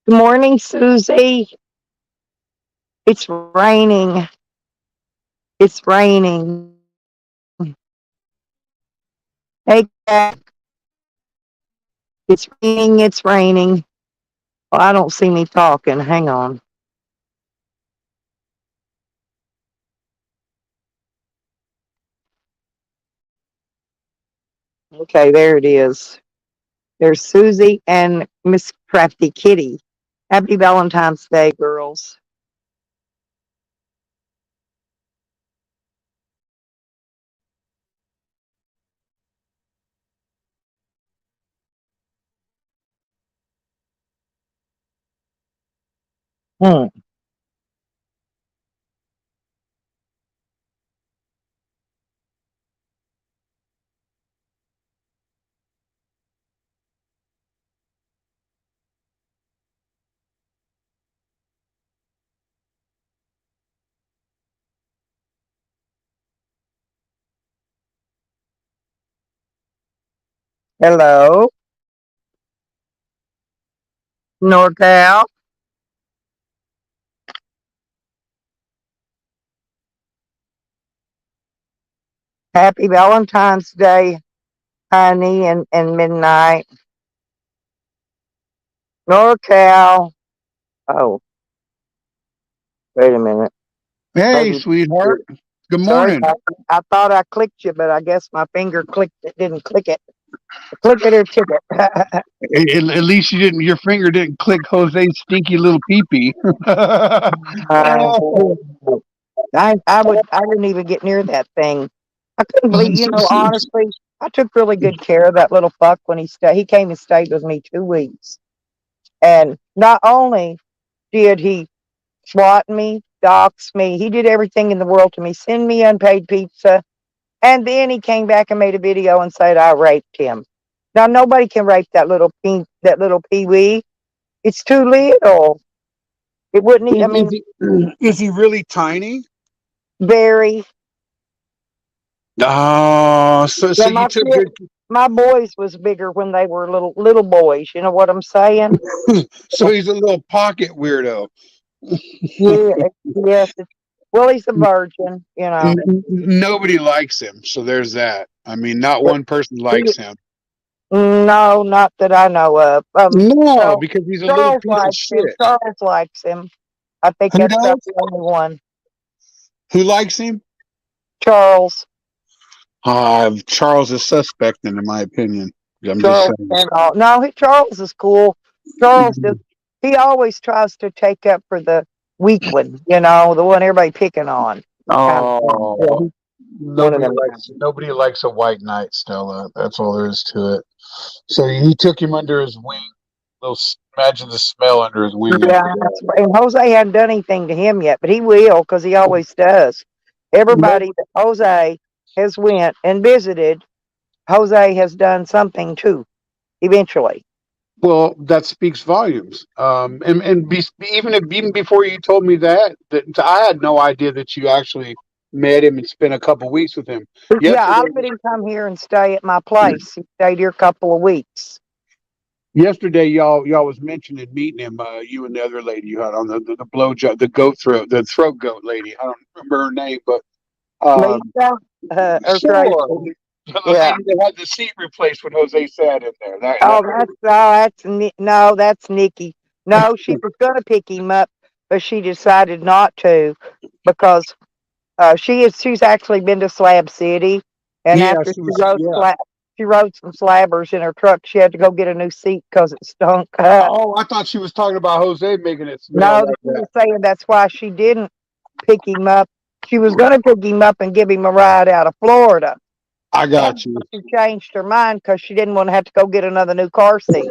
Good morning, Susie. It's raining. It's raining. Hey, Kat. It's raining. It's raining. Well, I don't see me talking. Hang on. Okay, there it is. There's Susie and Miss Crafty Kitty. Happy Valentine's Day, girls. Hmm. Hello, NorCal. Happy Valentine's Day, honey, and midnight. NorCal. Oh, wait a minute. Hey, Maybe. sweetheart. Good Sorry, morning. I thought I clicked you, but I guess my finger clicked it, didn't click it. Click it or tick it. At least you didn't. Your finger didn't click Jose's stinky little peepee. Oh, I wouldn't even get near that thing. I couldn't believe, honestly, I took really good care of that little fuck when he came and stayed with me 2 weeks. And not only did he swat me, dox me, he did everything in the world to me, send me unpaid pizza, and then he came back and made a video and said I raped him. Now nobody can rape that little peewee. It's too little. It wouldn't. I mean, is he really tiny? very. Oh, so Yeah, you took good. my boys was bigger when they were little boys. You know what I'm saying? So he's a little pocket weirdo. Yeah. Yes. Well, he's a virgin. You know. Nobody likes him, so there's that. I mean, not one person likes him. No, not that I know of. No, Well, because he's a little Charles piece of likes him. shit. Charles likes him. I think Who that's about does? the only one. Who likes him? Charles. Charles is suspect, in my opinion. I'm just Charles saying. and all. No, Charles is cool. He always tries to take up for the weak one, the one everybody picking on. Kind of thing. Yeah, Oh, he's one of them. nobody likes a white knight, Stella. That's all there is to it. So he took him under his wing. Imagine the smell under his wing Yeah, after that. and Jose hadn't done anything to him yet, but he will because he always does. No, Everybody that Jose has went and visited, Jose has done something too. Eventually, well, that speaks volumes. Even before you told me that I had no idea that you actually met him and spent a couple weeks with him. yeah, I Yesterday, let him come here and stay at my place. He stayed here a couple of weeks. yesterday, y'all was mentioning meeting him. You and the other lady you had on the blow job, the throat goat lady. I don't remember her name, but Lisa, or Tracy. sure, the Yeah. lady that had the seat replaced when Jose sat in there. Oh, no, that's Nikki. No, she was going to pick him up, but she decided not to because she's actually been to Slab City, and Yeah, after she was. Yeah. she rode some slabbers in her truck. She had to go get a new seat because it stunk. Oh, I thought she was talking about Jose making it smell No, like she was that. saying that's why she didn't pick him up. She was going to pick him up and give him a ride out of Florida. I And got you. she changed her mind because she didn't want to have to go get another new car seat.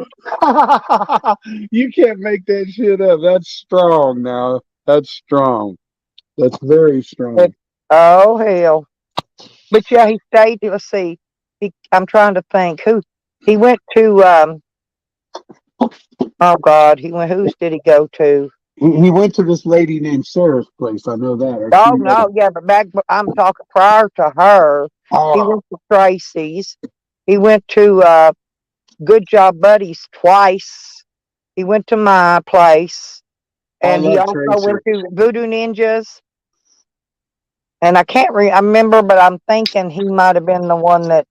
You can't make that shit up. That's strong now. That's strong. That's very strong. But, oh hell! But yeah, he stayed. Let's see. I'm trying to think who he went to. Oh God, he went. Whose did he go to? He went to this lady named Sarah's place. I know that. Or she Oh met no, him. yeah, but I'm talking prior to her. He Oh, went to Tracy's. He went to Good Job Buddies twice. He went to my place, I and he love also Tracy. went to Voodoo Ninjas. And I can't I remember, but I'm thinking he might have been the one that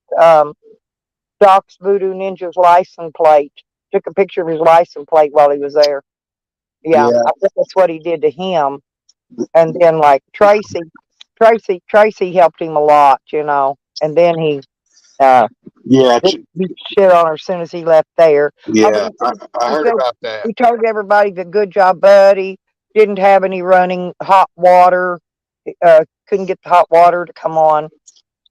doxed Voodoo Ninja's license plate. Took a picture of his license plate while he was there. Yeah, Yeah, I think that's what he did to him. And then like Tracy helped him a lot, you know. And then he uh yeah, beat shit on her as soon as he left there. Oh, but yeah. I he heard said about that. he told everybody that good job, buddy. Didn't have any running hot water. Couldn't get the hot water to come on.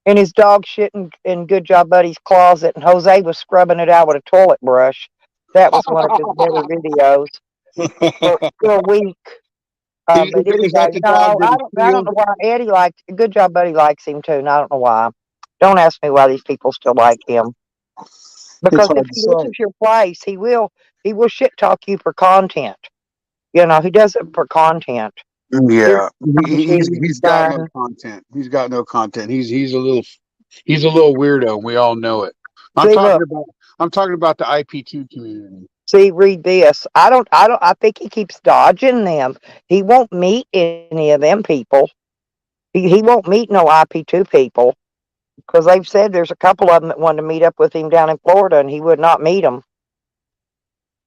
And his dog shit in Good Job Buddy's closet, and Jose was scrubbing it out with a toilet brush. That was one of his better videos for a week. But Is anyway, that the dog no, that was I don't killed? know why Eddie likes Good Job Buddy likes him too, and I don't know why. Don't ask me why these people still like him. It's Because if hard to he say. leaves your place, he will shit talk you for content. You know, he does it for content. Here's Yeah, cheese he's got no done. content. He's got no content. He's a little weirdo, and we all know it. I'm See, talking look, about I'm talking about the IP2 community. read this. I think he keeps dodging them. He won't meet any of them people. He won't meet no IP2 people because they've said there's a couple of them that wanted to meet up with him down in Florida, and he would not meet them.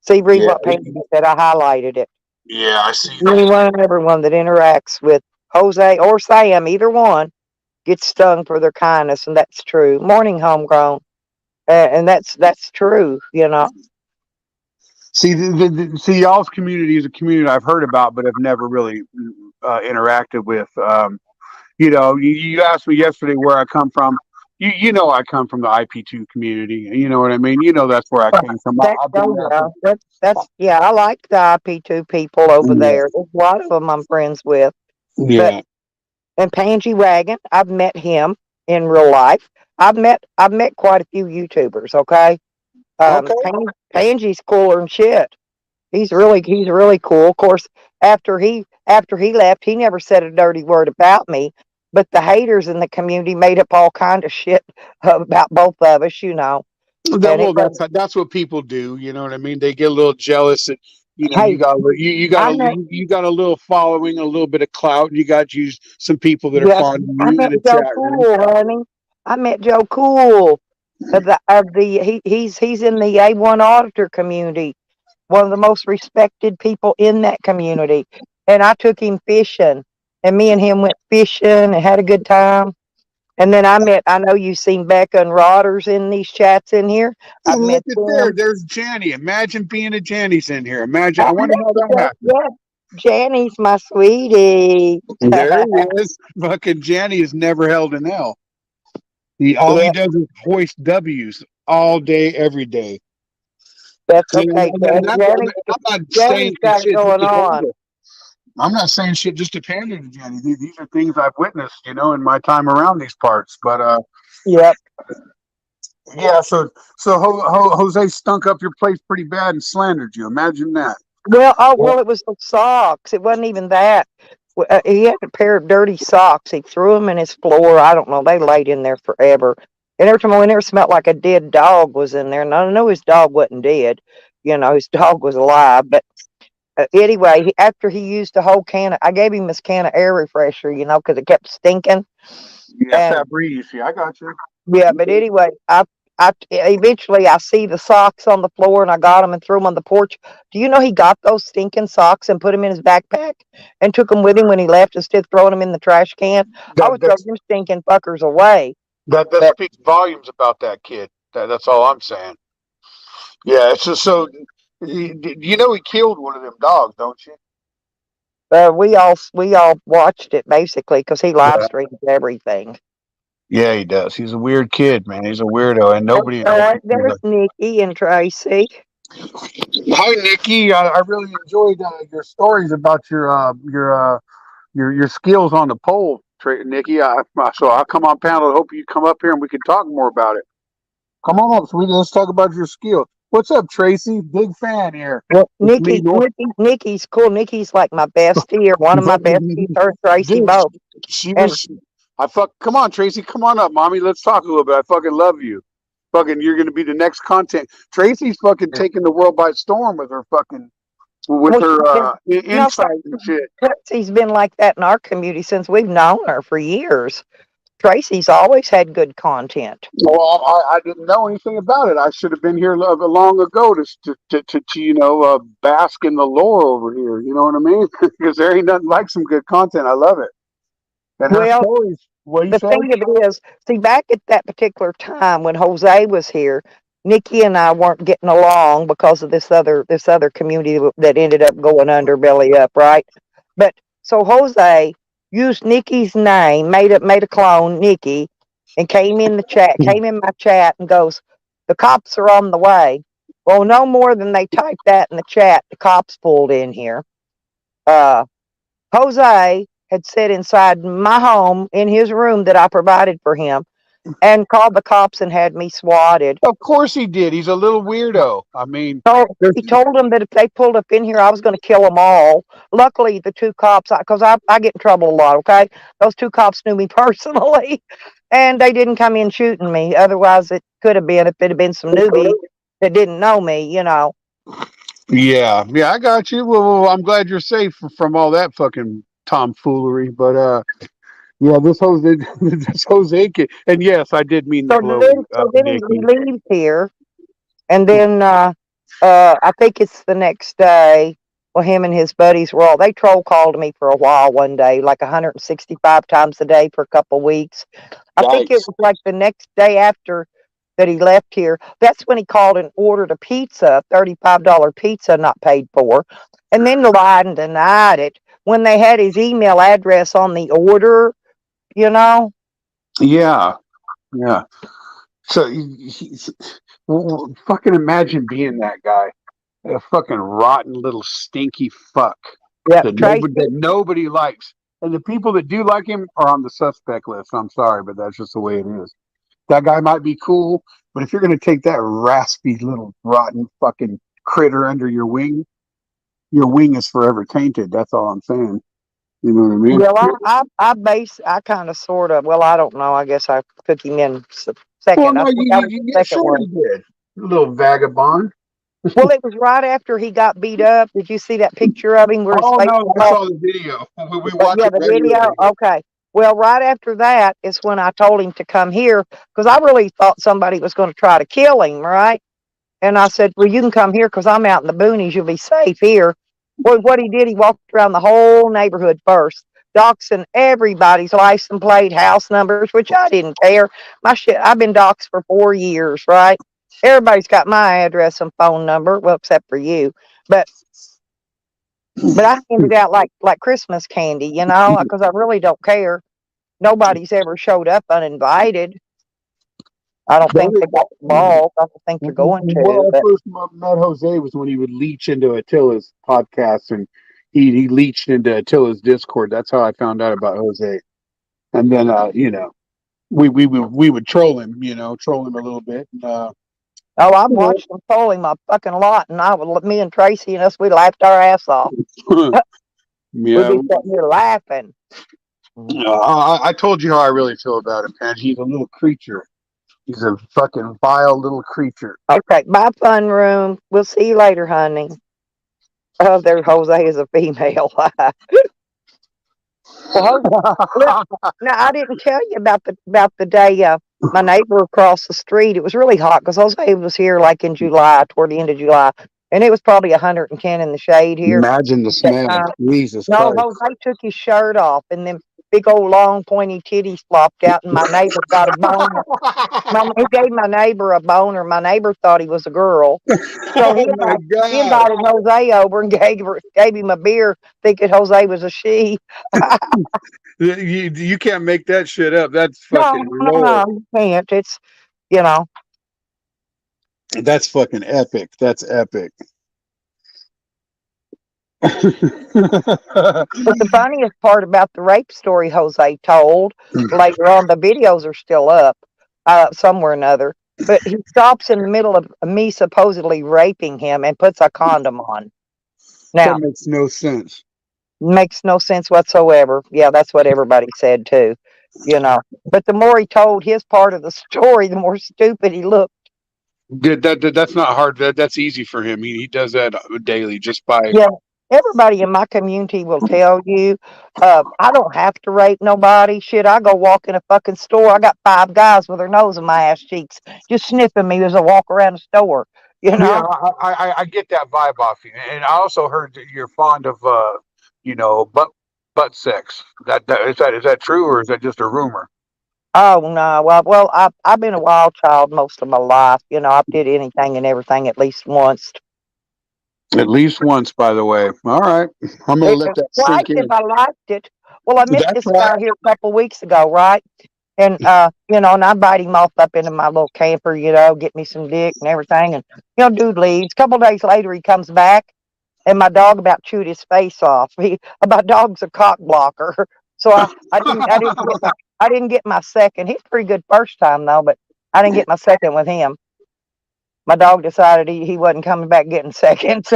See, read Yeah, what Pam said. I highlighted it. yeah, I see that. Anyone and everyone that interacts with Jose or Sam, either one, gets stung for their kindness, and that's true. Morning, homegrown, and that's true. You know, See, see, y'all's community is a community I've heard about, but have never really interacted with. You asked me yesterday where I come from. You know I come from the IP2 community. You know what I mean. You know that's where I came from. I've been oh there yeah, for. that's yeah. I like the IP2 people over Yeah, there. There's a lot of them I'm friends with, but yeah. and Pangy Wagon, I've met him in real life. I've met quite a few YouTubers. Okay, Okay. Pangy's cooler than shit. He's really cool. Of course, after he left, he never said a dirty word about me. But the haters in the community made up all kind of shit about both of us, you know. That And it well, was, that's what people do. You know what I mean? They get a little jealous, and hey, I met you got a little following, a little bit of clout. And you got you some people that are yeah, fond of I you met in the Joe chat room. Cool, honey. I met Joe Cool he's in the A1 auditor community, one of the most respected people in that community. And I took him fishing, and me and him went fishing and had a good time. And then I know you've seen Becca and Rodders in these chats in here. I've And met look at there, them. there's Janny. Imagine being a Janny's in here. Imagine. I I wonder how that met, happened. yeah, Janny's my sweetie. There he is. Fucking Janny is never held an L. All he Yeah, does is hoist W's all day, every day. that's And, okay. and I'm not saying Janny's got it shit just going to on. pander. I'm not saying shit just to pander to Jenny. These are things I've witnessed, in my time around these parts. But Yep. yeah. So Jose stunk up your place pretty bad and slandered you. Imagine that. Well, it was the socks. It wasn't even that. He had a pair of dirty socks. He threw them in his floor. I don't know. They laid in there forever. And every time I went in there, it smelled like a dead dog was in there. And I know his dog wasn't dead. You know, his dog was alive. But anyway, after he used the whole I gave him this can of air refresher, because it kept stinking. Yeah, And Fabrice. Yeah, I got you. yeah, but anyway, I eventually I see the socks on the floor and I got them and threw them on the porch. Do you know he got those stinking socks and put them in his backpack and took them with him when he left instead of throwing them in the trash can? I That would throw that's them stinking fuckers away. that But speaks volumes about that kid. That's all I'm saying. Yeah, it's just so. He killed one of them dogs, don't you? we all watched it basically because he live Yeah. streams everything. Yeah, he does. He's a weird kid, man. He's a weirdo, and nobody All nobody right, seems there's Nikki and Tracy. Hi, Nikki. I really enjoyed your stories about your skills on the pole, Nikki. So I'll come on panel. I hope you come up here and we can talk more about it. Come on up, sweetie. Let's talk about your skill. What's up, Tracy? Big fan here. Well, It's me, North. Nikki's cool. Nikki's like my bestie or one of my besties. Her and Tracy Dude, both. she And was. Come on, Tracy. Come on up, mommy. Let's talk a little bit. I fucking love you. Fucking, you're going to be the next content. Tracy's fucking taking the world by storm with her fucking with Well, her she's been, insight and shit. Tracy's been like that in our community since we've known her for years. Tracy's always had good content. Well, I didn't know anything about it. I should have been here long ago to bask in the lore over here. You know what I mean? Because there ain't nothing like some good content. I love it. And her Well, stories. What you the say? thing of it is, see, back at that particular time when Jose was here, Nikki and I weren't getting along because of this other community that ended up going under belly up, right? But so Jose used Nikki's name, made a clone, Nikki, and came in my chat and goes, "The cops are on the way." Well, no more than they typed that in the chat, the cops pulled in here. Uh, Jose had sat inside my home in his room that I provided for him and called the cops and had me swatted. Of course he did. He's a little weirdo. I mean, He told them that if they pulled up in here, I was going to kill them all. Luckily, the two cops, because I get in trouble a lot, okay? Those two cops knew me personally, and they didn't come in shooting me. Otherwise, it could have been if it had been some newbie that didn't know me. yeah, I got you. Well, I'm glad you're safe from all that fucking tomfoolery. But yeah, this Jose, this Jose kid, and yes, I did mean to So blow then, up so then he Nikki. leaves here. And then I think it's the next day. Well, him and his buddies they troll called me for a while one day, like 165 times a day for a couple weeks. I think it Yikes. was like the next day after that he left here. That's when he called and ordered a pizza, $35 pizza not paid for, and then lied and denied it when they had his email address on the order, you know? Yeah, yeah. So fucking imagine being that guy, a fucking rotten little stinky fuck Yep, that Tracy. nobody likes, and the people that do like him are on the suspect list. I'm sorry, but that's just the way it is. That guy might be cool, but if you're gonna take that raspy little rotten fucking critter under your wing is forever tainted. That's all I'm saying. You know what I mean? Well, I kind of sort of, well, I don't know. I guess I took him in Well, second. I no, think I was the you second sure one. he did. Little vagabond. Well, it was right after he got beat up. Did you see that picture of him where his Oh face no, was I all, saw the video. We watched yeah, it the video? regularly. Okay. Well, right after that is when I told him to come here because I really thought somebody was going to try to kill him, right? And I said, well, you can come here because I'm out in the boonies. You'll be safe here. Well, what he did, he walked around the whole neighborhood first, doxing everybody's license plate, house numbers, which I didn't care. My shit, I've been doxed for 4 years, right? Everybody's got my address and phone number, well, except for you. But I handed out like Christmas candy, because I really don't care. Nobody's ever showed up uninvited. I don't think they got the balls. I don't think they're going to, Well, I but first met Jose was when he would leech into Attila's podcast, and he leached into Attila's Discord. That's how I found out about Jose. And then we would troll him, troll him a little bit. oh, I've watched them troll him a fucking lot, and me and Tracy and us, we laughed our ass off. We'd Yeah, be sitting here laughing. I told you how I really feel about him, man. He's a little creature. He's a fucking vile little creature. Okay, bye, fun room. We'll see you later, honey. Oh, there, Jose is a female. Well, look, now I didn't tell you about the day my neighbor across the street. It was really hot because Jose was here like in July, toward the end of July, and it was probably 110 in the shade here Imagine the at that smell. time. Jesus No, Christ. Jose took his shirt off, and then big old long pointy titties flopped out, and my neighbor got a boner. He gave my neighbor a boner. My neighbor thought he was a girl, so Oh my he God. invited Jose over and gave him a beer, thinking Jose was a she. You can't make that shit up. That's No, fucking no, lore. no, you can't. It's you know. That's fucking epic. That's epic. But the funniest part about the rape story Jose told later on, the videos are still up somewhere or another. But he stops in the middle of me supposedly raping him and puts a condom on. That Now, makes no sense. makes no sense whatsoever. Yeah, that's what everybody said too. But the more he told his part of the story, the more stupid he looked. That's not hard. That's easy for him. He does that daily just by. Yeah, everybody in my community will tell you, I don't have to rape nobody. Shit, I go walk in a fucking store. I got 5 guys with their nose in my ass cheeks, just sniffing me as I walk around the store. You Yeah, know? I get that vibe off you, and I also heard that you're fond of you know, butt sex. That true, or is that just a rumor? Oh no, well, I've been a wild child most of my life. You know, I've did anything and everything at least once. At least once, by the way. All right, I'm gonna let that Twice sink if in. I liked it. Well, I met That's this right. guy here a couple weeks ago, right? And you know, and I invite him off up into my little camper, you know, get me some dick and everything. And dude leaves. A couple days later, he comes back, and my dog about chewed his face off. My dog's a cock blocker, so I didn't get my second. He's pretty good first time though, but I didn't get my second with him. My dog decided he wasn't coming back getting seconds.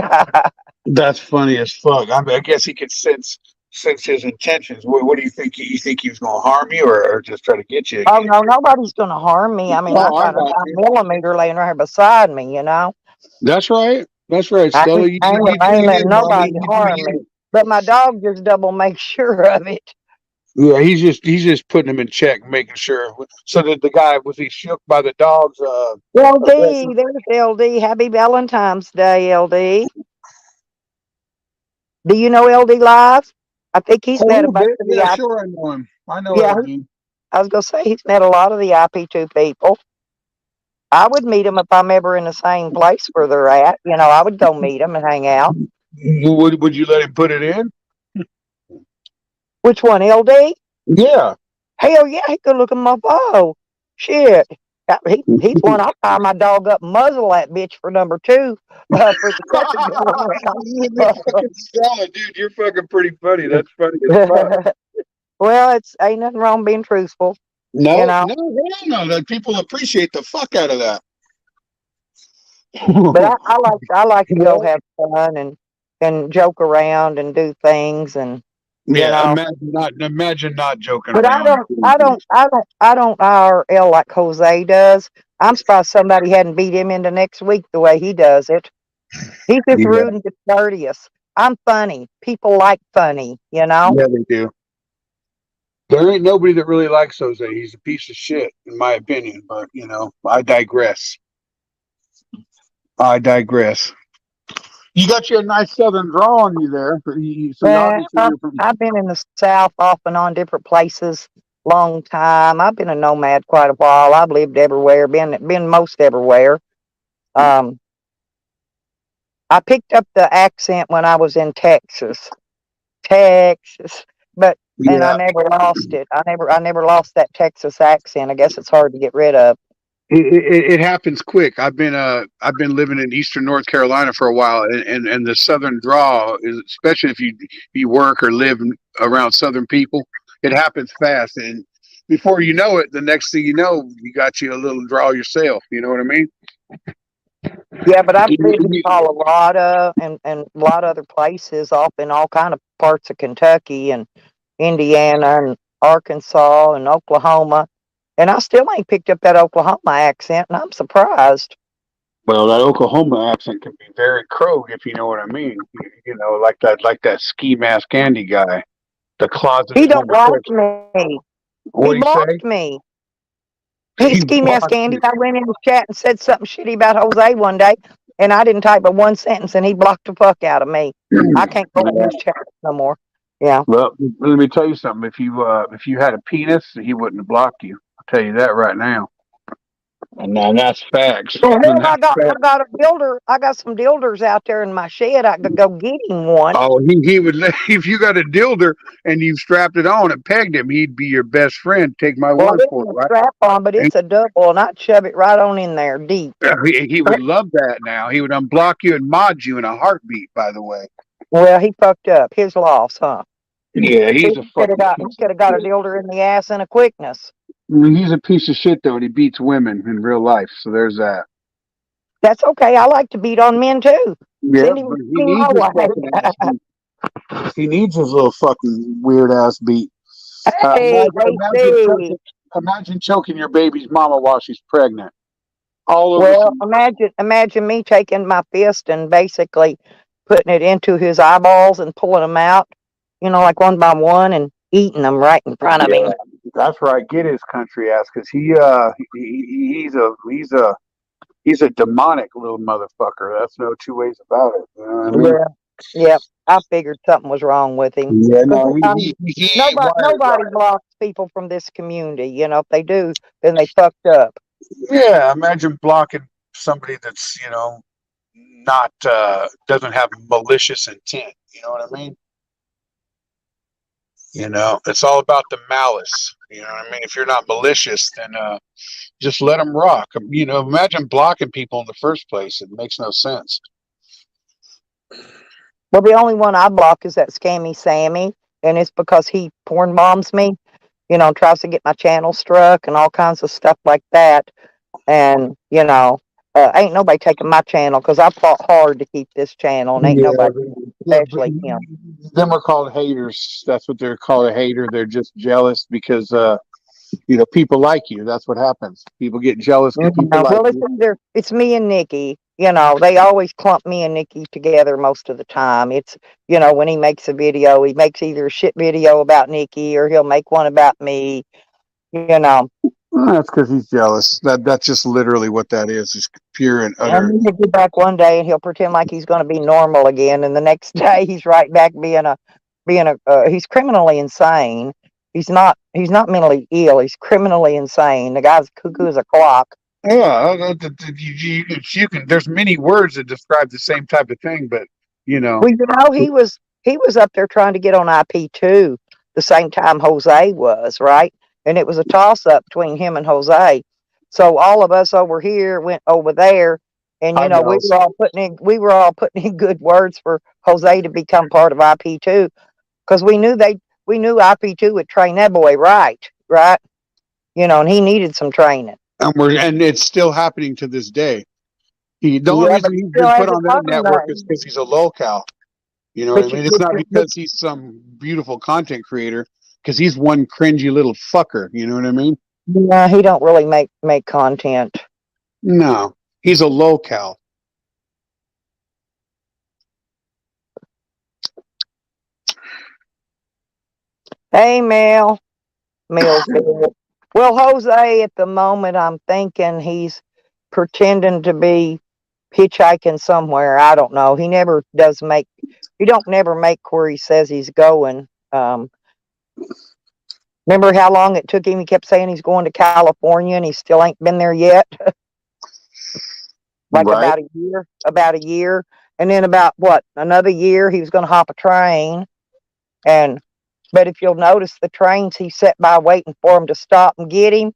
That's funny as fuck. I mean, I guess he could sense his intentions. What do you think? You think he was gonna harm you, or just try to get you Oh again? no, nobody's gonna harm me. I mean, I Oh, I got a got nine you. millimeter laying right here beside me. You know. That's right. That's right, Stella. You I ain't doing letting you, mommy. nobody You doing harm me. you. But my dog just double makes sure of it. Yeah, he's just putting him in check, making sure. So that the guy was he shook by the dog's LD, aggression? there's LD. Happy Valentine's Day, LD. Do you know LD Live? I think he's A met a little bunch bit. of the Yeah, I. sure, I know him. I know Yeah, LD. I was gonna say he's met a lot of the IP2 people. I would meet them if I'm ever in the same place where they're at. You know, I would go meet them and hang out. Would you let him put it in? Which one, LD? Yeah. Hell yeah, he could look at my phone. Shit. He's one I'll tie my dog up and muzzle that bitch for number two for the second go You fucking Stella, dude. You're fucking pretty funny. That's funny as fuck. around. Well, it's ain't nothing wrong being truthful, you No, know. no, hell no. That people appreciate the fuck out of that. But I like to go Well, have fun and joke around and do things and you yeah. know. Imagine not joking But I around. don't I don't I don't I don't IRL like Jose does. I'm surprised somebody hadn't beat him into next week the way he does it. He's just Yeah, rude and discourteous. I'm funny. People like funny, you know? yeah, they do. There ain't nobody that really likes Jose. He's a piece of shit, in my opinion. But I digress. I digress. You got you a nice southern draw on you there. So you Well, obviously you're from. I've been in the South off and on different places long time. I've been a nomad quite a while. I've lived everywhere, been most everywhere. Um, I picked up the accent when I was in Texas, but and I Yeah, never lost it. I never lost that Texas accent. I guess it's hard to get rid of. it happens quick. I've been living in Eastern North Carolina for a while, and the Southern draw is especially if you work or live around Southern people, it happens fast, and before you know it, the next thing you know, you got you a little draw yourself. You know what I mean? Yeah, but I've lived in Colorado and a lot of other places, off in all kind of parts of Kentucky and Indiana and Arkansas and Oklahoma, and I still ain't picked up that Oklahoma accent, and I'm surprised. Well, that Oklahoma accent can be very Krog, if you know what I mean. Like that ski mask Andy guy, the He closeted don't like homosexual. me. He What do you say? blocked me. He He ski mask blocked Andy. you. I went in the chat and said something shitty about Jose one day, and I didn't type but one sentence, and he blocked the fuck out of me. I can't go in Yeah. his chat no more. Yeah. Well, let me tell you something. If you had a penis, he wouldn't have blocked you. I'll tell you that right now. And now that's facts. Well, And hell, that's I facts. got a builder. I got some builders out there in my shed. I could go get him one. Oh, he would let if you got a dilder and you strapped it on and pegged him, he'd be your best friend. Take my Well, word it for it, ain't a right? strap on, but it's a double, and I'd shove it right on in there deep. He would love that now. He would unblock you and mod you in a heartbeat, by the way. Well, he fucked up. His loss, huh? Yeah, He he's a could have fucking got he piece of could have got a shit. builder in the ass in a quickness. I mean, he's a piece of shit, though, and he beats women in real life. So there's that. That's okay. I like to beat on men too. Yeah, Send him but he my needs his way. fucking ass beat. He needs his little fucking weird ass beat. Hey, Imagine JC. choking your baby's mama while she's pregnant. all over Well, some. imagine me taking my fist and basically putting it into his eyeballs and pulling them out, like one by one, and eating them right in front of Yeah, him. that's right. Get his country ass, because he's a demonic little motherfucker. That's no two ways about it. You know what I mean? Yeah, yeah. I figured something was wrong with him Yeah, because no, he ain't wired nobody right. blocks people from this community. If they do, then they fucked up. Yeah, imagine blocking somebody that's not doesn't have malicious intent. You know what I mean? It's all about the malice. You know what I mean? If you're not malicious, then just let them rock. Imagine blocking people in the first place. It makes no sense. Well, the only one I block is that scammy Sammy, and it's because he porn bombs me. Tries to get my channel struck and all kinds of stuff like that. And ain't nobody taking my channel because I fought hard to keep this channel, and ain't Yeah, nobody, but especially him. them are called haters. That's what they're called, a hater. They're just jealous because people like you. That's what happens. People get jealous because people like Well, you. it's me and Nikki. They always clump me and Nikki together most of the time. It's when he makes a video, he makes either a shit video about Nikki or he'll make one about me. You know, Well, that's because he's jealous. That's just literally what that is. It's pure and and utter. then he'll be back one day and he'll pretend like he's going to be normal again, and the next day he's right back being a he's criminally insane. He's not mentally ill. He's criminally insane. The guy's cuckoo as a clock. Yeah, you can. There's many words that describe the same type of thing, but you know, Well, he was up there trying to get on IP2 the same time Jose was, right? And it was a toss up between him and Jose. So all of us over here went over there, and high we bells. were all putting in good words for Jose to become part of IP2 because we knew IP2 would train that boy right, right? And he needed some training. And it's still happening to this day. The only Yeah, but reason he he's still been put hasn't on that learned network is nothing. because he's a locale. You know what I But you, mean? It's but, not but because he's some beautiful content creator, because he's one cringy little fucker. You know what I mean? yeah, he don't really make content. No, he's a locale. Hey, Mel's dead. Well, Jose, at the moment, I'm thinking he's pretending to be hitchhiking somewhere. I don't know. He don't never make where he says he's going. Remember how long it took him? He kept saying he's going to California and he still ain't been there yet. Like Right. about a year. And then about what, another year, he was going to hop a train. But if you'll notice the trains he sat by waiting for him to stop and get him,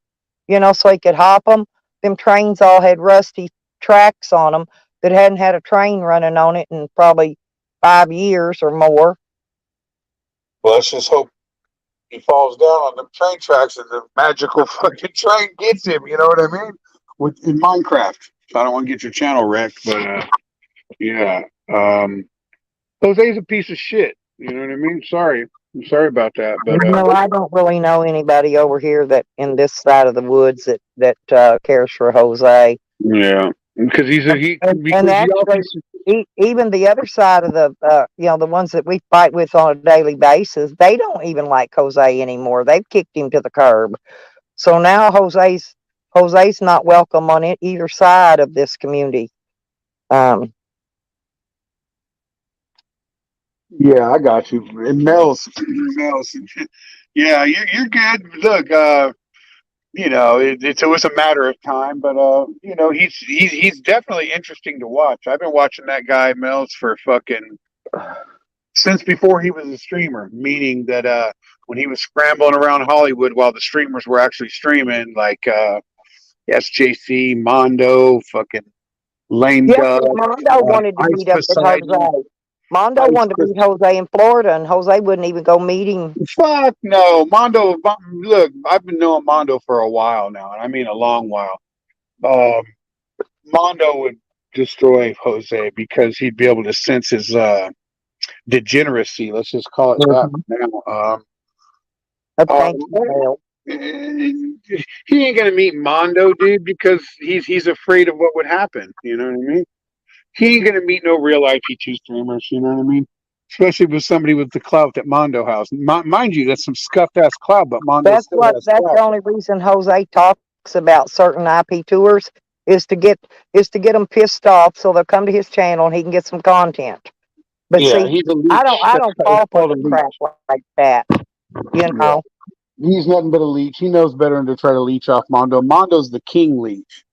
so he could hop them. Them trains all had rusty tracks on them that hadn't had a train running on it in probably 5 years or more. Well, let's just hope he falls down on the train tracks and the magical fucking train gets him. You know what I mean? In Minecraft. So I don't want to get your channel wrecked, but yeah. Jose's a piece of shit. You know what I mean? Sorry. I'm sorry about that, but I don't really know anybody over here that in this side of the woods that cares for Jose. yeah, because And because y'all actually, even the other side of the ones that we fight with on a daily basis, they don't even like Jose anymore. They've kicked him to the curb. So now Jose's not welcome on either side of this community. Um, yeah, I got you. And Mel's, yeah, you're good. Look, it was a matter of time, but he's definitely interesting to watch. I've been watching that guy Mel's for fucking since before he was a streamer, meaning that when he was scrambling around Hollywood while the streamers were actually streaming, like SJC, Mondo, fucking Lame yeah, Duck, Mondo wanted to Ice meet up with Poseidon, Jose. Mondo Ice wanted to meet Jose in Florida, and Jose wouldn't even go meet him. Fuck no, Mondo. Look, I've been knowing Mondo for a while now, and I mean a long while. Um, Mondo would destroy Jose because he'd be able to sense his degeneracy. Let's just call it that Mhm. now. Thank you, Bill. he ain't gonna meet Mondo, dude, because he's afraid of what would happen. You know what I mean? He ain't gonna meet no real IP2 streamers. You know what I mean? Especially with somebody with the clout that Mondo has. Mind you, that's some scuffed ass clout, but Mondo That's still what. has That's the clout. only reason Jose talks about certain IP tours is to get them pissed off, so they'll come to his channel and he can get some content. But Yeah, see, he's a I don't. leech. I That's don't it's fall for called a the leech. crap like that. You Yeah, know. he's nothing but a leech. He knows better than to try to leech off Mondo. Mondo's the king leech.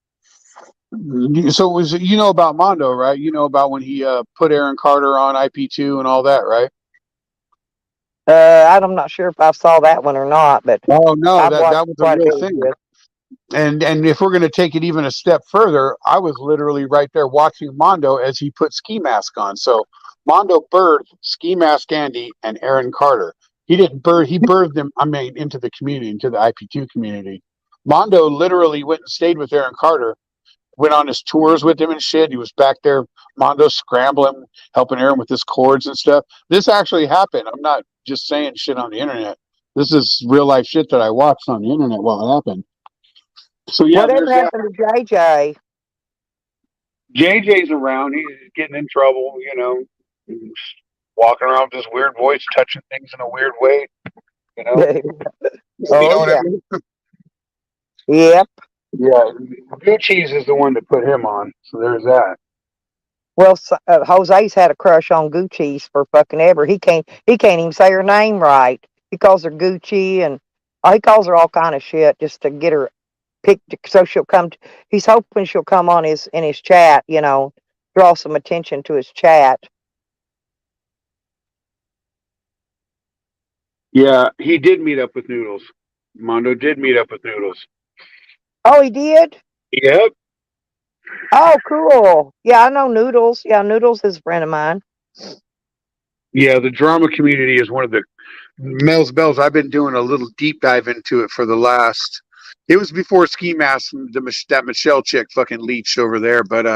So was you know about Mondo, right? You know about when he put Aaron Carter on IP2 and all that, right? I'm not sure if I saw that one or not, but Oh no, I've that watched that was a quite a real bit of thing. his. And if we're going to take it even a step further, I was literally right there watching Mondo as he put Ski Mask on. So Mondo birthed Ski Mask Andy and Aaron Carter. He didn't birth, he birthed them, I mean, into the community, into the IP2 community. Mondo literally went and stayed with Aaron Carter, went on his tours with him and shit. He was back there, Mondo scrambling, helping Aaron with his chords and stuff. This actually happened. I'm not just saying shit on the internet. This is real life shit that I watched on the internet while it happened. So yeah, Whatever there's that. happened to JJ? JJ's around. He's getting in trouble, you know, he's walking around with this weird voice, touching things in a weird way, you know. You Oh know what I yeah, mean? yep. Yeah, Gucci's is the one that put him on. So there's that. Well, Jose's had a crush on Gucci's for fucking ever. He can't even say her name right. He calls her Gucci, and he calls her all kind of shit just to get her picked, so she'll come. He's hoping she'll come on his chat. Draw some attention to his chat. Yeah, he did meet up with Noodles. Mondo did meet up with Noodles. Oh, he did. Yep. Oh, cool. Yeah, I know Noodles. Yeah, Noodles is a friend of mine. Yeah, the drama community is one of the Mel's Bells. I've been doing a little deep dive into it for the last. It was before Ski Mask, that Michelle chick fucking leached over there, but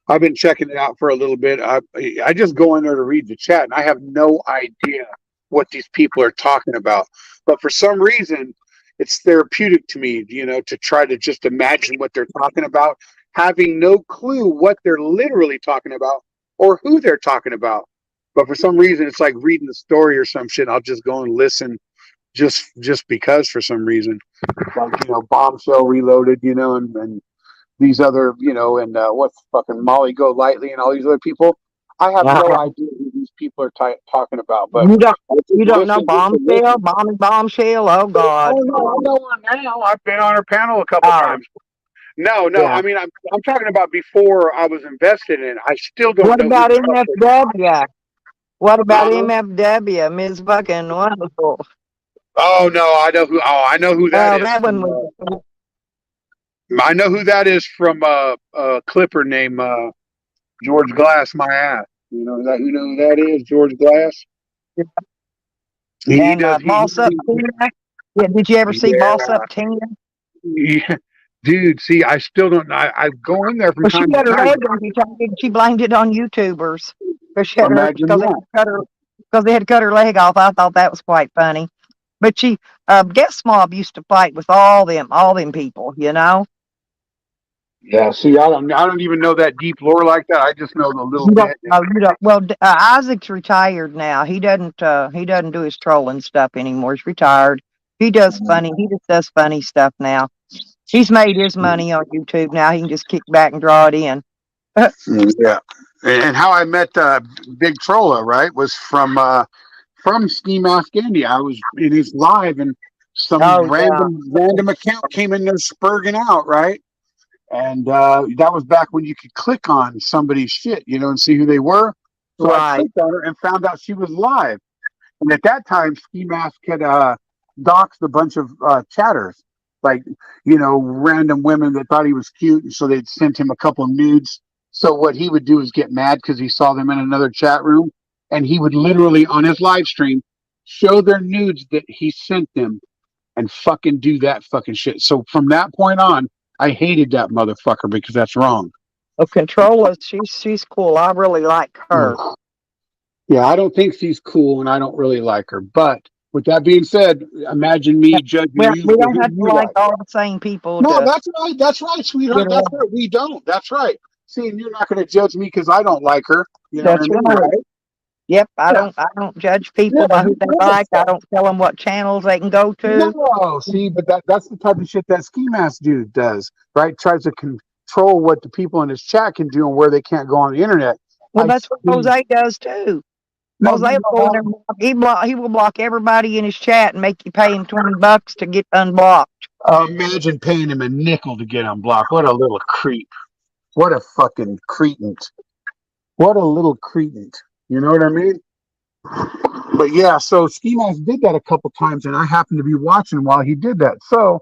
I've been checking it out for a little bit. I just go in there to read the chat, and I have no idea what these people are talking about. But for some reason, it's therapeutic to me, you know, to try to just imagine what they're talking about, having no clue what they're literally talking about or who they're talking about. But for some reason, it's like reading the story or some shit. I'll just go and listen just because for some reason, like Bombshell Reloaded, and these other, and what's fucking Molly Go Lightly and all these other people. I have no Uh-huh. idea who these people are talking about, but You don't I just you don't know listen just to Bombshell, listen. Bomb Bombshell? Oh God. Oh no, I know her now. I've been on her panel a couple Oh times. No, no, yeah. I mean I'm talking about before I was invested in it. I still don't What know who about the fuck they MFW? What about are. MFW? Ms. Fucking Wonderful. Oh no, I know who. Oh, I know who that Oh, is that one from. was. I know who that is from. A Clipper named George Glass. My ass. You know who that is? George Glass. He And does. Boss Up Tina. Yeah, did you ever see Boss Yeah, Up Tina? yeah. Dude, see, I still don't. I go in there from Well, she time to had her time. leg amputated. She blamed it on YouTubers because she had her Imagine that. because they had to cut her leg off. I thought that was quite funny. But she, Guest Mob used to fight with all them people. Yeah. See, I don't even know that deep lore like that. I just know the little You don't bit. know. You don't. Well, Isaac's retired now. He doesn't. He doesn't do his trolling stuff anymore. He's retired. He does funny. He just does funny stuff now. He's made his money on YouTube now. He can just kick back and draw it in. Yeah. And how I met Big Trolla, right, was from Ski Mask Andy. I was in his live, and some Oh yeah, random account came in there spurging out, right? And that was back when you could click on somebody's shit, and see who they were. So I right. clicked on her and found out she was live. And at that time, Ski Mask had doxed a bunch of chatters, like, random women that thought he was cute. And so they'd sent him a couple nudes. So what he would do is get mad because he saw them in another chat room. And he would literally, on his live stream, show their nudes that he sent them and fucking do that fucking shit. So from that point on, I hated that motherfucker because that's wrong. Well, Controlla, she's cool. I really like her. Yeah, I don't think she's cool and I don't really like her. But With that being said, imagine me judging Well, you we for don't who have to you like like. all the same people No, to that's right. That's right, get sweetheart. That's along. right. We don't. That's right. See, and you're not going to judge me because I don't like her. You know what I That's mean, right. right? Yep, I Yeah. don't I don't judge people Yeah. by who Who they gives a like. I fuck? don't tell them what channels they can go to. No. See, but that's the type of shit that ski mask dude does, right? Tries to control what the people in his chat can do and where they can't go on the internet. Well, I that's what see. Jose does too. No, Jose you will know go in there. how He will block everybody in his chat and make you pay him $20 to get unblocked. imagine paying him a nickel to get unblocked. What a little creep. What a fucking cretin. What a little cretin. You know what I mean? But yeah, so Ski Mask did that a couple times, and I happened to be watching while he did that. So,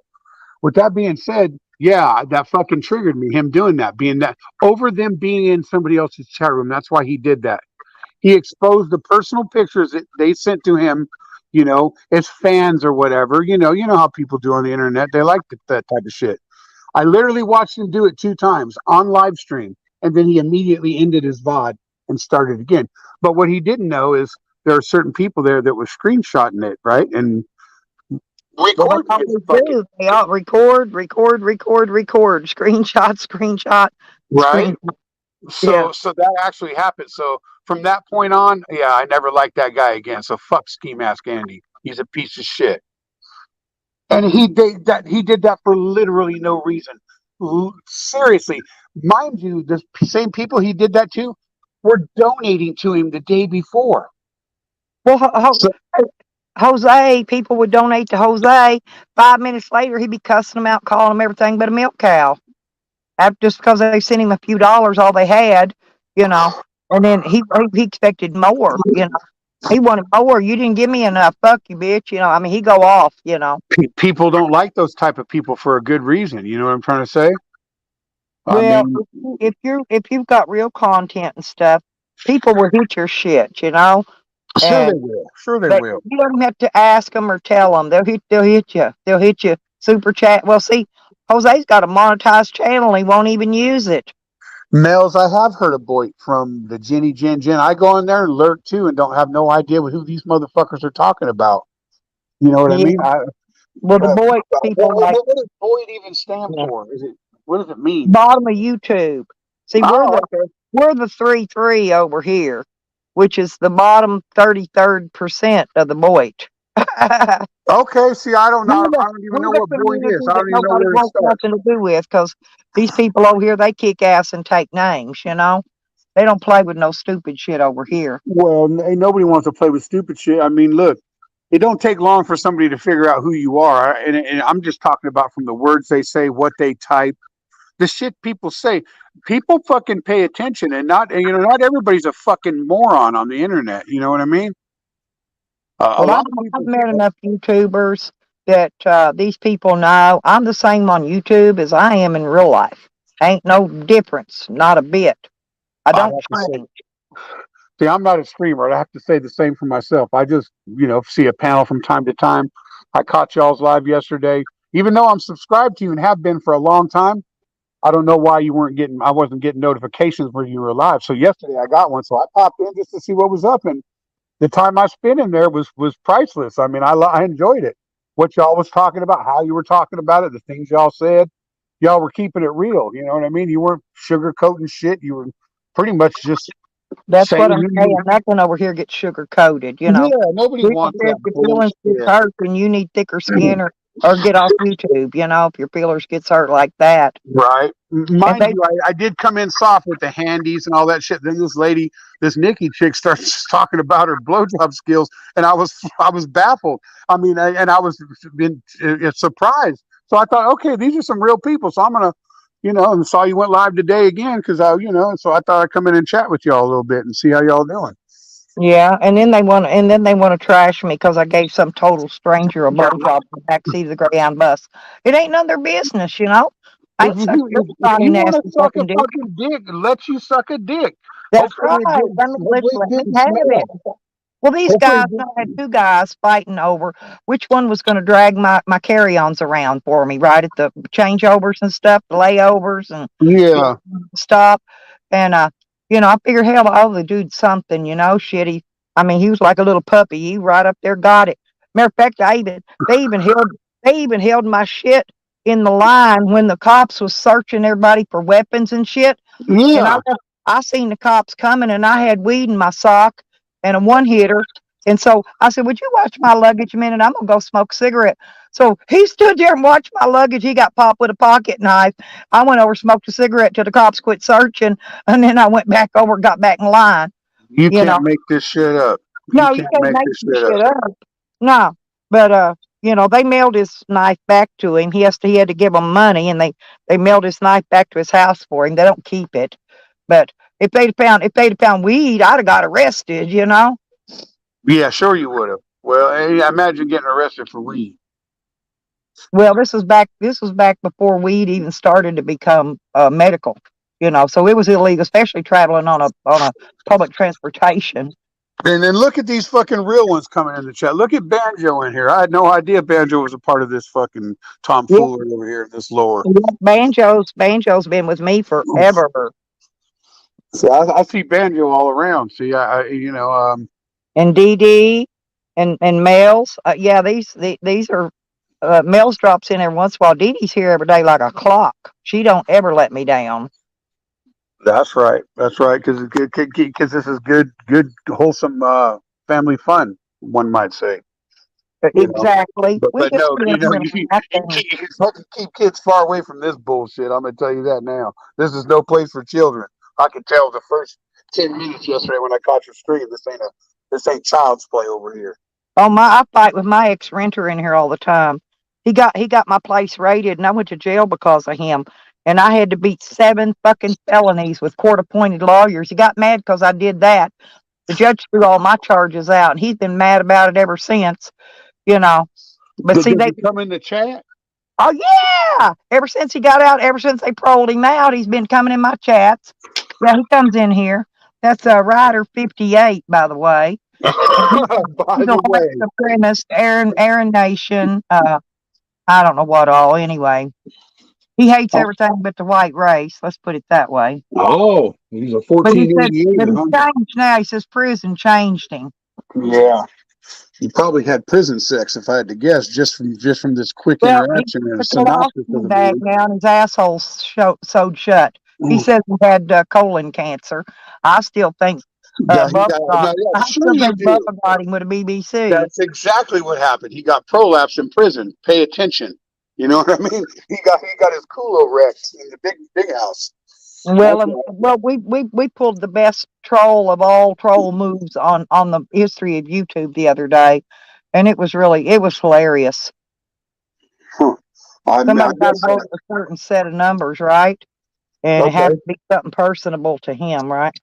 with that being said, yeah, that fucking triggered me. Him doing that, being that over them being in somebody else's chat room. That's why he did that. He exposed the personal pictures that they sent to him, as fans or whatever. You know how people do on the internet. They like that type of shit. I literally watched him do it 2 times on live stream, and then he immediately ended his VOD and started again. But what he didn't know is there are certain people there that were screenshotting it, right, and Well, they recording it. always Fucking do. They all record, screenshot, right. screenshot. Yeah. So that actually happened. So from that point on, yeah, I never liked that guy again. So fuck Ski Mask Andy. He's a piece of shit. And he did that for literally no reason. Seriously, mind you, the same people he did that to were donating to him the day before. Well, So Jose, people would donate to Jose. 5 minutes later, he'd be cussing them out, calling them everything but a milk cow. Just because they sent him a few dollars, all they had, you know. And then he expected more, you know. He wanted more. You didn't give me enough. Fuck you, bitch. You know. I mean, he go off, you know. people don't like those type of people for a good reason. You know what I'm trying to say? I Well, mean, if you've got real content and stuff, people will hit your shit, you know. sure they And will. Sure they but will. you don't have to ask them or tell them. They'll hit you. They'll hit you. Super chat. Well, see, Jose's got a monetized channel. He won't even use it. Males, I have heard a boy from the Jenny Jen Jen. I go in there and lurk too and don't have no idea who these motherfuckers are talking about. You know what I Yeah. mean? Well, the boy people like What does Boyd even stand yeah, for? What does it mean? bottom of YouTube. See, Oh, okay. we're the 3-3 over here, which is the bottom 33rd% of the Boyd. Okay. See, I don't know. I don't even We're know the what Boyd community is. I that don't even know nobody where it wants starts. nothing to do with because these people over here, they kick ass and take names, you know? They don't play with no stupid shit over here. Well, ain't nobody wants to play with stupid shit. I mean, look, it don't take long for somebody to figure out who you are, and I'm just talking about from the words they say, what they type, the shit people say. People fucking pay attention, and not everybody's a fucking moron on the internet. You know what I mean? A Well, lot of I've people. met enough YouTubers that these people know I'm the same on YouTube as I am in real life. Ain't no difference, not a bit. I I don't have to say, change. see, I'm not a streamer. I have to say the same for myself. I just, see a panel from time to time. I caught y'all's live yesterday. Even though I'm subscribed to you and have been for a long time, I don't know why I wasn't getting notifications when you were live. So yesterday I got one. So I popped in just to see what was up. And the time I spent in there was priceless. I mean, I enjoyed it. What y'all was talking about, how you were talking about it, the things y'all said. Y'all were keeping it real. You know what I mean? You weren't sugarcoating shit. You were pretty much just That's saying what I'm who saying. you. Nothing over here gets sugar coated, you know. Yeah, nobody If wants that your feelings gets bullshit. hurt and you need thicker skin or get off YouTube, you know, if your feelers gets hurt like that. Right. And Mind they you, I did come in soft with the handies and all that shit. Then this Nikki chick starts talking about her blowjob skills, and I was baffled. I mean, and I was been surprised. So I thought, okay, these are some real people. So I'm gonna, and saw you went live today again because and so I thought I'd come in and chat with y'all a little bit and see how y'all doing. yeah, and then they want to trash me because I gave some total stranger a blowjob in the backseat of the Greyhound bus. It ain't none of their business, you know. I If ain't such you a if, if naughty, you want to nasty suck a fucking dick. fucking dick, let you suck a dick. That's Hopefully it right. didn't. I mean, Hopefully it let me didn't have it. smell. Well, these Hopefully guys, it I had didn't. two guys fighting over which one was going to drag my carry-ons around for me, right at the changeovers and stuff, the layovers and Yeah. stop. And I figured, hell, I owe the dude something, shit. I mean, he was like a little puppy. He right up there got it. Matter of fact, they even held my shit in the line when the cops was searching everybody for weapons and shit. And Yeah. I seen the cops coming, and I had weed in my sock and a one hitter. And so I said, "Would you watch my luggage a minute? I'm gonna go smoke a cigarette." So he stood there and watched my luggage. He got popped with a pocket knife. I went over, smoked a cigarette till the cops quit searching, and then I went back over, got back in line. You You know, can't make this shit up. You no, you can't can't make make this this shit up. shit up. No, but they mailed his knife back to him. He had to give them money, and they mailed his knife back to his house for him. They don't keep it, but if they'd have found weed, I'd have got arrested. Yeah, sure you would have. Well, imagine getting arrested for weed. Well, this was back before weed even started to become medical. So it was illegal, especially traveling on a public transportation. And then look at these fucking real ones coming in the chat. Look at Banjo in here. I had no idea Banjo was a part of this fucking Yeah, tomfoolery over here in this lore. yeah, banjo's been with me forever. So I see Banjo all around. See, And DD and Mels. Yeah, these are Mels drops in every once in a while. Dee Dee's here every day like a clock. She don't ever let me down. that's right. That's right. Because this is good, wholesome family fun. One might say. You know. Exactly. But We but just no, sit in here you laughing. fucking keep kids far away from this bullshit. I'm gonna tell you that now. This is no place for children. I could tell the first 10 minutes yesterday when I caught your stream. This ain't child's play over here. Oh my! I fight with my ex renter in here all the time. He got my place raided, and I went to jail because of him. And I had to beat 7 fucking felonies with court appointed lawyers. He got mad because I did that. The judge threw all my charges out, and he's been mad about it ever since. You know. But see, Does they he come in the chat? Oh yeah! Ever since he got out, ever since they paroled him out, he's been coming in my chats. Yeah, he comes in here. That's Rider 58, by the way. And By he's a the white way. supremacist, Aaron Nation. I don't know what all. Anyway, he hates everything but the white race. Let's put it that way. Oh, he's a But he said, 1488, but he's huh? changed now. He says prison changed him. Yeah. He probably had prison sex, if I had to guess, just from this quick Well, he interaction and a took it off synopsis of the back dude. now, and his asshole sewed shut. He Mm. says he had colon cancer. I still think Yeah, he Bubba got got. no, yeah, I sure still you think do. Bubba got him with a BBC. That's exactly what happened. He got prolapse in prison. Pay attention. You know what I mean? He got his culo wrecked in the big house. Well, That's well, we pulled the best troll of all troll moves on the history of YouTube the other day, and it was hilarious. huh. I Somebody got guess a hold of a certain set of numbers, right? And it had okay. to be something personable to him, right?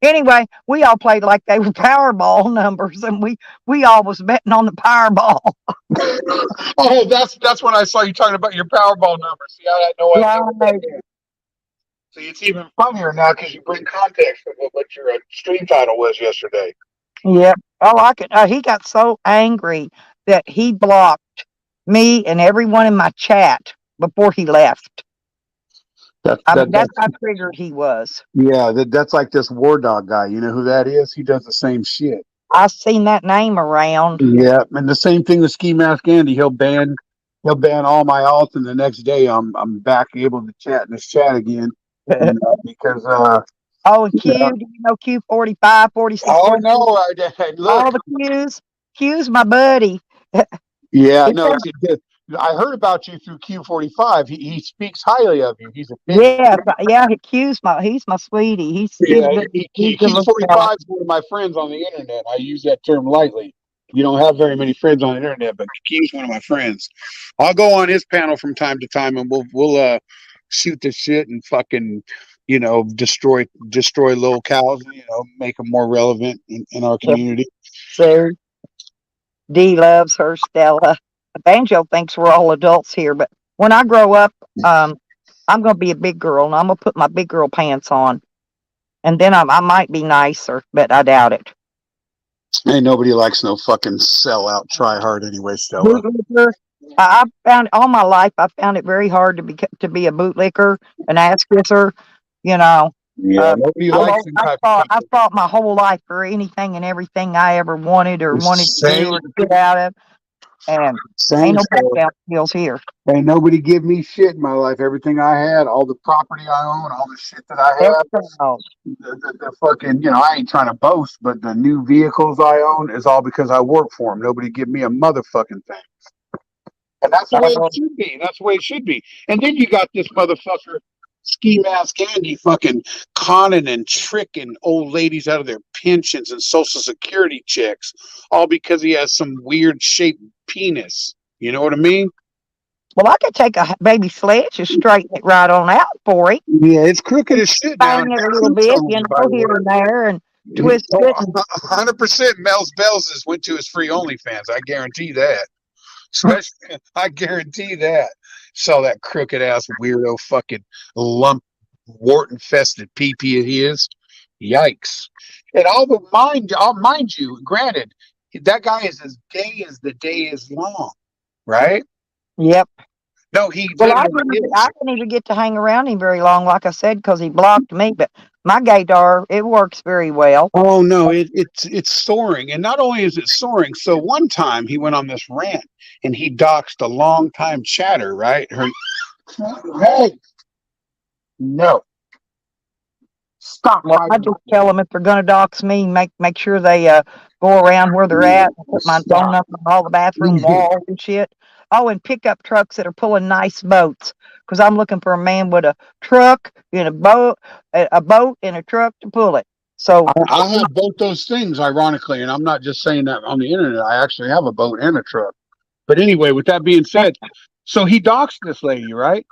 Anyway, we all played like they were Powerball numbers, and we all was betting on the Powerball. Oh, that's when I saw you talking about your Powerball number. See, I had no idea what that Right. meant. See, it's even funnier now because you bring context of what your stream title was yesterday. Yep. Oh, I could. He got so angry that he blocked me and everyone in my chat before he left. That I that mean, that's that's how triggered he was. yeah. That's like this War Dog guy. You know who that is? He does the same shit. I've seen that name around. Yeah, and the same thing with Ski Mask Andy. He'll ban all my alts, and the next day I'm back able to chat in this chat again. You know, because Oh, and Q, yeah. do you know Q 45, 46, Oh 47? no, look. All the Qs. Q's my buddy. Yeah, He no. said, I heard about you through Q45. He speaks highly of you. He's a big. yeah, yeah, he's my sweetie. He's Yeah, a good, he's a good Q little fella. 45 is one of my friends on the internet. I use that term lightly. You don't have very many friends on the internet, but Q's one of my friends. I'll go on his panel from time to time, and we'll shoot the shit and fucking destroy little cows. Make them more relevant in our community. So Dee loves her Stella. Banjo thinks we're all adults here, but when I grow up, I'm gonna be a big girl, and I'm gonna put my big girl pants on, and then I might be nicer, but I doubt it. Ain't nobody likes no fucking sellout. Try hard anyway, Stella. Bootlicker. I found all my life. I found it very hard to be a bootlicker, an ass kisser. You know, Yeah, uh, nobody I, likes them I type of fought. I people. fought my whole life for anything and everything I ever wanted to do Same. or get out of. And ain't Same no back story. down skills here. Ain't nobody give me shit in my life. Everything I had, all the property I own, all the shit that I had, Everything else. the fucking, I ain't trying to boast, but the new vehicles I own is all because I work for them. Nobody give me a motherfucking thing. And that's the way it Oh, should be. That's the way it should be. And then you got this motherfucker, ski mask Andy, fucking conning and tricking old ladies out of their pensions and social security checks, all because he has some weird shaped penis. You know what I mean? well, I could take a baby sledge and straighten it right on out for him. Yeah, it's crooked as shit now. Bang And it a it's little two bit, tones, by the here and there, and way. twist it. And 100% Mel's Bells has went to his free OnlyFans. I guarantee that. Especially, I guarantee that. Saw that crooked ass weirdo fucking lump wart infested PP of his. Yikes! And mind you, granted, that guy is as gay as the day is long, right? yep. No, he Well, literally I is. didn't even get to hang around him very long, like I said, because he blocked me. But my gaydar, it works very well. Oh no, it's soaring, and not only is it soaring. So one time he went on this rant, and he doxed a longtime chatter, right? Hey, no, stop Well, I hiding my just tell them if they're going to dox me, make sure they go around where they're at and put my phone stop. number on all the bathroom walls and shit. Oh, and pickup trucks that are pulling nice boats, because I'm looking for a man with a truck and a boat and a truck to pull it. So, I have both those things, ironically, and I'm not just saying that on the internet. I actually have a boat and a truck. But anyway, with that being said, so he doxed this lady, right?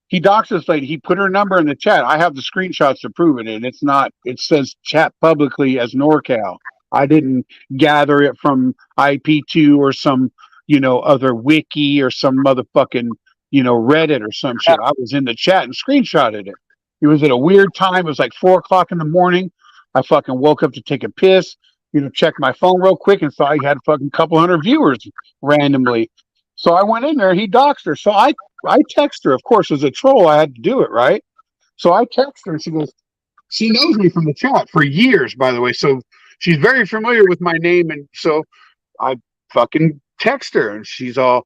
He doxed this lady. He put her number in the chat. I have the screenshots to prove it, and it's not. It says chat publicly as NorCal. I didn't gather it from IP2 or some, other wiki or some motherfucking, Reddit or some shit. I was in the chat and screenshotted it. It was at a weird time. It was like 4 o'clock in the morning. I fucking woke up to take a piss, check my phone real quick and saw he had fucking couple hundred viewers randomly. So I went in there. He doxed her. So I text her. Of course, as a troll, I had to do it, right? So I text her, and she goes, she knows me from the chat for years, by the way. So she's very familiar with my name, and so I fucking text her, and she's all,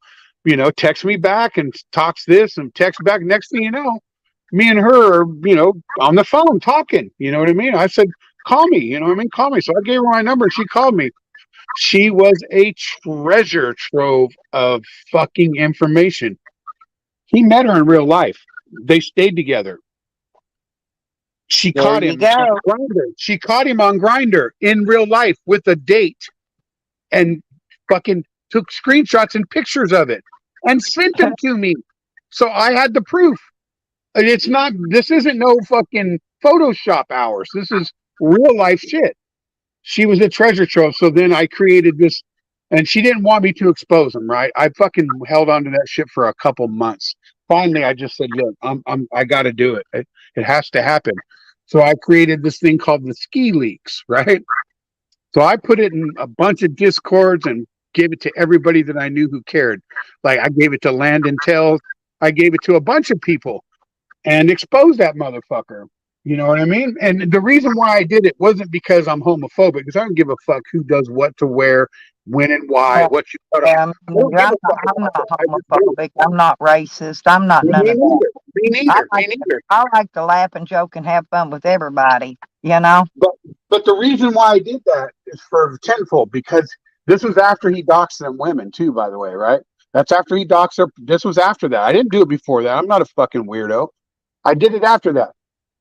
text me back and talks this and text back. Next thing you know, me and her are, on the phone talking. You know what I mean? I said, call me. You know what I mean? Call me. So I gave her my number, and she called me. She was a treasure trove of fucking information. He met her in real life. They stayed together. She there caught you him on go. Grinder. She caught him on Grinder in real life with a date and fucking took screenshots and pictures of it and sent them to me. So I had the proof. It's not, this isn't no fucking Photoshop hours. This is real life shit. She was a treasure trove. So then I created this, and she didn't want me to expose him, right? I fucking held on to that shit for a couple months. Finally, I just said, look, I got to do it. It has to happen. So I created this thing called the ski leaks, right? So I put it in a bunch of discords and gave it to everybody that I knew who cared. Like I gave it to Landon Tells. I gave it to a bunch of people and exposed that motherfucker. You know what I mean? And the reason why I did it wasn't because I'm homophobic, because I don't give a fuck who does what to wear, when and why, Well, what you put on. yeah, I don't give a fuck I'm about not that. I just do it. homophobic. I'm not racist. I'm not Me none of that. neither. Me I neither. Me like neither. I like to laugh and joke and have fun with everybody. You know. But but the reason why I did that is for tenfold, because this was after he doxed them women too, by the way, right? That's after he doxed her. This was after that. I didn't do it before that. I'm not a fucking weirdo. I did it after that.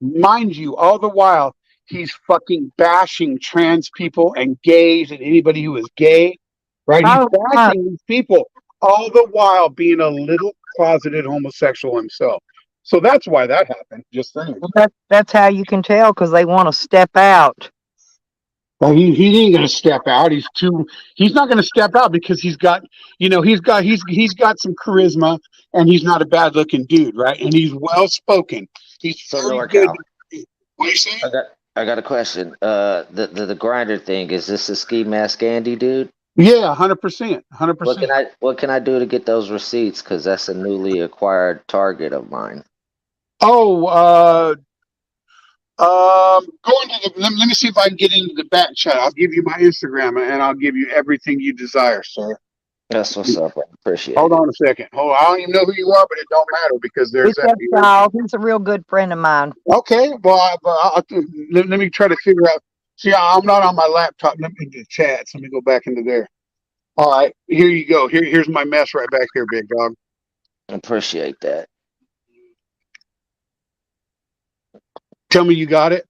Mind you, all the while he's fucking bashing trans people and gays and anybody who is gay, right? He's Oh, bashing these people all the while being a little closeted homosexual himself. So that's why that happened. Just saying. that's how you can tell because they want to step out. Well, he ain't gonna step out. He's not gonna step out because he's got some charisma and he's not a bad looking dude, right? And he's well spoken. He's So very good. NorCal, What you saying? I got a question. The grinder thing, is this a ski mask Andy dude? Yeah, 100%, What can 100%. I do to get those receipts? Because that's a newly acquired target of mine. Oh, go into let me see if I can get into the back chat. I'll give you my Instagram and I'll give you everything you desire, sir. That's what's up. I Hold appreciate it. on a second. Hold on. I don't even know who you are, but it don't matter because there's It's that. that child. He's a real good friend of mine. Okay. Well, let me try to figure out. See, I'm not on my laptop. Let me do chats. Let me go back into there. All right. Here you go. Here's my mess right back here, big dog. Appreciate that. Tell me you got it.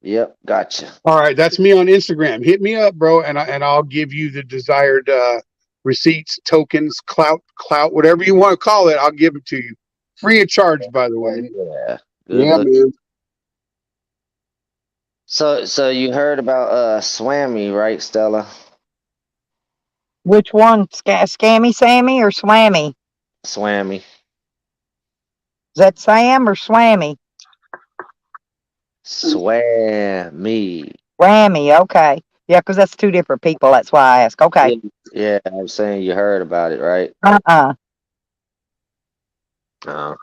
Yep, gotcha. All right. That's me on Instagram. Hit me up, bro, and I'll give you the desired receipts, tokens, clout, whatever you want to call it. I'll give it to you, free of charge, by the way. Yeah. Good Yeah, look. man. So you heard about Swammy, right, Stella? Which one? Scammy Sammy or Swammy? Is Swammy. that Sam or Swammy? Swammy. Whammy. Okay. Yeah, because that's two different people. That's why I ask. Okay. Yeah, yeah, I'm saying you heard about it, right? Uh-uh. Uh,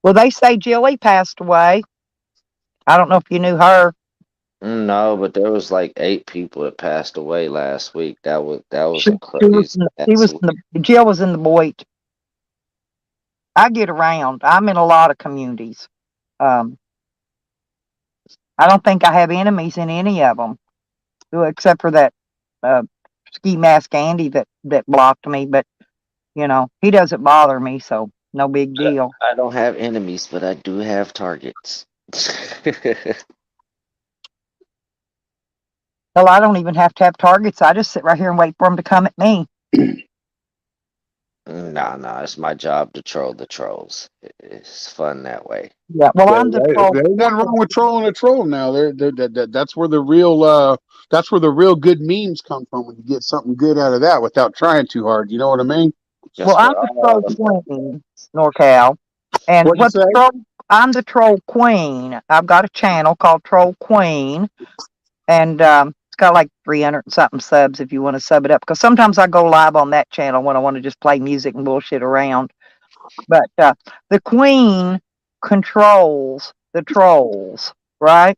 Well, they say Jilly passed away. I don't know if you knew her. no, but there was like 8 people that passed away last week. That was a She was crazy in the, she ass was week. in the Jill was in the Boyd. I get around. I'm in a lot of communities. Um, I don't think I have enemies in any of them, except for that uh, ski mask Andy that blocked me. But he doesn't bother me, so no big deal. I don't have enemies, but I do have targets. Well, I don't even have to have targets. I just sit right here and wait for them to come at me. Nah, it's my job to troll the trolls. It's fun that way. Yeah. Well, I'm the troll. There's nothing wrong with trolling a troll now. That's where the real good memes come from when you get something good out of that without trying too hard. You know what I mean? Well, Just I'm for the all troll the queen, NorCal, and What'd you what's say? troll? I'm the troll queen. I've got a channel called Troll Queen, and it's got like 300 and something subs if you want to sub it up. Because sometimes I go live on that channel when I want to just play music and bullshit around. But the queen controls the trolls, right?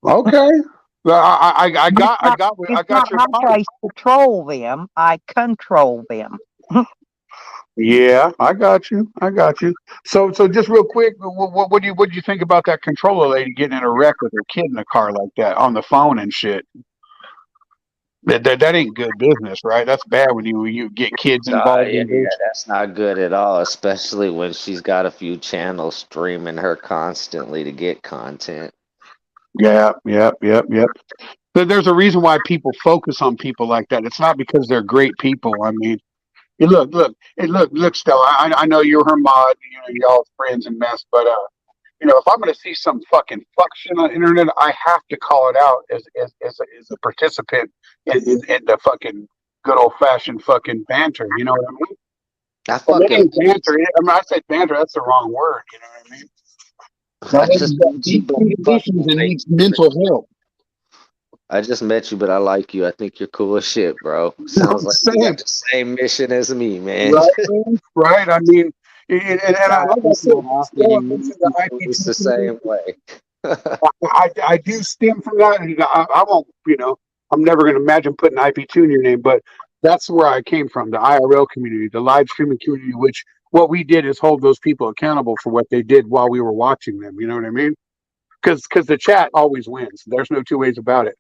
Okay. Well, It's not, I it's got not your my point. place to troll them. I control them. Yeah, I got you. I got you. So just real quick, what do you think about that controller lady getting in a wreck with her kid in the car like that on the phone and shit? That ain't good business, right? That's bad when you get kids involved yeah, in this. that's not good at all, especially when she's got a few channels streaming her constantly to get content. Yeah, yep. But there's a reason why people focus on people like that. It's not because they're great people. I mean, look, Stella. I know you're her mod. Y'all friends and mess, but if I'm going to see some fucking fuck shit on the internet, I have to call it out as a participant in the fucking good old fashioned fucking banter. You know what I mean? I And it fucking ain't banter. I mean, I say banter. That's the wrong word. You know what I mean? I Now, just met you, these but I conditions fucking and think needs mental help. I just met you, but I like you. I think you're cool as shit, bro. Sounds I'm like you got saying, the same mission as me, man. right, man? Right. I mean, like I It's said, not often Stella you meet mentioned the people who's IPT the community. same way. I do stem from that, and I won't. I'm never going to imagine putting IP2 in your name, but that's where I came from, the IRL community, the live streaming community. Which what we did is hold those people accountable for what they did while we were watching them. You know what I mean? Because the chat always wins. There's no two ways about it.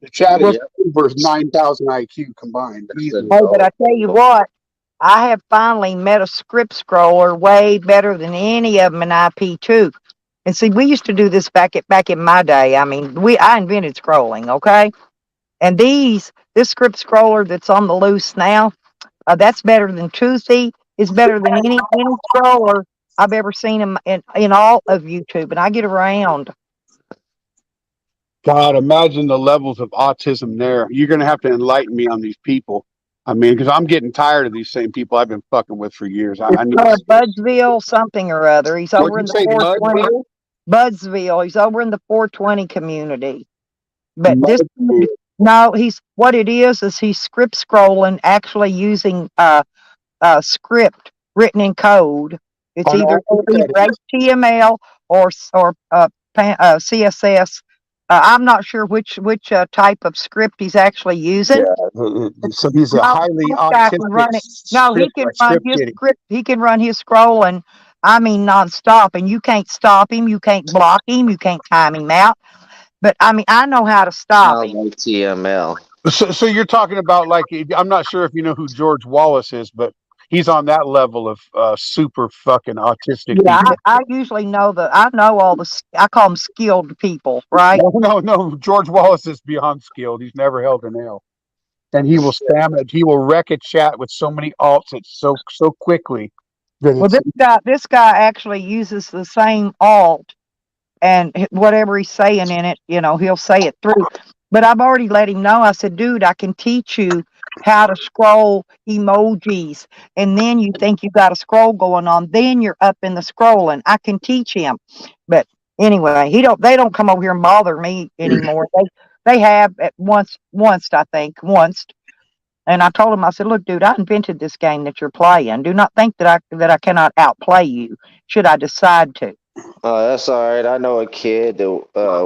The chat Well, is Yep, over 9,000 IQ combined, that's the easily. hey, but goal. I tell you what, I have finally met a script scroller way better than any of them in IP2. And see, we used to do this back in my day. I mean, I invented scrolling, okay? And this script scroller that's on the loose now, that's better than Toothy. It's better than any scroller I've ever seen in all of YouTube. And I get around. God, imagine the levels of autism there. You're going to have to enlighten me on these people. I mean, because I'm getting tired of these same people I've been fucking with for years. I need to. Budsville something or other. He's What'd over you in the say, 420. Mudville? Budsville. He's over in the 420 community. But this, Mudville. no, he's what it is he's script scrolling, actually using script written in code. It's Oh, no, I either know what that is. HTML or CSS. I'm not sure which type of script he's actually Yeah, using. So he's a No, highly this guy can autistic run it. No, he can run script his kidding. script. He can run his scrolling. I mean, nonstop, and you can't stop him. You can't block him. You can't time him out. But I mean, I know how to stop Sounds him. like TML. So you're talking about like I'm not sure if you know who George Wallace is, but he's on that level of super fucking autistic Yeah, people. I usually know I know all the. I call them skilled people, right? No. George Wallace is beyond skilled. He's never held a nail, and he will spam it. He will wreck a chat with so many alts. It's so quickly that Well, it's this guy actually uses the same alt, and whatever he's saying in it, he'll say it through. But I've already let him know. I said, dude, I can teach you how to scroll emojis, and then you think you got a scroll going on, then you're up in the scrolling. I can teach him. But anyway, they don't come over here and bother me anymore. They have at once I think once. And I told him, I said, look, dude, I invented this game that you're playing. Do not think that I cannot outplay you should I decide to. Oh, that's all right. I know a kid that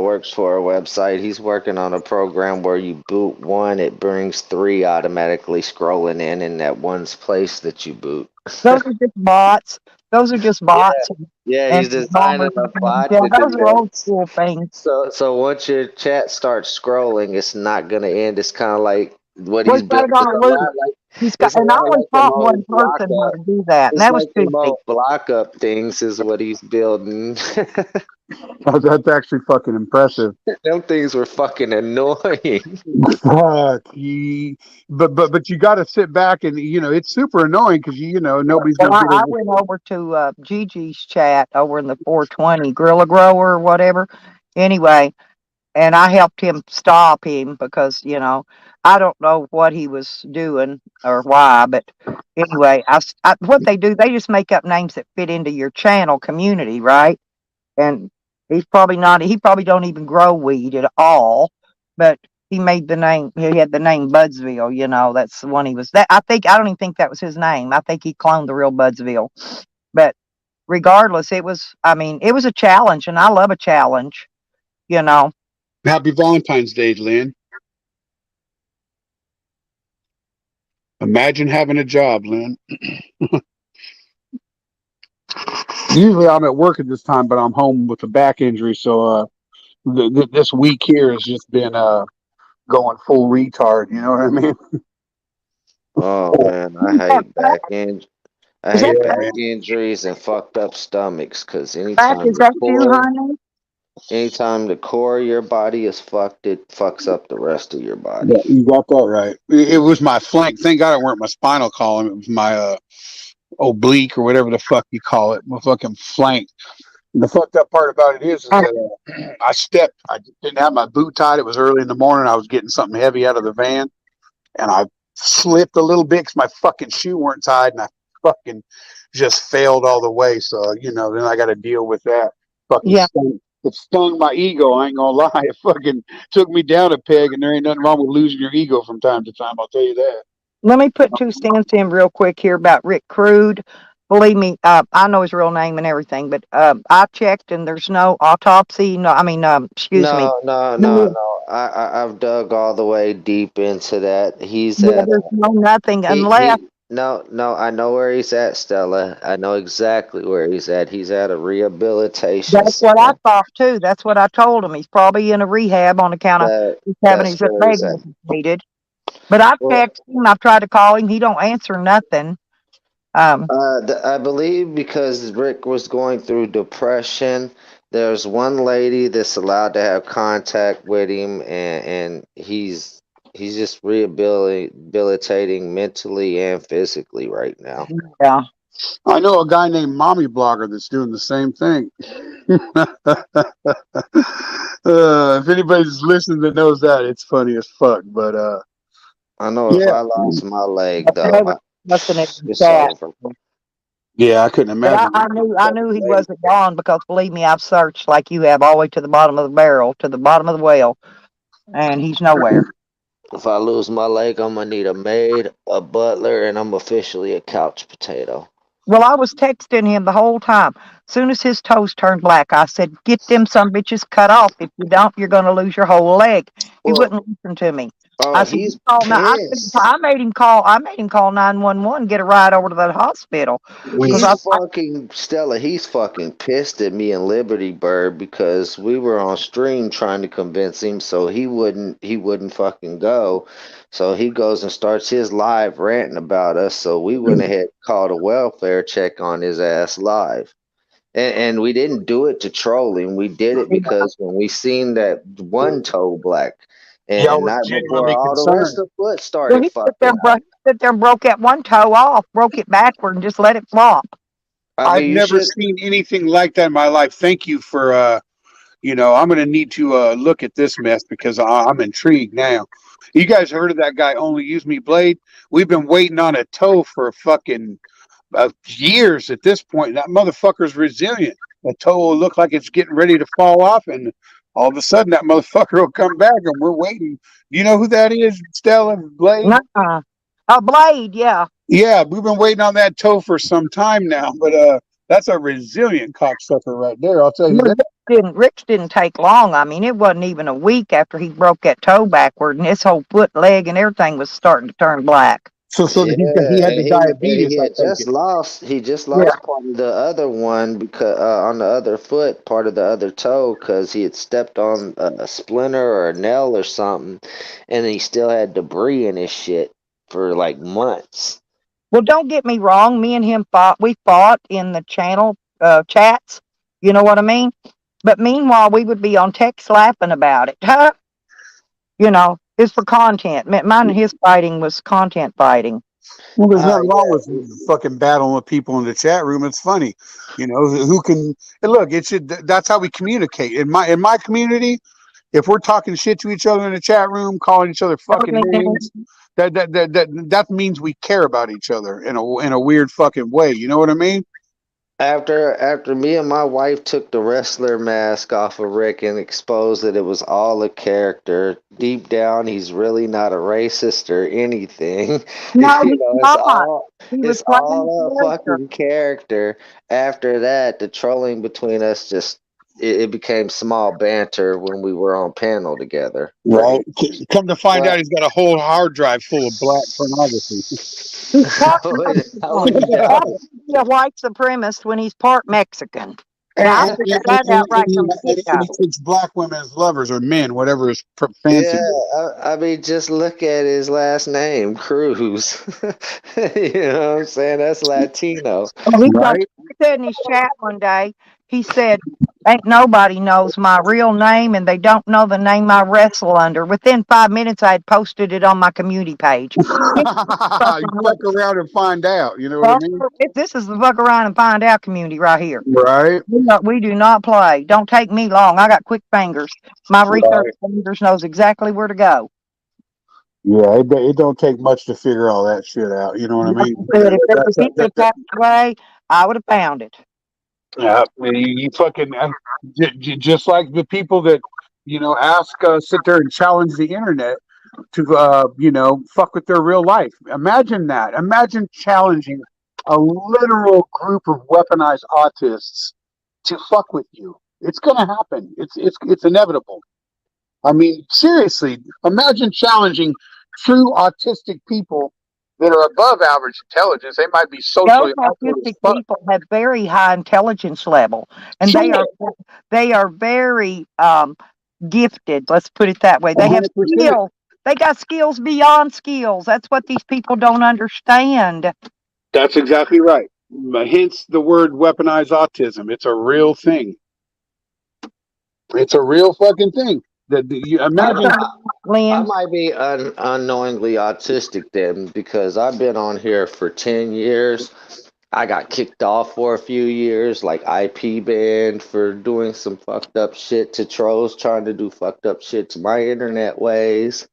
works for a website. He's working on a program where you boot one, it brings three automatically scrolling in that one's place that you boot. Those are just bots. Those are just Yeah, bots yeah. and He's designing bombers a and things. bot Yeah, that those are old detects. school things. So once your chat starts scrolling, it's not gonna end. It's kind of like what Well, he's he's got built. it on a loop. It's a And I lot only like them taught one old block person how up. to do that, and It's that was like them Tuesday. old block up things is what he's building. that's actually fucking impressive. Them things were fucking annoying. Fuck, but you got to sit back and it's super annoying because nobody's Well, gonna be I able. went over to Gigi's chat over in the 420 Gorilla Grower or whatever. Anyway, and I helped him stop him because I don't know what he was doing or why, but anyway, what they do, they just make up names that fit into your channel community, right? And he's probably not. He probably don't even grow weed at all, but he made the name. He had the name Budsville. That's the one he was. That I don't even think that was his name. I think he cloned the real Budsville, but regardless, it was. I mean, it was a challenge, and I love a challenge. You know. Happy Valentine's Day, Lynn. Imagine having a job, Lynn. Usually I'm at work at this time, but I'm home with a back injury, so this week here has just been going full retard. You know what I mean? Oh man, I Is that hate back? I Is Yeah, that hate back? back injuries and fucked up stomachs. Cause Is that you, honey? anytime the core of your body is fucked, it fucks up the rest of your body. yeah, you got that right. It was my flank. Thank God it weren't my spinal column. It was my oblique or whatever the fuck you call it. My fucking flank. And the fucked up part about it is that I stepped. I didn't have my boot tied. It was early in the morning. I was getting something heavy out of the van, and I slipped a little bit because my fucking shoe weren't tied, and I fucking just failed all the way. So then I got to deal with that. Fucking Yeah. stung. It stung my ego. I ain't gonna lie. It fucking took me down a peg, and there ain't nothing wrong with losing your ego from time to time. I'll tell you that. Let me put 2 cents in real quick here about Rick Crude. Believe me, I know his real name and everything, but I checked and there's no autopsy. No, I mean, excuse me. Yeah, I've dug all the way deep into that. He's yeah, at there's no nothing unless he no, I know where he's at, Stella. I know exactly where he's at. He's at a rehabilitation that's what I center. thought too. That's what I told him. He's probably in a rehab on account of he's having That's his where leg he's at. amputated. But I've Well, texted him. I've tried to call him. He don't answer nothing. Um, I believe because Rick was going through depression, there's one lady that's allowed to have contact with him, and he's just rehabilitating mentally and physically right now. yeah. I know a guy named Mommy Blogger that's doing the same thing. If anybody's listening that knows that, it's funny as fuck. But I know if yeah, I lost my leg though, They were nothing in the it's chat. over. yeah, I couldn't But imagine. I knew he wasn't gone because believe me, I've searched like you have all the way to the bottom of the barrel, to the bottom of the well, and he's nowhere. If I lose my leg, I'm gonna need a maid, a butler, and I'm officially a couch potato. Well, I was texting him the whole time. Soon as his toes turned black, I said, "Get them some bitches cut off. If you don't, you're going to lose your whole leg." He Well, wouldn't listen to me. Oh, I said, "You he's call now." pissed. I made him call. I made him call 911, get a ride over to that hospital, because He's fucking Stella. He's fucking pissed at me and Liberty Bird because we were on stream trying to convince him, so he wouldn't fucking go. So he goes and starts his live ranting about us. So we went ahead and called a welfare check on his ass live. And we didn't do it to troll him. We did it because when we seen that one toe black, Y'all and was not before genuinely all the rest concerned. of the foot well, started he sit there, fucking bro, up. he sit there and broke that one toe off, broke it backward, and just let it flop. I I've mean, you never should. seen anything like that in my life. Thank you for I'm going to need to look at this mess because I'm intrigued now. You guys heard of that guy only use me blade? We've been waiting on a toe for fucking years at this point. That motherfucker's resilient. The toe will look like it's getting ready to fall off, and all of a sudden that motherfucker will come back, and we're waiting. Do you know who that is, Stella Blade? Nuh-uh. A blade, yeah. Yeah, we've been waiting on that toe for some time now, but that's a resilient cocksucker right there. I'll tell you Well, that. Rick's didn't take long. I mean, it wasn't even a week after he broke that toe backward, and his whole foot, leg, and everything was starting to turn black. So Yeah, he had the and diabetes, he I had take just it. lost. He just Yeah. lost part of the other one because on the other foot, part of the other toe, because he had stepped on a splinter or a nail or something, and he still had debris in his shit for like months. Well, don't get me wrong. Me and him fought. We fought in the channel chats. You know what I mean? But meanwhile, we would be on text laughing about it. It's for content. Mine and his fighting was content fighting. Well, there's nothing wrong with Yeah, fucking battling with people in the chat room. It's funny, who can and look. That's how we communicate in my community. If we're talking shit to each other in the chat room, calling each other fucking names, that means we care about each other in a weird fucking way. You know what I mean? after me and my wife took the wrestler mask off of Rick and exposed that it was all a character, deep down he's really not a racist or anything. No, he's It's not. all He was it's playing all a the character. fucking character. After that, the trolling between us just it became small banter when we were on panel together. Right. Come to find But out, he's got a whole hard drive full of black pornography. He's part no, Mexican. he How don't. can he be a white supremacist when he's part Mexican? Now, I And, figured that out right from the and he get-go. takes black women as lovers or men, whatever his fancy Yeah, is. I mean, just look at his last name, Cruz. You know what I'm saying? That's Latino. Well, Right? he said in his chat one day, he said, "Ain't nobody knows my real name, and they don't know the name I wrestle under." Within 5 minutes, I had posted it on my community page. You fuck around and find out. You know what I Well, mean? this is the fuck around and find out community right here. Right. We do not play. Don't take me long. I got quick fingers. My research Right. fingers knows exactly where to go. Yeah, it don't take much to figure all that shit out. You know what I Like mean? I said, if he would have passed away, I would have found it. Yeah, you fucking just like the people that ask sit there and challenge the internet to fuck with their real life. Imagine that. Imagine challenging a literal group of weaponized autists to fuck with you. It's gonna happen. It's inevitable. I mean, seriously, imagine challenging true autistic people that are above average intelligence. They might be Those socially awkward as autistic fuck. people have very high intelligence level, and Sure, they are very gifted. Let's put it that way. They have 100%. skills. They got skills beyond skills. That's what these people don't understand. That's exactly right. Hence the word weaponized autism. It's a real thing. It's a real fucking thing. That you imagine. I Lynn, might be unknowingly autistic then because I've been on here for 10 years. I got kicked off for a few years, like IP banned for doing some fucked up shit to trolls trying to do fucked up shit to my internet ways.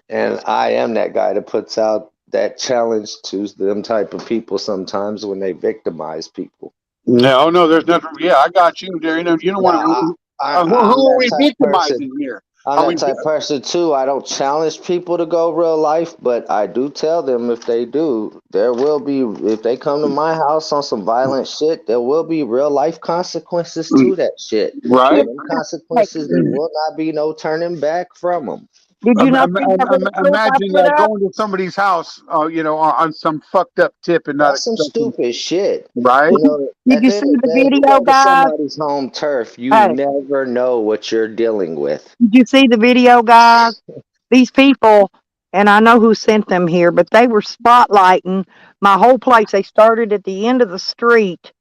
And I am that guy that puts out that challenge to them type of people sometimes when they victimize people. No, no, there's nothing. Yeah, I got you there. You don't Now, want to. I'm Who are that we type of person. victimizing here? I'm Are that we? type of person too. I don't challenge people to go real life, but I do tell them if they do, there will be, if they come to my house on some violent shit, there will be real life consequences to that shit. Right. And them consequences, there will not be no turning back from them. Did you not see that little clip I Imagine put up? going to somebody's house, on some fucked up tip and not That's some expecting, stupid shit. right? You know, Did at you the end see of the the day, if you video, go to guys? somebody's home turf, you Hey, never know what you're dealing with. did you see the video, guys? These people, and I know who sent them here, but they were spotlighting my whole place. They started at the end of the street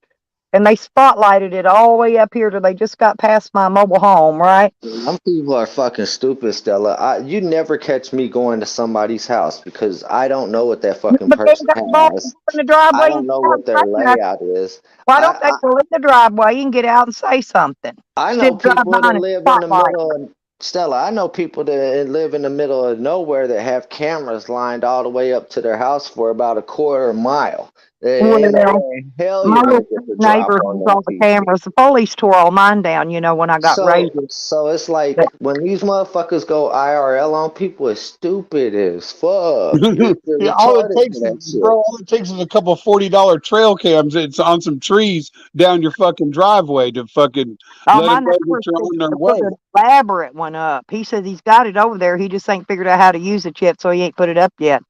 and they spotlighted it all the way up here till they just got past my mobile home, right? Some people are fucking stupid, Stella. You never catch me going to somebody's house because I don't know what that fucking But they person got both has. in the I driveway and don't know get out what and their say nothing. layout is. Why don't they I, go in the driveway and get out and say something I instead know of drive people that by and live in the spotlight? middle of Stella. I know people that live in the middle of nowhere that have cameras lined all the way up to their house for about a quarter mile. There ain't no Well, way in hell my you're gonna little get the drop neighbor on has them all the people. cameras. The police tore all mine down, when I got raided. So it's like But, when these motherfuckers go IRL on people, it's stupid as fuck. They're Yeah, retarded for that shit. all it takes is a couple $40 trail cams. It's on some trees down your fucking driveway to fucking oh, let my them know that neighbor's you're on fixing their to put way. an elaborate one up. He says he's got it over there. He just ain't figured out how to use it yet, so he ain't put it up yet.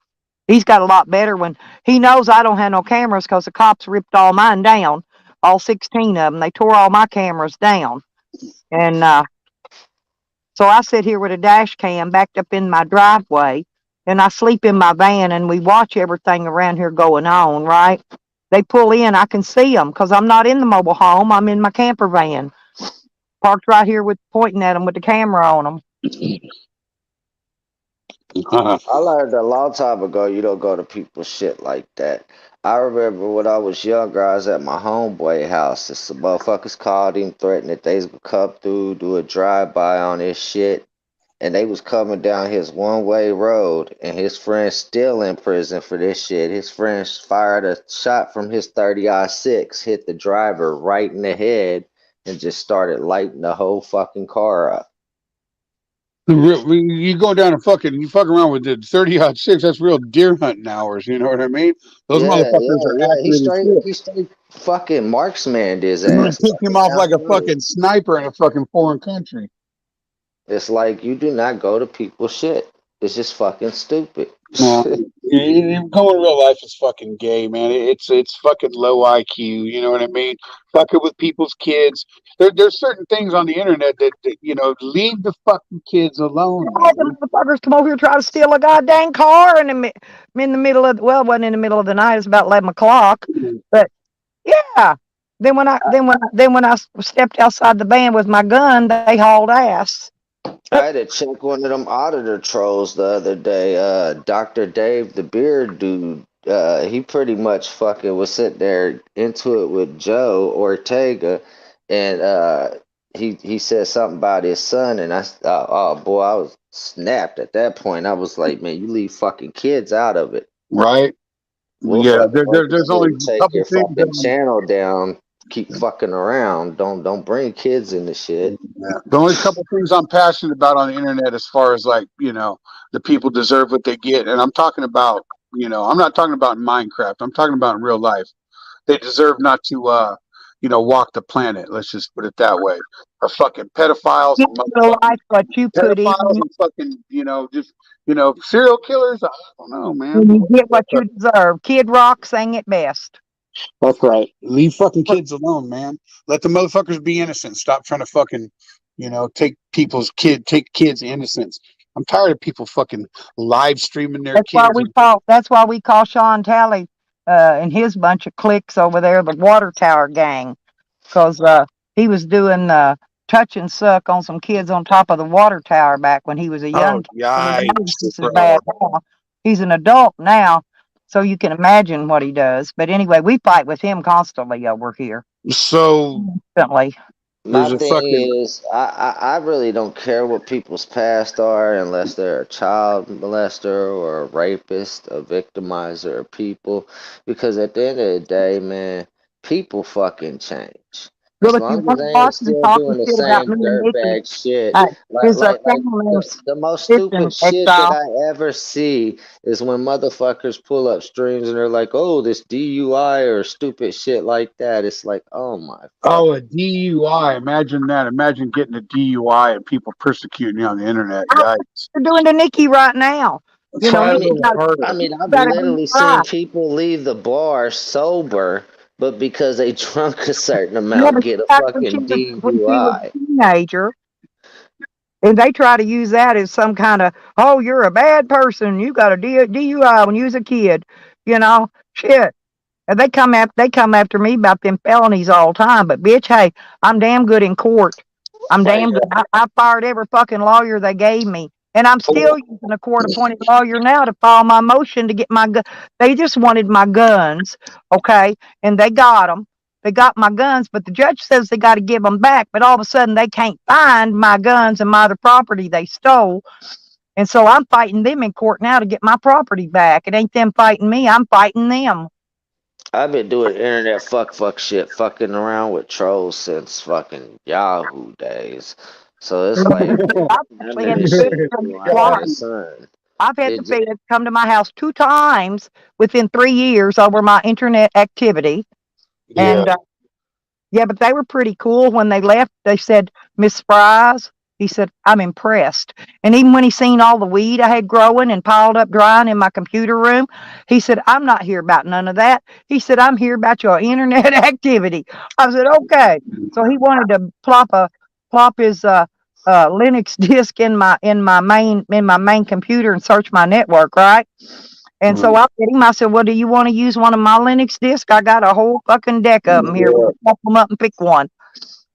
He's got a lot better one. He knows I don't have no cameras because the cops ripped all mine down, all 16 of them. They tore all my cameras down. And so I sit here with a dash cam backed up in my driveway, and I sleep in my van, and we watch everything around here going on, right? They pull in, I can see them because I'm not in the mobile home. I'm in my camper van, parked right here with pointing at them with the camera on them. I learned a long time ago you don't go to people's shit like that. I remember when I was younger, I was at my homeboy house. And some motherfuckers called him, threatened that they was gonna come through, do a drive-by on his shit. And they was coming down his one-way road, and his friend's still in prison for this shit. His friend fired a shot from his 30-06, hit the driver right in the head, and just started lighting the whole fucking car up. You go down and you fuck around with the 30-06. That's real deer hunting hours. You know what I mean? Those Yeah, motherfuckers yeah, are yeah. accurate as shit. He straight fucking marksman his You ass picked him fucking off down like the a road. fucking sniper in a fucking foreign country. It's like you do not go to people's shit. It's just fucking stupid. No, going real life is fucking gay, man. It's fucking low IQ. You know what I mean? Fucking with people's kids. There's certain things on the internet that leave the fucking kids alone, All the man. motherfuckers come over here try to steal a goddamn car in the middle of, well, it wasn't in the middle of the night. It's about 11 o'clock. But yeah, then when I stepped outside the van with my gun, they hauled ass. I had to check one of them auditor trolls the other day. Dr. Dave, the beard dude, he pretty much fucking was sitting there into it with Joe Ortega, and he said something about his son, and oh boy, I was snapped at that point. I was like, man, you leave fucking kids out of it. Right? We'll Yeah. fucking bring you There's shit only and a take couple your things. fucking channel down. Keep fucking around. Don't bring kids in the shit. Yeah. The only couple things I'm passionate about on the internet, as far as like, the people deserve what they get. And I'm talking about, I'm not talking about in Minecraft. I'm talking about in real life. They deserve not to, walk the planet. Let's just put it that way. Or fucking pedophiles Get and your motherfucking life what you put in, pedophiles and fucking, just, serial killers. I don't know, man. and you get what you deserve. Kid Rock sang it best. That's right. Leave fucking kids alone, man. Let the motherfuckers be innocent. Stop trying to fucking, take kids' innocence. I'm tired of people fucking live streaming their That's why kids. we call. That's why we call Sean Talley and his bunch of cliques over there the Water Tower Gang, because he was doing touch and suck on some kids on top of the water tower back when he was a Oh, young kid. So he knows yikes, this is bro. bad now. He's an adult now, so you can imagine what he does. But anyway, we fight with him constantly over here. So Constantly. My there's a thing fucking is, I really don't care what people's past are unless they're a child molester or a rapist, a victimizer of people. Because at the end of the day, man, people fucking change. Well, As if you long as want they to ain't talk and still talking doing the shit about same me and Nikki, dirtbag shit, uh, like his like like channel name the, is the most Fishing stupid shit that Exile. I ever see is when motherfuckers pull up streams and they're like, "Oh, this DUI or stupid shit like that." It's like, oh my fuck. Oh, a DUI. Imagine that. Imagine getting a DUI and people persecuting you on the internet. Yikes. They're doing to Nikki right now. You know, I Flat mean, Nikki little I harder. mean, I've got a literally DUI. seen people leave the bar sober, but because they drunk a certain Yeah, amount, but get a she fucking when she was DUI. a teenager, and they try to use that as some kind of, oh, you're a bad person. You got a DUI when you was a kid. You know, shit. And they come after me about them felonies all the time. But bitch, hey, I'm damn good in court. I'm damn good. I fired every fucking lawyer they gave me. And I'm still using a court appointed lawyer now to file my motion to get my gun. They just wanted my guns, okay? And they got them. They got my guns, but the judge says they got to give them back. But all of a sudden, they can't find my guns and my other property they stole. And so I'm fighting them in court now to get my property back. It ain't them fighting me. I'm fighting them. I've been doing internet fuck shit, fucking around with trolls since fucking Yahoo days. So it's like I've none actually of had the this feds shit come new under twice. the sun. I've had the It just, feds come to my house 2 times within 3 years over my internet activity. Yeah. And yeah, but they were pretty cool. When they left, they said, Miss Fries, he said, I'm impressed. And even when he seen all the weed I had growing and piled up drying in my computer room, he said, I'm not here about none of that. He said, I'm here about your internet activity. I said, okay. So he wanted to plop his Linux disk in my main computer and search my network, right? And so Mhm. I said him, I said, well, do you want to use one of my Linux disks? I got a whole fucking deck of them here. Yeah. We'll pop them up and pick one.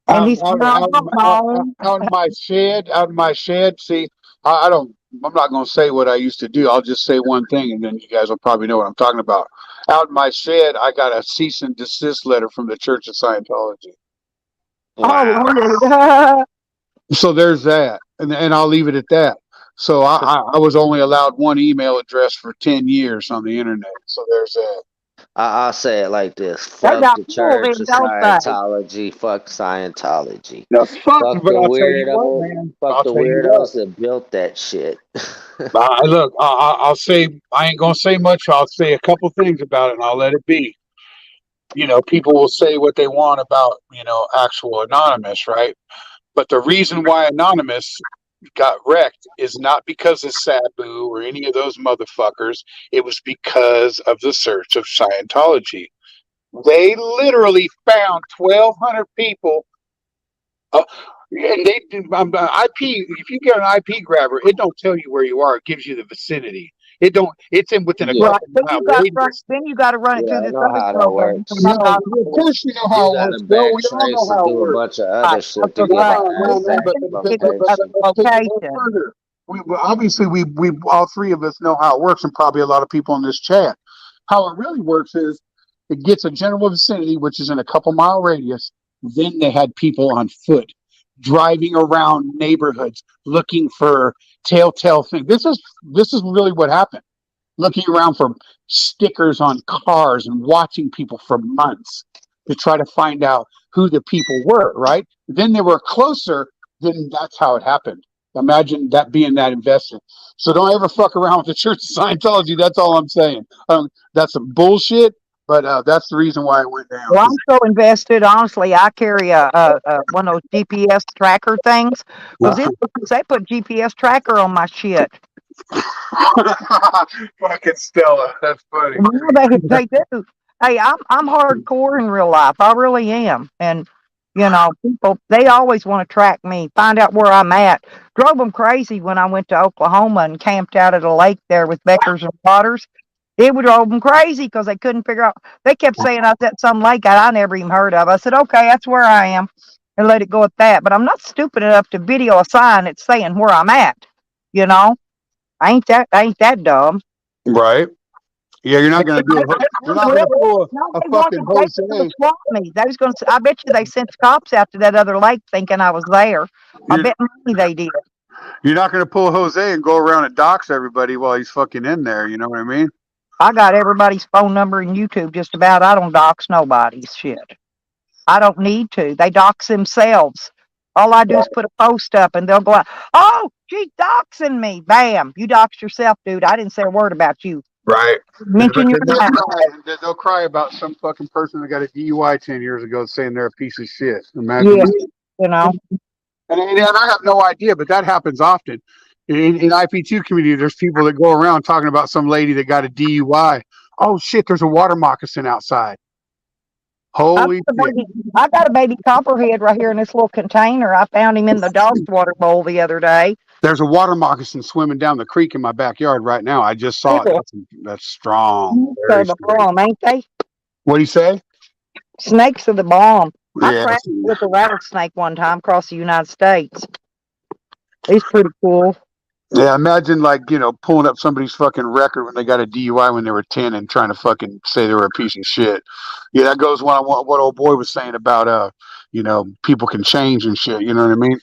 And he said, no, no. Out in my shed, out in my shed. See, I don't. I'm not going to say what I used to do. I'll just say one thing, and then you guys will probably know what I'm talking about. Out in my shed, I got a cease and desist letter from the Church of Scientology. Oh, wow. Lord. So there's that, and I'll leave it at that. So I was only allowed one email address for 10 years on the internet. So there's that. I'll say it like this: They fuck got the full then, Church of don't they? Scientology, fuck Scientology, Now, fuck, fuck but the I'll tell you what, weirdo, man. fuck I'll the tell you what. weirdos that built that shit. Look, I'll say I ain't gonna say much. I'll say a couple things about it, and I'll let it be. People will say what they want about actual anonymous, right? But the reason why anonymous got wrecked is not because of Sabu or any of those motherfuckers. It was because of the search of Scientology. They literally found 1,200 people. Uh, and they IP. If you get an IP grabber, it don't tell you where you are. It gives you the vicinity. It don't. It's in within a Yeah, Right. couple mile radius. Then you got to run it yeah, through I this know other how that program. No, works. of course you know You how it gotta works, Bill. We all backtrace know and how it do a works. bunch of other Right. shit That's to what get right. the Then No, exact it is location. let's take it a little location. further. Obviously we all three of us know how it works, and probably a lot of people in this chat. How it really works is it gets a general vicinity, which is in a couple mile radius. Then they had people on foot driving around neighborhoods looking for telltale things. This is really what happened. Looking around for stickers on cars and watching people for months to try to find out who the people were, right? Then they were closer, then that's how it happened. Imagine that being that invested. So don't ever fuck around with the Church of Scientology. That's all I'm saying. That's some bullshit, but that's the reason why it went down. Well, I'm so invested. Honestly, I carry a one of those GPS tracker things because they put GPS tracker on my shit. Fucking Stella, that's funny. Yeah, they do. Hey, I'm hardcore in real life. I really am. And people they always want to track me, find out where I'm at. Drove them crazy when I went to Oklahoma and camped out at a lake there with Beckers and Waters. It would drove them crazy because they couldn't figure out. They kept saying I was at some lake I never even heard of. I said, okay, that's where I am, and let it go at that. But I'm not stupid enough to video a sign that's saying where I'm at. You know, I ain't that dumb. Right? Yeah, you're not gonna do it. You're not gonna pull No, a they fucking wanted. They were going Jose. to swap me. They was going to. I bet you they sent cops out to that other lake thinking I was there. I You're, bet money they did. you're not gonna pull Jose and go around and dox everybody while he's fucking in there. You know what I mean? I got everybody's phone number in YouTube just about. I don't dox nobody's shit. I don't need to. They dox themselves. All I do is put a post up and they'll go out, oh, she's doxing me. Bam. You doxed yourself, dude. I didn't say a word about you. Right. Mention your They'll name. cry. They'll cry about some fucking person that got a DUI 10 years ago saying they're a piece of shit. Imagine Yeah, that. you know. And I have no idea, but that happens often. In IP2 community, there's people that go around talking about some lady that got a DUI. Oh shit, there's a water moccasin outside. I've Holy got, a shit. baby, I got a baby copperhead right here in this little container. I found him in the dog's water bowl the other day. There's a water moccasin swimming down the creek in my backyard right now. I just saw it. Cool. That's strong. So Very the strong. bomb, ain't they? What do you say? Snakes are the bomb. I Yeah. crashed with a rattlesnake one time across the United States. He's pretty cool. Yeah, imagine pulling up somebody's fucking record when they got a DUI when they were 10 and trying to fucking say they were a piece of shit. Yeah, that goes what old boy was saying about people can change and shit. You know what I mean?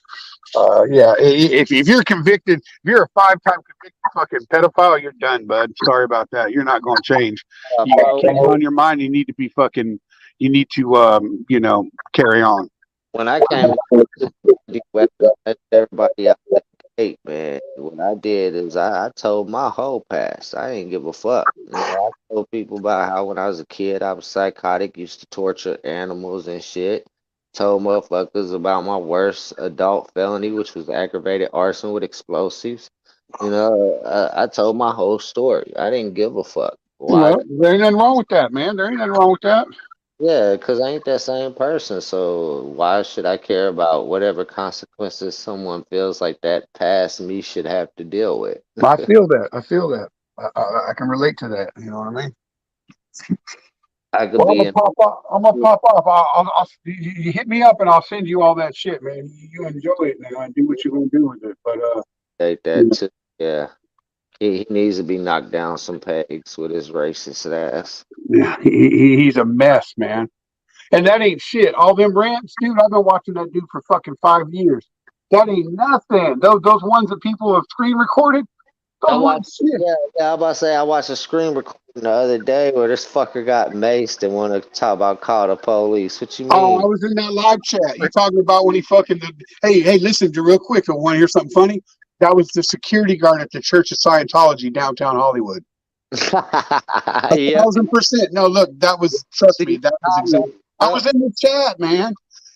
Yeah, if you're convicted, if you're a 5-time convicted fucking pedophile, you're done, bud. Sorry about that. You're not going to change. You got kids on your mind. You need to be fucking. You need to carry on. When I came to the West, I let everybody out that gate, man. What I did is I told my whole past. I didn't give a fuck. I told people about how when I was a kid I was psychotic, used to torture animals and shit. Told motherfuckers about my worst adult felony, which was aggravated arson with explosives. I told my whole story. I didn't give a fuck. Why? Well, there ain't nothing wrong with that, man. There ain't nothing wrong with that. Yeah, because I ain't that same person. So why should I care about whatever consequences someone feels like that past me should have to deal with? I feel that. I feel that. I can relate to that. You know what I mean? I could Well, I'm be gonna in. pop up. I'm gonna pop up. You hit me up and I'll send you all that shit, man. You enjoy it, man. I do what you're gonna do with it. But Take that too. Yeah. He needs to be knocked down some pegs with his racist ass. yeah, he's a mess, man. And that ain't shit. All them rants, dude. I've been watching that dude for fucking 5 years. That ain't nothing. Those ones that people have screen recorded. I Those watched, ones shit. yeah, I was about to say, I watched a screen recording the other day where this fucker got maced and want to talk about call the police. What you Oh, mean? I was in that live chat. You talking about when he fucking? Hey, listen, real quick. I want to hear something funny. That was the security guard at the Church of Scientology downtown Hollywood. A Yep. 1,000%. No, look, that was. Trust me, that was exactly. I was in the chat, man.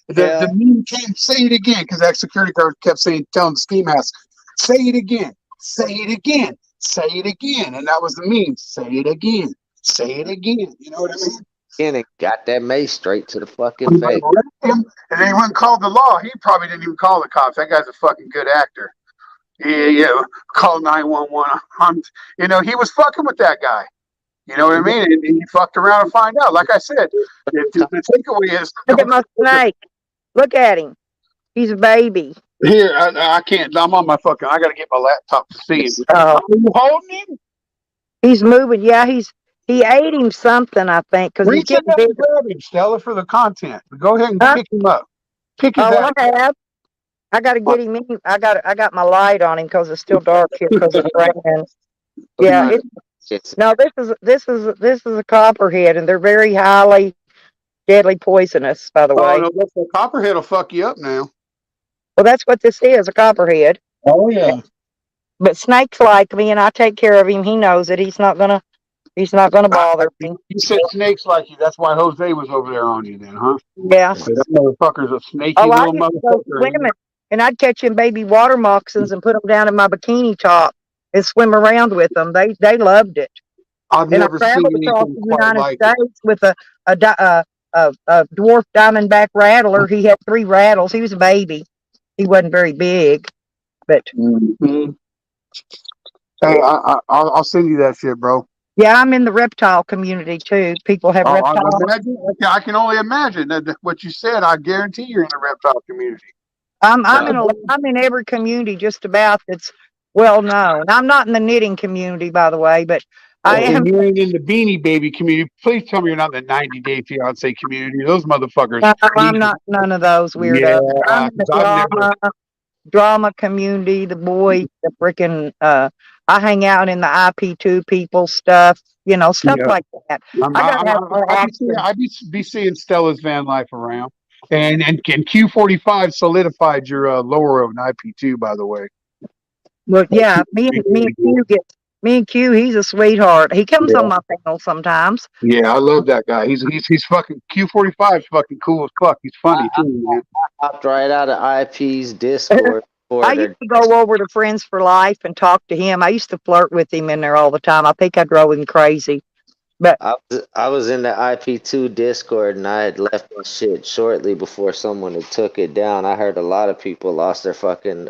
The Yeah. meme came. Say it again, because that security guard kept telling the ski mask, "Say it again, say it again, say it again," and that was the meme. Say it again, say it again. You know what I mean? And got that mace straight to the fucking And face. they wouldn't call the law. He probably didn't even call the cops. That guy's a fucking good actor. Yeah. Call 911. He was fucking with that guy. You know what I mean? And he fucked around and find out. Like I said, the takeaway is Look at my snake. Look at him. He's a baby. here. I can't. I'm on my fucking. I got to get my laptop to see him. Oh, Are you holding him? he's moving. Yeah, he ate him something, I think, because he's Reach in getting there and bigger. grab him, Stella, for the content. Go ahead and Huh? pick him up. Pick his Oh, ass. I have. I got to get him in. I got my light on him because it's still dark here because it's raining. Yeah, It's no. This is a copperhead, and they're very highly deadly poisonous. By the Oh way, no, look, the copperhead will fuck you up now. well, that's what this is, a copperhead. Oh yeah. But snakes like me, and I take care of him. He knows it. He's not gonna bother me. You said snakes like you. That's why Jose was over there on you, then, huh? Yeah. So that motherfucker's a snaky Oh, I little used to go motherfucker. swimming, and I'd catch him baby water moccasins and put them down in my bikini top and swim around with them. They loved it. I've And I never seen traveled across anything the quite United like it. States with a dwarf diamondback rattler. He had 3 rattles. He was a baby. He wasn't very big, but Mm-hmm. Hey, I'll send you that shit, bro. yeah, I'm in the reptile community too. People have Oh, I reptiles. imagine. I can only imagine that what you said. I guarantee you're in the reptile community. I'm in every community just about that's well known. I'm not in the knitting community, by the way, but I am. And you ain't in the Beanie Baby community. Please tell me you're not in the 90 Day Fiance community. Those motherfuckers. No, I'm not none of those Yeah, weirdos. I'm in the 'cause I've never. drama community. The freaking I hang out in the IP2 people stuff. Stuff Yeah, like that. I gotta have more options. be seeing Stella's van life around, and Q45 solidified your lower of an IP2, by the way. But yeah, me and Q, he's a sweetheart. He comes on Yeah, my panel sometimes. yeah, I love that guy. He's fucking Q45 is fucking cool as fuck. He's funny I too, man. hopped right out of IP's Discord I for used their. to go over to Friends for Life and talk to him. I used to flirt with him in there all the time. I think I drove him crazy. But I was in the IP2 Discord and I had left that shit shortly before someone had took it down. I heard a lot of people lost their fucking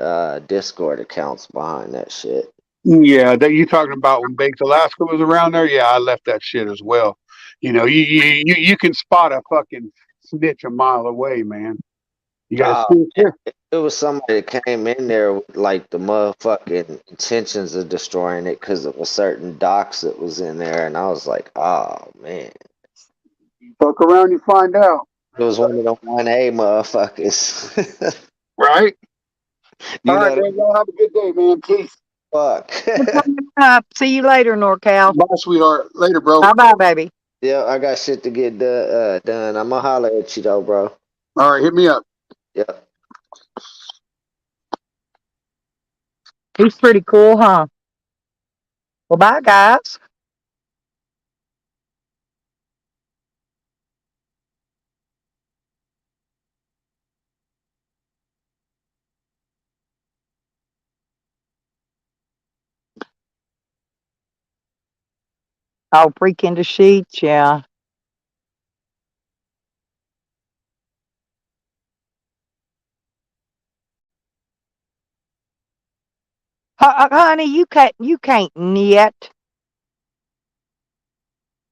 Discord accounts behind that shit. Yeah, that you talking about when Baked Alaska was around there? Yeah, I left that shit as well. You can spot a fucking snitch a mile away, man. You got to Oh, see it. it was somebody that came in there with like the motherfucking intentions of destroying it because of a certain docs that was in there, and I was like, oh man, Fuck around, you find out, it was one of the 1A motherfuckers. right? All You right, know man. that Y'all have a good day, man. Peace. fuck. good coming up. See you later, NorCal. Bye, sweetheart. Later, bro. Bye bye, baby. Yeah, I got shit to get done. I'm gonna holler at you though, bro. All right, hit me up. Yeah. He's pretty cool, huh? Well, bye, guys. Oh, freak into sheets. Yeah. Honey, you can't knit.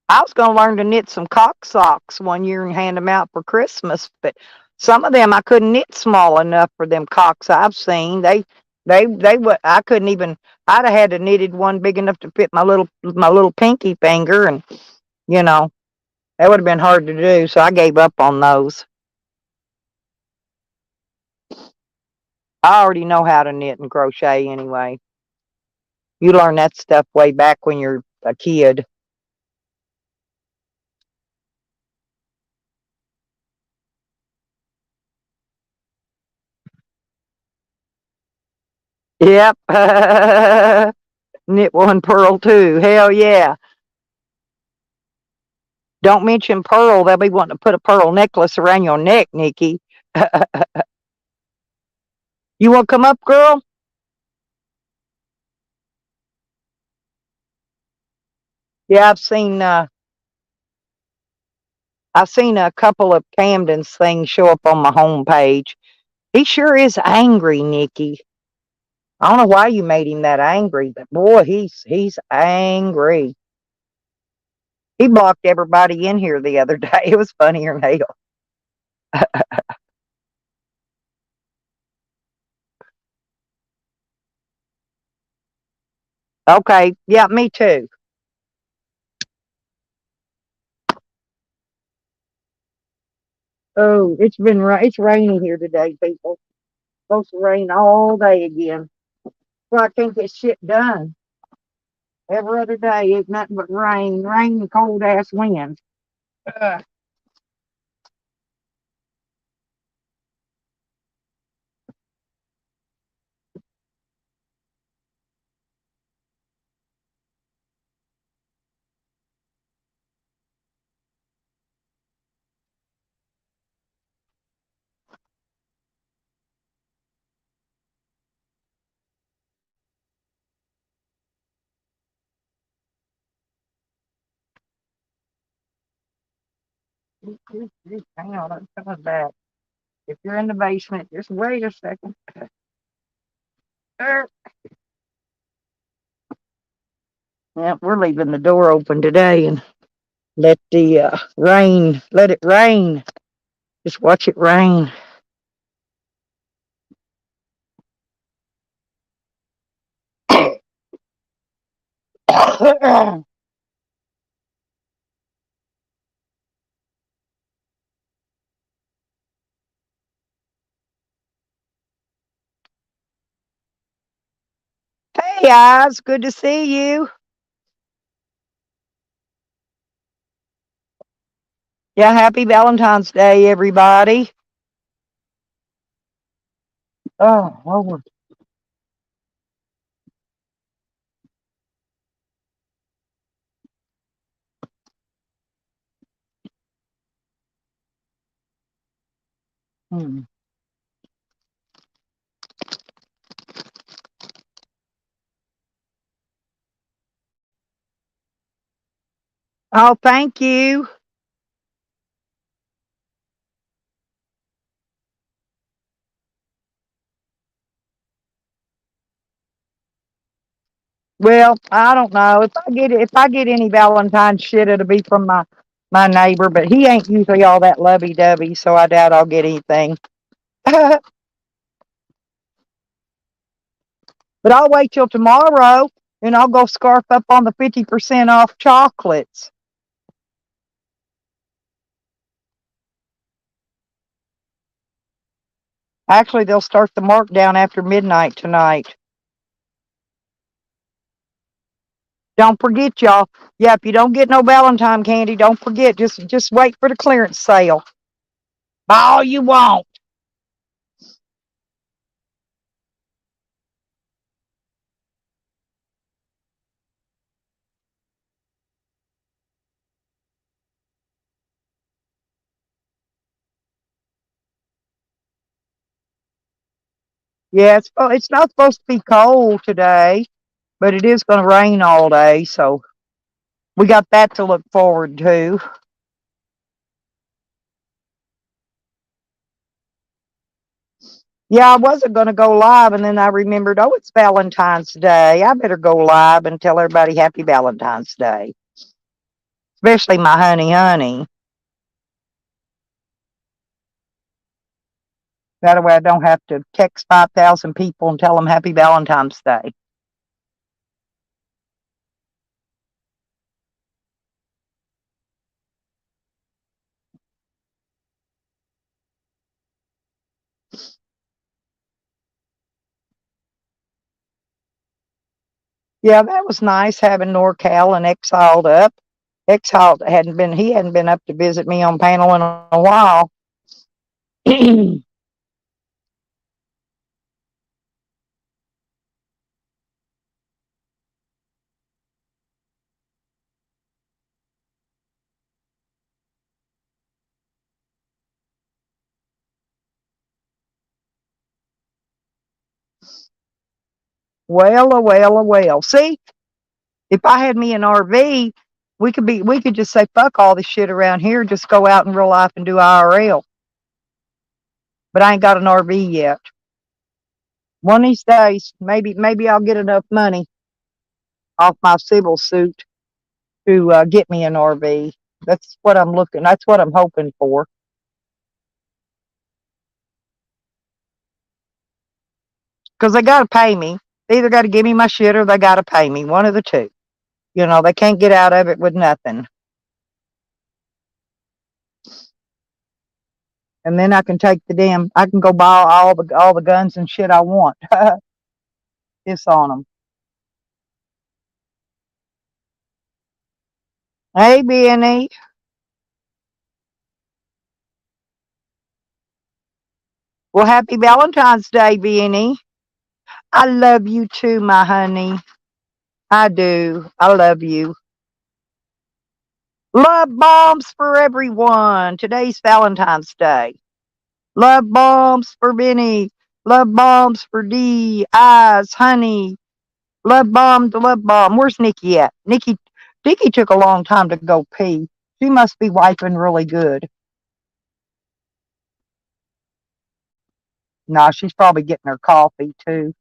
I was going to learn to knit some cock socks one year and hand them out for Christmas, but some of them I couldn't knit small enough for them cocks I've seen. They would. I couldn't even. I'd have had to knitted one big enough to fit my little pinky finger, and you know that would have been hard to do. So I gave up on those. I already know how to knit and crochet anyway. You learn that stuff way back when you're a kid. Yep. Knit one, pearl two. Hell yeah. Don't mention pearl. They'll be wanting to put a pearl necklace around your neck, Nikki. You want to come up, girl? Yeah, I've seen a couple of Camden's things show up on my homepage. He sure is angry, Nikki. I don't know why you made him that angry, but boy, he's angry. He blocked everybody in here the other day. It was funnier than hell. Okay, yeah, me too. Oh, it's rainy here today, people. It's supposed to rain all day again. So I can't get shit done. Every other day is nothing but rain, and cold ass wind. Ugh. Hang on, I'm coming back. If you're in the basement, just wait a second. Er, Yeah, we're leaving the door open today and let it rain. Just watch it rain. Hey, guys, good to see you. Yeah, happy Valentine's Day, everybody. Oh, Lord. Hmm. Oh, thank you. Well, I don't know. If I get any Valentine's shit, it'll be from my neighbor, but he ain't usually all that lovey dovey, so I doubt I'll get anything. But I'll wait till tomorrow and I'll go scarf up on the 50% off chocolates. Actually, they'll start the markdown after midnight tonight. Don't forget, y'all. Yeah, if you don't get no Valentine candy, don't forget. Just wait for the clearance sale. Buy all you want. Yeah, it's not supposed to be cold today, but it is going to rain all day, so we got that to look forward to. Yeah, I wasn't going to go live, and then I remembered, oh, it's Valentine's Day. I better go live and tell everybody Happy Valentine's Day, especially my honey. That way I don't have to text 5,000 people and tell them Happy Valentine's Day. Yeah, that was nice having NorCal and Exiled up. Exiled hadn't been up to visit me on panel in a while. Well, well. See, if I had me an RV, we could just say fuck all this shit around here, just go out in real life and do IRL. But I ain't got an RV yet. One of these days, maybe I'll get enough money off my civil suit to get me an RV. That's what I'm looking. That's what I'm hoping for. Because they got to pay me. They either got to give me my shit or they got to pay me. One of the two. You know, they can't get out of it with nothing. And then I can go buy all the guns and shit I want. Piss on them. Hey, Benny. Well, happy Valentine's Day, Benny. I love you too, my honey. I do. I love you. Love bombs for everyone. Today's Valentine's Day. Love bombs for Benny. Love bombs for D. Eyes, honey. Love bomb to love bomb. Where's Nikki at? Nikki took a long time to go pee. She must be wiping really good. No, she's probably getting her coffee too.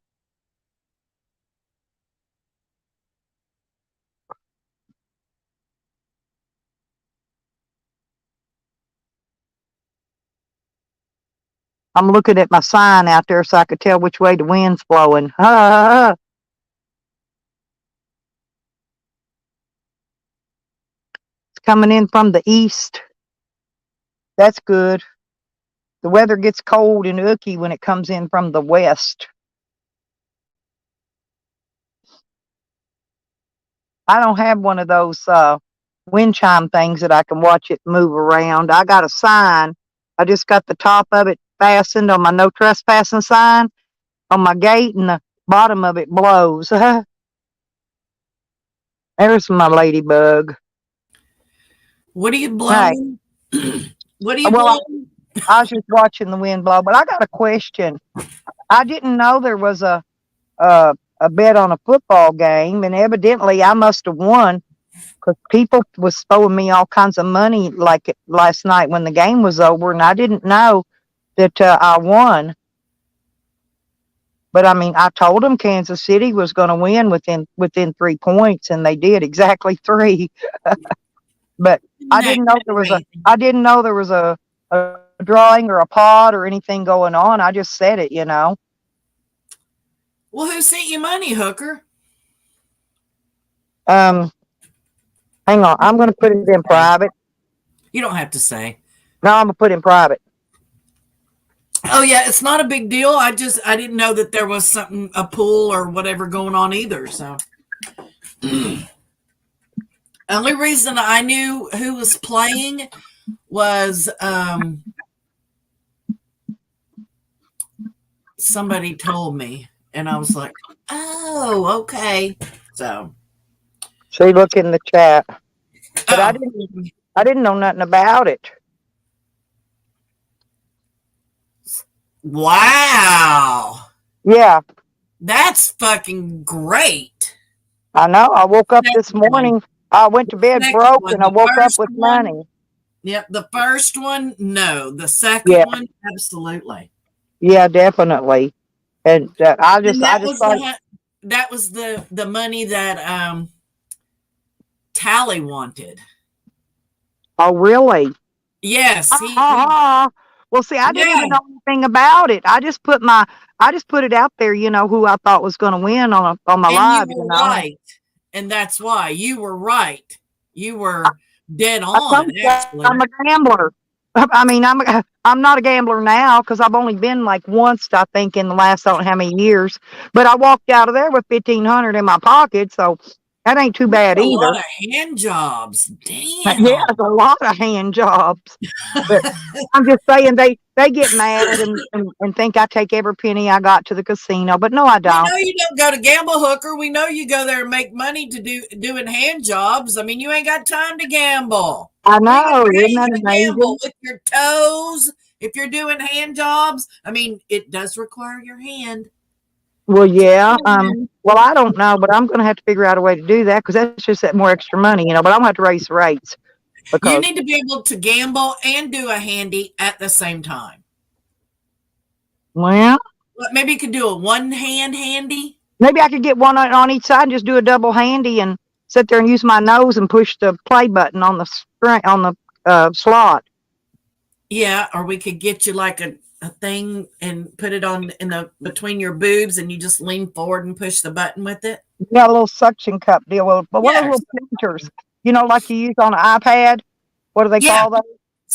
I'm looking at my sign out there so I could tell which way the wind's blowing. It's coming in from the east. That's good. The weather gets cold and ooky when it comes in from the west. I don't have one of those wind chime things that I can watch it move around. I got a sign. I just got the top of it fastened on my no trespassing sign on my gate, and the bottom of it blows. There's my ladybug. What are you Hey, blowing? What are you well, blowing? I was just watching the wind blow, but I got a question. I didn't know there was a bet on a football game, and evidently I must have won because people was throwing me all kinds of money like last night when the game was over, and I didn't know that I won. But I mean, I told them Kansas City was going to win within 3 points, and they did exactly three. But Isn't that crazy? I didn't know there was a drawing or a pot or anything going on. I just said it, you know. Well, who sent you money, hooker? Um, hang on, I'm going to put it in private. You don't have to say. No, I'm going to put it in private. Oh yeah, it's not a big deal. I didn't know that there was a pool or whatever going on either. So only reason I knew who was playing was somebody told me, and I was like, oh, okay. So See, look in the chat. But oh, I didn't know nothing about it. wow, Yeah, that's fucking great. I know. I woke up this Second one. morning. I went to bed Second broke, one. and I The woke up first with one. money. Yep, the first one, no. The second Yeah, one, absolutely. yeah, definitely. And I And just thought, that was the money that Tally wanted. oh, really? Yes, Well, see, I didn't yeah, even know anything about it. I just put it out there, you know, who I thought was going to win on my and you live, you were know. right, and that's why you were right. You were dead I told on, you actually. I'm a gambler. I mean, I'm not a gambler now because I've only been like once, I think, in the last I don't know how many years. But I walked out of there with 1,500 in my pocket, so that ain't too You bad had a either. lot of hand jobs. Yeah, Damn. it's a lot of hand jobs. But I'm just saying they get mad and think I take every penny I got to the casino, but no, I We don't. know you don't go to gamble, hooker. We know you go there and make money to doing hand jobs. I mean, you ain't got time to gamble. I How you know, isn't that gonna gamble amazing? with your toes if you're doing hand jobs? I mean, it does require your hand. Well, yeah. Well, I don't know, but I'm going to have to figure out a way to do that because that's just that more extra money, you know. But I'm going to have to raise the rates You because, need to be able to gamble and do a handy at the same time. well, Maybe you could do a one hand handy. maybe I could get one on each side and just do a double handy and sit there and use my nose and push the play button on the slot. Yeah, or we could get you like a thing and put it on in the between your boobs, and you just lean forward and push the button with it. You got a little suction cup deal. Well, but what are Yes. those little printers? You know, like you use on an iPad. What do they Yeah. call those?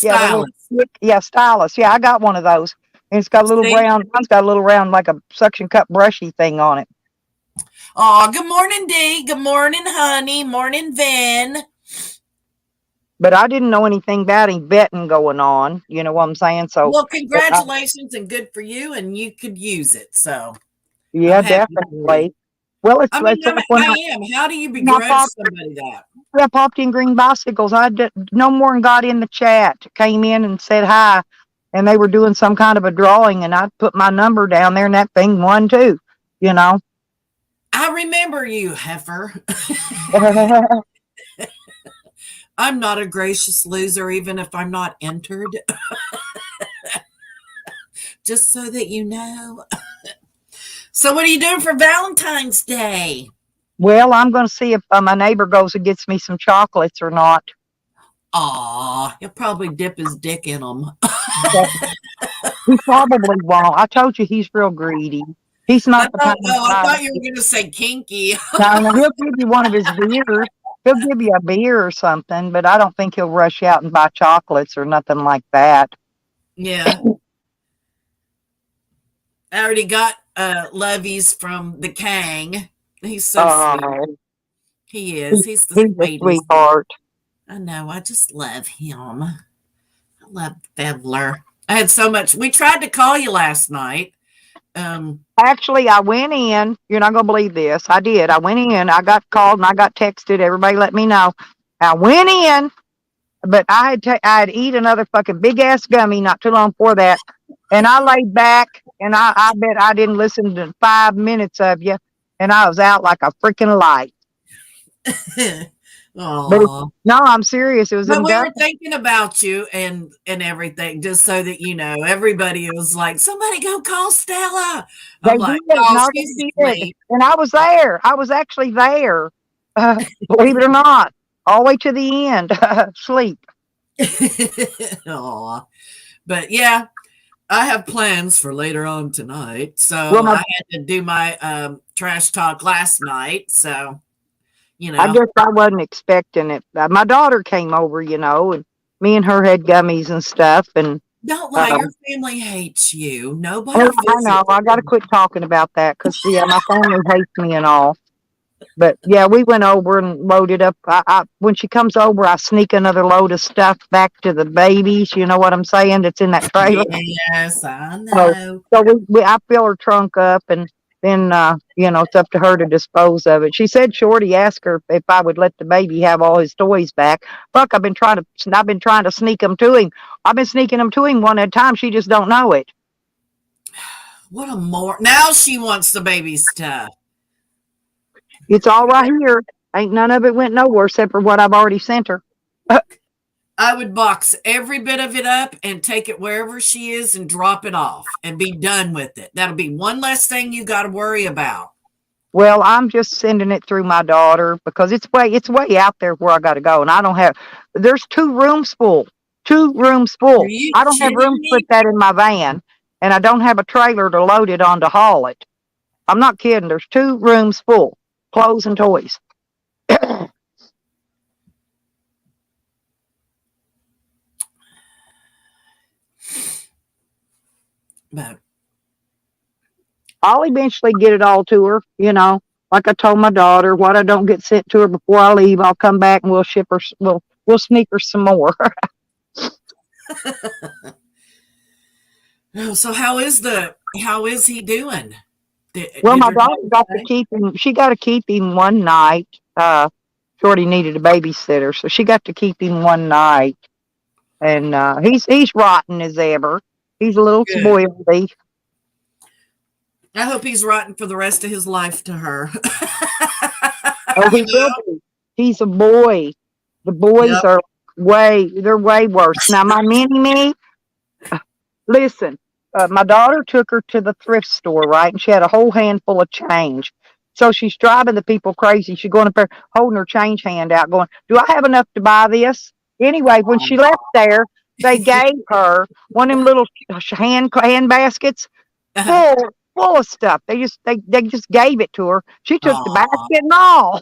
Yeah, the little Stylus. yeah, stylus. Yeah, I got one of those. And it's got a little See? round. Mine's got a little round like a suction cup brushy thing on it. Oh, good morning, Dee. Good morning, honey. Morning, Vin. But I didn't know anything about any betting going on. You know what I'm saying? So, Well, but congratulations and good for you, and you could use it. So I'm yeah, happy for you. definitely. Well, I mean, it's like when I am. How do you when I begrudge popped, somebody that? I popped in Green Bicycles. No more than got in the chat, came in and said hi, and they were doing some kind of a drawing, and I put my number down there, and that thing won too. You know. I remember you, heifer. Well, I'm not a gracious loser, even if I'm not entered. Just so that you know. So, what are you doing for Valentine's Day? I'm going to see if my neighbor goes and gets me some chocolates or not. Aw, he'll probably dip his dick in them. He probably won't. I told you he's real greedy. He's not the kind of I guy. thought you were going to say kinky. No, he'll give you one of his beers. He'll give you a beer or something, but I don't think he'll rush out and buy chocolates or nothing like that. Yeah. I already got Levy's from the Kang. He's so sweet. Oh, He is. He's the he's a sweetest. sweetheart. I know. I just love him. I love Fevler. I had so much. We tried to call you last night. Actually, I went in. You're not gonna believe this. I did. I went in. I got called and I got texted. Everybody let me know. I went in, but I had eat another fucking big ass gummy not too long before that, and I laid back and I bet I didn't listen to 5 minutes of you, and I was out like a freaking light. But Aw. no, I'm serious. It was But them we gummies. were thinking about you and everything, just so that you know. Everybody was like, "Somebody go call Stella." They I'm did. like, "Oh, No, she's they did. asleep." And I was there. I was actually there. Believe it or not, all the way to the end. Sleep. Aw. But yeah, I have plans for later on tonight. Well, So I had to do my trash talk last night. So, you I know, guess I wasn't expecting it. My daughter came over, and me and her had gummies and stuff. And don't lie. uh, Your family hates you. oh, Nobody I know visits I got to you. quit talking about that because yeah, my family hates me and all. But yeah, we went over and loaded up. When she comes over, I sneak another load of stuff back to the babies. You know what I'm saying? That's in that trailer. Yes, I So, know. I fill her trunk up, and then it's up to her to dispose of it. She said Shorty asked her if I would let the baby have all his toys back. Fuck, I've been trying to sneak them to him. I've been sneaking them to him one at a time. She just don't know it. What a more now she wants the baby stuff. It's all right here. Ain't none of it went nowhere except for what I've already sent her. I would box every bit of it up and take it wherever she is and drop it off and be done with it. That'll be one less thing you got to worry about. Well, I'm just sending it through my daughter because it's way out there where I got to go, and I don't have. There's 2 rooms full, 2 rooms Are full. you I don't have room kidding to put me? that in my van, and I don't have a trailer to load it on to haul it. I'm not kidding. There's 2 rooms full, clothes and toys. But I'll eventually get it all to her. Like I told my daughter, what I don't get sent to her before I leave, I'll come back and we'll ship her. We'll sneak her some more. so how is he doing? Well, Did my her daughter doctor got to say? keep him. She got to keep him one night. Shorty needed a babysitter, so she got to keep him one night. And he's rotten as ever. He's a little Good. spoiledy. I hope he's rotten for the rest of his life to her. Oh, You he will know? be. He's a boy. The boys Yep. are they're way worse. Now, my mini me, listen, my daughter took her to the thrift store, right? And she had a whole handful of change. So she's driving the people crazy. She's going up there holding her change hand out, going, "Do I have enough to buy this?" Anyway, when she left there, they gave her one of them little hand baskets Uh-huh. full full of stuff. They just gave it to her. She took the basket Aw, and all.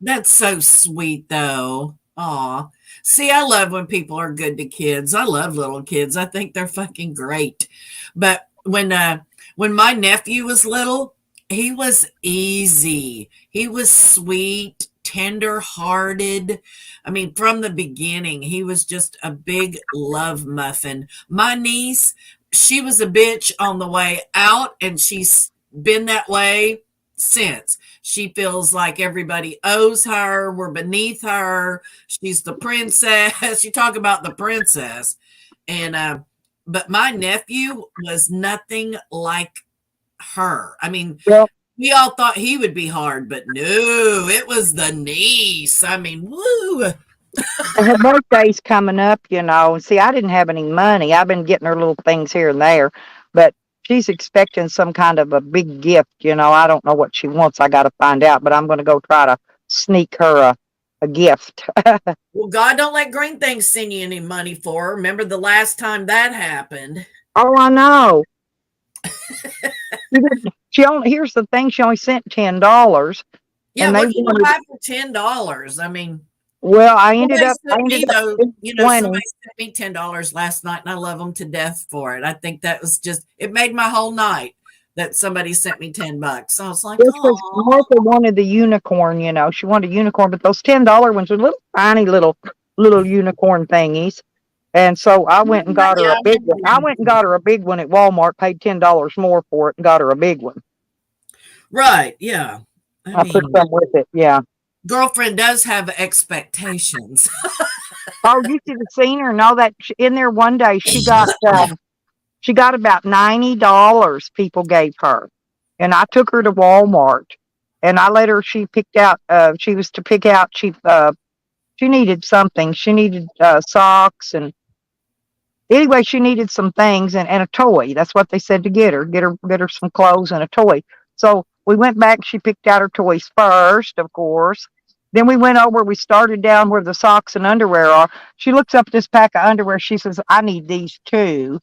that's so sweet, though. Aw. See, I love when people are good to kids. I love little kids. I think they're fucking great. But when my nephew was little, he was easy. He was sweet, tender-hearted. I mean, from the beginning, he was just a big love muffin. My niece, she was a bitch on the way out, and she's been that way since. She feels like everybody owes her, we're beneath her. She's the princess. You talk about the princess. And but my nephew was nothing like her. I mean, Well, we all thought he would be hard, but no, it was the niece. I mean, woo. her birthday's coming up, and see, I didn't have any money. I've been getting her little things here and there, but she's expecting some kind of a big gift. I don't know what she wants. I got to find out, but I'm going to go try to sneak her a gift. Well, God don't let green things send you any money for her. Remember the last time that happened? Oh, I know. Here's the thing. She only sent $10, Yeah, and they what can you wanted. buy for $10? I mean, Well, somebody sent me though, spending 20. somebody sent me $10 last night, and I love them to death for it. I think that was just it made my whole night. that somebody sent me $10. I was like, This was oh, Martha wanted the unicorn, she wanted a unicorn, but those $10 ones were little tiny little unicorn thingies. And so I went and got her yeah, a big one. I went and got her a big one at Walmart, paid $10 more for it, and got her a big one. right, yeah. I I took mean, some with it. Yeah. girlfriend does have expectations. Oh, you should have seen her and all that. In there one day, she got about $90 people gave her, and I took her to Walmart, and I let her. She picked out. She was to pick out. She needed something. She needed socks, and anyway, she needed some things and a toy. That's what they said to get her some clothes and a toy. So we went back. She picked out her toys first, of course. Then we went over. We started down where the socks and underwear are. She looks up this pack of underwear. She says, "I need these too."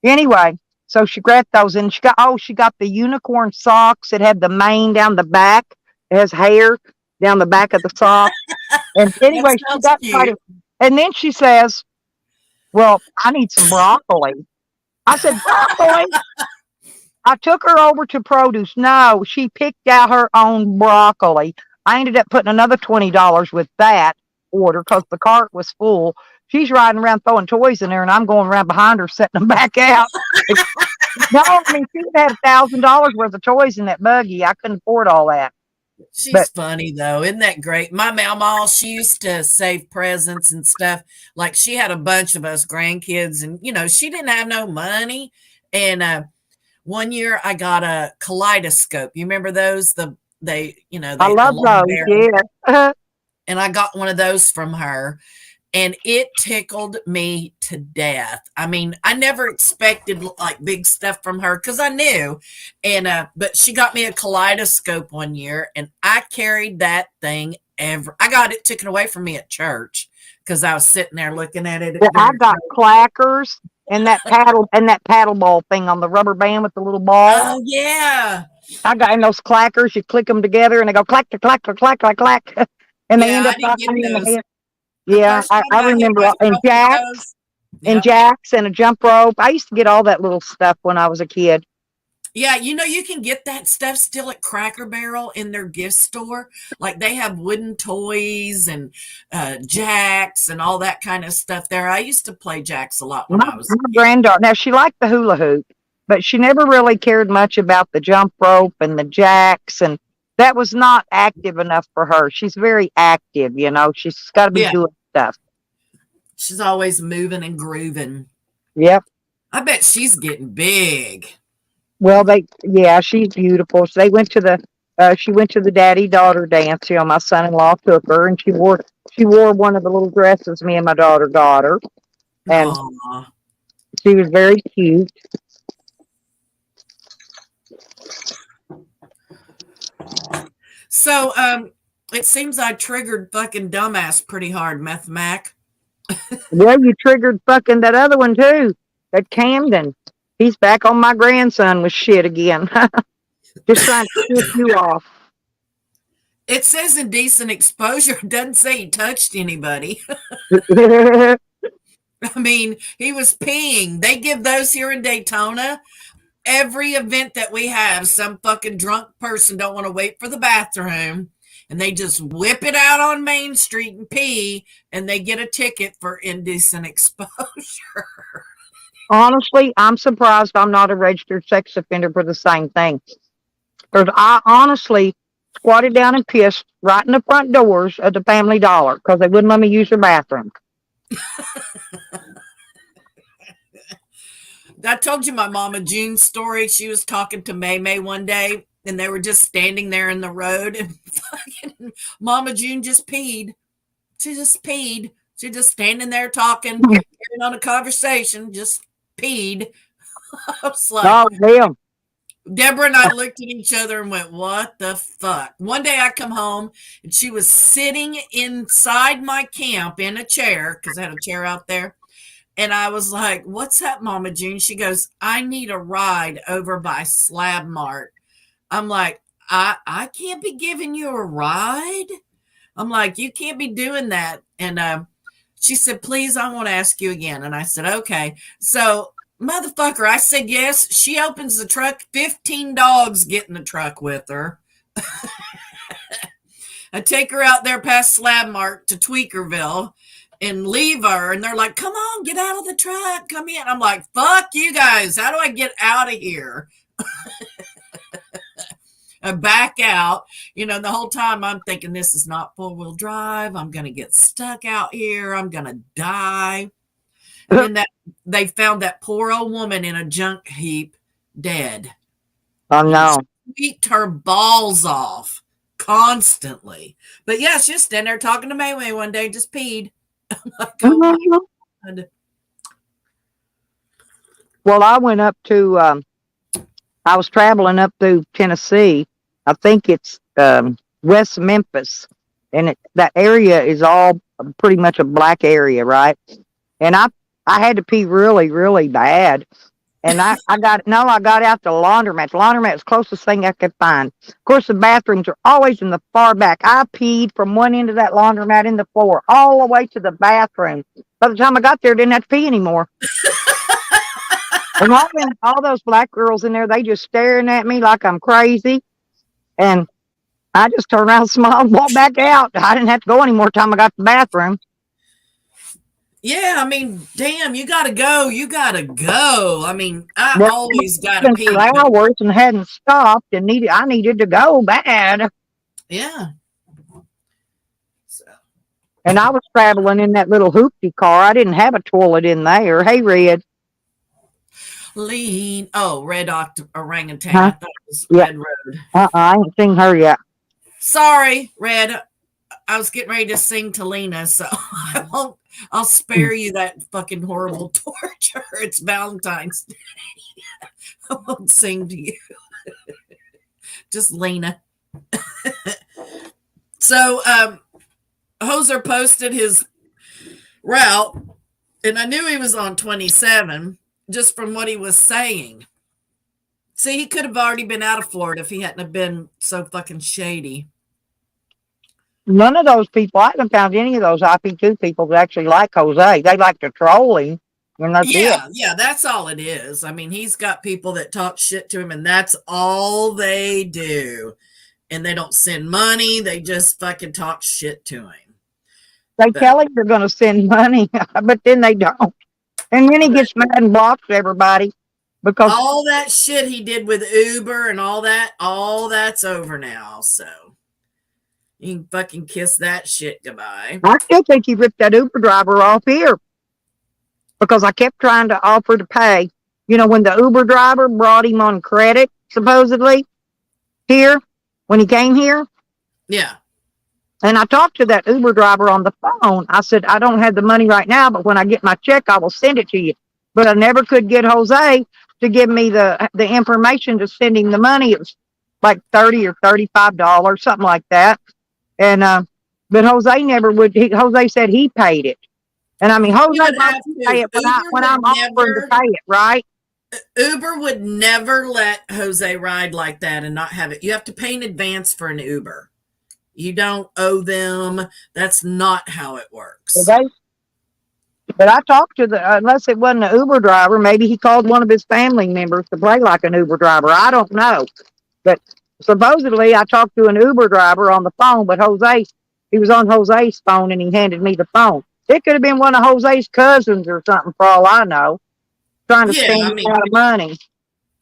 Anyway, so she grabbed those and she got the unicorn socks. It had the mane down the back. It has hair down the back of the sock. And That anyway, she sounds got cute. excited. And then she says, "Well, I need some broccoli." I said, "Broccoli?" I took her over to produce. No, she picked out her own broccoli. I ended up putting another $20 with that order because the cart was full. She's riding around throwing toys in there, and I'm going around behind her, setting them back out. No, I mean, she had $1,000 worth of toys in that buggy. I couldn't afford all that. She's But funny though. Isn't that great? My mama, she used to save presents and stuff. Like she had a bunch of us grandkids and she didn't have no money. And one year I got a kaleidoscope. You remember those? I The love long those. barrel. Yeah. And I got one of those from her and it tickled me to death. I mean, I never expected like big stuff from her because I knew. And but she got me a kaleidoscope one year, and I carried that thing ever. I got it taken away from me at church because I was sitting there looking at it Well, I during got church. clackers and that paddle ball thing on the rubber band with the little ball. Oh yeah, I got in those clackers. You click them together, and they go clack, clack, clack, clack, clack, clack, and they yeah. end I up didn't get biting you in the those. head. The Yeah, first I time I hit remember. And myself with jacks those. Yep. and a jump rope. I used to get all that little stuff when I was a kid. Yeah, you can get that stuff still at Cracker Barrel in their gift store. Like they have wooden toys and jacks and all that kind of stuff there. I used to play jacks a lot when My, I was my a kid. granddaughter. Now she liked the hula hoop, but she never really cared much about the jump rope and the jacks, and that was not active enough for her. She's very active. She's got to be Yeah, doing stuff. she's always moving and grooving. Yep. I bet she's getting big. Well, yeah, she's beautiful. So she went to the daddy daughter dance. My son-in-law took her, and she wore one of the little dresses me and my daughter got her, and Aw. she was very cute. So, it seems I triggered fucking dumbass pretty hard, Meth Mac. Well, you triggered fucking that other one too, that Camden. He's back on my grandson with shit again, just trying to piss you off. It says indecent exposure. It doesn't say he touched anybody. I mean, he was peeing. They give those here in Daytona. Every event that we have, some fucking drunk person don't want to wait for the bathroom and they just whip it out on Main Street and pee and they get a ticket for indecent exposure. Honestly, I'm surprised I'm not a registered sex offender for the same thing. Because I honestly squatted down and pissed right in the front doors of the Family Dollar because they wouldn't let me use their bathroom. I told you my Mama June story. She was talking to May May one day and they were just standing there in the road and fucking Mama June just peed. She just peed. She just standing there talking, carrying on a conversation, just peed. I was like, Oh, damn. Deborah and I looked at each other and went, what the fuck? One day I come home and she was sitting inside my camp in a chair because I had a chair out there. And I was like, what's up, Mama June? She goes, I need a ride over by Slab Mart. I'm like, I can't be giving you a ride. I'm like, you can't be doing that. And she said, please, I want to ask you again. And I said, okay. So Motherfucker, I said yes. She opens the truck. 15 dogs get in the truck with her. I take her out there past Slab Mart to Tweakerville and leave her. And they're like, come on, get out of the truck. Come in. I'm like, fuck you guys. How do I get out of here? I back out. The whole time I'm thinking this is not 4-wheel drive. I'm going to get stuck out here. I'm going to die. And then they found that poor old woman in a junk heap dead. Oh no. Squeaked her balls off constantly. But yeah, she's standing there talking to Mayway one day, just peed. I'm like, oh my God. Well, I went up to, I was traveling up through Tennessee. I think it's West Memphis. And that area is all pretty much a black area, right? And I had to pee really, really bad. And I got out to the laundromat. The laundromat was the closest thing I could find. Of course, the bathrooms are always in the far back. I peed from one end of that laundromat in the floor all the way to the bathroom. By the time I got there, I didn't have to pee anymore. And all those black girls in there, they just staring at me like I'm crazy. And I just turned around, smiled, and walked back out. I didn't have to go any more time I got to the bathroom. Yeah, I mean, damn, you gotta go. You gotta go. I mean, I always gotta pee. Hours and hadn't stopped, and I needed to go bad. Yeah. So. And I was traveling in that little hoopty car. I didn't have a toilet in there. Hey, Red. Lean. Oh, Red Orangutan. Huh? I thought it was Red Road. I ain't seen her yet. Sorry, Red. I was getting ready to sing to Lena, so I'll spare you that fucking horrible torture. It's Valentine's Day. I won't sing to you. Just Lena. So Hoser posted his route, and I knew he was on 27 just from what he was saying. See, he could have already been out of Florida if he hadn't have been so fucking shady. None of those people, I haven't found any of those IP2 people that actually like Jose. They like to troll him. And that's it. Yeah, that's all it is. I mean, he's got people that talk shit to him, and that's all they do. And they don't send money. They just fucking talk shit to him. They tell him they're going to send money, but then they don't. And then he gets mad and blocks everybody. Because all that shit he did with Uber and all that's over now. So you can fucking kiss that shit goodbye. I still think he ripped that Uber driver off here. Because I kept trying to offer to pay. When the Uber driver brought him on credit, supposedly, here, when he came here. Yeah. And I talked to that Uber driver on the phone. I said, I don't have the money right now, but when I get my check, I will send it to you. But I never could get Jose to give me the information to send him the money. It was like $30 or $35, something like that. And but Jose never would. Jose said he paid it. And I mean, Jose would pay it when I'm offering to pay it, right? Uber would never let Jose ride like that and not have it. You have to pay in advance for an Uber. You don't owe them. That's not how it works. But I talked to unless it wasn't an Uber driver, maybe he called one of his family members to play like an Uber driver. I don't know. But supposedly I talked to an Uber driver on the phone, but he was on Jose's phone and he handed me the phone. It could have been one of Jose's cousins or something for all I know, trying to spend a lot of money.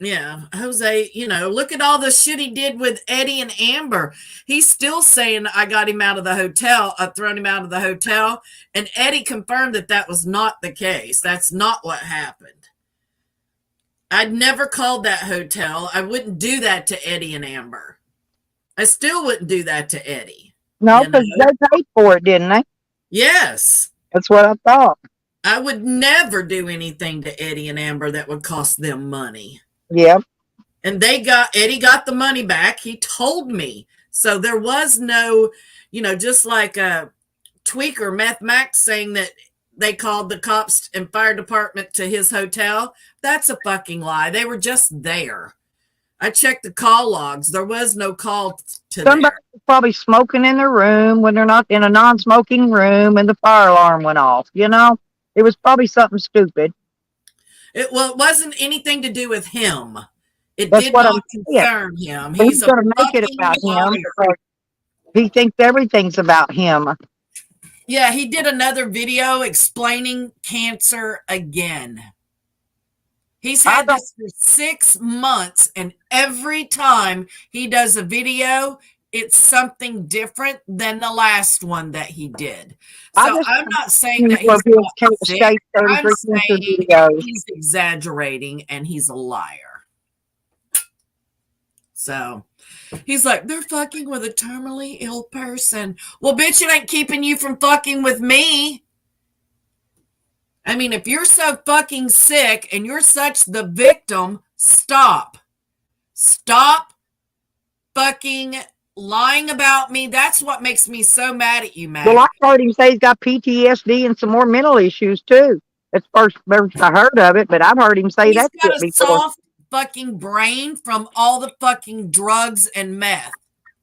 Yeah, Jose, look at all the shit he did with Eddie and Amber. He's still saying I got him out of the hotel. I thrown him out of the hotel. And Eddie confirmed that was not the case. That's not what happened. I'd never called that hotel. I wouldn't do that to Eddie and Amber. I still wouldn't do that to Eddie. No, because they paid for it, didn't they? Yes. That's what I thought. I would never do anything to Eddie and Amber that would cost them money. Yep. And Eddie got the money back. He told me. So there was no, just like a tweaker, Meth Max saying that they called the cops and fire department to his hotel. That's a fucking lie. They were just there. I checked the call logs. There was no call to Somebody was probably smoking in their room when they're not in a non-smoking room and the fire alarm went off. It was probably something stupid. It wasn't anything to do with him. It That's did what I'm not saying. concern him. He's He's a going to make it fucking about him liar. because he thinks everything's about him. Yeah, he did another video explaining cancer again. He's I had don't. this for 6 months, and every time he does a video, it's something different than the last one that he did. I So just I'm not saying you that of he's his not sick. state I'm 33 cancer saying videos. he's exaggerating and he's a liar. So he's like, they're fucking with a terminally ill person. Well, bitch, it ain't keeping you from fucking with me. I mean, if you're so fucking sick and you're such the victim, stop. Stop fucking lying about me. That's what makes me so mad at you, Well, Mac. I heard him say he's got PTSD and some more mental issues too. That's first I heard of it, but I've heard him say He's that got shit a before. soft fucking brain from all the fucking drugs and meth.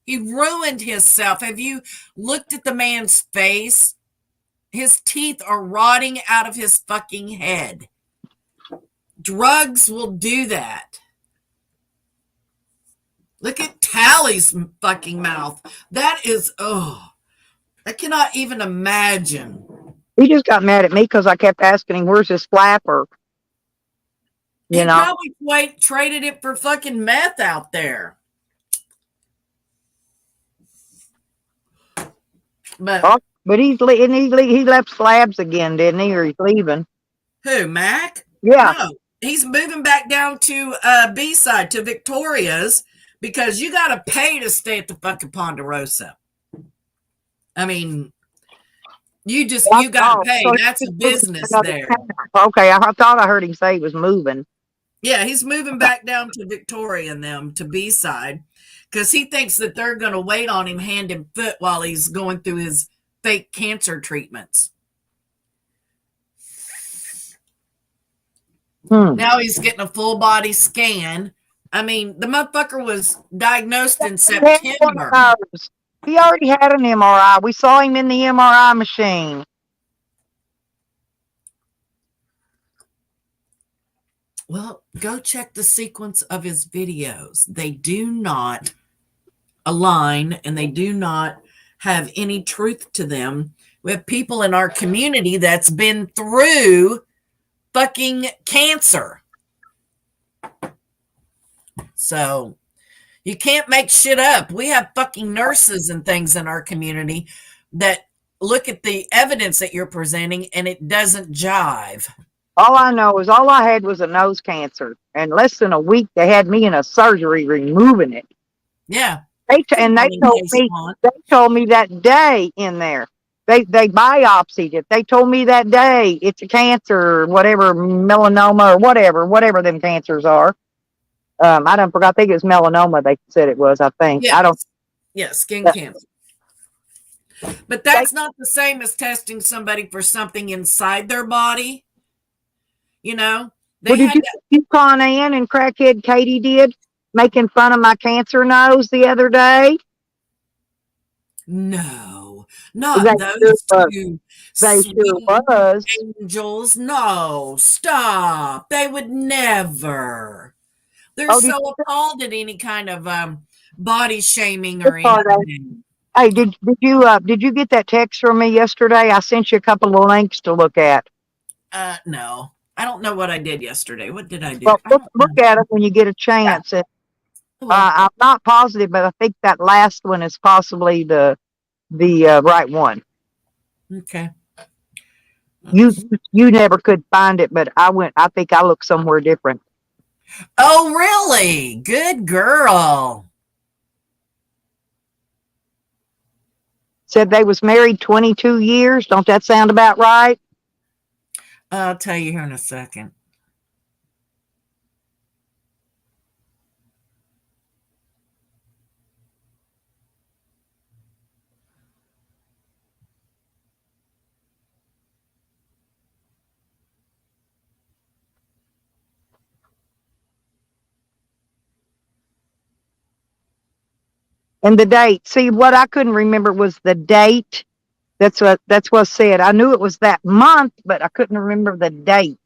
He ruined himself. Have you looked at the man's face? His teeth are rotting out of his fucking head. Drugs will do that. Look at Tally's fucking mouth. That is, oh, I cannot even imagine. He just got mad at me because I kept asking him, "Where's his flapper?" You He know. probably traded it for fucking meth out there. But Oh, but he left Slabs again, didn't he? Or he's leaving? who, Mac? Yeah. No, he's moving back down to B-side to Victoria's because you got to pay to stay at the fucking Ponderosa. I mean, you got to pay. So That's a business there. Okay, I thought I heard him say he was moving. Yeah, he's moving back down to Victoria and them to B-side because he thinks that they're going to wait on him hand and foot while he's going through his fake cancer treatments. Now he's getting a full body scan. I mean, the motherfucker was diagnosed in September. He already had an MRI. We saw him in the MRI machine. Well, go check the sequence of his videos. They do not align and they do not have any truth to them. We have people in our community that's been through fucking cancer. So you can't make shit up. We have fucking nurses and things in our community that look at the evidence that you're presenting and it doesn't jive. All I know is all I had was a nose cancer. And less than a week, they had me in a surgery removing it. Yeah. They told me that day in there. They biopsied it. They told me that day it's a cancer, whatever, melanoma or whatever them cancers are. I don't forgot. I think it was melanoma. They said it was. I think. Yes. I don't. Yeah, skin cancer. But that's not the same as testing somebody for something inside their body. You know, Did you Con Ann and crackhead Katie did making fun of my cancer nose the other day? No, not those two. They sure was. Angels, no, stop. They would never. They're so appalled at any kind of body shaming or anything. Hey, did you get that text from me yesterday? I sent you a couple of links to look at. No, I don't know what I did yesterday. What did I do? Well, look at it when you get a chance. Yeah. I'm not positive, but I think that last one is possibly the right one. Okay. You never could find it, but I think I looked somewhere different. Oh, really? Good girl. Said they was married 22 years. Don't that sound about right? I'll tell you here in a second. And the date. See, what I couldn't remember was the date. That's what said. I knew it was that month, but I couldn't remember the date.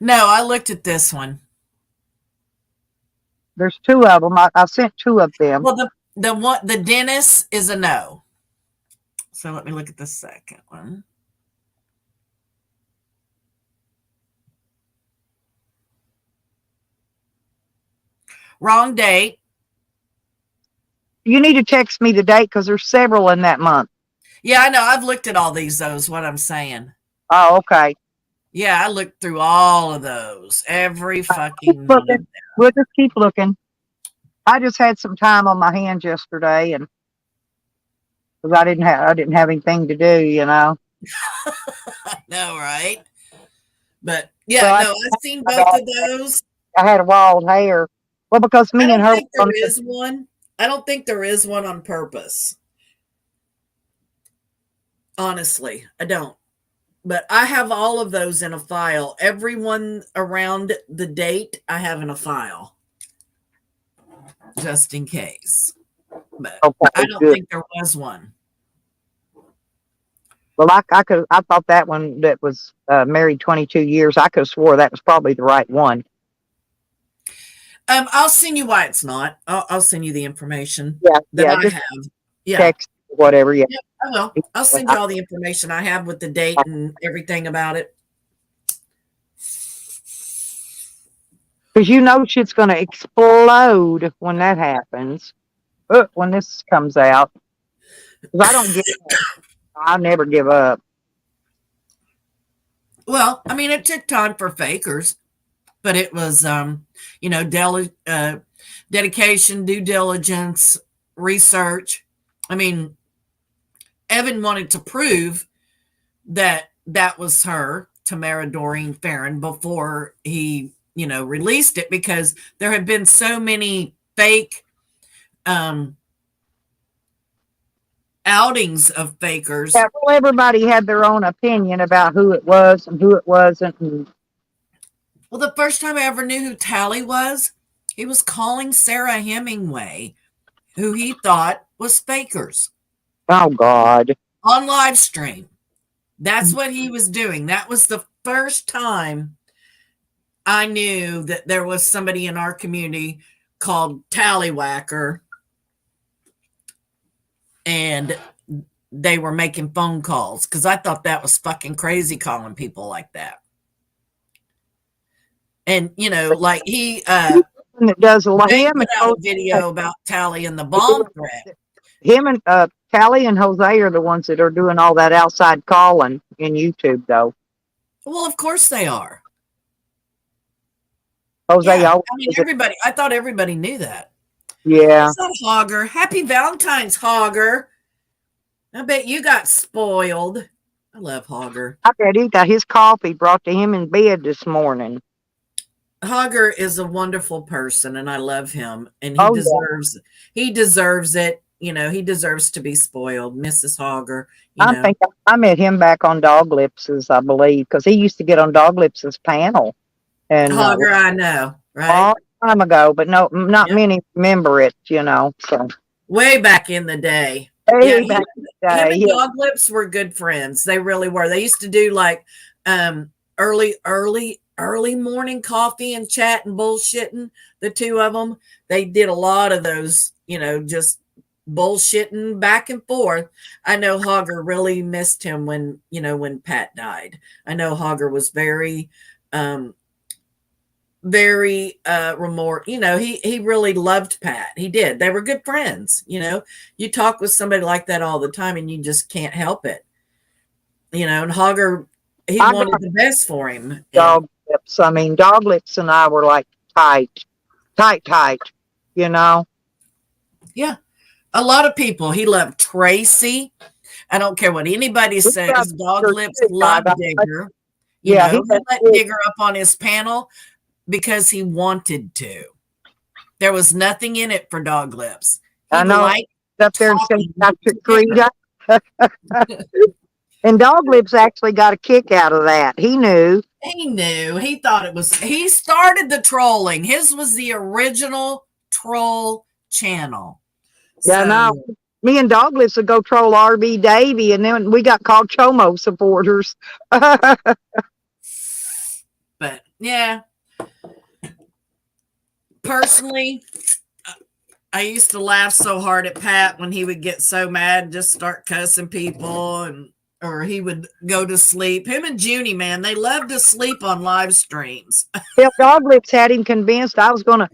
No, I looked at this one. There's two of them. I sent two of them. Well, the dentist is a no. So let me look at the second one. Wrong date. You need to text me the date because there's several in that month. Yeah, I know. I've looked at all these, though, is what I'm saying. Oh, okay. Yeah, I looked through all of those. Every Keep fucking one of looking. them. We'll just keep looking. I just had some time on my hands yesterday, and because I didn't have anything to do, you know. I know, right? But yeah, Well, no, I've seen both of those. I had a wild hair. Well, because I me and don't her think there is one. I don't think there is one on purpose. Honestly, I don't. But I have all of those in a file. Everyone around the date, I have in a file, just in case. But okay, I don't good. think there was one. Well, I thought that one that was married 22 years. I could have swore that was probably the right one. I'll send you why it's not. I'll send you the information Yeah, that yeah. I Just have. Yeah, text whatever. Yeah, yeah, I will. I'll send you all the information I have with the date and everything about it. because you know shit's going to explode when that happens. When this comes out, because I don't give. I never give up. Well, I mean, it took time for fakers, but it was, dedication, due diligence, research. I mean, Evan wanted to prove that that was her, Tamara Doreen Farron, before he, released it because there had been so many fake outings of fakers. Yeah, well, everybody had their own opinion about who it was and who it wasn't. And Well, the first time I ever knew who Tally was, he was calling Sarah Hemingway, who he thought was fakers, oh God, on live stream. That's what he was doing. That was the first time I knew that there was somebody in our community called Tallywhacker, and they were making phone calls because I thought that was fucking crazy calling people like that. And like he and it does a lot. they Him put and out a video about Tally and the bomb threat. him and Callie and Jose are the ones that are doing all that outside calling in YouTube, though. Well, of course they are. Jose Yeah, always, I mean everybody. I thought everybody knew that. yeah. What's up, Hogger? Happy Valentine's, Hogger. I bet you got spoiled. I love Hogger. I bet he got his coffee brought to him in bed this morning. Hogger is a wonderful person, and I love him. And Oh, he deserves it. He deserves to be spoiled, Mrs. Hogger. I think I met him back on Dog Lips's, I believe, because he used to get on Dog Lips's panel, and Hogger, I know, a right? long time ago, but no, not Yep. many remember it, So Way back in the day. way Yeah, back in the him day, and yeah. Dog Lips were good friends. They really were. They used to do like early morning coffee and chat and bullshitting. The two of them, they did a lot of those, just bullshitting back and forth. I know Hogger really missed him when Pat died. I know Hogger was very remorse. He really loved Pat. He did. They were good friends. You talk with somebody like that all the time and you just can't help it. And Hogger, he I wanted got the best for him. Dog Lips. I mean, Dog Lips and I were like tight. Yeah. A lot of people. He loved Tracy. I don't care what anybody We says. got Dog her Lips too, loved I- Digger. Yeah, He he let did. Digger up on his panel because he wanted to. There was nothing in it for Dog Lips. He I know. liked Up there and said talking Dr. to Digger. Creed. And Dog Lips actually got a kick out of that. He knew. He knew. He thought it was. He started the trolling. His was the original troll channel. Yeah, no. Me and Dog Lips would go troll RB Davy, and then we got called Chomo supporters. But yeah, personally, I used to laugh so hard at Pat when he would get so mad and just start cussing people, and or he would go to sleep. Him and Junie, man, they love to sleep on live streams. Hell, Dog Lips had him convinced I was gonna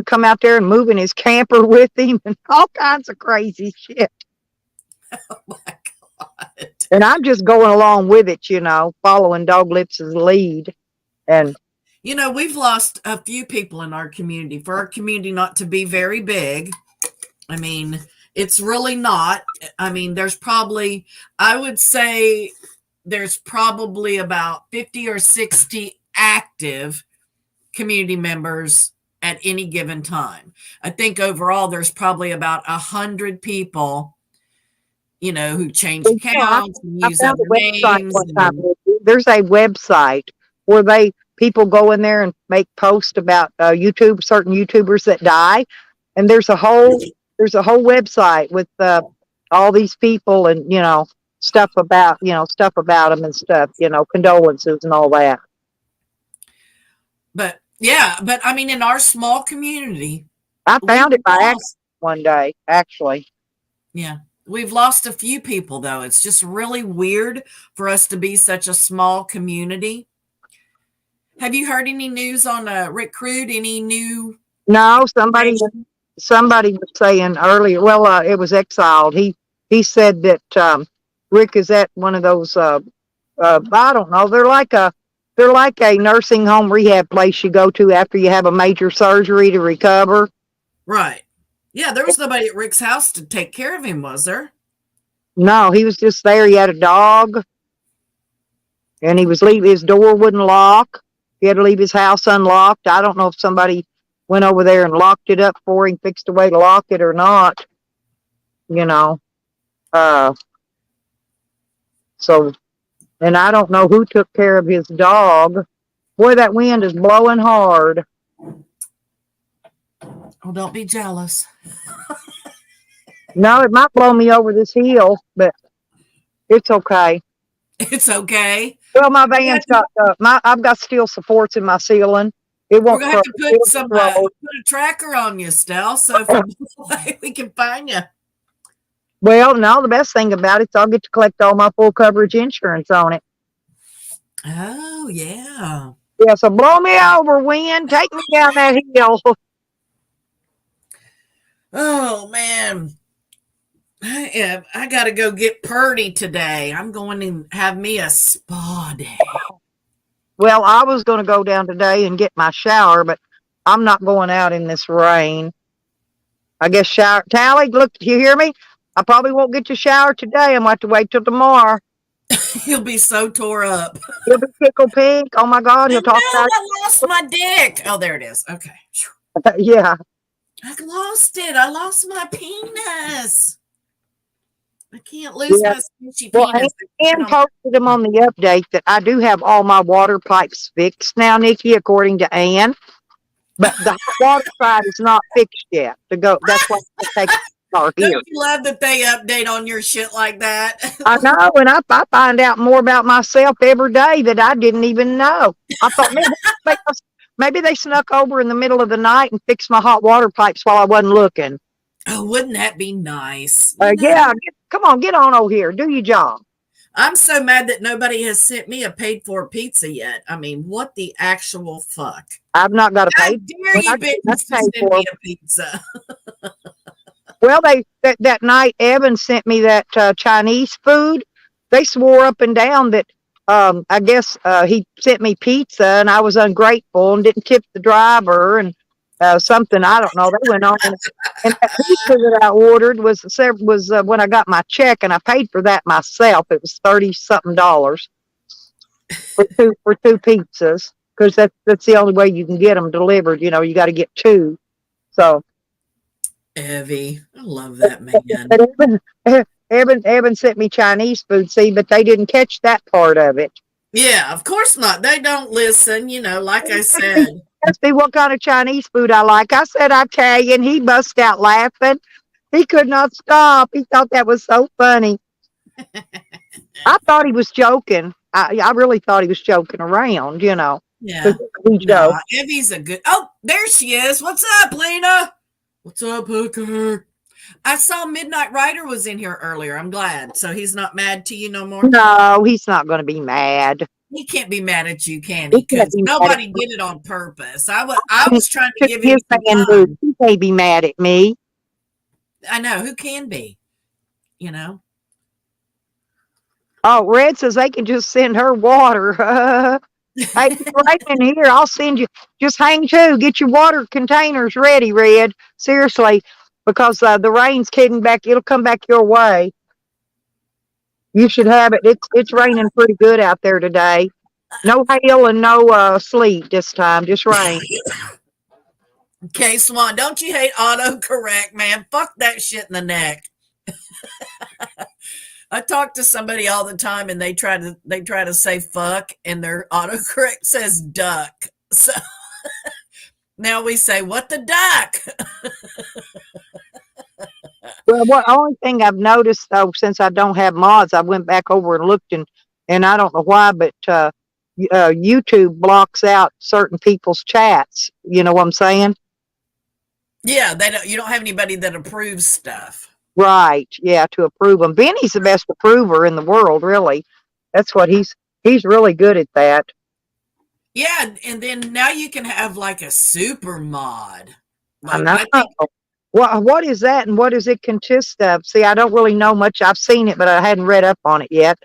come out there and move in his camper with him and all kinds of crazy shit. Oh my God. And I'm just going along with it, following Dog Lips's lead. And You know, we've lost a few people in our community. For our community not to be very big, I mean, it's really not. I mean, I would say there's probably about 50 or 60 active community members at any given time. I think overall there's probably about 100 people, who change accounts and I use found other a website names. one time. There's a website where people go in there and make posts about certain YouTubers that die, and there's a whole website with all these people and stuff about them and stuff, condolences and all that. But yeah, but I mean, in our small community, I found we've it by accident lost, one day, actually. yeah, we've lost a few people though. It's just really weird for us to be such a small community. Have you heard any news on Rick Crude? Any new No, somebody information? somebody was saying earlier. Well, it was Exiled. He said that Rick is at one of those. I don't know. They're like a nursing home rehab place you go to after you have a major surgery to recover. Right. Yeah, there was nobody at Rick's house to take care of him, was there? No, he was just there. He had a dog, and he was leaving. His door wouldn't lock. He had to leave his house unlocked. I don't know if somebody went over there and locked it up for him, fixed a way to lock it or not. You know. So, and I don't know who took care of his dog. Boy, that wind is blowing hard. Oh, don't be jealous. No, it might blow me over this hill, but it's okay. It's okay. Well, my van's got I've got steel supports in my ceiling. It We're won't gonna have to It'll put some roll. put a tracker on you, Stell, so if you we can find you. Well, no, the best thing about it is I'll get to collect all my full coverage insurance on it. Oh yeah. Yeah, so blow me over, wind. Take me down that hill. Oh man. I gotta go get Purdy today. I'm going to have me a spa day. Well, I was going to go down today and get my shower, but I'm not going out in this rain. I guess shower. Tally, look, you hear me? I probably won't get to shower today. I'm going to have to wait till tomorrow. He'll be so tore up. He'll be tickle pink. Oh my God, he'll talk about I lost my dick. Oh, there it is. Okay. it. Yeah. I lost it. I lost my penis. I can't lose my squishy Well, penis. and posted them on the update that I do have all my water pipes fixed now, Nikki, according to Ann. But the water side is not fixed yet. That's why it takes our here. Don't you love that they update on your shit like that? I know, and I find out more about myself every day that I didn't even know. I thought maybe they snuck over in the middle of the night and fixed my hot water pipes while I wasn't looking. Oh, wouldn't that be nice? Yeah, come on, get on over here. Do your job. I'm so mad that nobody has sent me a paid for pizza yet. I mean, what the actual fuck? I've not got a How pay. dare you bitches to send me a pizza? Well, that night Evan sent me that Chinese food. They swore up and down that I guess he sent me pizza and I was ungrateful and didn't tip the driver and something, I don't know. They went on and that pizza that I ordered was when I got my check and I paid for that myself. It was $30-something for two pizzas because that's the only way you can get them delivered. You got to get two. So. Evie, I love that man. But Evan sent me Chinese food, see, but they didn't catch that part of it. Yeah, of course not. They don't listen, like I said. Asked me what kind of Chinese food I like. I said Italian. He bust out laughing. He could not stop. He thought that was so funny. I thought he was joking. I really thought he was joking around, Yeah. Joe. Nah, Evie's a good. Oh, there she is. What's up, Lena? What's up, Hooker? I saw Midnight Rider was in here earlier. I'm glad. So he's not mad to you no more. No, he's not going to be mad. He can't be mad at you, can He he? can't Because be mad at nobody me. did it on purpose. I was trying to give him His some man, time. He can't be mad at me. I know who can be. You know. Oh, Red says they can just send her water. Hey, it's raining here. I'll send you. Just hang to. Get your water containers ready, Red. Seriously, because the rain's heading back. It'll come back your way. You should have it. It's raining pretty good out there today. No hail and no sleet this time. Just rain. Okay, Swan, don't you hate autocorrect, man? Fuck that shit in the neck. I talk to somebody all the time and they try to say fuck and their autocorrect says duck. So now we say what the duck? Well, what only thing I've noticed though, since I don't have mods, I went back over and looked and I don't know why, but YouTube blocks out certain people's chats. You know what I'm saying? Yeah, you don't have anybody that approves stuff. Right. Yeah, to approve them. Benny's the best approver in the world, really. That's what he's really good at that. Yeah, and then now you can have like a super mod. I Like know. I think What is that and what does it consist of? See, I don't really know much. I've seen it, but I hadn't read up on it yet.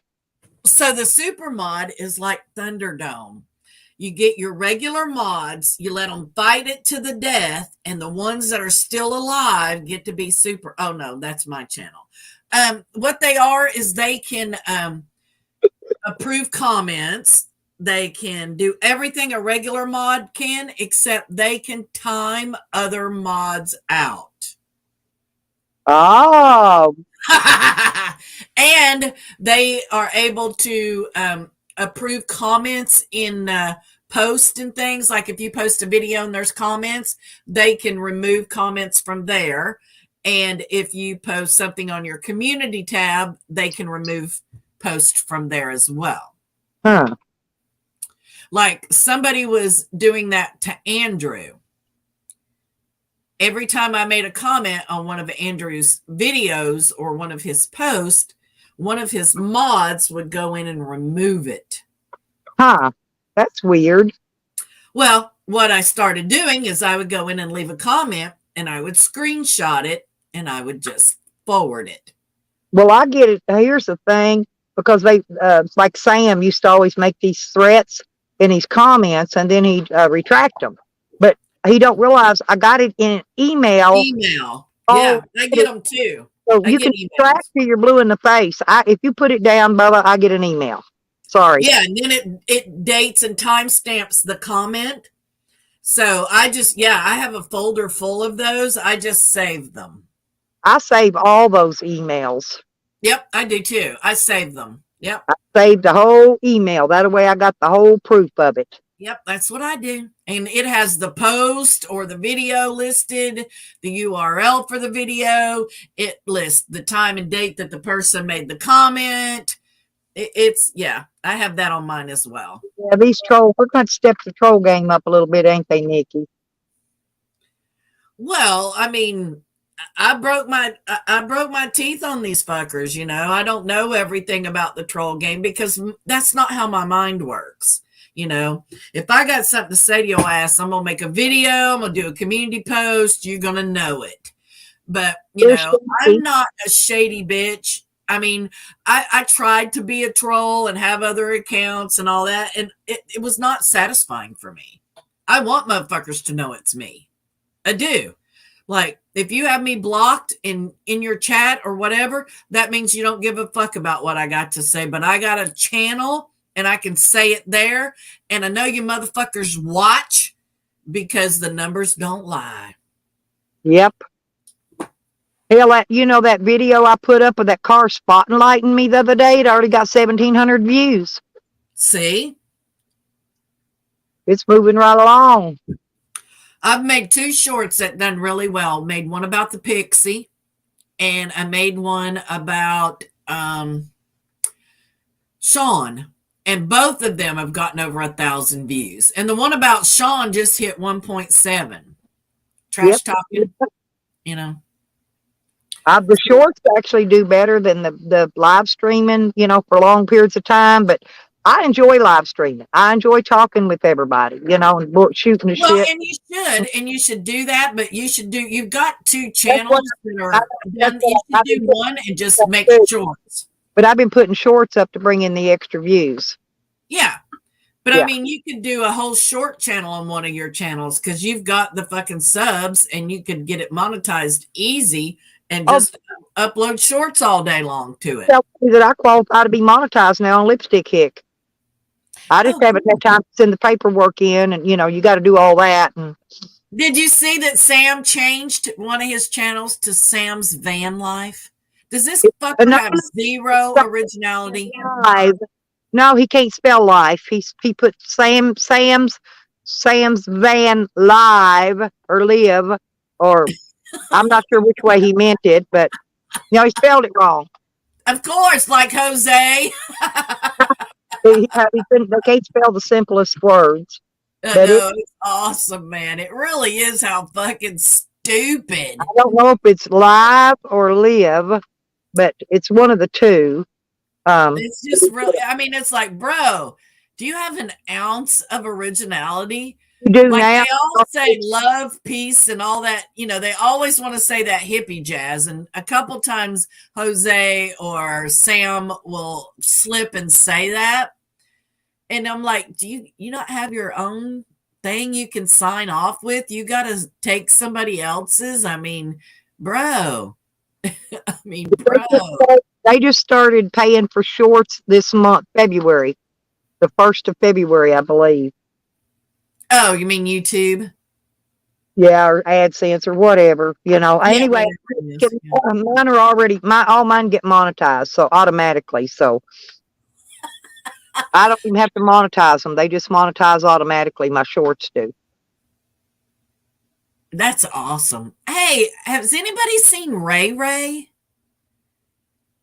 so. The super mod is like Thunderdome. You get your regular mods, you let them fight it to the death, and the ones that are still alive get to be super. Oh no, that's my channel. What they are is they can approve comments. They can do everything a regular mod can, except they can time other mods out. Oh, And they are able to approve comments in posts and things. Like if you post a video and there's comments, they can remove comments from there. And if you post something on your community tab, they can remove posts from there as well. huh. Like somebody was doing that to Andrew. Every time I made a comment on one of Andrew's videos or one of his posts, one of his mods would go in and remove it. Huh. That's weird. Well, what I started doing is I would go in and leave a comment and I would screenshot it and I would just forward it. Well, I get it. Here's the thing, because they, like Sam used to always make these threats in his comments, and then he'd retract them. But he don't realize I got it in an email. Email. Oh, Yeah, I get them too. so I you get can emails. track till you're blue in the face. If you put it down, Bubba, I get an email. Sorry. Yeah, and then it dates and timestamps the comment. So I have a folder full of those. I just save them. I save all those emails. Yep, I do too. I save them. Yep. I saved the whole email. That way I got the whole proof of it. Yep, that's what I do. And it has the post or the video listed, the URL for the video. It lists the time and date that the person made the comment. I have that on mine as well. Yeah, these trolls, we're going to step the troll game up a little bit, ain't they, Nikki? Well, I mean, I broke my teeth on these fuckers, you know. I don't know everything about the troll game because that's not how my mind works. You know, if I got something to say to your ass, I'm gonna make a video, I'm gonna do a community post, you're gonna know it. But you know, I'm not a shady bitch. I mean, I tried to be a troll and have other accounts and all that, and it was not satisfying for me. I want motherfuckers to know it's me. I do. Like, if you have me blocked in your chat or whatever, that means you don't give a fuck about what I got to say. But I got a channel and I can say it there. And I know you motherfuckers watch because the numbers don't lie. Yep. Hell, you know that video I put up of that car spotlighting me the other day? It already got 1,700 views. See? It's moving right along. I've made 2 shorts that done really well. Made one about the Pixie, and I made one about Sean. And both of them have gotten over 1,000 views. And the one about Sean just hit 1.7. Yep. Trash talking, you know. The shorts actually do better than the live streaming, for long periods of time. But I enjoy live streaming. I enjoy talking with everybody, and shooting the Well, shit. and you should do that, but you've got two That's what channels that I, are that's done. You what should I've do been one and just putting make up too. shorts. But I've been putting shorts up to bring in the extra views. Yeah. But I Yeah. mean, you could do a whole short channel on one of your channels because you've got the fucking subs and you could get it monetized easy and Oh, just upload shorts all day long to it. tell me that I qualify to be monetized now on Lipstick Hick. I just Oh, haven't had time to send the paperwork in, and you got to do all that. And did you see that Sam changed one of his channels to Sam's Van Life? Does this fucker no, have zero originality? live. No, he can't spell life. He put Sam's van live or live, or I'm not sure which way he meant it, but he spelled it wrong. Of course, like Jose. They can't spell the simplest words. But No, it's awesome, man. It really is how fucking stupid. I don't know if it's live or live, but it's one of the two. It's just really, I mean, it's like, bro, do you have an ounce of originality? You do Like now. they all say love, peace, and all that, they always want to say that hippie jazz. And a couple times Jose or Sam will slip and say that. And I'm like, do you not have your own thing you can sign off with? You got to take somebody else's. I mean, bro. Bro. They just started paying for shorts this month, February, the 1st of February, I believe. Oh, you mean YouTube? Yeah, or AdSense or whatever, Anyway, mine are already all mine get monetized, so automatically. So I don't even have to monetize them; they just monetize automatically. My shorts do. That's awesome. Hey, has anybody seen Ray Ray?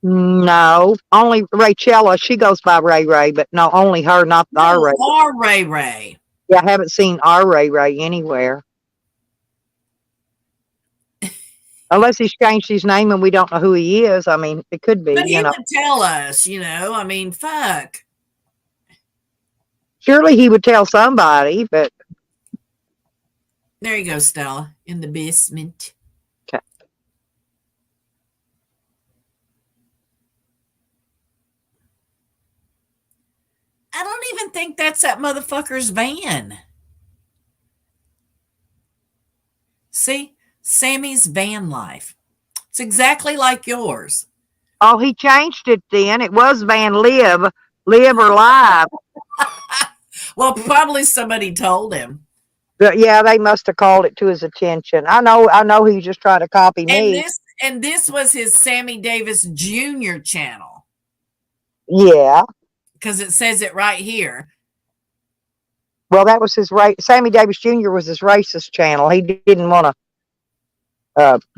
No, only Rachella. She goes by Ray Ray, but no, only her, not our Ray. Our Ray Ray. Yeah, I haven't seen our Ray Ray anywhere. Unless he's changed his name and we don't know who he is. I mean, it could be, But he would tell us, I mean, fuck. Surely he would tell somebody, but. There you go, Stella, in the basement. Okay. I don't even think that's that motherfucker's van. See? Sammy's van life. It's exactly like yours. Oh, he changed it then. It was Van Live or Live. Well, probably somebody told him. But yeah, they must have called it to his attention. I know he's just trying to copy me. And this was his Sammy Davis Jr. channel. Yeah. Because it says it right here. Well, that was his Sammy Davis Jr. was his racist channel. He didn't want to.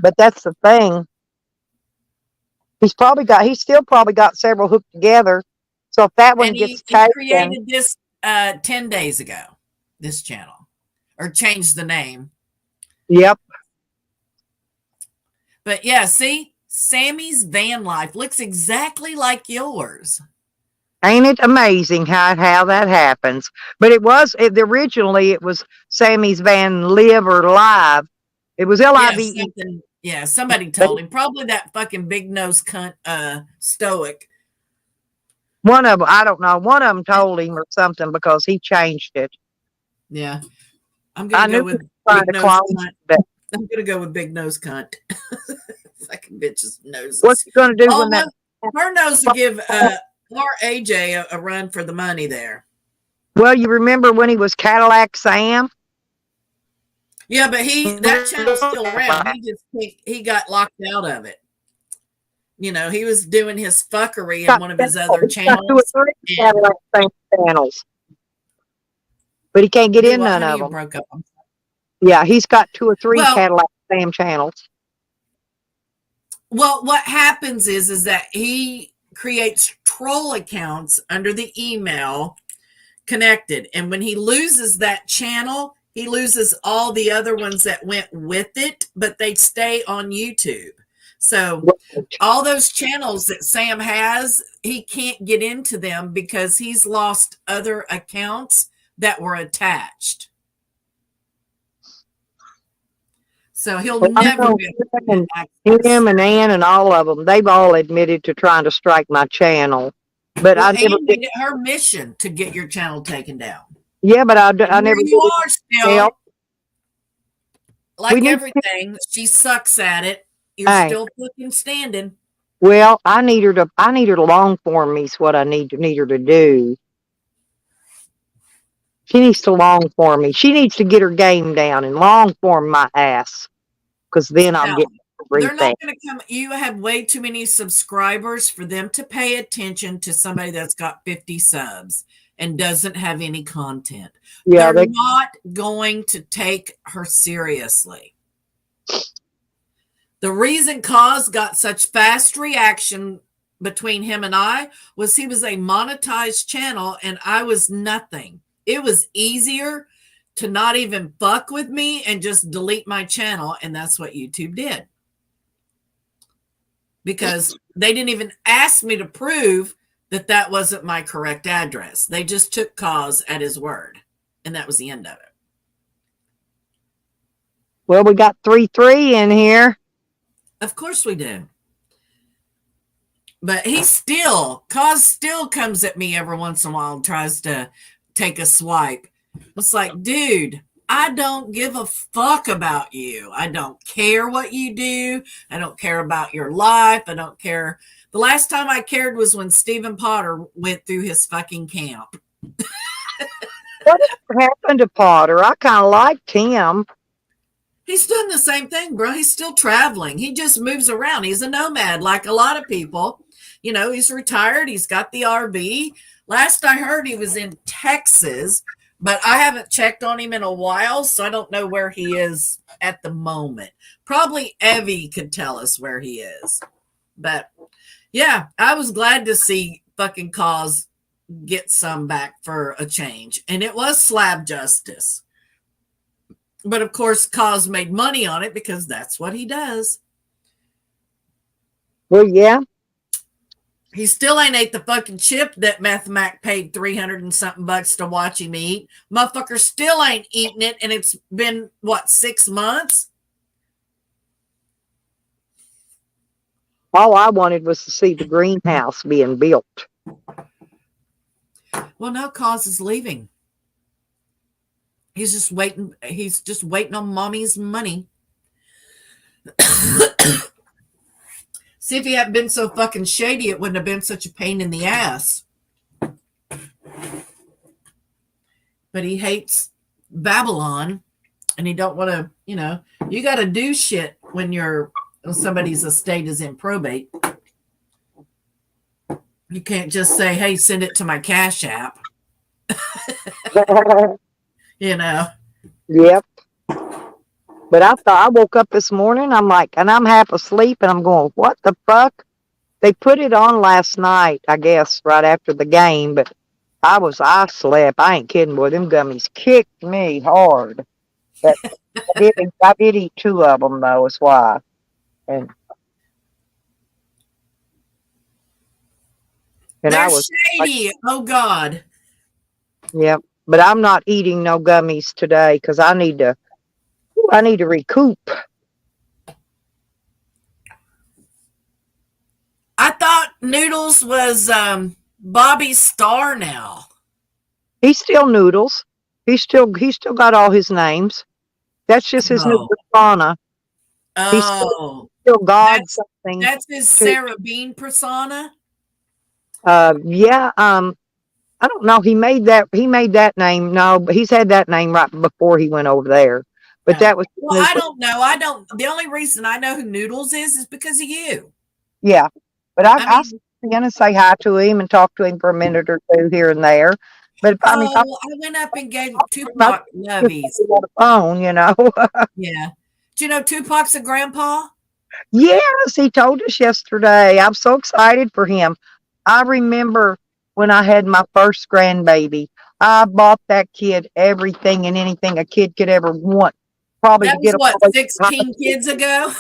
But that's the thing. He's still probably got several hooked together. So if that one gets taken, he created this 10 days ago, this channel, or changed the name. Yep. But yeah, see, Sammy's van life looks exactly like yours. Ain't it amazing how that happens? But originally it was Sammy's Van Live or Live. It was Live. Yeah, somebody told him. Probably that fucking big nose cunt, Stoic. One of them, I don't know. One of them told him or something because he changed it. Yeah, I'm gonna go with big nose cunt. I'm gonna go with big nose cunt. Fucking bitch's nose. What's he gonna do when that? Her nose will give AJ a run for the money there. Well, you remember when he was Cadillac Sam? Yeah, but that channel's still around. He got locked out of it. He was doing his fuckery in one of his other channels. 2 or 3 Cadillac Sam channels, but he can't get in none of them. Broke up. Yeah, he's got 2 or 3 Cadillac Sam channels. Well, what happens is that he creates troll accounts under the email connected. And when he loses that channel, he loses all the other ones that went with it, but they stay on YouTube. So all those channels that Sam has, he can't get into them because he's lost other accounts that were attached. So he'll never be able to get access. Him and Ann and all of them, they've all admitted to trying to strike my channel. But Well, I never Ann made it her mission to get your channel taken down. Yeah, but I And never here you did are still. help. Like need- everything, she sucks at it. You're Hey. still fucking standing. Well, I need her to long form me is what I need her to do. She needs to long form me. She needs to get her game down and long form my ass. Because then I'll get They're everything. not going to come. You have way too many subscribers for them to pay attention to somebody that's got 50 subs and doesn't have any content. Yeah, They're not going to take her seriously. The reason Cause got such fast reaction between him and I was he was a monetized channel and I was nothing. It was easier to not even fuck with me and just delete my channel, and that's what YouTube did. Because they didn't even ask me to prove that that wasn't my correct address. They just took Cause at his word, and that was the end of it. Well, we got 3-3 in here. Of course we do. But Cause still comes at me every once in a while and tries to take a swipe. It's like, dude, I don't give a fuck about you. I don't care what you do. I don't care about your life. I don't care. The last time I cared was when Stephen Potter went through his fucking camp. What happened to Potter? I kind of liked him. He's doing the same thing, bro. He's still traveling. He just moves around. He's a nomad like a lot of people. You know, he's retired. He's got the RV. Last I heard, he was in Texas, but I haven't checked on him in a while, so I don't know where he is at the moment. Probably Evie could tell us where he is. But, yeah, I was glad to see fucking Cause get some back for a change. And it was slab justice. But, of course, Cause made money on it because that's what he does. Well, yeah. He still ain't ate the fucking chip that Meth Mac paid 300 and something bucks to watch him eat. Motherfucker still ain't eating it, and it's been, 6 months? All I wanted was to see the greenhouse being built. Well, no, Cause is leaving. He's just waiting. He's just waiting on mommy's money. See, if he hadn't been so fucking shady, it wouldn't have been such a pain in the ass. But he hates Babylon, and he don't want to, you got to do shit when somebody's estate is in probate. You can't just say, hey, send it to my Cash App. Yep. But I woke up this morning, I'm like, and I'm half asleep, and I'm going, what the fuck? They put it on last night, I guess, right after the game, but I slept. I ain't kidding, boy. Them gummies kicked me hard. But I did eat 2 of them, though, is why. And They're I was shady. Like, oh, God. Yep. But I'm not eating no gummies today because I need to recoup. I thought Noodles was Bobby's star now. He's still Noodles. He's still got all his names. That's just his new persona. Oh, he's still God something. That's his Sarah Bean persona. Yeah. I don't know. He made that name. No, but he's had that name right before he went over there. But that was. Well, I don't know. The only reason I know who Noodles is because of you. Yeah, but I was gonna say hi to him and talk to him for a minute or two here and there. But I went up and gave Tupac lovies on the phone, Yeah. Do you know Tupac's a grandpa? Yes, he told us yesterday. I'm so excited for him. I remember when I had my first grandbaby, I bought that kid everything and anything a kid could ever want, probably That to was get a what, boy. 16 kids ago?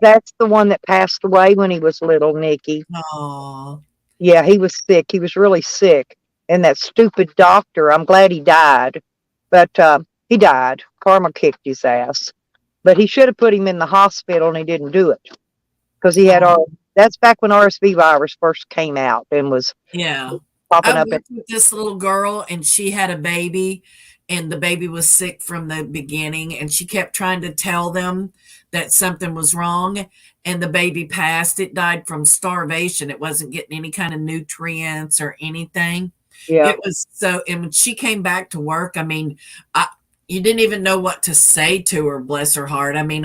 That's the one that passed away when he was little, Nikki. Oh, Yeah, he was sick. He was really sick. And that stupid doctor, I'm glad he died. But he died. Karma kicked his ass. But he should have put him in the hospital and he didn't do it. Because he had oh, that's back when RSV virus first came out and was yeah. I popping up. worked with this little girl and she had a baby and the baby was sick from the beginning and she kept trying to tell them that something was wrong and the baby passed. It died from starvation. It wasn't getting any kind of nutrients or anything. Yeah. It was so, and when she came back to work, I mean, I, you didn't even know what to say to her, bless her heart. I mean,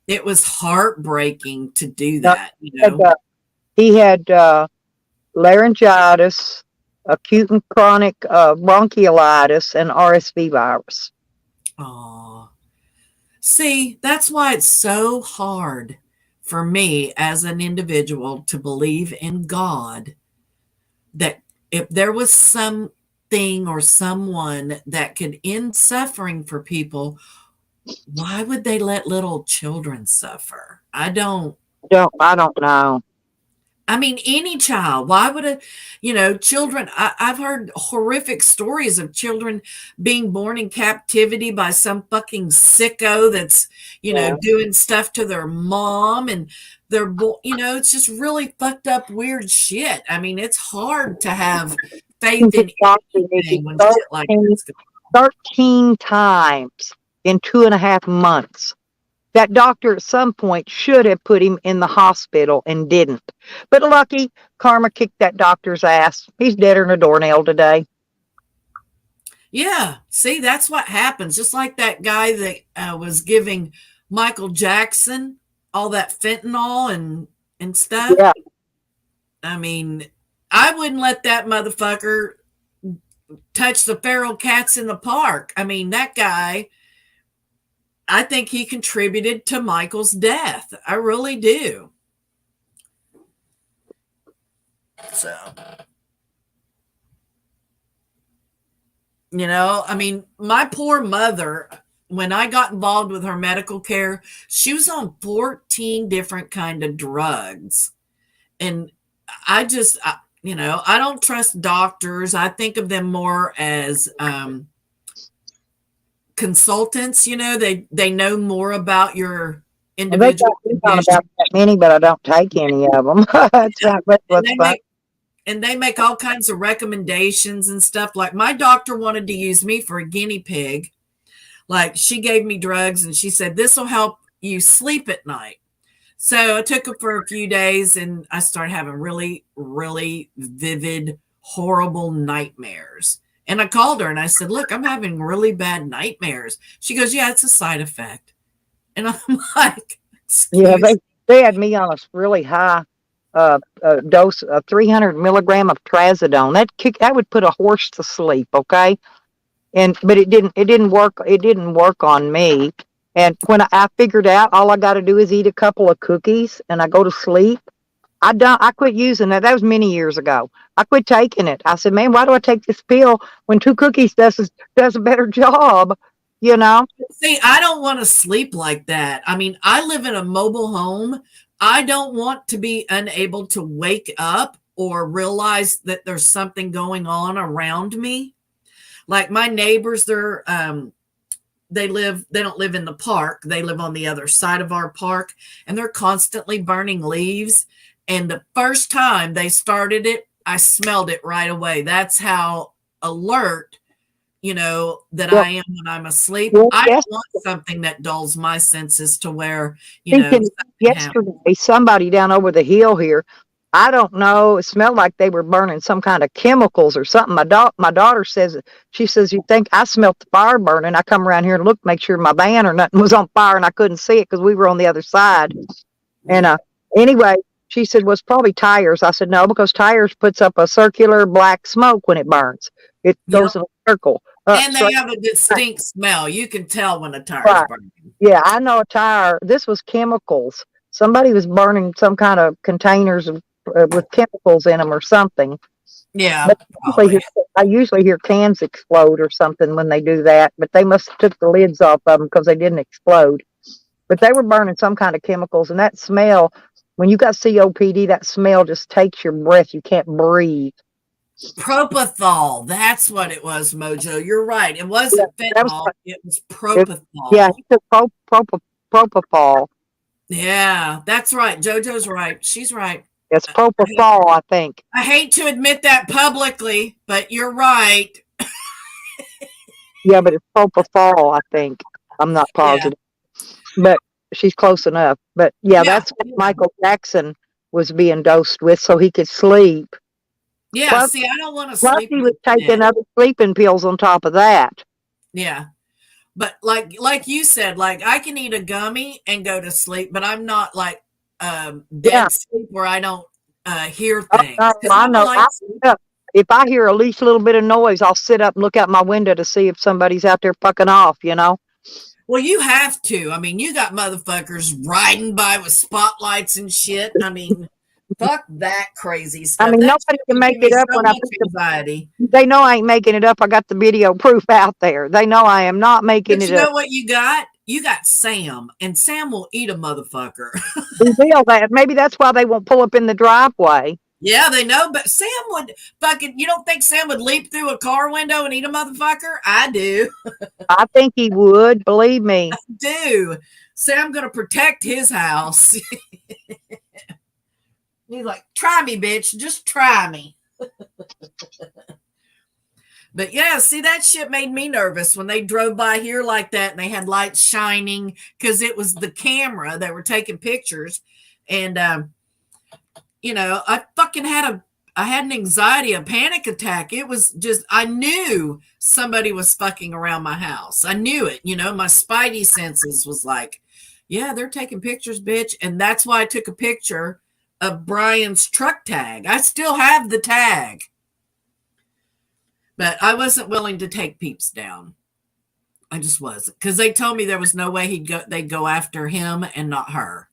it was heartbreaking to do No, that, you he had, know. he had laryngitis, acute and chronic bronchiolitis, and RSV virus. Oh, see, that's why it's so hard for me as an individual to believe in God that if there was something or someone that could end suffering for people, why would they let little children suffer? I don't know. I mean, any child, why would children, I've heard horrific stories of children being born in captivity by some fucking sicko that's, Yeah. doing stuff to their mom and it's just really fucked up, weird shit. I mean, it's hard to have faith To in doctor, Nikki, anything when shit like this goes. 13 times in 2.5 months. That doctor at some point should have put him in the hospital and didn't. But lucky, karma kicked that doctor's ass. He's deader than a doornail today. Yeah, see, that's what happens. Just like that guy that was giving Michael Jackson all that fentanyl and stuff. Yeah. I mean, I wouldn't let that motherfucker touch the feral cats in the park. I mean, that guy, I think he contributed to Michael's death. I really do. So, I mean, my poor mother, when I got involved with her medical care, she was on 14 different kind of drugs. And I don't trust doctors. I think of them more as consultants. They know more about your Well, they individual got me on condition. about that many, but I don't take any of them. That's And what's they fun. make all kinds of recommendations and stuff. Like my doctor wanted to use me for a guinea pig. Like she gave me drugs and she said, this will help you sleep at night. So I took them for a few days and I started having really, really vivid, horrible nightmares. And I called her and I said, look, I'm having really bad nightmares. She goes, yeah, it's a side effect. And I'm like, Yeah, excuse me. they had me on a really high dose of 300 milligram of trazodone. That would put a horse to sleep. Okay, but it didn't work on me. And when I figured out all I got to do is eat a couple of cookies and I go to sleep. I quit using that. That was many years ago. I quit taking it. I said, man, why do I take this pill when two cookies does a better job? You know? See, I don't want to sleep like that. I mean, I live in a mobile home. I don't want to be unable to wake up or realize that there's something going on around me. Like my neighbors, they don't live in the park. They live on the other side of our park and they're constantly burning leaves. And the first time they started it, I smelled it right away. That's how alert, that Well, I am when I'm asleep. well, I yes. don't want something that dulls my senses to where, Thinking something happens. yesterday, somebody down over the hill here, I don't know, it smelled like they were burning some kind of chemicals or something. My daughter says, she says, you think I smelt the fire burning? I come around here and look, make sure my van or nothing was on fire, and I couldn't see it because we were on the other side. And anyway, she said, well, it's probably tires. I said, no, because tires puts up a circular black smoke when it burns. It Yep. goes in a circle. And they Straight have a distinct smell. You can tell when a tire's right. burning. Yeah, I know a tire. This was chemicals. Somebody was burning some kind of containers of with chemicals in them or something. Yeah, But probably. I usually hear cans explode or something when they do that. But they must have took the lids off of them because they didn't explode. But they were burning some kind of chemicals, and that smell. When you got COPD, that smell just takes your breath. You can't breathe. Propofol. That's what it was, Mojo. You're right. It Yeah, wasn't that was fentanyl. It was it, yeah. propofol. He took propofol. Yeah, that's right. JoJo's right. She's right. It's I hate, propofol, I think. I hate to admit that publicly, but you're right. Yeah, but it's propofol, I think. I'm not Yeah. positive, but she's close enough. But yeah, Yeah. that's what Yeah. Michael Jackson was being dosed with so he could sleep. Yeah. Plus, See, I don't want to plus sleep he with was a taking kid. other sleeping pills on top of that. Yeah. But like you said, like I can eat a gummy and go to sleep, but I'm not like Yeah, dead sleep where I don't hear oh, no, things because I I'm a know. light sleeper. If I hear at least a little bit of noise, I'll sit up and look out my window to see if somebody's out there fucking off, you know? Well, you have to. I mean, you got motherfuckers riding by with spotlights and shit. I mean, fuck that crazy I stuff. mean, That nobody shit can would give make me it up so when I much put anxiety. they know I ain't making it up. I got the video proof out there. They know I am not making But it you up. know what you got? You got Sam, and Sam will eat a motherfucker. We will that. Maybe that's why they won't pull up in the driveway. Yeah, they know, but Sam would fucking. You don't think Sam would leap through a car window and eat a motherfucker? I do. I think he would, believe me. Do. Sam gonna protect his house. He's like, try me, bitch. Just try me. But yeah, see, that shit made me nervous when they drove by here like that and they had lights shining because it was the camera that were taking pictures. And, I had an anxiety, a panic attack. It was just, I knew somebody was fucking around my house. I knew it, my spidey senses was like, yeah, they're taking pictures, bitch. And that's why I took a picture of Brian's truck tag. I still have the tag. But I wasn't willing to take Peeps down. I just wasn't because they told me there was no way they'd go after him and not her.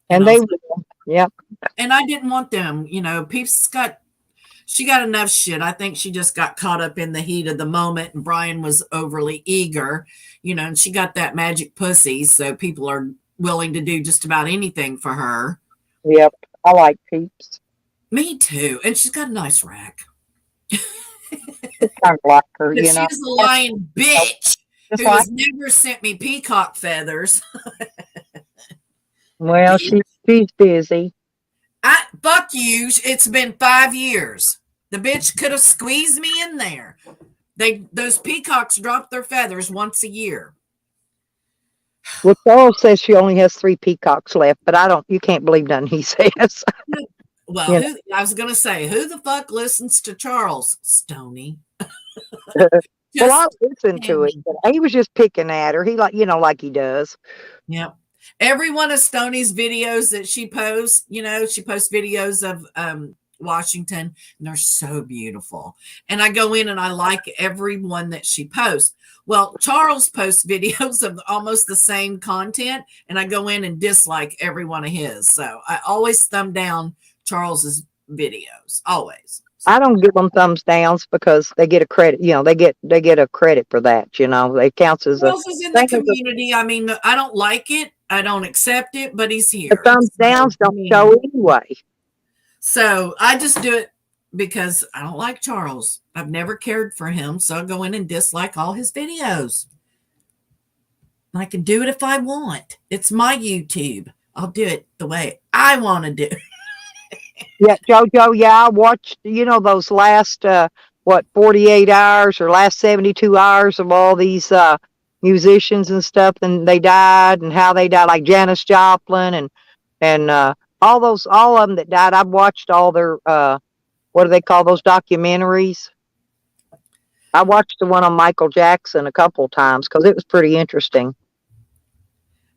And And I they was will. Yep. and I didn't want them. Peeps she got enough shit. I think she just got caught up in the heat of the moment, and Brian was overly eager, and she got that magic pussy, so people are willing to do just about anything for her. Yep. I like Peeps. Me too, and she's got a nice rack. It's kind of like her, But she's a lying bitch Just who like, has never sent me peacock feathers. well, she's busy. Fuck you. It's been 5 years. The bitch could have squeezed me in there. Those peacocks drop their feathers once a year. Well, Charles says she only has 3 peacocks left, but you can't believe nothing he says. Well, I was going to say, who the fuck listens to Charles? Stoney. Well, I listened to it, but he was just picking at her. He like he does. Yep. Every one of Stoney's videos that she posts, she posts videos of Washington, and they're so beautiful. And I go in and I like every one that she posts. Well, Charles posts videos of almost the same content, and I go in and dislike every one of his. So I always thumb down Charles's videos, always. I don't give them thumbs downs because they get a credit. They get a credit for that. It counts as Charles is in the community. I mean, I don't like it. I don't accept it, but he's here. The thumbs downs don't show anyway. So I just do it because I don't like Charles. I've never cared for him, so I go in and dislike all his videos. I can do it if I want. It's my YouTube. I'll do it the way I want to do it. Yeah, JoJo, I watched, those last, 48 hours or last 72 hours of all these musicians and stuff, and they died and how they died, like Janis Joplin and all of them that died. I've watched all their, what do they call those documentaries? I watched the one on Michael Jackson a couple times because it was pretty interesting.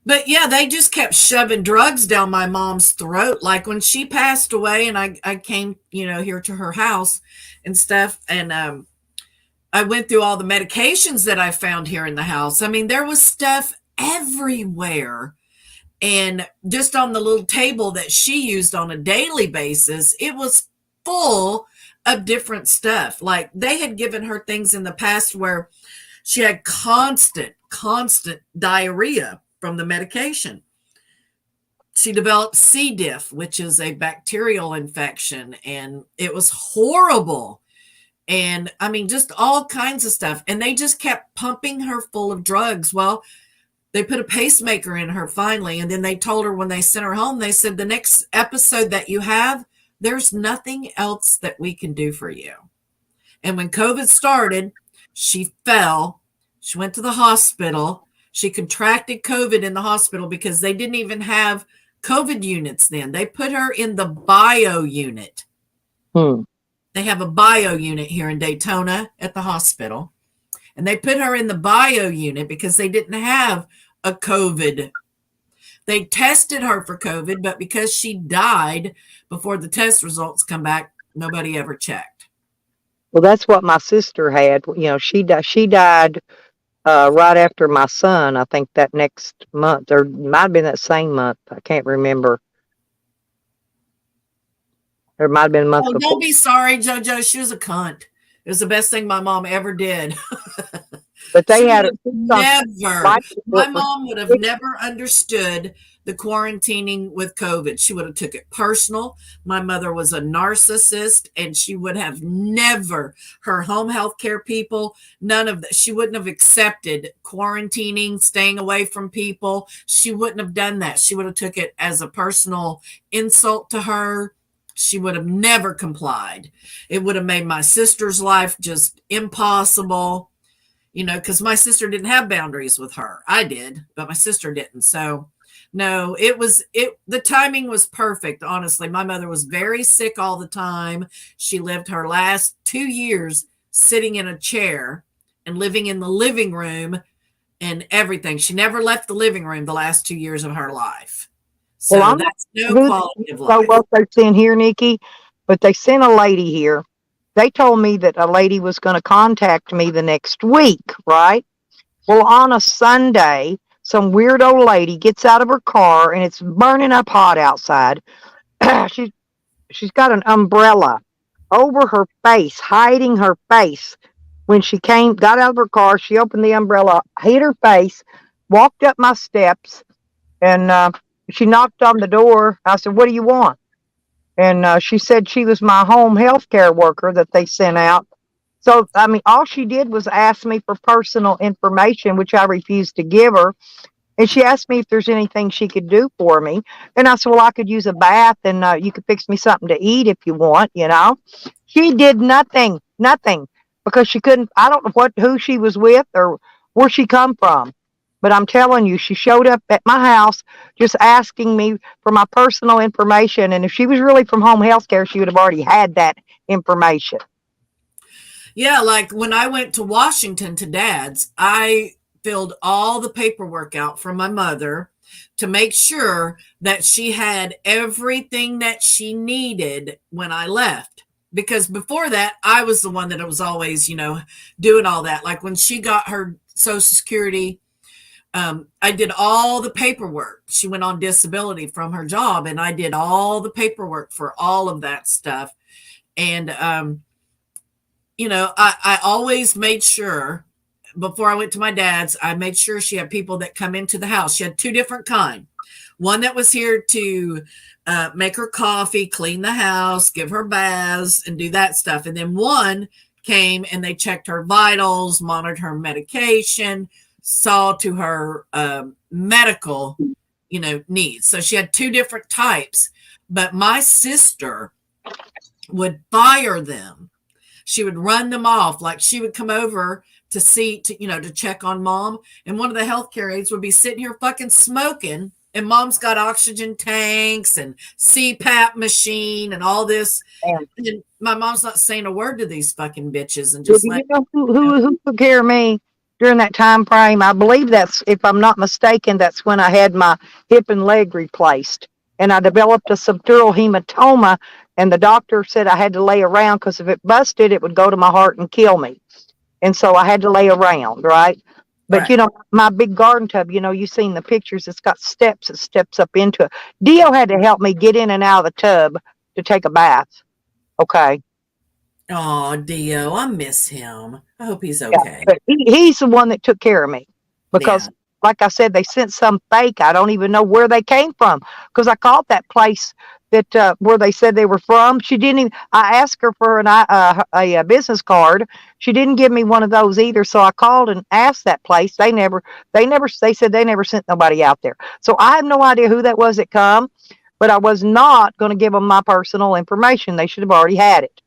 But yeah, they just kept shoving drugs down my mom's throat. Like when she passed away and I came, here to her house and stuff. And I went through all the medications that I found here in the house. I mean, there was stuff everywhere. And just on the little table that she used on a daily basis, it was full of different stuff. Like they had given her things in the past where she had constant diarrhea from the medication. She developed C. diff, which is a bacterial infection, and it was horrible. And I mean, just all kinds of stuff. And they just kept pumping her full of drugs. Well, they put a pacemaker in her finally. And then they told her when they sent her home, they said, the next episode that you have, there's nothing else that we can do for you. And when COVID started, she fell. She went to the hospital. She contracted COVID in the hospital because they didn't even have COVID units then. They put her in the bio unit. Hmm. They have a bio unit here in Daytona at the hospital. And they put her in the bio unit because they didn't have a COVID. They tested her for COVID, but because she died before the test results come back, nobody ever checked. Well, that's what my sister had. She died right after my son. I think that next month, or might have been that same month. I can't remember. Or it might have been a month Oh, before. don't be sorry, JoJo. She was a cunt. It was the best thing my mom ever did. But they She had would have never, my mom would have it. never understood the quarantining with COVID. She would have took it personal. My mother was a narcissist, and she would have never, her home health care people, none of that. She wouldn't have accepted quarantining, staying away from people. She wouldn't have done that. She would have took it as a personal insult to her. She would have never complied. It would have made my sister's life just impossible, because my sister didn't have boundaries with her. I did, but my sister didn't. So no, the timing was perfect. Honestly, my mother was very sick all the time. She lived her last 2 years sitting in a chair and living in the living room and everything. She never left the living room the last 2 years of her life. So Well, I'm that's no who quality of so life. what they sent here, Nikki, but they sent a lady here. They told me that a lady was going to contact me the next week, right? Well, on a Sunday, some weird old lady gets out of her car and it's burning up hot outside. she's she's got an umbrella over her face, hiding her face. When she got out of her car, she opened the umbrella, hid her face, walked up my steps, and she knocked on the door. I said, "What do you want?" And she said she was my home health care worker that they sent out. So, I mean, all she did was ask me for personal information, which I refused to give her. And she asked me if there's anything she could do for me. And I said, well, I could use a bath and you could fix me something to eat if you want. She did nothing, because she couldn't. I don't know who she was with or where she come from. But I'm telling you, she showed up at my house just asking me for my personal information. And if she was really from home health care, she would have already had that information. Yeah, like when I went to Washington to Dad's, I filled all the paperwork out for my mother to make sure that she had everything that she needed when I left. Because before that, I was the one that was always, doing all that. Like when she got her Social Security, I did all the paperwork. She went on disability from her job, and I did all the paperwork for all of that stuff. And, I always made sure before I went to my dad's, I made sure she had people that come into the house. She had two different kind. One that was here to make her coffee, clean the house, give her baths, and do that stuff. And then one came and they checked her vitals, monitored her medication, saw to her medical, needs. So she had two different types. But my sister would fire them. She would run them off. Like she would come over to check on mom. And one of the healthcare aides would be sitting here fucking smoking. And mom's got oxygen tanks and CPAP machine and all this. And my mom's not saying a word to these fucking bitches and just You know who took care of me during that time frame? I believe that's, if I'm not mistaken, that's when I had my hip and leg replaced. And I developed a subdural hematoma, and the doctor said I had to lay around because if it busted, it would go to my heart and kill me. And so I had to lay around, right? But Right. my big garden tub, you've seen the pictures. It's got steps. It steps up into it. Dio had to help me get in and out of the tub to take a bath. Okay. Oh, Dio, I miss him. I hope he's Yeah. okay. But he's the one that took care of me Yeah. because, like I said, they sent some fake. I don't even know where they came from because I called that place that where they said they were from. She didn't even. I asked her for a business card. She didn't give me one of those either. So I called and asked that place. They said they never sent nobody out there. So I have no idea who that was that come, but I was not going to give them my personal information. They should have already had it.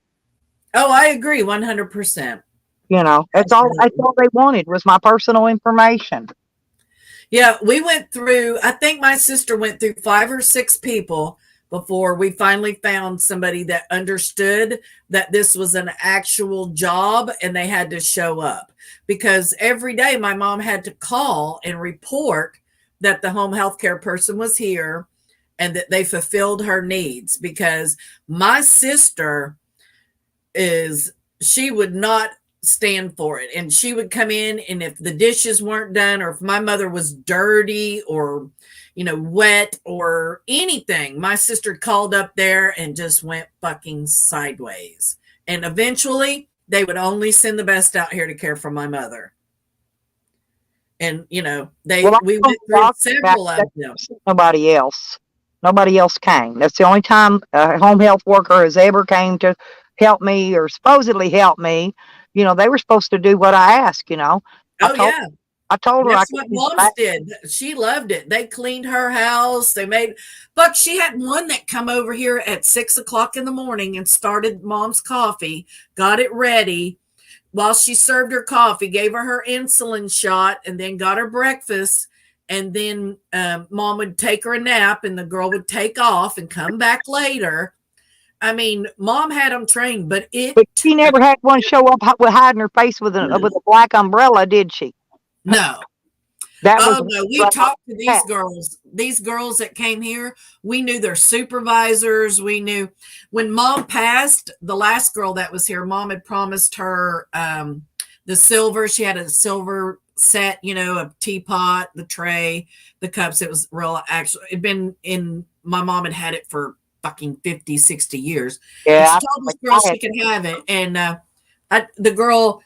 Oh, I agree 100%. That's all they wanted was my personal information. Yeah, we went through, I think my sister went through 5 or 6 people before we finally found somebody that understood that this was an actual job and they had to show up. Because every day my mom had to call and report that the home health care person was here and that they fulfilled her needs. Because my sister she would not stand for it, and she would come in, and if the dishes weren't done or if my mother was dirty or wet or anything, my sister called up there and just went fucking sideways. And eventually they would only send the best out here to care for my mother. And Well, we I'm went through talking about several of that. them. Nobody else. Nobody else came. That's the only time a home health worker has ever came to help me or supposedly help me. They were supposed to do what I asked. I Oh told yeah. I told her I That's could what use the mom's back. did. She loved it. They cleaned her house. But she had one that come over here at 6 o'clock in the morning and started mom's coffee, got it ready while she served her coffee, gave her insulin shot, and then got her breakfast. And then mom would take her a nap, and the girl would take off and come back later. I mean, mom had them trained, but But she never had one show up with hiding her face with a black umbrella, did she? no. That was Oh no, we talked to these girls. These girls that came here, we knew their supervisors. We knew when mom passed, the last girl that was here, mom had promised her the silver. She had a silver set, a teapot, the tray, the cups. It was real actually. It'd been in my mom had it for fucking 50, 60 years. And she Yeah. told this girl she could have it. And the girl,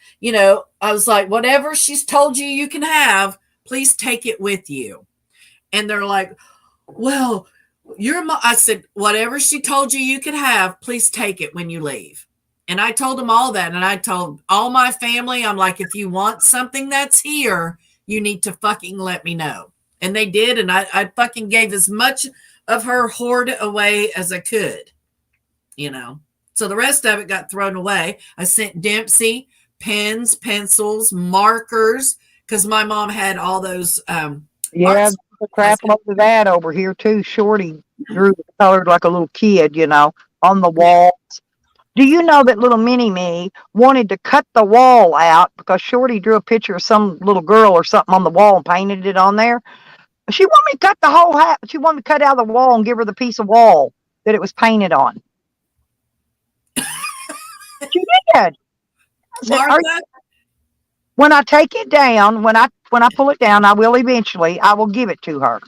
I was like, whatever she's told you you can have, please take it with you. And they're like, well, I said, whatever she told you you could have, please take it when you leave. And I told them all that. And I told all my family, I'm like, if you want something that's here, you need to fucking let me know. And they did. And I fucking gave as much of her hoard away as I could, So the rest of it got thrown away. I sent Dempsey pens, pencils, markers, because my mom had all those Yeah, the crap load of that over here too. Shorty drew colored like a little kid, on the walls. Do you know that little mini me wanted to cut the wall out because Shorty drew a picture of some little girl or something on the wall and painted it on there? She wanted me to cut the whole house. She wanted me to cut out the wall and give her the piece of wall that it was painted on. She did. I said, Martha? when I take it down, when I pull it down, I will eventually. I will give it to her.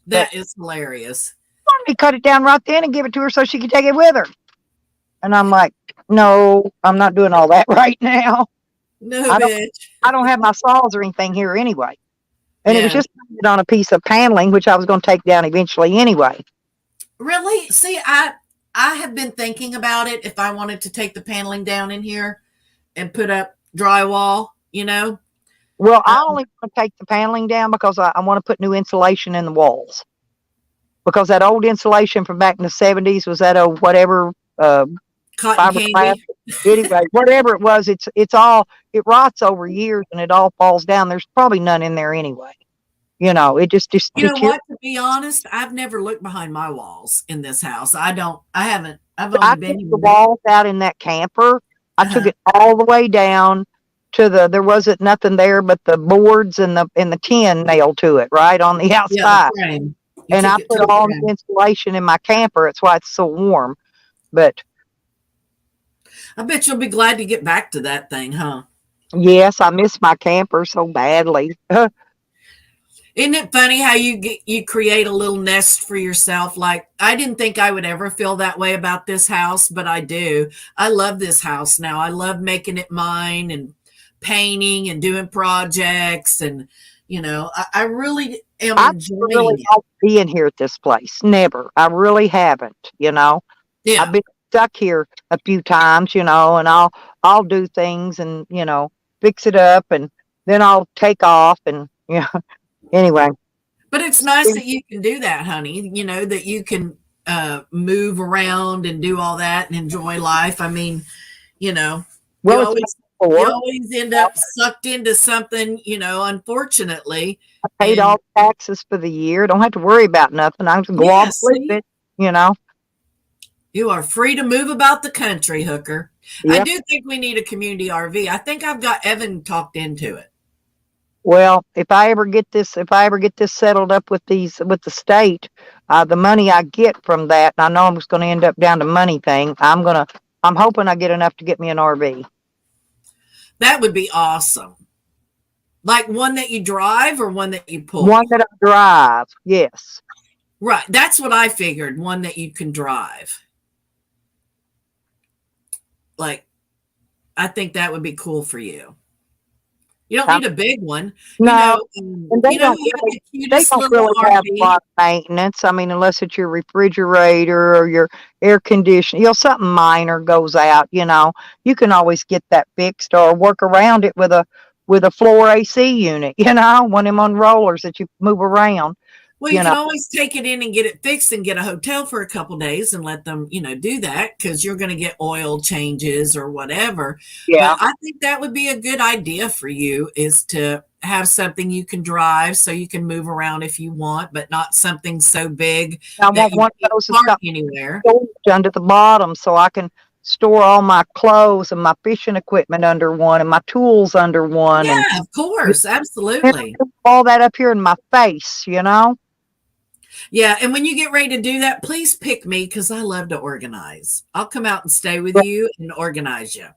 That is hilarious. Let me cut it down right then and give it to her so she can take it with her. And I'm like, no, I'm not doing all that right now. No, bitch. I don't have my saws or anything here anyway. And it was Yeah. just on a piece of paneling, which I was going to take down eventually anyway. Really? See, I have been thinking about it if I wanted to take the paneling down in here and put up drywall, Well, I only want to take the paneling down because I want to put new insulation in the walls. Because that old insulation from back in the 70s was that old whatever cotton fiberglass. candy. Anyway, whatever it was, it rots over years and it all falls down. There's probably none in there anyway. It just You know what? To be honest, I've never looked behind my walls in this house. I haven't. I've only I been took the walls out in that camper. I took it all the way down to there wasn't nothing there but the boards and the tin nailed to it, right on the outside. the frame. And I put all the insulation in my camper. It's why it's so warm. But I bet you'll be glad to get back to that thing, huh? Yes, I miss my camper so badly. Isn't it funny how you create a little nest for yourself? Like, I didn't think I would ever feel that way about this house, but I do. I love this house now. I love making it mine and painting and doing projects, and I really am I never really enjoying it. liked being here at this place. Never. I really haven't. I've Yeah. been stuck here a few times, and I'll do things and, fix it up and then I'll take off and anyway. But it's nice that you can do that, honey. That you can move around and do all that and enjoy life. I mean, you know, you Well, it's always paid you for. always end up sucked into something, unfortunately. I paid And all the taxes for the year. Don't have to worry about nothing. I can just go off yeah, and leave see, it. you are free to move about the country, hooker. I Yep. do think we need a community RV. I think I've got Evan talked into it. Well, if I ever get this settled up with the state, the money I get from that, and I know I'm just going to end up down to money thing. I'm hoping I get enough to get me an RV. That would be awesome. Like one that you drive or one that you One pull. that I drive. Yes. Right. That's what I figured. One that you can drive. Like, I think that would be cool for you. You don't Um, need a big one. no, and You know, you have the they cutest don't little really have a RV. lot of maintenance. I mean, unless it's your refrigerator or your air conditioner, something minor goes out. You can always get that fixed or work around it with a floor AC unit. One of them on rollers that you move around. Well, you You can know, always take it in and get it fixed and get a hotel for a couple days and let them, do that because you're going to get oil changes or whatever. But yeah. I think that would be a good idea for you is to have something you can drive so you can move around if you want, but not something so big I that want you one of can't those that's park got anywhere. storage under the bottom so I can store all my clothes and my fishing equipment under one and my tools under one and Yeah, of course. and Absolutely. all that up here in my face. Yeah. And when you get ready to do that, please pick me because I love to organize. I'll come out and stay with But, you and organize you.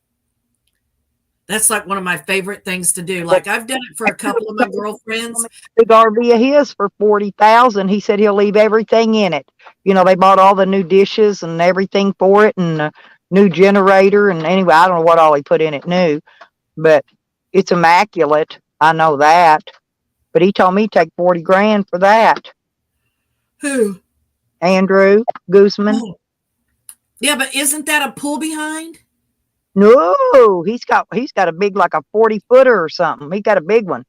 That's like one of my favorite things to do. but Like I've done it for a couple of my girlfriends. big RV of his for 40,000. He said he'll leave everything in it. They bought all the new dishes and everything for it and a new generator and anyway, I don't know what all he put in it new, but it's immaculate. I know that. But he told me take 40 grand for that. Who? Andrew Guzman. Oh, yeah, but isn't that a pull behind? No, he's got a big like a 40-footer or something. He got a big one.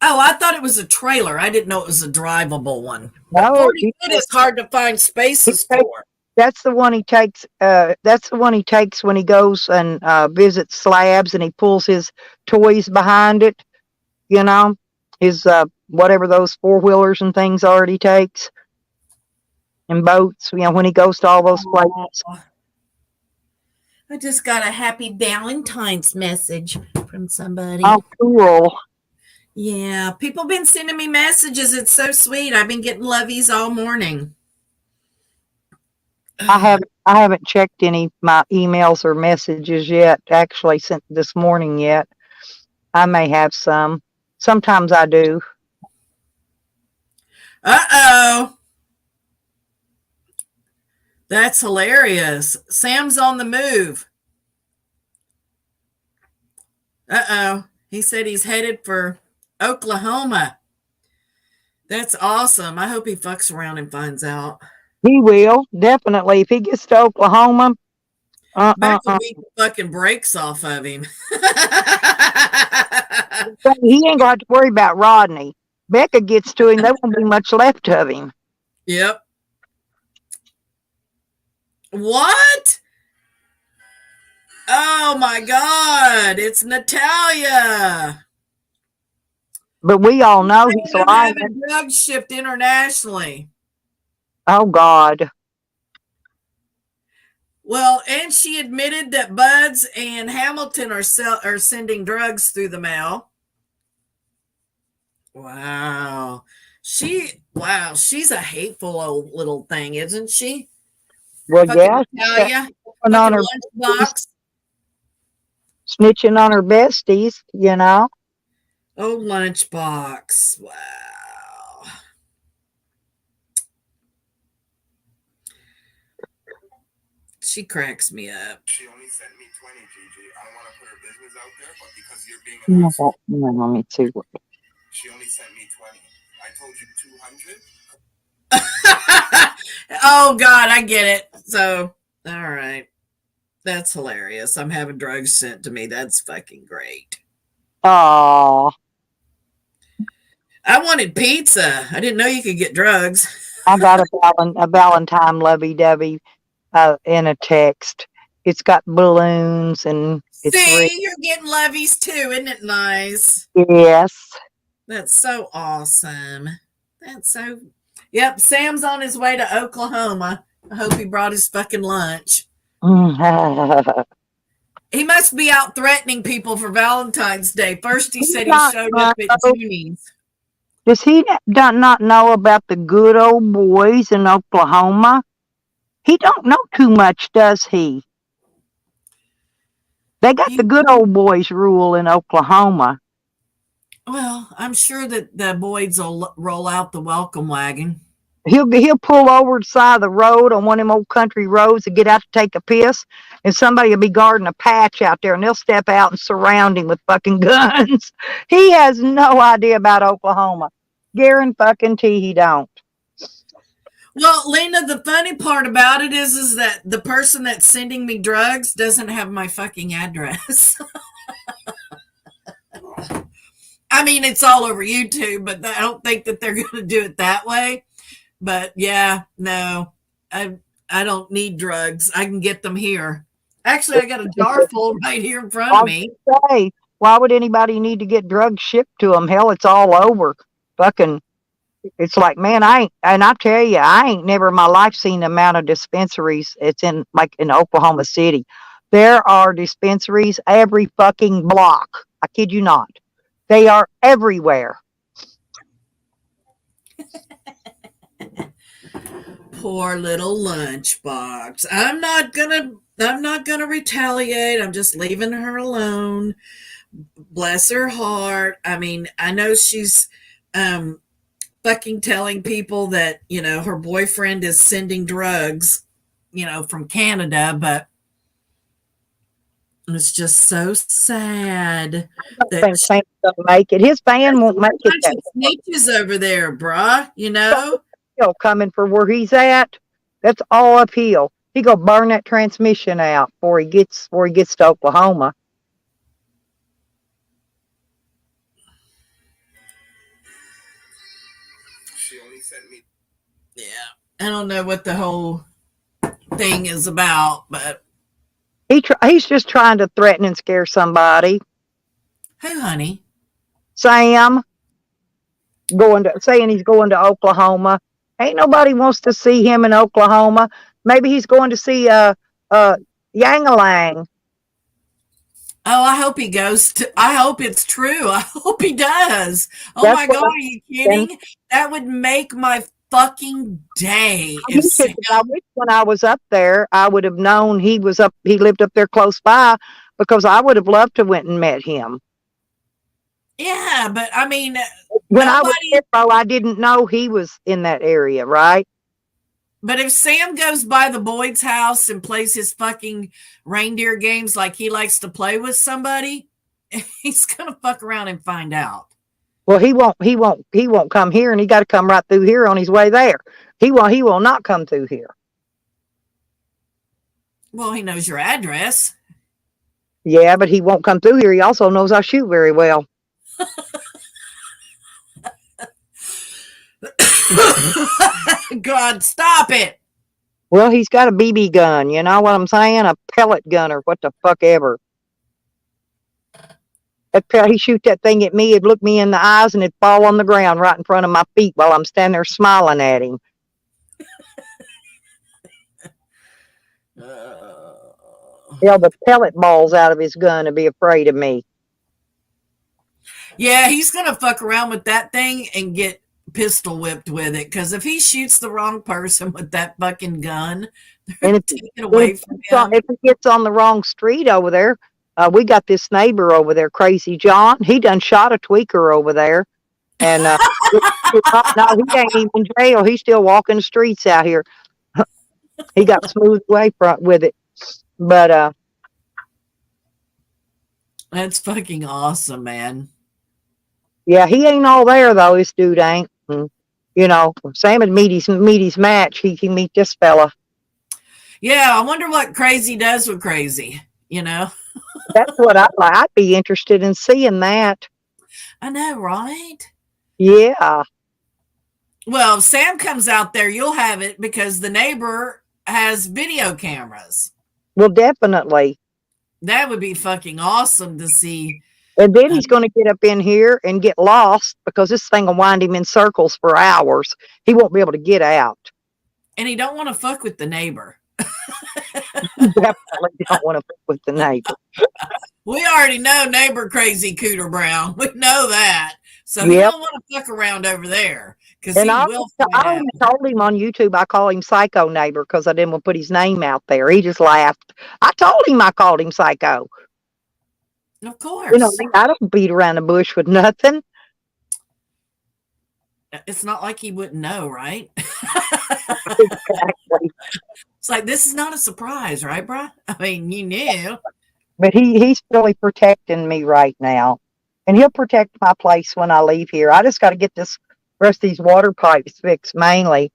Oh, I thought it was a trailer. I didn't know it was a drivable one. But No, 40 foot is hard to find he spaces takes, for. that's the one he takes. That's the one he takes when he goes and visits slabs, and he pulls his toys behind it. You know, his whatever those 4-wheelers and things are he takes, and boats. When he goes to all those places. Oh, I just got a happy Valentine's message from somebody. Oh, cool. Yeah, people been sending me messages. It's so sweet. I've been getting lovies all morning. I haven't checked any my emails or messages yet. Actually, sent this morning yet. I may have some. Sometimes I do. Uh-oh. That's hilarious. Sam's on the move. Uh-oh. He said he's headed for Oklahoma. That's awesome. I hope he fucks around and finds out. He will definitely if he gets to Oklahoma. Better beat the fucking brakes off of him. He ain't gonna have to worry about Rodney. Becca gets to him, there won't be much left of him. Yep. What? Oh my God. It's Natalia. But we all know he's I'm lying. having drugs shipped internationally. Oh God. Well, and she admitted that Buds and Hamilton are sending drugs through the mail. Wow. She's a hateful old little thing, isn't she? Well, Fucking yeah. Natalia. On Fucking her, lunchbox. snitching on her besties, you know. Oh, Lunchbox. Wow. She cracks me up. She only sent me 20, Gigi. I don't want to put her business out there, but because you're being an asshole, Let me see. she only sent me 20. I told you 200. Oh, God, I get it. So, all right. That's hilarious. I'm having drugs sent to me. That's fucking great. Oh, I wanted pizza. I didn't know you could get drugs. I got a Valentine lovey-dovey in a text. It's got balloons and it's red. See, you're getting levies too. Isn't it nice? Yes. That's so awesome. That's so. Yep, Sam's on his way to Oklahoma. I hope he brought his fucking lunch. He must be out threatening people for Valentine's Day. First, he said he showed up at Junie's. Does he not know about the good old boys in Oklahoma? He don't know too much, does he? They got the good old boys rule in Oklahoma. Well, I'm sure that the Boyds will roll out the welcome wagon. He'll pull over the side of the road on one of them old country roads and get out to take a piss, and somebody will be guarding a patch out there, and they'll step out and surround him with fucking guns. He has no idea about Oklahoma. Guarantee he don't. Well, Lena, the funny part about it is that the person that's sending me drugs doesn't have my fucking address. I mean, it's all over YouTube, but I don't think that they're going to do it that way. But yeah, no, I don't need drugs. I can get them here. Actually, I got a jar full right here in front of me. Say, why would anybody need to get drugs shipped to them? Hell, it's all over. Fucking, it's like, man, I tell you, I ain't never in my life seen the amount of dispensaries. It's in Oklahoma City. There are dispensaries every fucking block. I kid you not. They are everywhere. Poor little Lunchbox. I'm not gonna retaliate. I'm just leaving her alone. Bless her heart. I mean, I know she's fucking telling people that, her boyfriend is sending drugs, from Canada, but it's just so sad that Sam doesn't make it. His van won't make it. That snitches over there, bruh. Uphill coming for where he's at. That's all uphill. He gonna burn that transmission out before he gets to Oklahoma. She only sent me. Yeah, I don't know what the whole thing is about, but he's just trying to threaten and scare somebody. Who, honey? Sam saying he's going to Oklahoma. Ain't nobody wants to see him in Oklahoma. Maybe he's going to see Yangalang. Oh, I hope he goes to. I hope it's true. I hope he does. Oh my God, are you kidding? That would make my fucking day. I wish when I was up there, I would have known he lived up there close by, because I would have loved to went and met him. Yeah, but I mean, when I was there, I didn't know he was in that area, right? But if Sam goes by the Boyd's house and plays his fucking reindeer games like he likes to play with somebody, he's gonna fuck around and find out. Well, he won't come here, and he got to come right through here on his way there. He will not come through here. Well, he knows your address. Yeah, but he won't come through here. He also knows I shoot very well. God, stop it. Well, he's got a BB gun. You know what I'm saying? A pellet gun or what the fuck ever. He shoot that thing at me, it'd look me in the eyes, and it'd fall on the ground right in front of my feet while I'm standing there smiling at him. The pellet balls out of his gun and be afraid of me. Yeah, he's gonna fuck around with that thing and get pistol whipped with it, because if he shoots the wrong person with that fucking gun, they're gonna take it away from him. If he gets on the wrong street over there, We got this neighbor over there, Crazy John. He done shot a tweaker over there, and no, he ain't even in jail. He's still walking the streets out here. He got smooth away from with it, but That's fucking awesome, man. yeah, he ain't all there though. This dude ain't. And, Sam would meet his match. He can meet this fella. Yeah, I wonder what Crazy does with Crazy, you know? That's what I like. I'd be interested in seeing that. I know, right? Yeah. Well, if Sam comes out there, you'll have it because the neighbor has video cameras. Well, definitely. That would be fucking awesome to see. And then he's going to get up in here and get lost because this thing will wind him in circles for hours. He won't be able to get out. And he don't want to fuck with the neighbor. He definitely don't want to fuck with the neighbor. We already know neighbor Crazy Cooter Brown. We know that. So Yep. he don't want to fuck around over there because he will find I out. told him on YouTube I call him Psycho Neighbor because I didn't want to put his name out there. He just laughed. I told him I called him Psycho. Of course. I don't beat around the bush with nothing. It's not like he wouldn't know, right? Exactly. It's like, this is not a surprise, right, bro? I mean, you knew. But he's really protecting me right now. And he'll protect my place when I leave here. I just got to get the rest of these water pipes fixed mainly.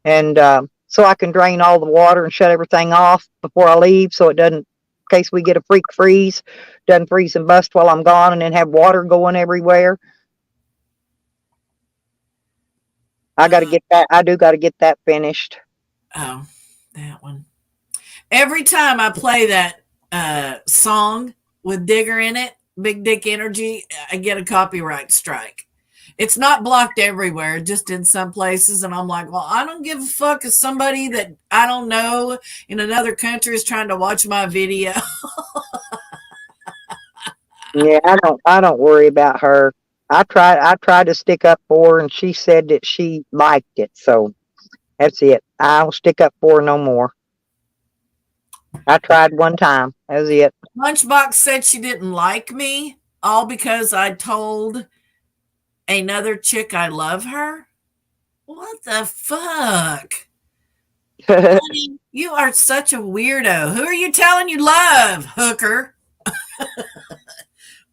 And so I can drain all the water and shut everything off before I leave so it doesn't, in case we get a freak freeze, doesn't freeze and bust while I'm gone and then have water going everywhere. I got to get that. I do got to get that finished. Oh, that one. Every time I play that song with Digger in it, Big Dick Energy, I get a copyright strike. It's not blocked everywhere, just in some places. And I'm like, well, I don't give a fuck if somebody that I don't know in another country is trying to watch my video. Yeah, I don't worry about her. I tried to stick up for her and she said that she liked it. So that's it. I don't stick up for her no more. I tried one time. That was it. Lunchbox said she didn't like me, all because I told another chick I love her. What the fuck? Honey, you are such a weirdo. Who are you telling you love, hooker?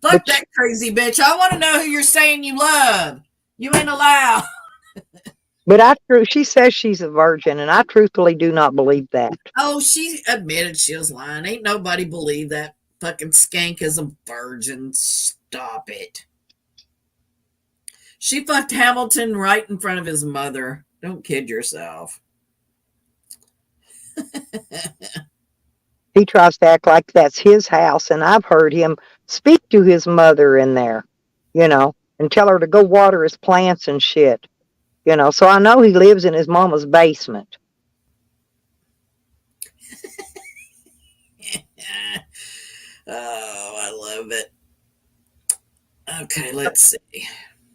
Fuck that crazy bitch. I want to know who you're saying you love. You ain't allowed. But she says she's a virgin, and I truthfully do not believe that. Oh, she admitted she was lying. Ain't nobody believe that fucking skank is a virgin. Stop it. She fucked Hamilton right in front of his mother. Don't kid yourself. He tries to act like that's his house, and I've heard him speak to his mother in there, and tell her to go water his plants and shit. So I know he lives in his mama's basement. Oh, I love it. Okay, let's see.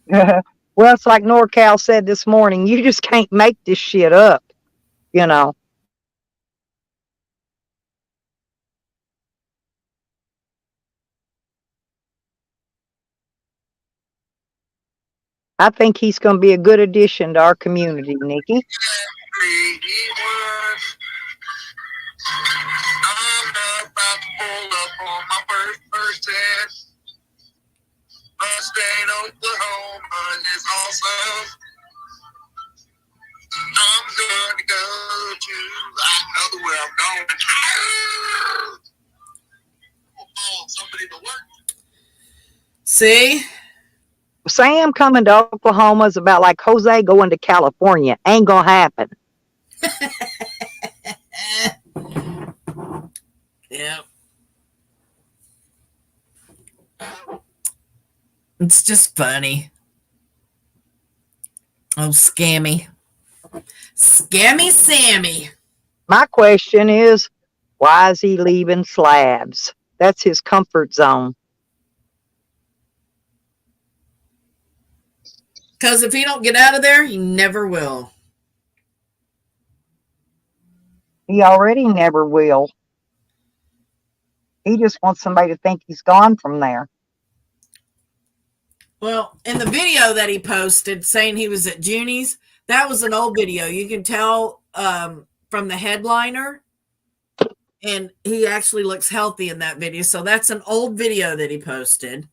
Well, it's like NorCal said this morning, you just can't make this shit up, I think he's going to be a good addition to our community, Nikki. I'm about to pull up on my first test. Mustang, Oklahoma is awesome. I'm gonna go to, I know where I'm going. Oh, somebody to work. See? Sam coming to Oklahoma is about like Jose going to California. Ain't going to happen. Yeah. It's just funny. Oh, Scammy. Scammy Sammy. My question is, why is he leaving Slabs? That's his comfort zone. Because if he don't get out of there, he never will. He already never will. He just wants somebody to think he's gone from there. Well, in the video that he posted saying he was at Junie's, that was an old video. You can tell from the headliner, and he actually looks healthy in that video. So that's an old video that he posted.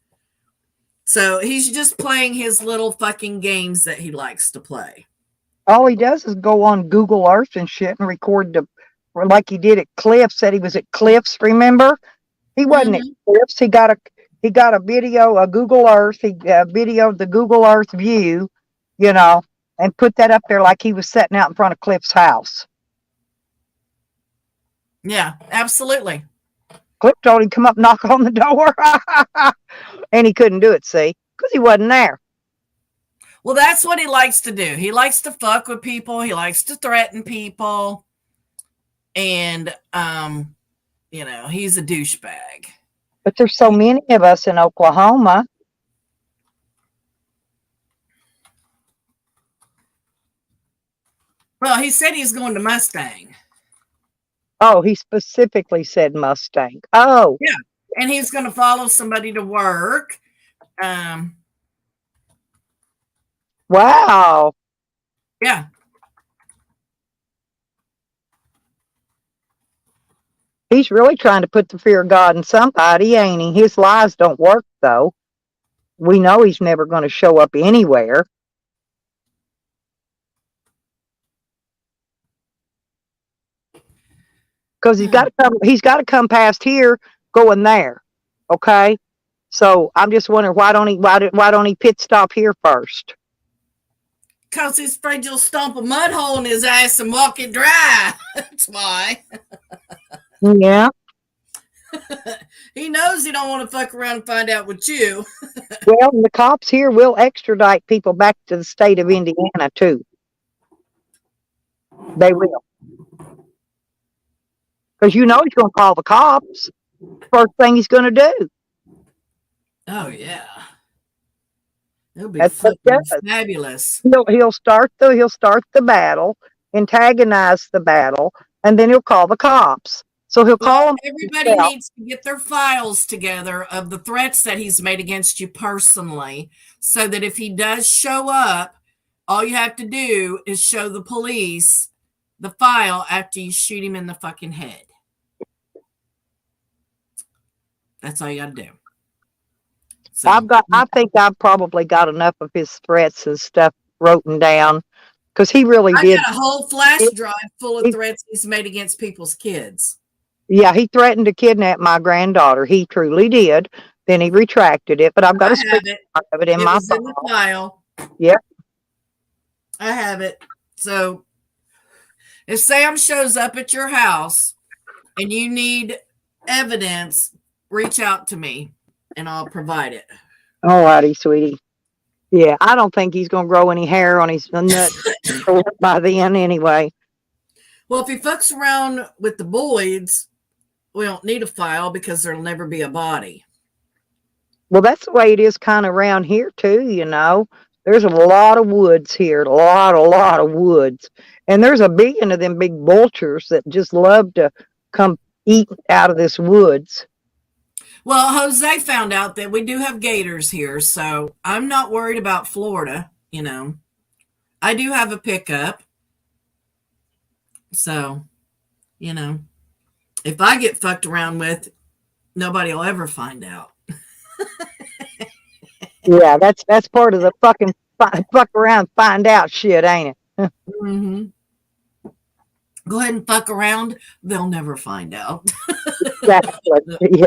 So he's just playing his little fucking games that he likes to play. All he does is go on Google Earth and shit and record like he did at Cliffs. Said he was at Cliffs. Remember, he wasn't at Cliffs. He got a video, a Google Earth. He videoed the Google Earth view, and put that up there like he was sitting out in front of Cliff's house. Yeah, absolutely. Cliff told him come up, knock on the door, and he couldn't do it. See, because he wasn't there. Well, that's what he likes to do. He likes to fuck with people. He likes to threaten people. And, he's a douchebag. But there's so many of us in Oklahoma. Well, he said he's going to Mustang. Oh, he specifically said Mustang. Oh. Yeah. And he's going to follow somebody to work. Wow. Yeah. He's really trying to put the fear of God in somebody, ain't he? His lies don't work, though. We know he's never going to show up anywhere. Because he's got to come past here, going there. Okay, so I'm just wondering why don't he pit stop here first? Because he's afraid you'll stomp a mud hole in his ass and walk it dry. That's why. Yeah. He knows he don't want to fuck around and find out with you. Well, the cops here will extradite people back to the state of Indiana too. They will. Because he's going to call the cops. First thing he's going to do. Oh, yeah. It'll be That's fabulous. He'll start the battle, antagonize the battle, and then he'll call the cops. So he'll call them. Everybody needs to get their files together of the threats that he's made against you personally, so that if he does show up, all you have to do is show the police the file after you shoot him in the fucking head. That's all you got to do. So, I think I've probably got enough of his threats and stuff written down, because he really did. I got a whole flash drive full of threats he's made against people's kids. Yeah, he threatened to kidnap my granddaughter. He truly did. Then he retracted it, but I've got a screenshot of it in my file. In the file. Yep. I have it. So if Sam shows up at your house and you need evidence, reach out to me and I'll provide it. All righty, sweetie. Yeah, I don't think he's going to grow any hair on his nut by then anyway. Well, if he fucks around with the boys, we don't need a file because there'll never be a body. Well, that's the way it is kind of around here too, There's a lot of woods here, a lot of woods. And there's a billion of them big vultures that just love to come eat out of this woods. Well, Jose found out that we do have gators here, so I'm not worried about Florida, I do have a pickup. So, if I get fucked around with, nobody will ever find out. Yeah, that's part of the fucking fuck around, find out shit, ain't it? Mm-hmm. Go ahead and fuck around. They'll never find out. Exactly. Yeah.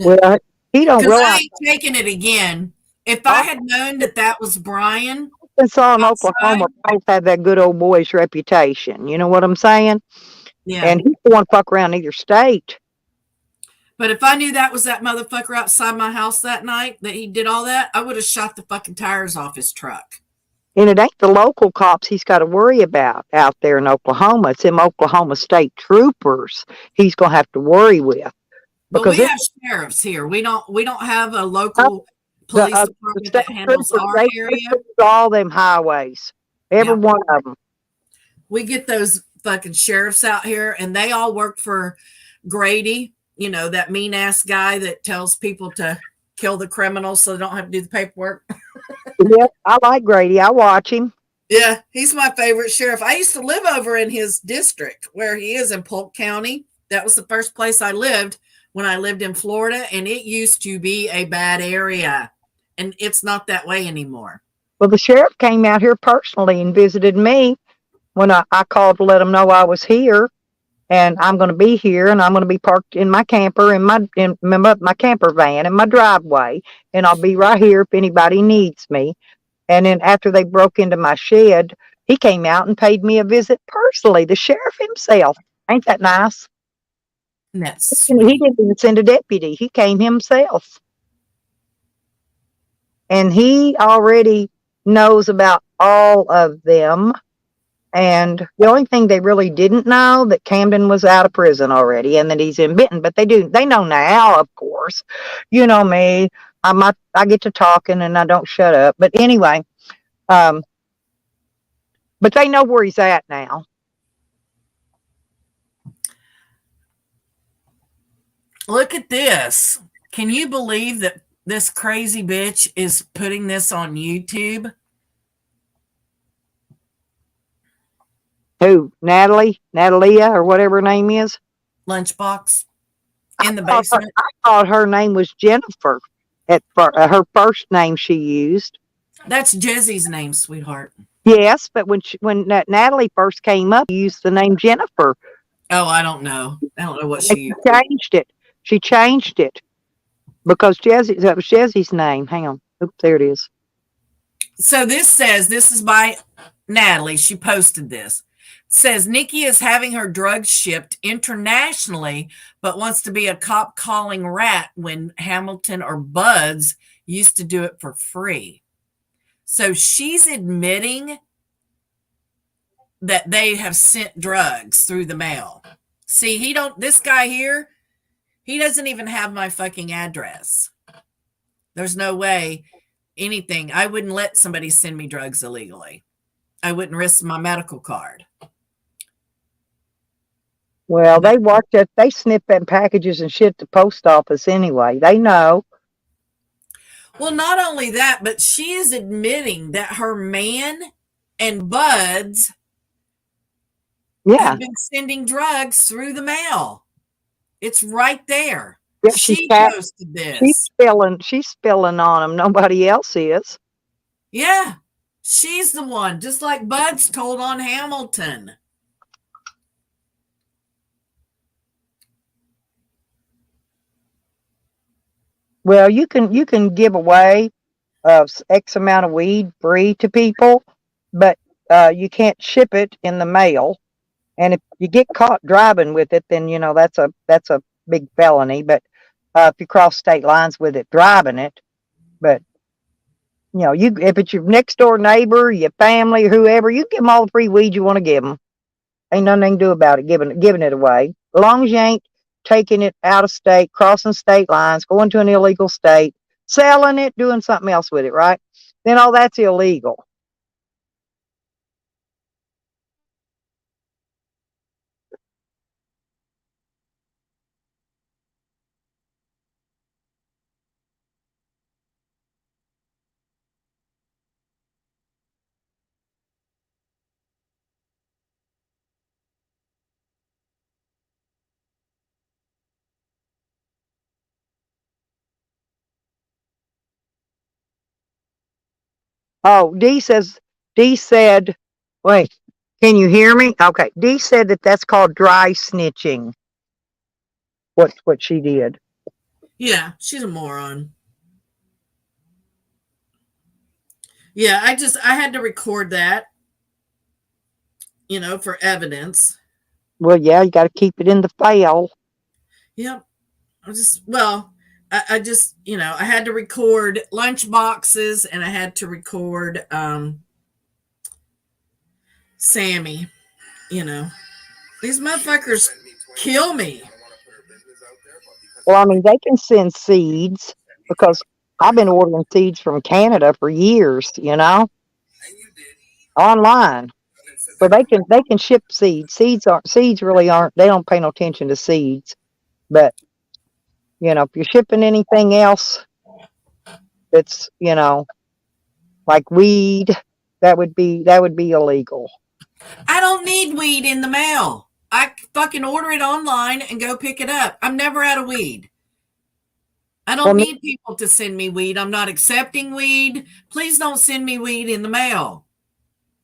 Well, he don't realize. I ain't taking it again. If I had known that was Brian, Arkansas and Oklahoma both have that good old boy's reputation. You know what I'm saying? Yeah. And he don't want to fuck around either state. But if I knew that was that motherfucker outside my house that night, that he did all that, I would have shot the fucking tires off his truck. And it ain't the local cops he's got to worry about out there in Oklahoma. It's them Oklahoma State troopers he's going to have to worry with. Because we have sheriffs here. We don't have a local police department that handles our area. All them highways, every one of them. We get those fucking sheriffs out here, and they all work for Grady that mean ass guy that tells people to kill the criminals so they don't have to do the paperwork. Yeah, I like Grady. I watch him. Yeah, he's my favorite sheriff. I used to live over in his district where he is in Polk County. That was the first place I lived when I lived in Florida, and it used to be a bad area, and it's not that way anymore. Well, the sheriff came out here personally and visited me when I called to let him know I was here, and I'm going to be here, and I'm going to be parked in my camper in my camper van in my driveway, and I'll be right here if anybody needs me. And then after they broke into my shed, he came out and paid me a visit personally, the sheriff himself. Ain't that nice? That's And he sweet. didn't even send a deputy. He came himself. And he already knows about all of them. And the only thing they really didn't know that Camden was out of prison already and that he's in Benton, but they know now, of course. You know me. I get to talking and I don't shut up. But anyway, um, but they know where he's at now. Look at this. Can you believe that this crazy bitch is putting this on YouTube? Who? Natalia, or whatever her name is. Lunchbox I in the thought her, basement. I thought her name was Jennifer. Her first name she used. That's Jessie's name, sweetheart. Yes, but when Natalie first came up, she used the name Jennifer. Oh, I don't know. I don't know what She she. changed it. She changed it because that was Jessie's name. Hang on. Oops, there it is. So this says this is by Natalie. She posted this. It says Nikki is having her drugs shipped internationally, but wants to be a cop calling rat when Hamilton or Buds used to do it for free. So she's admitting that they have sent drugs through the mail. See, this guy here, he doesn't even have my fucking address. There's no way anything. I wouldn't let somebody send me drugs illegally. I wouldn't risk my medical card. Well, they watch that. They snip them packages and shit at the post office anyway. They know. Well, not only that, but she is admitting that her man and Buds Yeah. have been sending drugs through the mail. It's right there. Yeah, She posted this. She's spilling on them. Nobody else is. Yeah, she's the one, just like Buds told on Hamilton. Well, you can give away X amount of weed free to people, but you can't ship it in the mail. And if you get caught driving with it, then that's a big felony. But if you cross state lines with it, driving it, but if it's your next door neighbor, your family, whoever, you give them all the free weed you want to give them. Ain't nothing they can do about it, giving it away. As long as you ain't taking it out of state, crossing state lines, going to an illegal state, selling it, doing something else with it, right? Then all that's illegal. Oh, D said, wait, can you hear me? Okay. D said that's called dry snitching. What she did. Yeah, she's a moron. Yeah, I had to record that, for evidence. Well, yeah, you got to keep it in the file. Yep. I just, I had to record lunch boxes and I had to record Sammy. These motherfuckers kill me. Well, I mean, they can send seeds because I've been ordering seeds from Canada for years, online. So they can ship seeds. Seeds really aren't, they don't pay no attention to seeds. But If you're shipping anything else that's, like weed, that would be illegal. I don't need weed in the mail. I fucking order it online and go pick it up. I'm never out of weed. I Well, don't need people to send me weed. I'm not accepting weed. Please don't send me weed in the mail.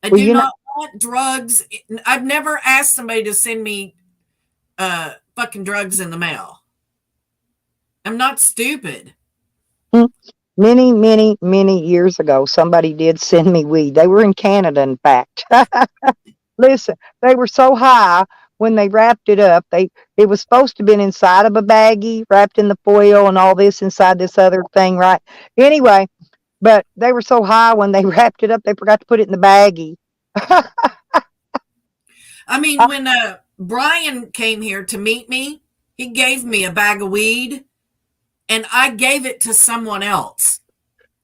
I well, do not want drugs. I've never asked somebody to send me fucking drugs in the mail. I'm not stupid. many, many, many years ago, somebody did send me weed. They were in Canada, in fact. Listen, they were so high when they wrapped it up. It was supposed to have been inside of a baggie, wrapped in the foil and all this inside this other thing, right? Anyway, but they were so high when they wrapped it up, they forgot to put it in the baggie. I mean, when Brian came here to meet me, he gave me a bag of weed and I gave it to someone else.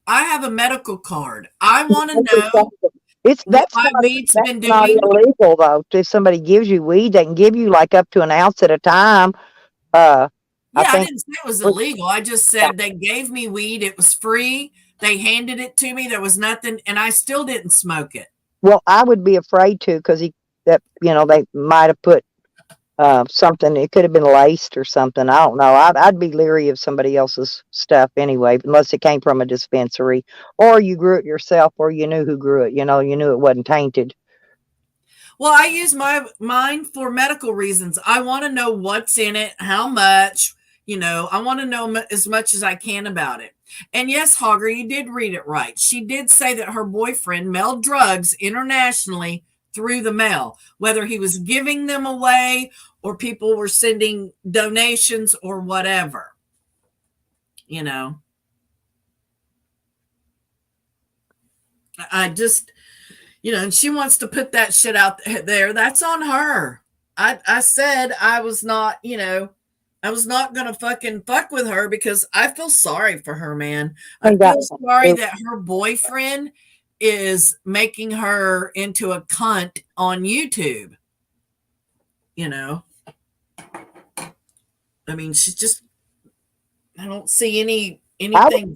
I have a medical card. I want to know It's what my weed's that's been not doing. illegal though. If somebody gives you weed, they can give you like up to an ounce at a time. I Yeah, I think. didn't say it was illegal. I just said they gave me weed. It was free. They handed it to me. There was nothing, and I still didn't smoke it. Well, I would be afraid to because they might have put something. It could have been laced or something. I don't know. I'd be leery of somebody else's stuff anyway, unless it came from a dispensary or you grew it yourself or you knew who grew it. You knew it wasn't tainted. Well, I use mine for medical reasons. I want to know what's in it, how much, I want to know as much as I can about it. And yes, Hogger, you did read it right. She did say that her boyfriend mailed drugs internationally through the mail, whether he was giving them away or people were sending donations or whatever, you know. I just, and she wants to put that shit out there. That's on her. I said I was not, I was not going to fucking fuck with her because I feel sorry for her, man. I And feel sorry that her boyfriend is making her into a cunt on YouTube. I mean, she's just, I don't see anything.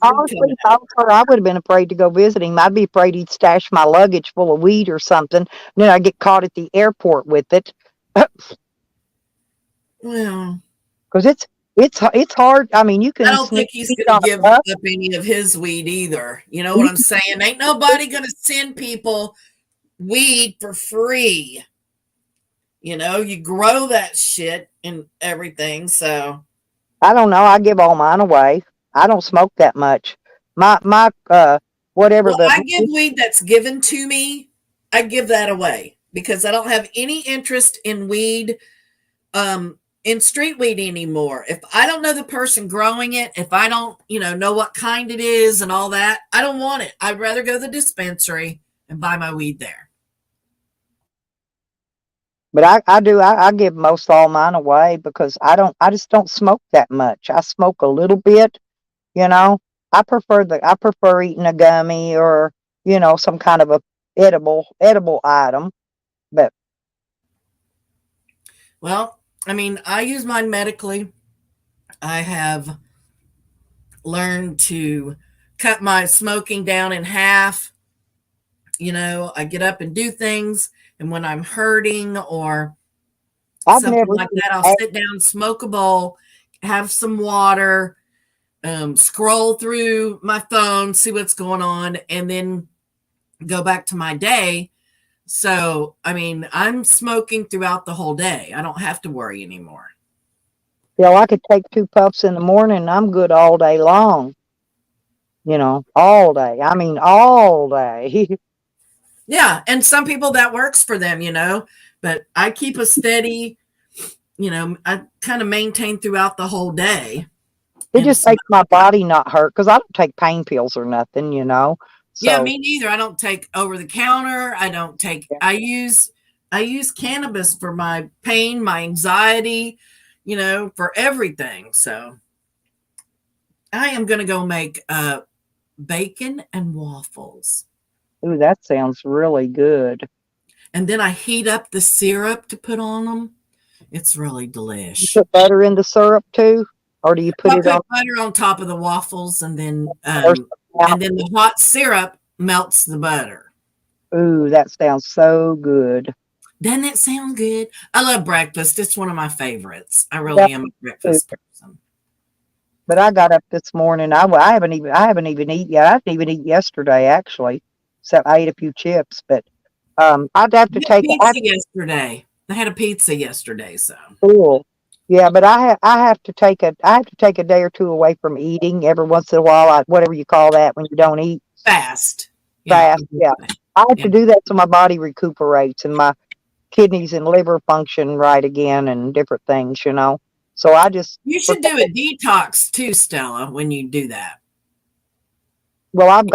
Honestly, I would have been afraid to go visit him. I'd be afraid he'd stash my luggage full of weed or something. And then I'd get caught at the airport with it. Well, Because it's hard. I mean, you can. I don't think he's going to give up any of his weed either. You know what I'm saying? Ain't nobody going to send people weed for free. You grow that shit and everything. So I don't know. I give all mine away. I don't smoke that much. My whatever I give weed that's given to me. I give that away because I don't have any interest in weed, in street weed anymore. If I don't know the person growing it, if I don't, know what kind it is and all that, I don't want it. I'd rather go to the dispensary and buy my weed there. But I give most all mine away because I just don't smoke that much. I smoke a little bit, I prefer eating a gummy or, some kind of a edible item. But well, I mean, I use mine medically. I have learned to cut my smoking down in half. I get up and do things, and when I'm hurting or something like that, I'll sit down, smoke a bowl, have some water, scroll through my phone, see what's going on, and then go back to my day. So, I mean, I'm smoking throughout the whole day. I don't have to worry anymore. I could take 2 puffs in the morning and I'm good all day long. All day. I mean, all day. Yeah, and some people that works for them, but I keep a steady, I kind of maintain throughout the whole day. It just makes my body not hurt because I don't take pain pills or nothing, So, yeah, me neither. I don't take over the counter. I don't take. Yeah. I use cannabis for my pain, my anxiety, for everything. So I am going to go make bacon and waffles. Ooh, that sounds really good. And then I heat up the syrup to put on them. It's really delicious. You put butter in the syrup too? or do you put I it on put butter on top of the waffles, or something else? and then the hot syrup melts the butter. Ooh, that sounds so good. Doesn't it sound good? I love breakfast. It's one of my favorites. I Yeah, really am a too. breakfast person. But I got up this morning. I haven't even eaten yet. I didn't even eat yesterday actually. So I ate a few chips, but I'd have to We had take I pizza yesterday. I had a pizza yesterday, so cool. Yeah, but I have to take a day or two away from eating every once in a while. Whatever you call that when you don't eat fast. Yeah, fast. Yeah, I have yeah. to do that so my body recuperates and my kidneys and liver function right again and different things. So I just You for should do a detox too, Stella, when you do that. well, I've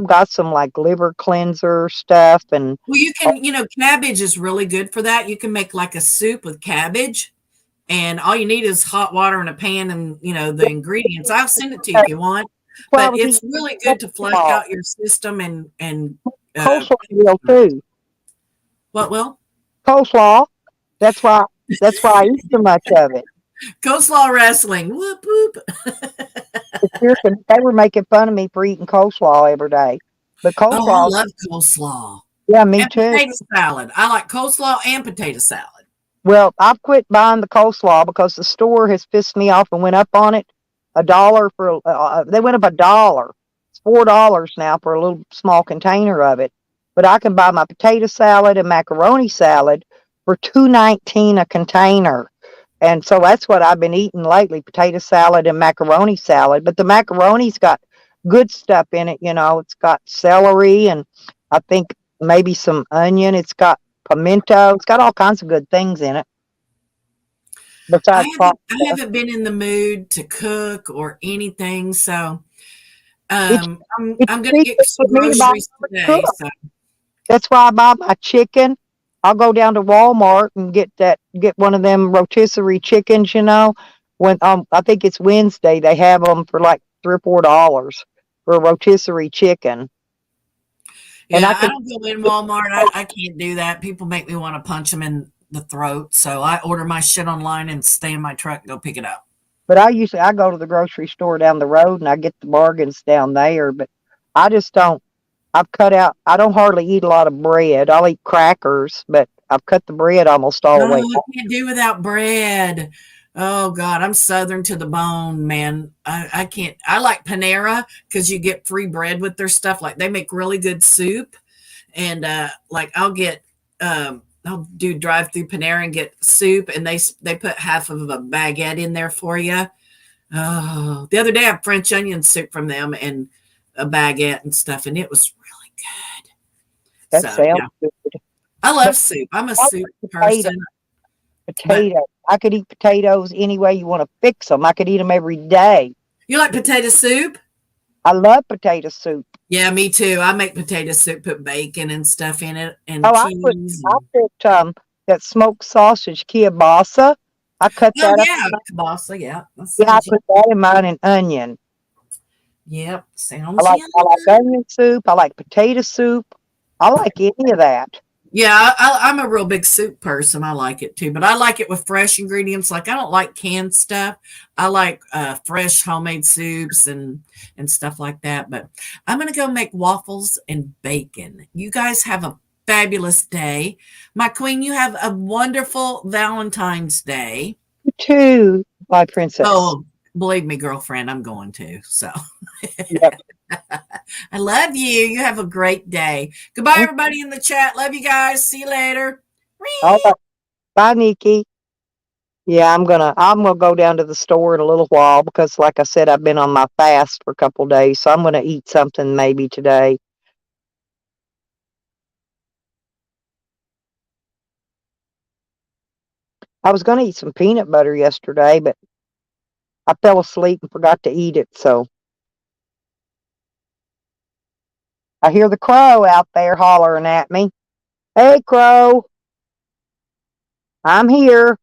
got some like liver cleanser stuff and Well, cabbage is really good for that. You can make like a soup with cabbage, and all you need is hot water in a pan and, the ingredients. I'll send it to you if you want, well, I but was it's eating really good to flush coleslaw, out your system and coleslaw meal too. what will Coleslaw. That's why. That's why I eat so much of it. coleslaw wrestling. Whoop whoop. Seriously, they were making fun of me for eating coleslaw every day, but Oh, I coleslaw. love coleslaw Yeah, me and too. potato salad. I like coleslaw and potato salad. Well, I've quit buying the coleslaw because the store has pissed me off and went up on it a dollar for. They went up a dollar. It's $4 now for a little small container of it. But I can buy my potato salad and macaroni salad for $2.19 a container. And so that's what I've been eating lately: potato salad and macaroni salad. But the macaroni's got good stuff in it. It's got celery and I think maybe some onion. It's got pimento. It's got all kinds of good things in it. I Besides haven't I pasta, haven't been in the mood to cook or anything, so it's it's I'm gonna get cheaper for some me to buy groceries than to today. cook. So That's why I buy my chicken. I'll go down to Walmart and get one of them rotisserie chickens. When I think it's Wednesday, they have them for like $3 or $4 for a rotisserie chicken, and I yeah, I can. don't go in Walmart. I can't do that. People make me want to punch them in the throat. So I order my shit online and stay in my truck and go pick it up. But I go to the grocery store down the road and I get the bargains down there. But I just don't. I've cut out. I don't hardly eat a lot of bread. I'll eat crackers, but I've cut the bread almost all the way Oh, I out. can't do without bread. Oh God, I'm Southern to the bone, man. I can't. I like Panera because you get free bread with their stuff. Like they make really good soup, and like I'll do drive through Panera and get soup, and they put half of a baguette in there for you. Oh, the other day I had French onion soup from them and a baguette and stuff, and it was really good. That So sounds yeah, good. I But love soup. I'm a I soup like person, but potatoes. I could eat potatoes any way you want to fix them. I could eat them every day. you like potato soup? I love potato soup. Yeah, me too. I make potato soup, put bacon and stuff in it, and Oh, cheese. I And, put that smoked sausage kielbasa. I cut oh that up. yeah, kielbasa. Yeah, that Yeah, I sounds put that in mine and onion. Yep, I sounds like yummy. I like onion soup. I like potato soup. I like any of that. Yeah, I'm a real big soup person. I like it too, but I like it with fresh ingredients. Like I don't like canned stuff. I like fresh homemade soups and stuff like that. But I'm gonna go make waffles and bacon. You guys have a fabulous day, my queen. You have a wonderful Valentine's Day. You too, my princess. Oh, believe me, girlfriend, I'm going to. So Yep. I love you. You have a great day. Goodbye, everybody in the chat. Love you guys. See you later. All right. Bye, Nikki. Yeah, I'm gonna go down to the store in a little while because, like I said, I've been on my fast for a couple days, so I'm gonna eat something maybe today. I was gonna eat some peanut butter yesterday, but I fell asleep and forgot to eat it. So I hear the crow out there hollering at me. Hey, crow, I'm here.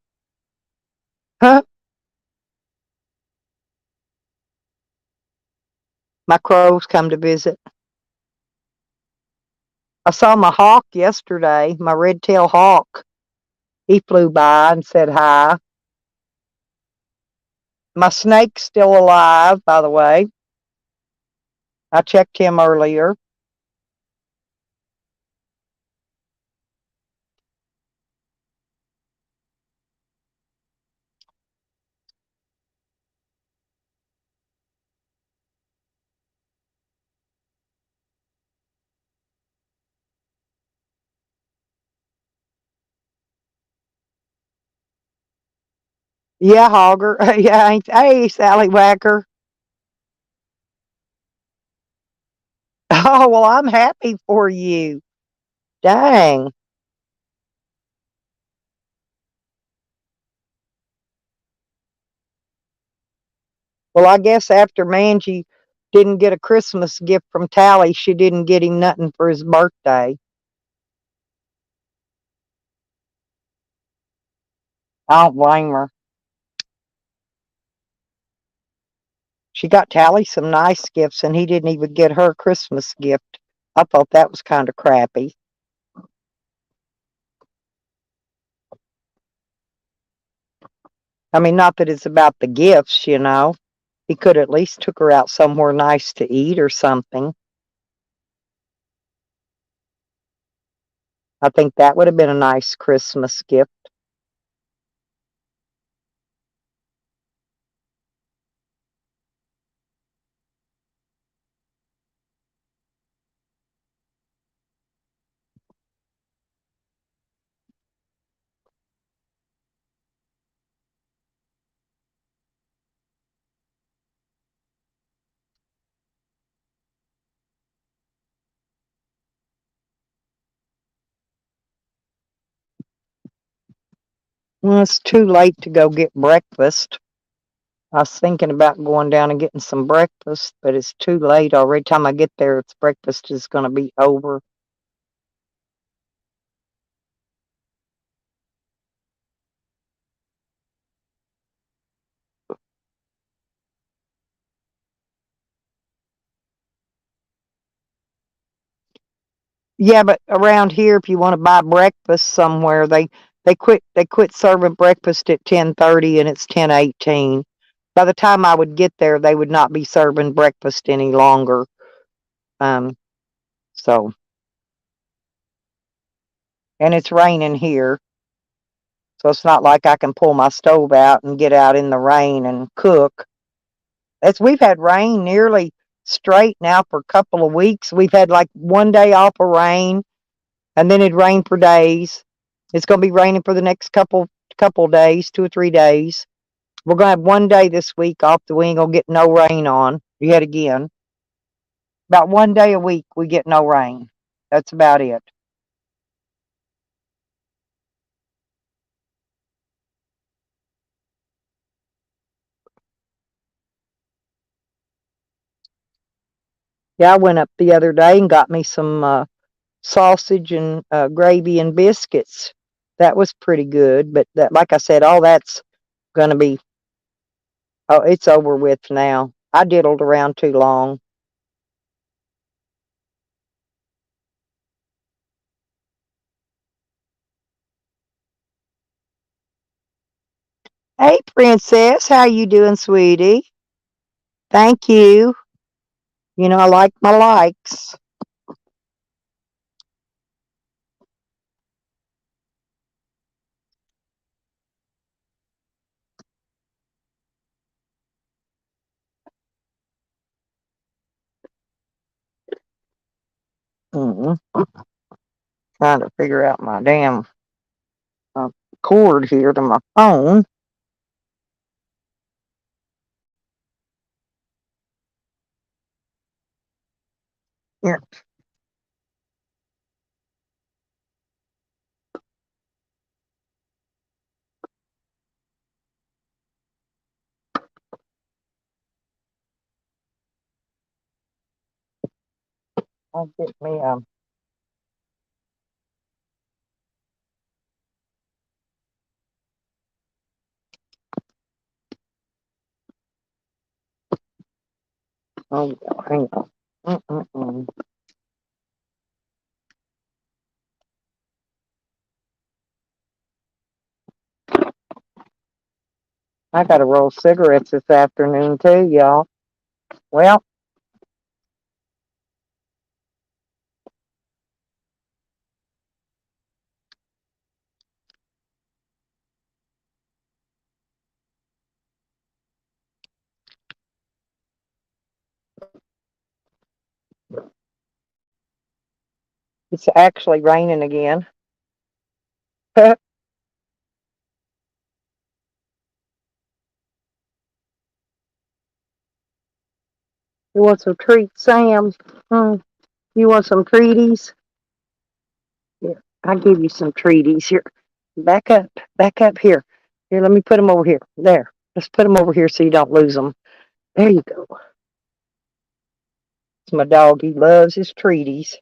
Huh? My crows come to visit. I saw my hawk yesterday, my red-tailed hawk. He flew by and said hi. My snake's still alive, by the way. I checked him earlier. Yeah, Hogger. Yeah, hey, Sally Whacker. Oh, well, I'm happy for you. Dang. Well, I guess after Mangy didn't get a Christmas gift from Tally, she didn't get him nothing for his birthday. I don't blame her. She got Tally some nice gifts, and he didn't even get her a Christmas gift. I thought that was kind of crappy. I mean, not that it's about the gifts, you know. He could at least took her out somewhere nice to eat or something. I think that would have been a nice Christmas gift. Well, it's too late to go get breakfast. I was thinking about going down and getting some breakfast, but it's too late already. Time I get there, it's breakfast is going to be over. Yeah, but around here, if you want to buy breakfast somewhere, they quit serving breakfast at 10:30, and it's 10:18. By the time I would get there, they would not be serving breakfast any longer. Um, so and it's raining here, so it's not like I can pull my stove out and get out in the rain and cook. As we've had rain nearly straight now for a couple of weeks. We've had like one day off of rain, and then it rained for days. It's going to be raining for the next couple days, 2 or 3 days. We're going to have one day this week off that we ain't going to get no rain on yet again. About one day a week we get no rain. That's about it. Yeah, I went up the other day and got me some sausage and gravy and biscuits. That was pretty good, but that, like I said, all that's going to be, oh, it's over with now. I diddled around too long. Hey, princess, how you doing, sweetie? Thank you. You know, I like my likes. Mm-hmm. Trying to figure out my damn uh, cord here to my phone. Here, I'll get me oh, hang on. Mm-mm-mm. I got to roll cigarettes this afternoon too, y'all. Well, it's actually raining again. You want some treats, Sam? Hmm. You want some treaties? Here, I'll give you some treaties. Here, back up here. Here, let me put them over here. There, let's put them over here so you don't lose them. There you go. It's my dog. He loves his treaties.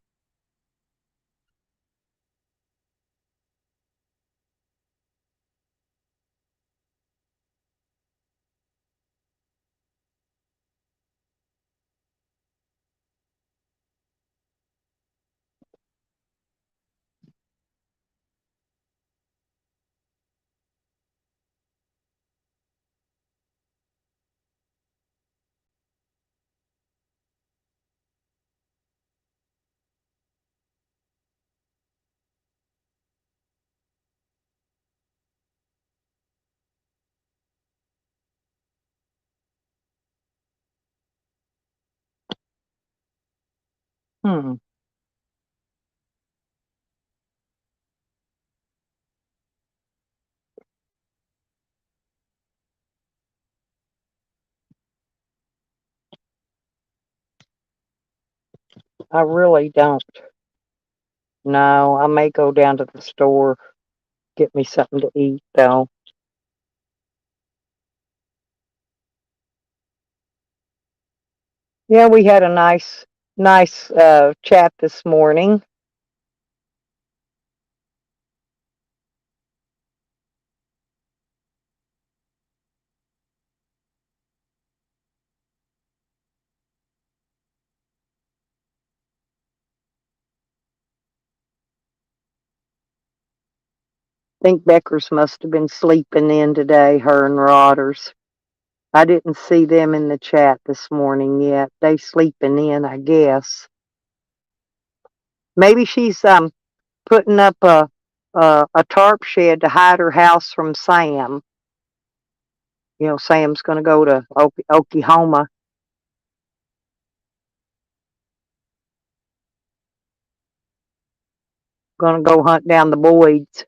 Hmm. I really don't. No, I may go down to the store, get me something to eat, though. Yeah, we had a nice chat this morning. Think Beckers must have been sleeping in today, her and Rodders. I didn't see them in the chat this morning yet. They sleeping in, I guess. Maybe she's putting up a tarp shed to hide her house from Sam. You know, Sam's going to go to Oklahoma. Going to go hunt down the Boyds.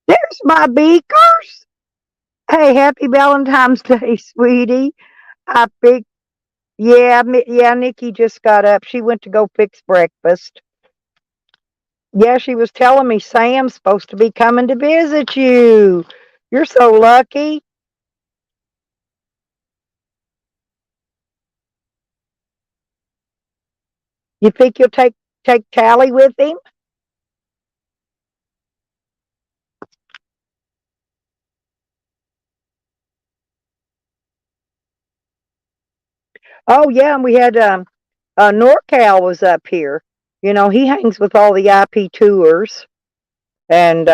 There's my beakers. Hey, happy Valentine's Day, sweetie. I picked. Yeah, yeah. Nikki just got up. She went to go fix breakfast. Yeah, she was telling me Sam's supposed to be coming to visit you. You're so lucky. You think you'll take Tally with him? Oh yeah, and we had NorCal was up here. You know, he hangs with all the IP tours, and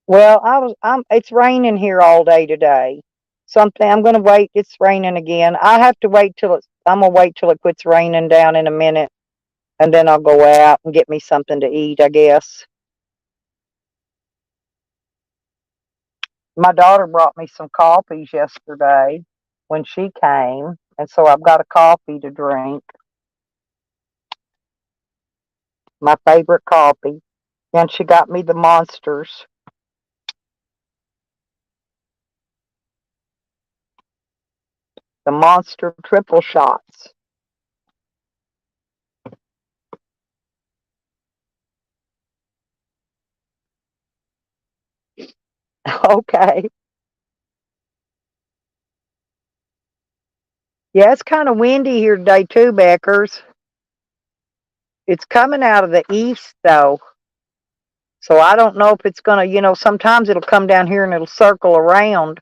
well, it's raining here all day today. Something I'm gonna wait. It's raining again. I have to wait till I'm gonna wait till it quits raining down in a minute, and then I'll go out and get me something to eat, I guess. My daughter brought me some coffees yesterday when she came, and so I've got a coffee to drink, my favorite coffee. And she got me the monsters, the monster triple shots. Okay. Yeah, it's kind of windy here today too, Beckers. It's coming out of the east though. So I don't know if it's gonna, sometimes it'll come down here and it'll circle around.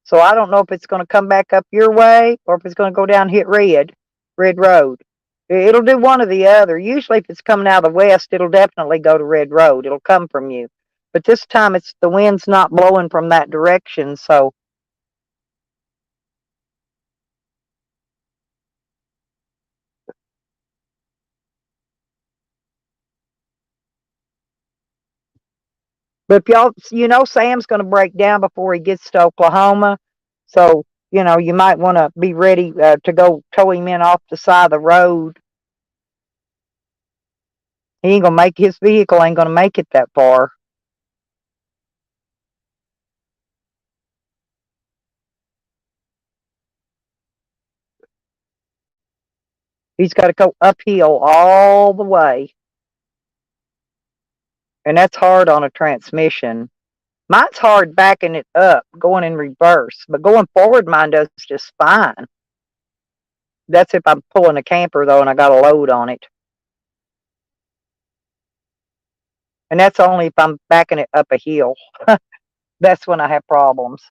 So I don't know if it's gonna come back up your way or if it's gonna go down hit Red Road. It'll do one or the other. Usually if it's coming out of the west, it'll definitely go to Red Road. It'll come from you. But this time it's the wind's not blowing from that direction, so but if y'all, Sam's going to break down before he gets to Oklahoma. So, you might want to be ready to go tow him in off the side of the road. He ain't going to make his vehicle ain't going to make it that far. He's got to go uphill all the way. And that's hard on a transmission. Mine's hard backing it up, going in reverse, but going forward, mine does just fine. That's if I'm pulling a camper, though, and I got a load on it. And that's only if I'm backing it up a hill. That's when I have problems.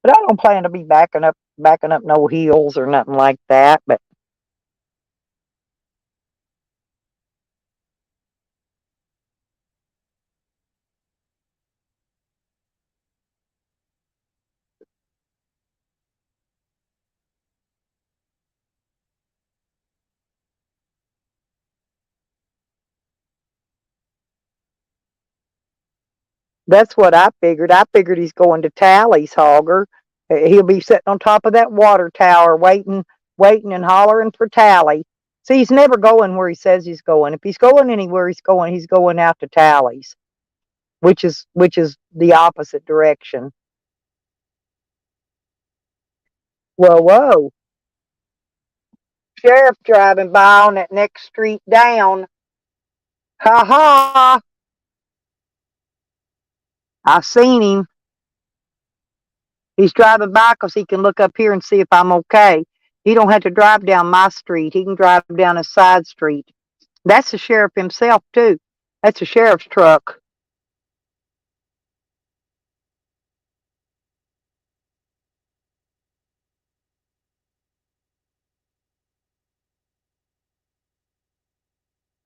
But I don't plan to be backing up no hills or nothing like that. But that's what I figured. I figured he's going to Tally's, Hogger. He'll be sitting on top of that water tower waiting and hollering for Tally. See, he's never going where he says he's going. If he's going anywhere he's going out to Tally's, which is the opposite direction. Whoa, whoa. Sheriff driving by on that next street down. Ha ha. I've seen him. He's driving by because he can look up here and see if I'm okay. He don't have to drive down my street. He can drive down a side street. That's the sheriff himself, too. That's the sheriff's truck.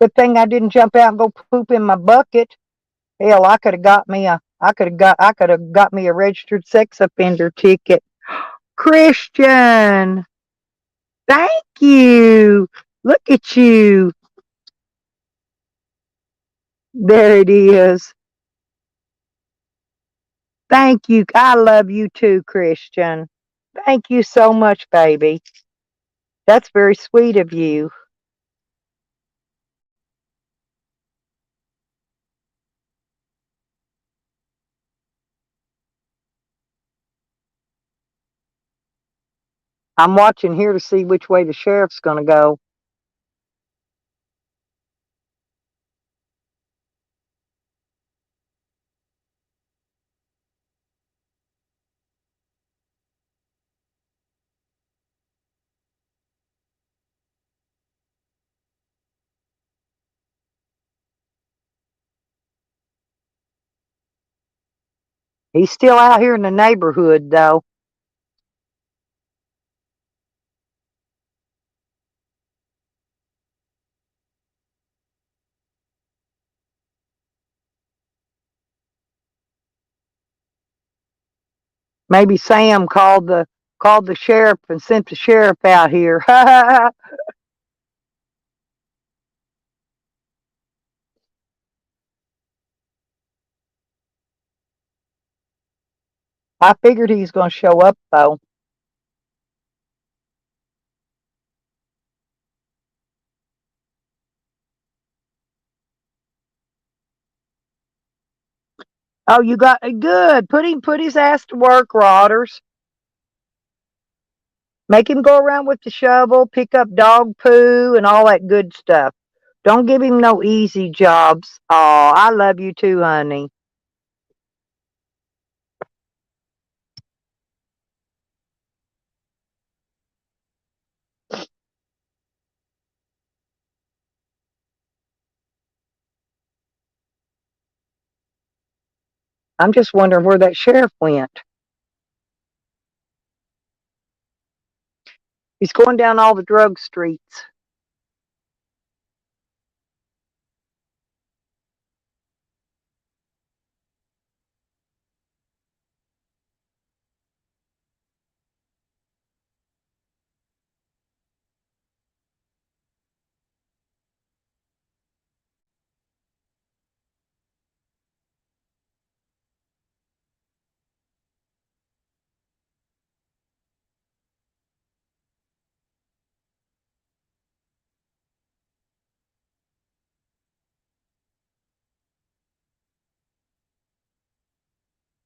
Good thing I didn't jump out and go poop in my bucket. Hell, I could have got me a registered sex offender ticket. Christian, thank you. Look at you. There it is. Thank you. I love you too, Christian. Thank you so much, baby. That's very sweet of you. I'm watching here to see which way the sheriff's going to go. He's still out here in the neighborhood, though. Maybe Sam called the sheriff and sent the sheriff out here. I figured he's going to show up, though. Oh, you got good. Put his ass to work, Rodders. Make him go around with the shovel, pick up dog poo, and all that good stuff. Don't give him no easy jobs. Oh, I love you too, honey. I'm just wondering where that sheriff went. He's going down all the drug streets.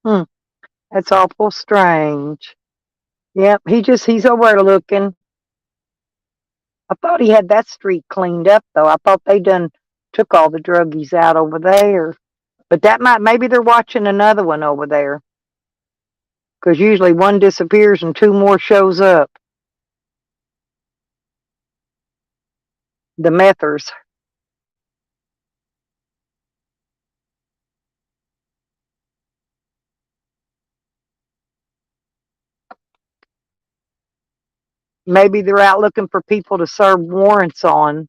Hmm, that's awful strange. Yep, he's over there looking. I thought he had that street cleaned up though. I thought they done took all the druggies out over there. But that might maybe they're watching another one over there. Because usually one disappears and two more shows up. The methers. Maybe they're out looking for people to serve warrants on.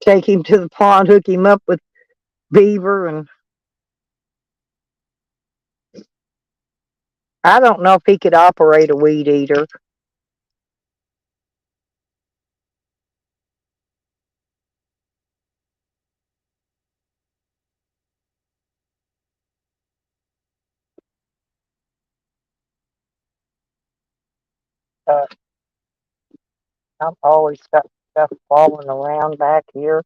Take him to the pond, hook him up with beaver, and I don't know if he could operate a weed eater. Uh, I've always got stuff falling around back here.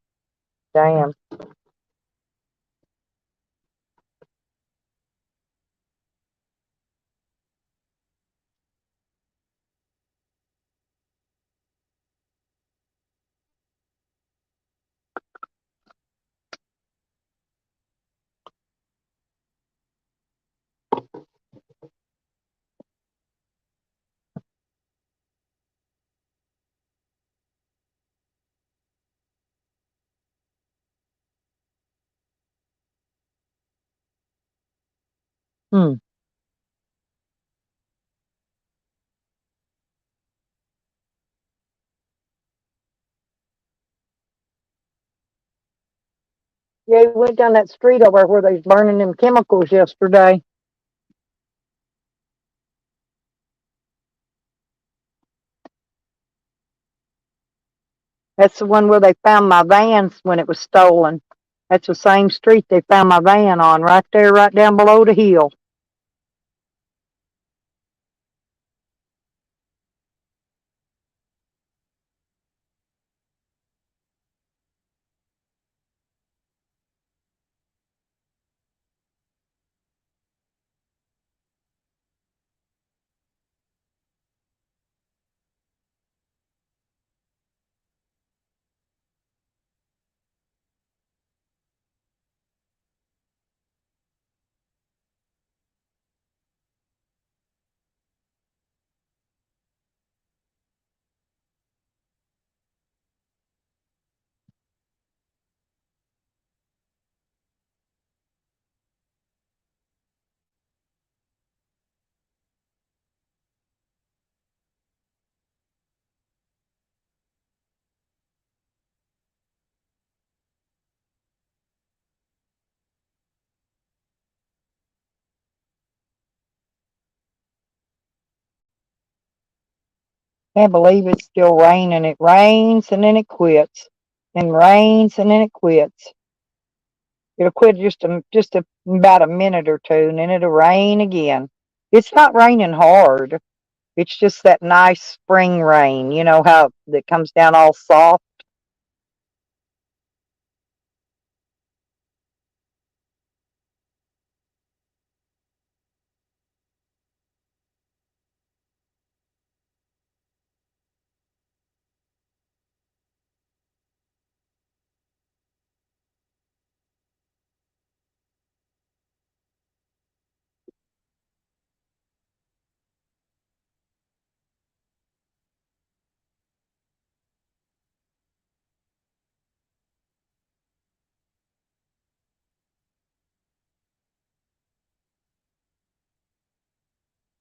Damn. Hmm. Yeah, he went down that street over where they was burning them chemicals yesterday. That's the one where they found my van when it was stolen. That's the same street they found my van on, right there, right down below the hill. Can't believe it's still raining. It rains and then it quits, and rains and then it quits. It'll quit about a minute or two, and then it'll rain again. It's not raining hard. It's just that nice spring rain. You know how that comes down all soft.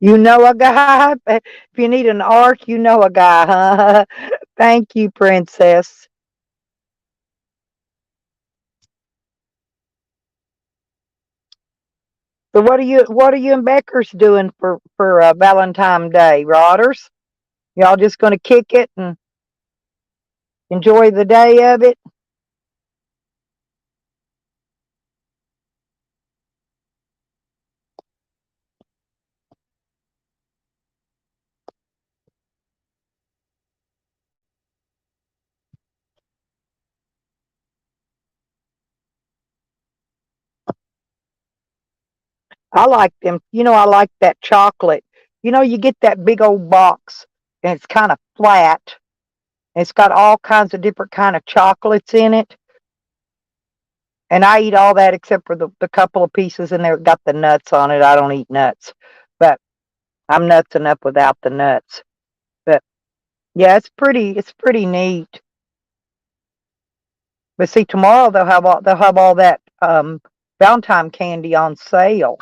You know a guy? If you need an arc, you know a guy, huh? Thank you, princess. So what are you and Beckers doing for Valentine Day, Rodders? Y'all just gonna kick it and enjoy the day of it? I like them. I like that chocolate. You get that big old box and it's kind of flat. It's got all kinds of different kind of chocolates in it. And I eat all that except for the couple of pieces in there that got the nuts on it. I don't eat nuts. But I'm nuts enough without the nuts. But yeah, it's pretty neat. But see, tomorrow they'll have all that Valentine candy on sale.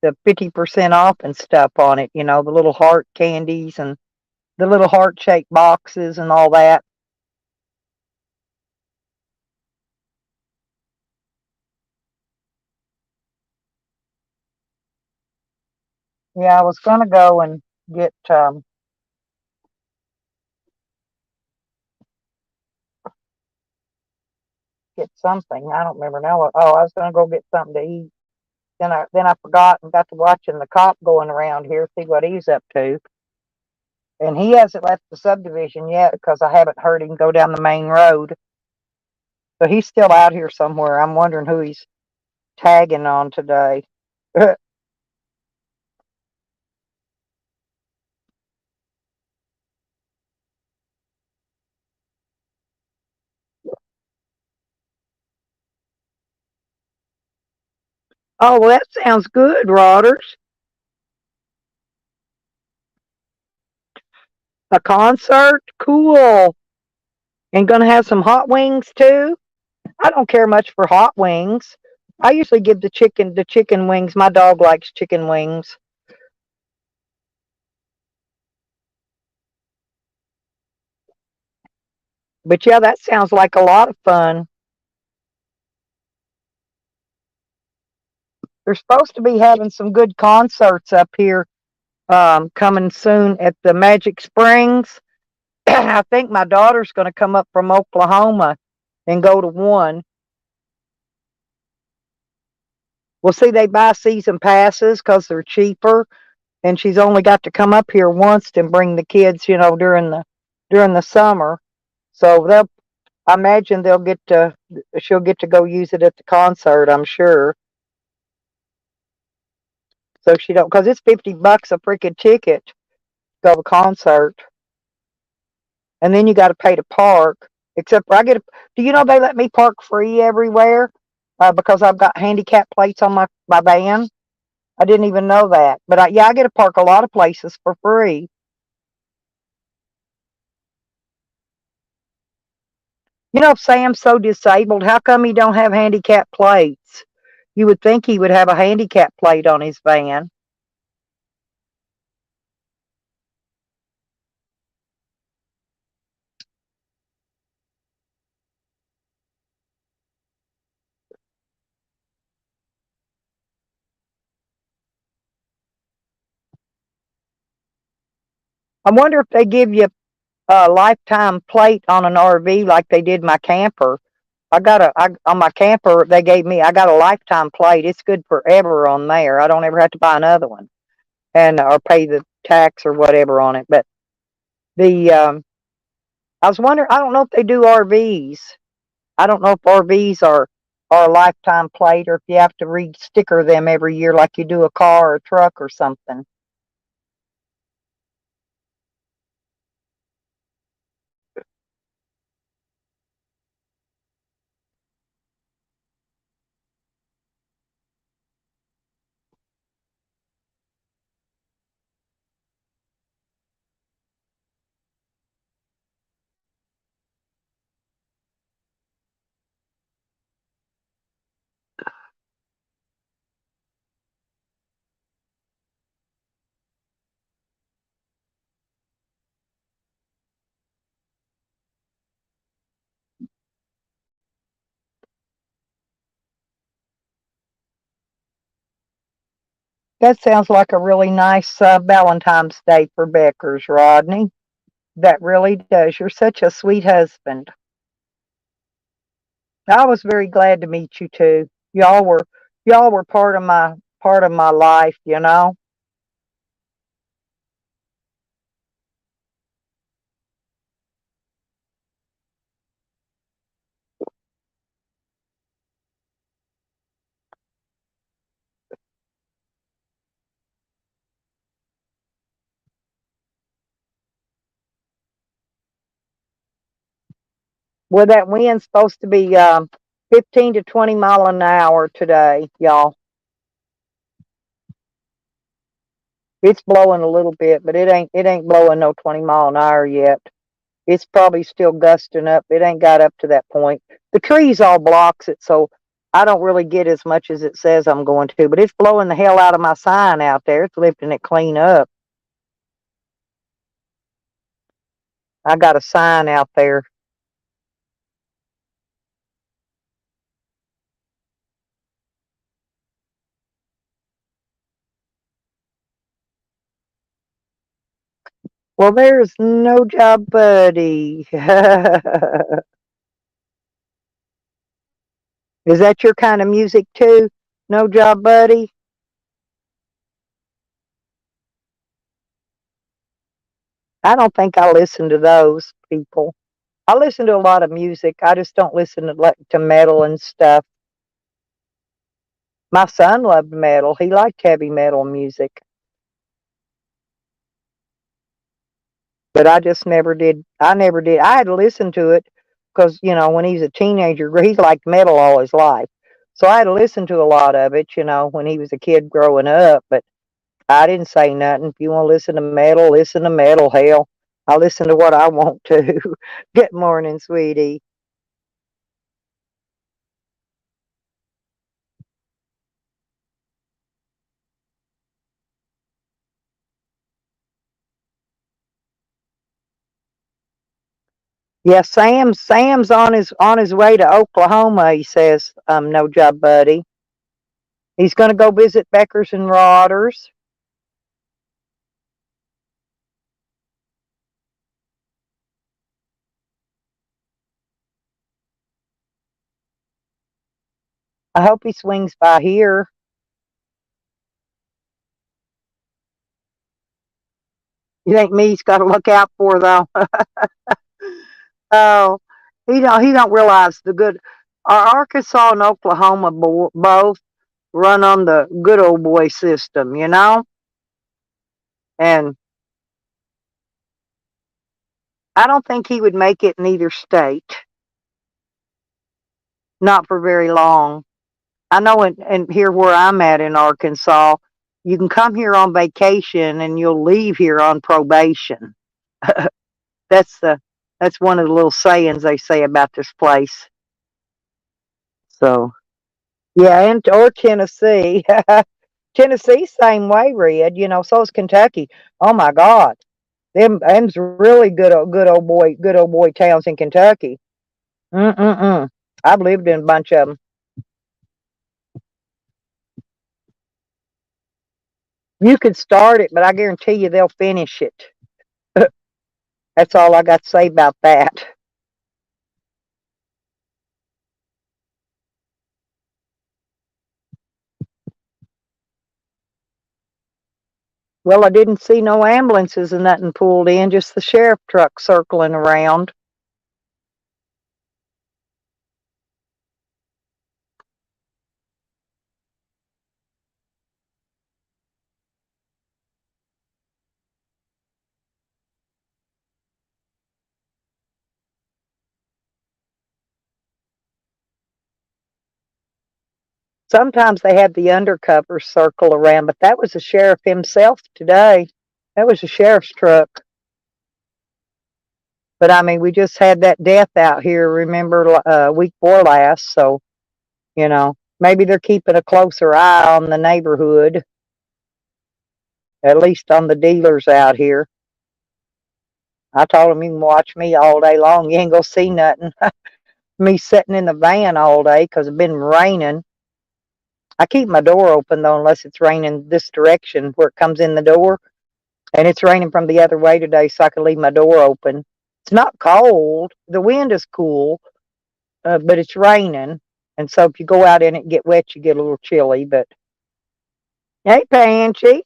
The 50% off and stuff on it. The little heart candies and the little heart shaped boxes and all that. Yeah, I was gonna go and get something. I don't remember now. Oh, I was gonna go get something to eat. Then I forgot and got to watching the cop going around here, see what he's up to. And he hasn't left the subdivision yet because I haven't heard him go down the main road. So he's still out here somewhere. I'm wondering who he's tagging on today. Oh, well, that sounds good, Rodders. A concert? Cool. And gonna have some hot wings too? I don't care much for hot wings. I usually give the chicken wings. My dog likes chicken wings. But yeah, that sounds like a lot of fun. They're supposed to be having some good concerts up here coming soon at the Magic Springs. I think my daughter's going to come up from Oklahoma and go to one. Well, see, they buy season passes because they're cheaper, and she's only got to come up here once and bring the kids, during the summer. So I imagine she'll get to go use it at the concert. I'm sure. So she don't, because it's $50 a freaking ticket to go to a concert, and then you got to pay to park. Except for do you know they let me park free everywhere because I've got handicap plates on my van. I didn't even know that, but yeah, I get to park a lot of places for free. If Sam's so disabled, how come he don't have handicap plates? You would think he would have a handicap plate on his van. I wonder if they give you a lifetime plate on an RV like they did my camper. On my camper I got a lifetime plate. It's good forever on there. I don't ever have to buy another one and or pay the tax or whatever on it. But the I was wondering. I don't know if they do RVs. I don't know if RVs are a lifetime plate or if you have to re-sticker them every year like you do a car or a truck or something. That sounds like a really nice Valentine's Day for Beckers, Rodney. That really does. You're such a sweet husband. I was very glad to meet you too. Y'all were part of my life, you know. Well, that wind's supposed to be 15 to 20 mile an hour today, y'all. It's blowing a little bit, but it ain't blowing no 20 mile an hour yet. It's probably still gusting up. It ain't got up to that point. The trees all blocks it, so I don't really get as much as it says I'm going to. But it's blowing the hell out of my sign out there. It's lifting it clean up. I got a sign out there. Well, there's no job, buddy. Is that your kind of music too? No job, buddy. I don't think I listen to those people. I listen to a lot of music. I just don't listen to like to metal and stuff. My son loved metal. He liked heavy metal music, but I just never did. I never did. I had to listen to it because when he was a teenager, he liked metal all his life. So I had to listen to a lot of it. When he was a kid growing up. But I didn't say nothing. If you want to listen to metal, listen to metal. Hell, I listen to what I want to. Good morning, sweetie. Yeah, Sam's on his way to Oklahoma. He says, no job, buddy. He's going to go visit Beckers and Rodders. I hope he swings by here. You think me he's got to look out for though? Oh, he don't realize the good. Arkansas and Oklahoma both run on the good old boy system, and I don't think he would make it in either state, not for very long. I know, and here where I'm at in Arkansas, you can come here on vacation and you'll leave here on probation. That's the that's one of the little sayings they say about this place. So yeah, and or Tennessee. Tennessee, same way, Red. So is Kentucky. Oh my God, them's really good old boy towns in Kentucky. Mm-mm-mm. I've lived in a bunch of them. You could start it, but I guarantee you they'll finish it. That's all I got to say about that. Well, I didn't see no ambulances and nothing pulled in, just the sheriff truck circling around. Sometimes they have the undercover circle around, but that was the sheriff himself today. That was the sheriff's truck. But I mean, we just had that death out here, remember, week before last. So, maybe they're keeping a closer eye on the neighborhood, at least on the dealers out here. I told them you can watch me all day long. You ain't going to see nothing. Me sitting in the van all day because it's been raining. I keep my door open though, unless it's raining this direction where it comes in the door. And it's raining from the other way today, so I can leave my door open. It's not cold. The wind is cool, but it's raining. And so if you go out in it and get wet, you get a little chilly. But hey, Pansy.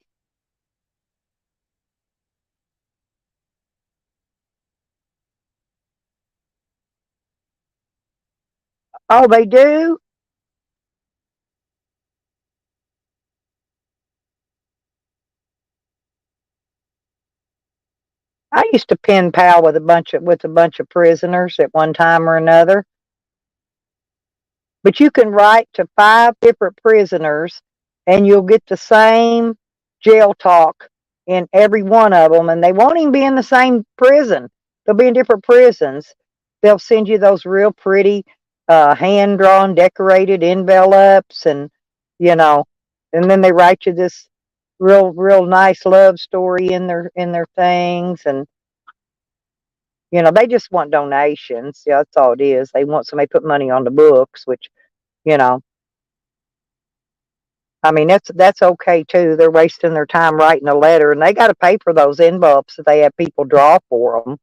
Oh, they do? I used to pen pal with a bunch of prisoners at one time or another. But you can write to 5 different prisoners, and you'll get the same jail talk in every one of them, and they won't even be in the same prison. They'll be in different prisons. They'll send you those real pretty, hand-drawn, decorated envelopes, you know, and then they write you this real nice love story in their things, and they just want donations. Yeah, that's all it is. They want somebody to put money on the books, which, you know, I mean, that's okay too. They're wasting their time writing a letter, and they got to pay for those envelopes if they have people draw for them.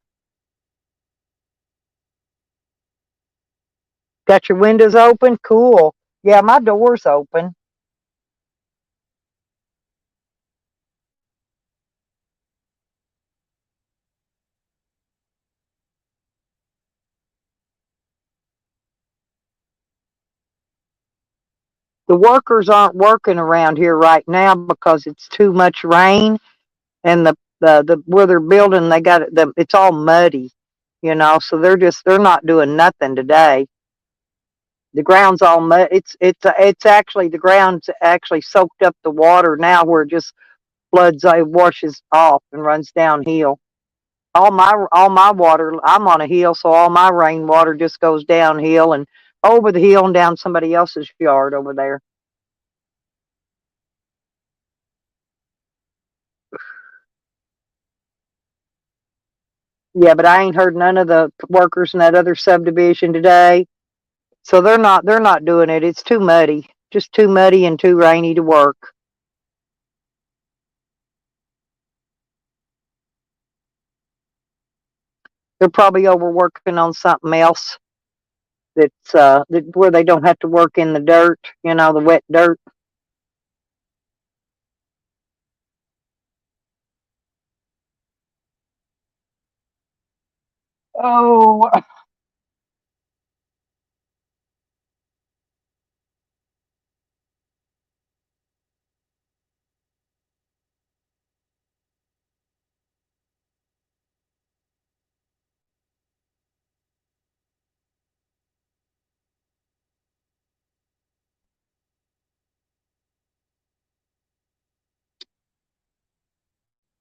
Got your windows open? Cool. Yeah, my door's open. The workers aren't working around here right now because it's too much rain, and the where they're building, they got it's all muddy, so they're not doing nothing today. The ground's all mud. It's actually the ground's actually soaked up the water now, where it just floods, washes off and runs downhill. All my water, I'm on a hill, so all my rainwater just goes downhill and over the hill and down somebody else's yard over there. Yeah, but I ain't heard none of the workers in that other subdivision today. So they're not doing it. It's too muddy. Just too muddy and too rainy to work. They're probably overworking on something else where they don't have to work in the dirt, the wet dirt. Oh,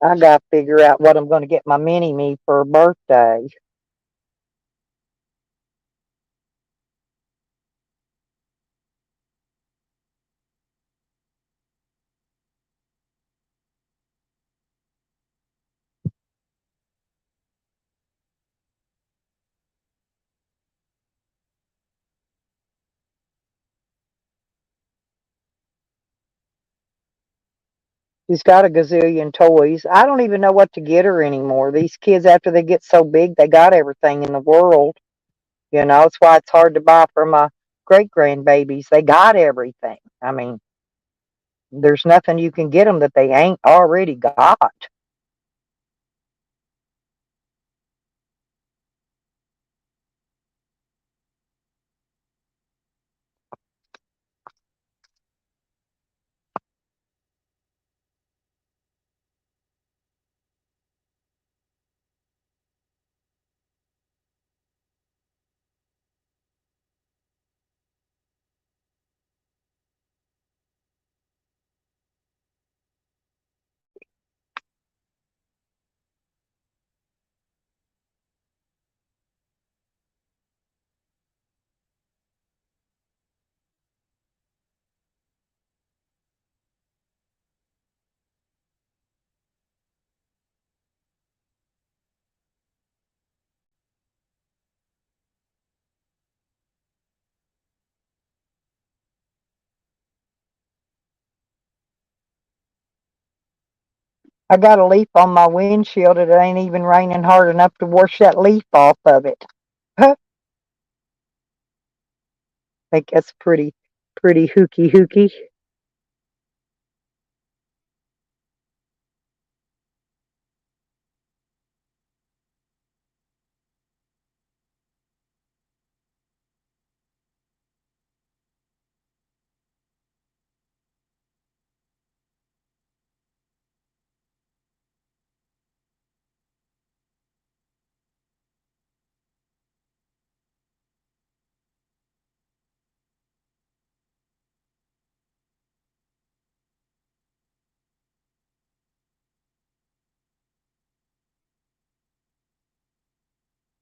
I got to figure out what I'm going to get my mini me for a birthday. She's got a gazillion toys. I don't even know what to get her anymore. These kids, after they get so big, they got everything in the world. It's why it's hard to buy for my great grandbabies. They got everything. I mean, there's nothing you can get them that they ain't already got. I got a leaf on my windshield. It ain't even raining hard enough to wash that leaf off of it. Huh, think that's pretty hooky.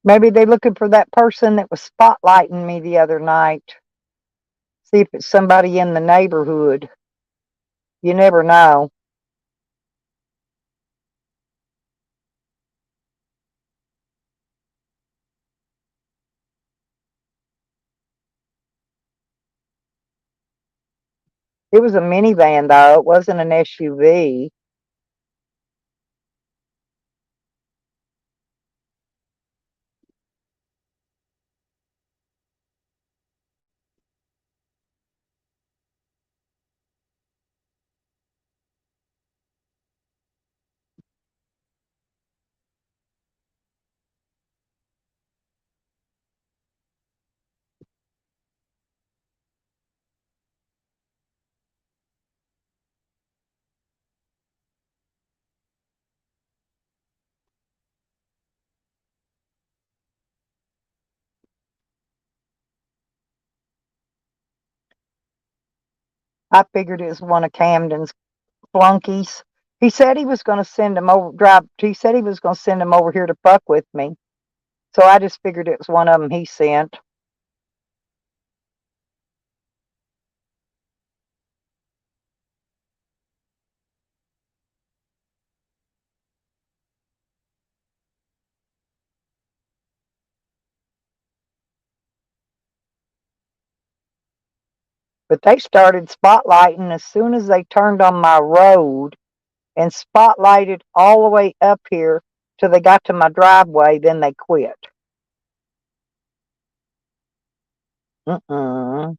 Maybe they looking for that person that was spotlighting me the other night. See if it's somebody in the neighborhood. You never know. It was a minivan though. It wasn't an SUV. I figured it was one of Camden's flunkies. He said he was going to send him over. Drive. He said he was going to send him over here to fuck with me. So I just figured it was one of them he sent. But they started spotlighting as soon as they turned on my road and spotlighted all the way up here till they got to my driveway. Then they quit. Mm-mm.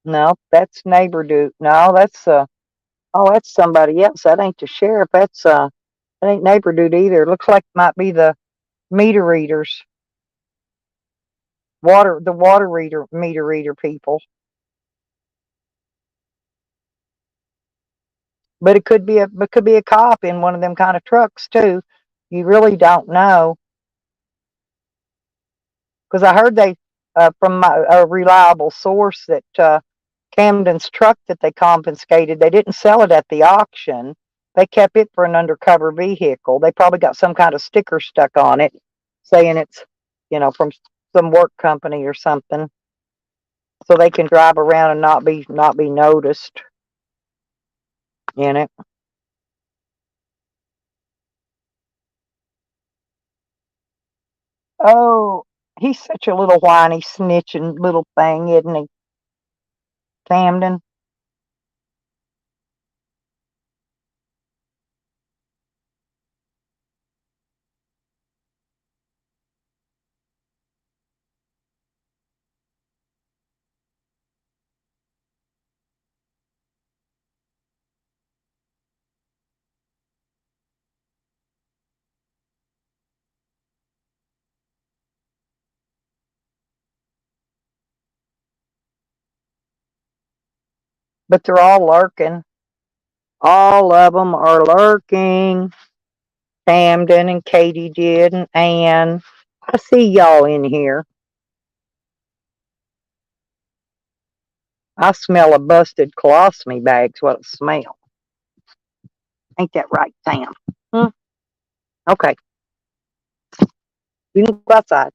No, that's neighbor dude. No, that's oh, that's somebody else. That ain't the sheriff. That ain't neighbor dude either. Looks like it might be the meter readers, the water reader, meter reader people. But it could be a cop in one of them kind of trucks too. You really don't know because I heard they from a reliable source that Camden's truck that they confiscated, they didn't sell it at the auction. They kept it for an undercover vehicle. They probably got some kind of sticker stuck on it saying it's, from some work company or something, so they can drive around and not be noticed in it. Oh, he's such a little whiny, snitching little thing, isn't he, Camden? But they're all lurking. All of them are lurking. Camden and Katie did and Ann. I see y'all in here. I smell a busted colostomy bag's what it smells. Ain't that right, Sam? Hmm? Okay, you can go outside.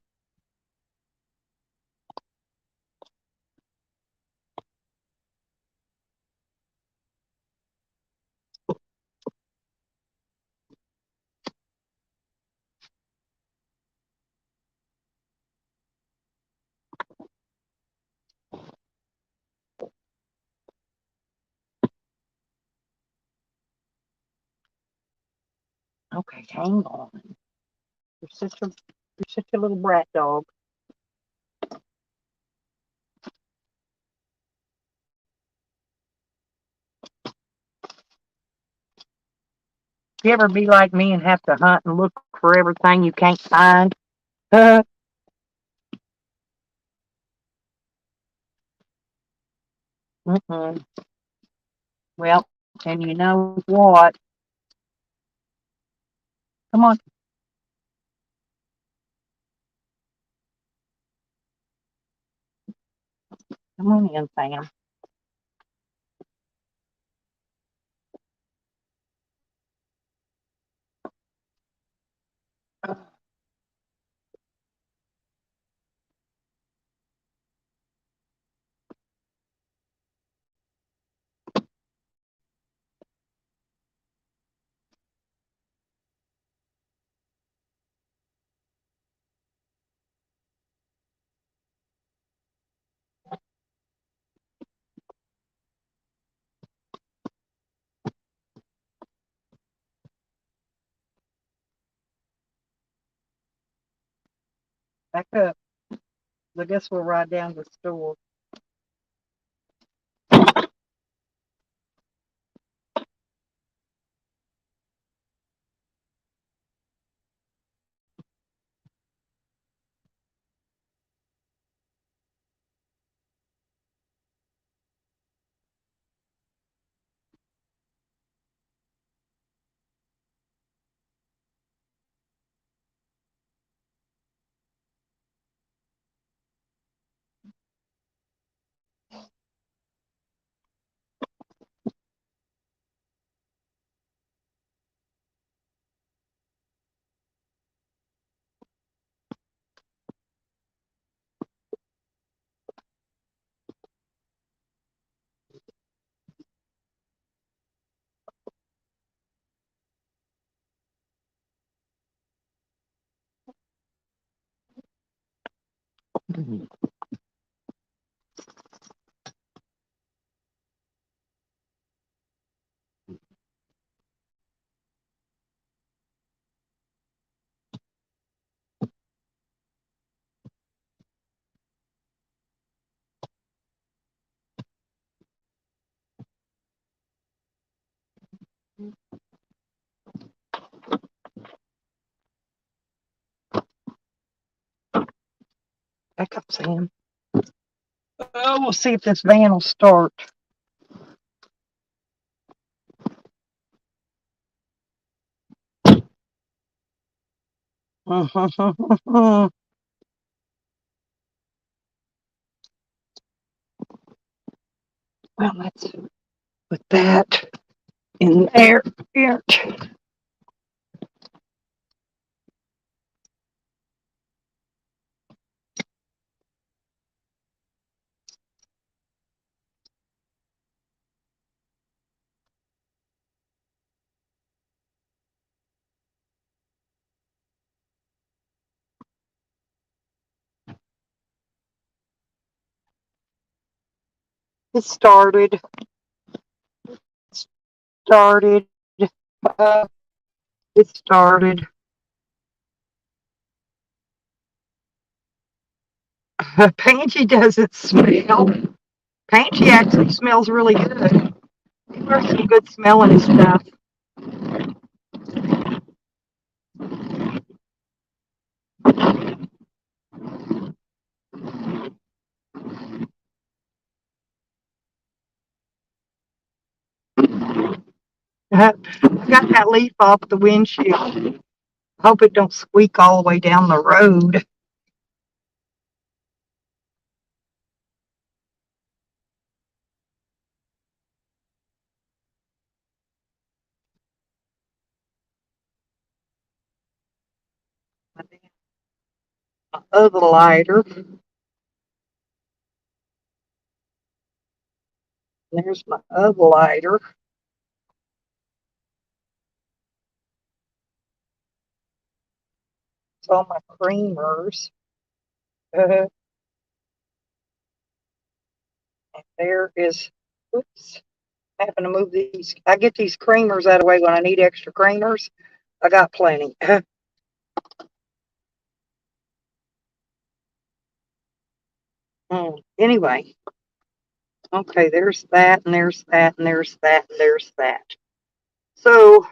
Okay, hang on. You're such a little brat dog. You ever be like me and have to hunt and look for everything you can't find? Mm-mm. Well, and you know what? Come on, come on in, Sam. Back up. I guess we'll ride down to the store. Back up, Sam. Oh, we'll see if this van will start. Well, let's put that in there. Here. It started. Started. Uh, it started. Pansy doesn't smell. Pansy actually smells really good. There's some good smelling stuff. I got that leaf off the windshield. Hope it don't squeak all the way down the road. My other lighter. There's my other lighter. It's all my creamers. Uh, and there is, oops, having to move these. I get these creamers out of the way when I need extra creamers. I got plenty. Anyway, okay, there's that, and there's that, and there's that, and there's that. So,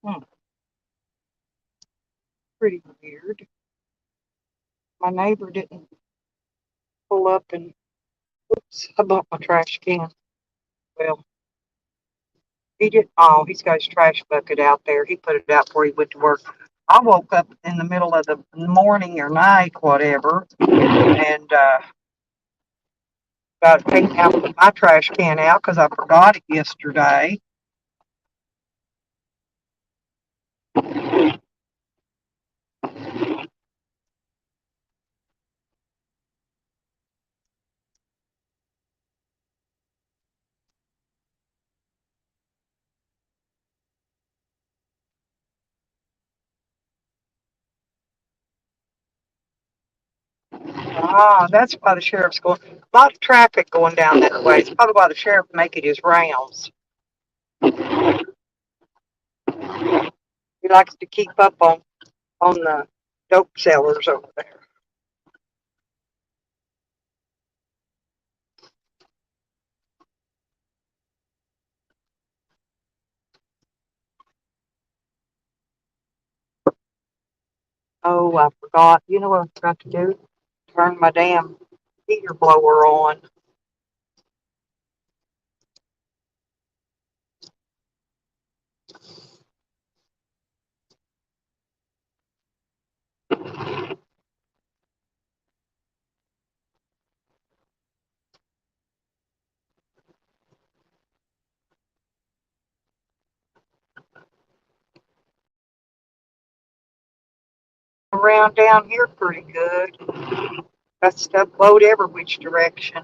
hmm, pretty weird. My neighbor didn't pull up and, oops, I bumped my trash can. Well, he did. Oh, he's got his trash bucket out there. He put it out before he went to work. I woke up in the middle of the morning or night, whatever, and got taken out my trash can out because I forgot it yesterday. Ah, that's why the sheriff's going. A lot of traffic going down that way. It's probably why the sheriff making his rounds. He likes to keep up on the dope sellers over there. Oh, I forgot. You know what I forgot to do? Turn my damn heater blower on. Around down here pretty good. Got stuff blowed every which direction.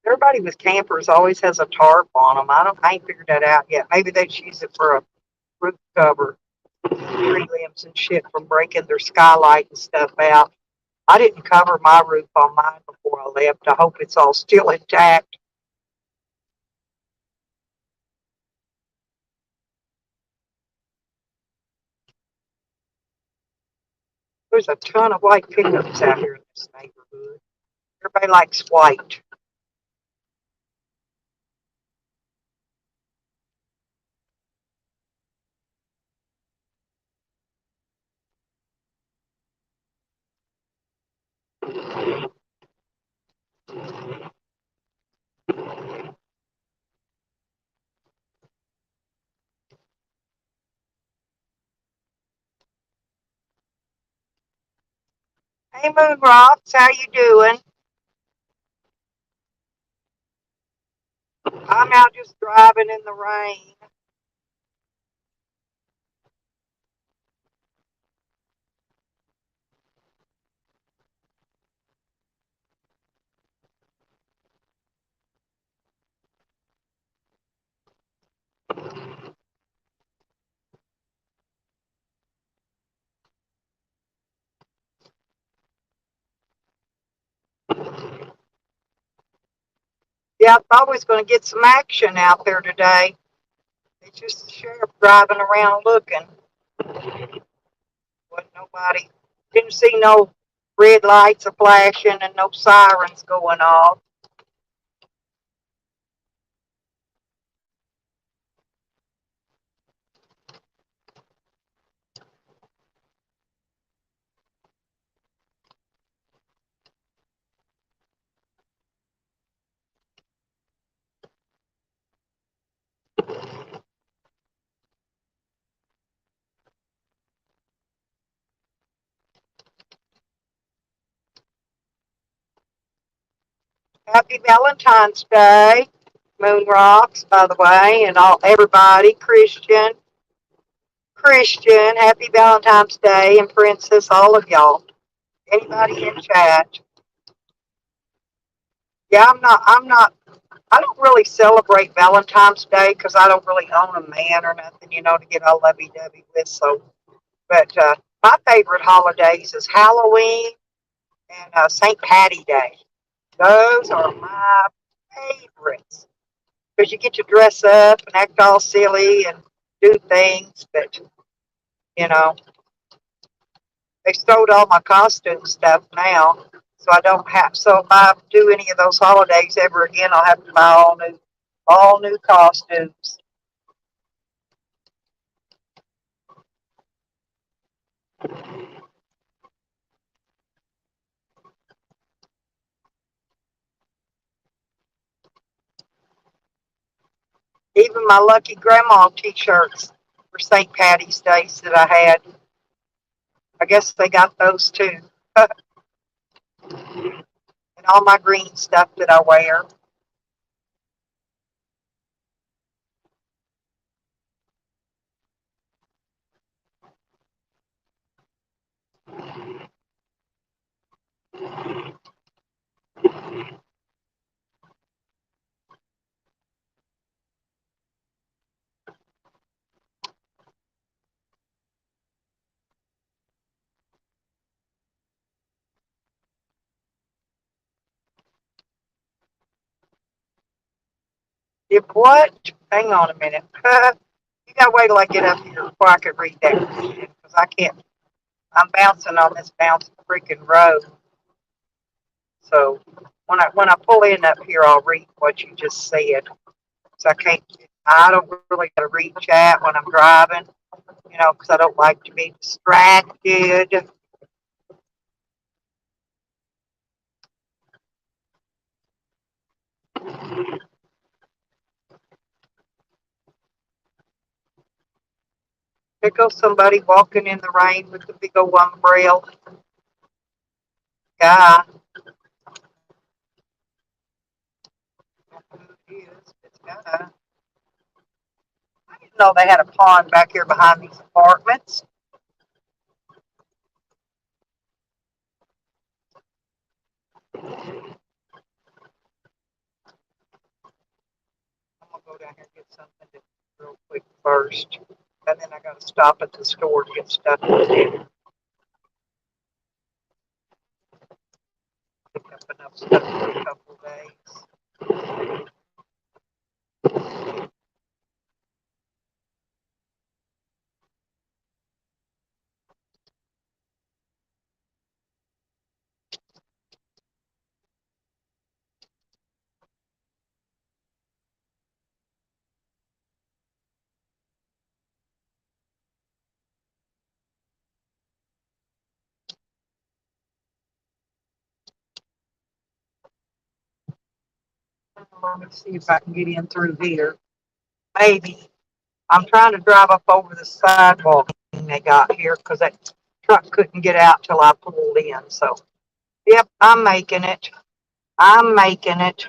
Everybody with campers always has a tarp on them. I ain't figured that out yet. Maybe they just use it for a roof cover, tree limbs and shit from breaking their skylight and stuff out. I didn't cover my roof on mine before I left. I hope it's all still intact. There's a ton of white pickups out here in this neighborhood. Everybody likes white. Hey, Moon Rocks, how you doing? I'm out just driving in the rain. Yeah, I thought we was going to get some action out there today. It's just the sheriff driving around looking. Wasn't nobody. Didn't see no red lights a flashing and no sirens going off. Happy Valentine's Day. Moon rocks, by the way, and all everybody. Christian, happy Valentine's Day, and Princess, all of y'all. Anybody in chat? Yeah, I'm not. I don't really celebrate Valentine's Day because I don't really own a man or nothing, to get all lovey-dovey with. So, but my favorite holidays is Halloween and St. Patty Day. Those are my favorites because you get to dress up and act all silly and do things. But you know, they stole all my costume stuff now, so I don't have. So if I do any of those holidays ever again, I'll have to buy all new costumes. Even my lucky grandma T-shirts for St. Patty's Days that I had. I guess they got those too. And all my green stuff that I wear. If what? Hang on a minute. You gotta wait till I get up here before I can read that because I can't. I'm bouncing on this bounce freaking road. So when I pull in up here, I'll read what you just said. So I can't. I don't really gotta read chat when I'm driving, because I don't like to be distracted. There goes somebody walking in the rain with the big old umbrella. Guy. Who it is? It's guy. I didn't know they had a pond back here behind these apartments. I'm gonna go down here and get something to real quick first, and then I gotta stop at the store to get stuff to do. Pick up enough stuff for a couple of days. Let me see if I can get in through here. Maybe. I'm trying to drive up over the sidewalk they got here because that truck couldn't get out till I pulled in. So, yep, I'm making it. I'm making it.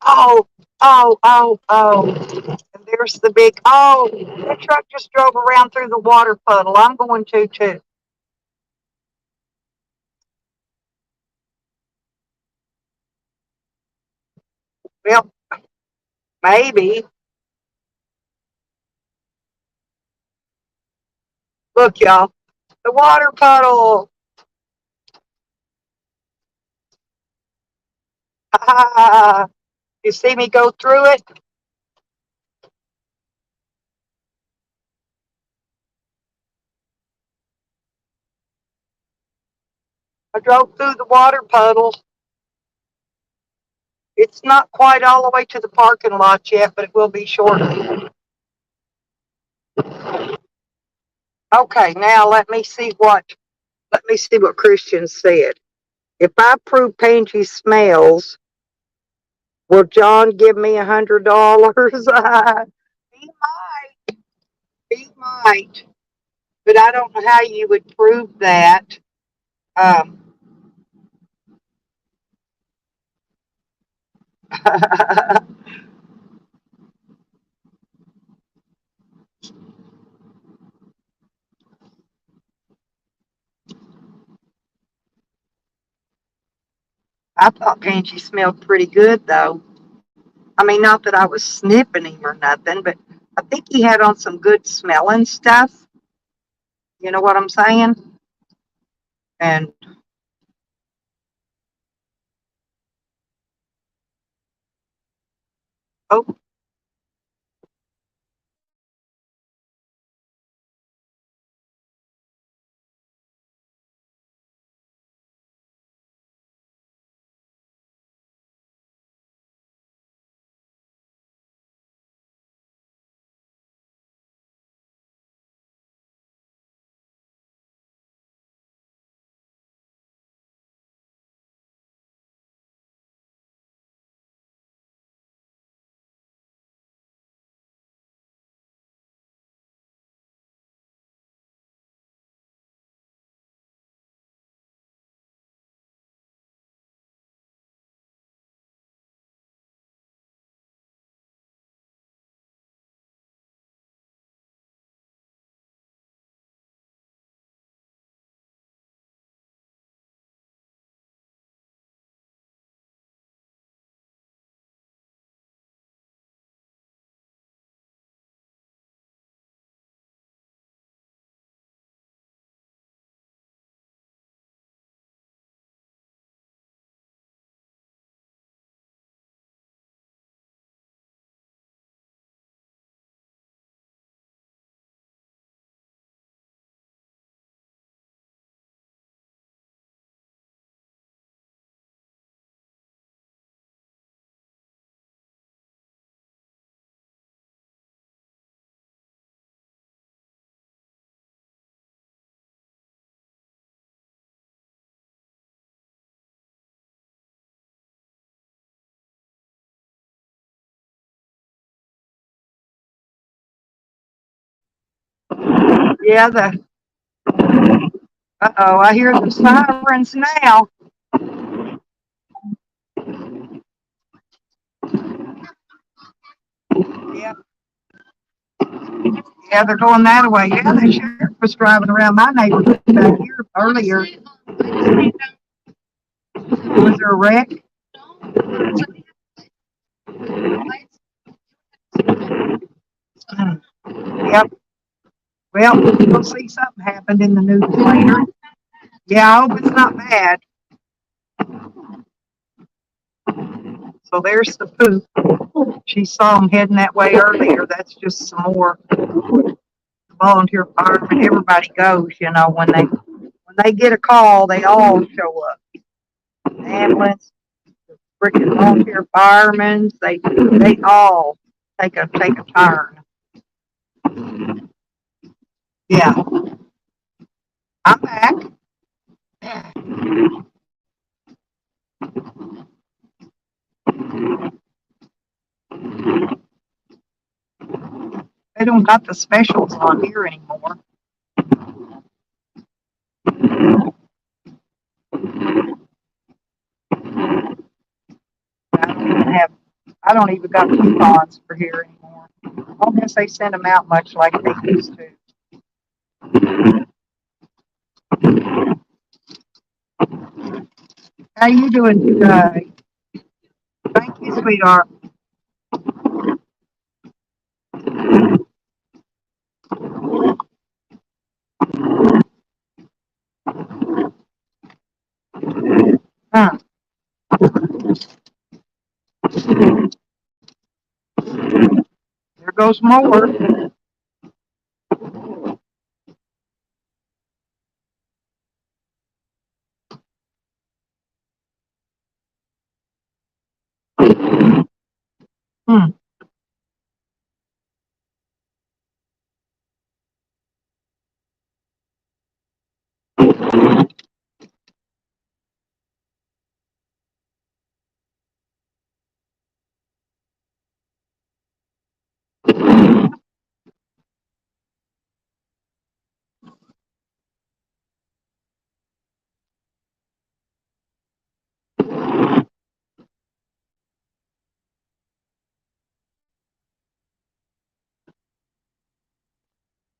Oh, oh, oh, oh. And there's the big, oh, that truck just drove around through the water puddle. I'm going to too. Well, maybe. Look, y'all, the water puddle. You see me go through it? I drove through the water puddle. It's not quite all the way to the parking lot yet, but it will be shortly. Okay, now let me see what Christian said. If I prove Pangy smells, will John give me $100? He might. He might. But I don't know how you would prove that. Um, I thought Angie smelled pretty good though. I mean, not that I was sniffing him or nothing, but I think he had on some good smelling stuff. You know what I'm saying? And oh, yeah, the uh-oh, I hear the sirens now. Yeah, yeah, they're going that way. Yeah, the sheriff was driving around my neighborhood back here earlier. Was there a wreck? Yep. Well, we'll see something happened in the news later. Yeah, I hope it's not bad. So there's the poop. She saw them heading that way earlier. That's just some more volunteer firemen. Everybody goes, you know, when they get a call, they all show up. Ambulance, freaking volunteer firemen, they all take a turn. Yeah, I'm back. They don't got the specials on here anymore. I don't even have. I don't even got coupons for here anymore. I don't guess they send them out much like they used to. How you doing today? Thank you, sweetheart. Huh. There goes more. Hmm.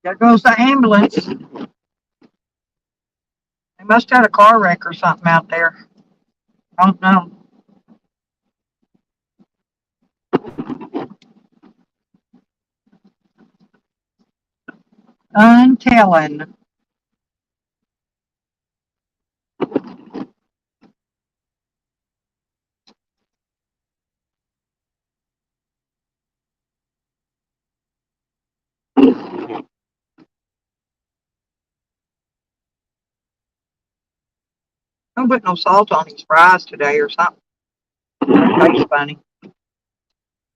There goes the ambulance. They must have had a car wreck or something out there. Don't know. Untelling. Don't put no salt on these fries today or something. That tastes funny.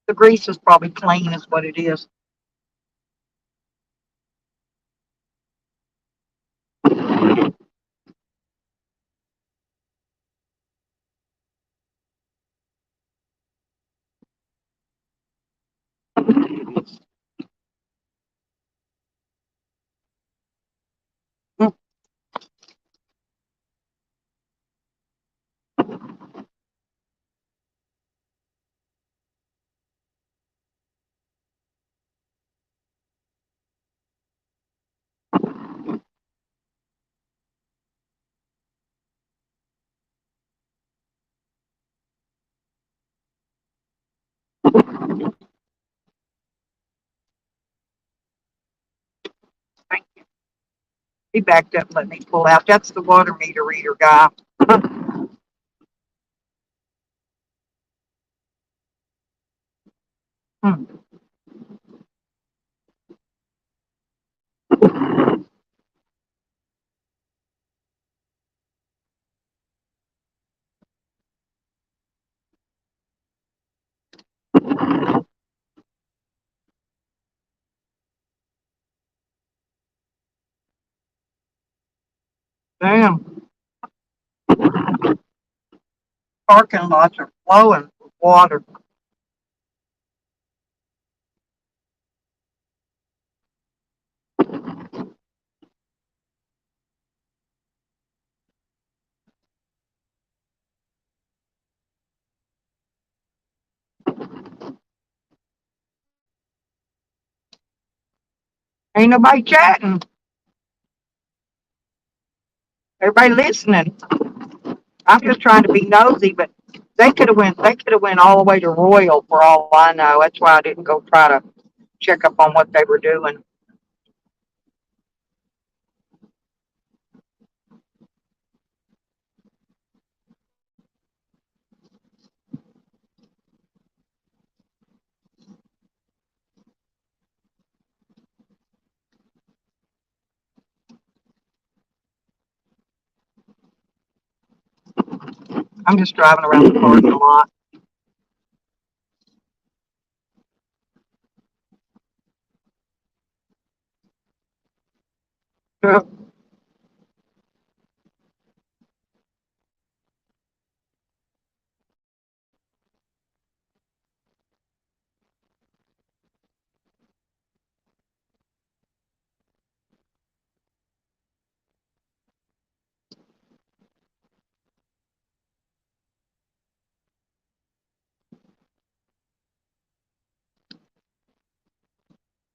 The grease is probably clean, is what it is. Mm, thank you. He backed up and let me pull out. That's the water meter reader guy. Hmm, damn. Parking lots are flowing with water. Ain't nobody chatting. Everybody listening. I'm just trying to be nosy, but they could have went. They could have went all the way to Royal for all I know. That's why I didn't go try to check up on what they were doing. I'm just driving around the parking lot.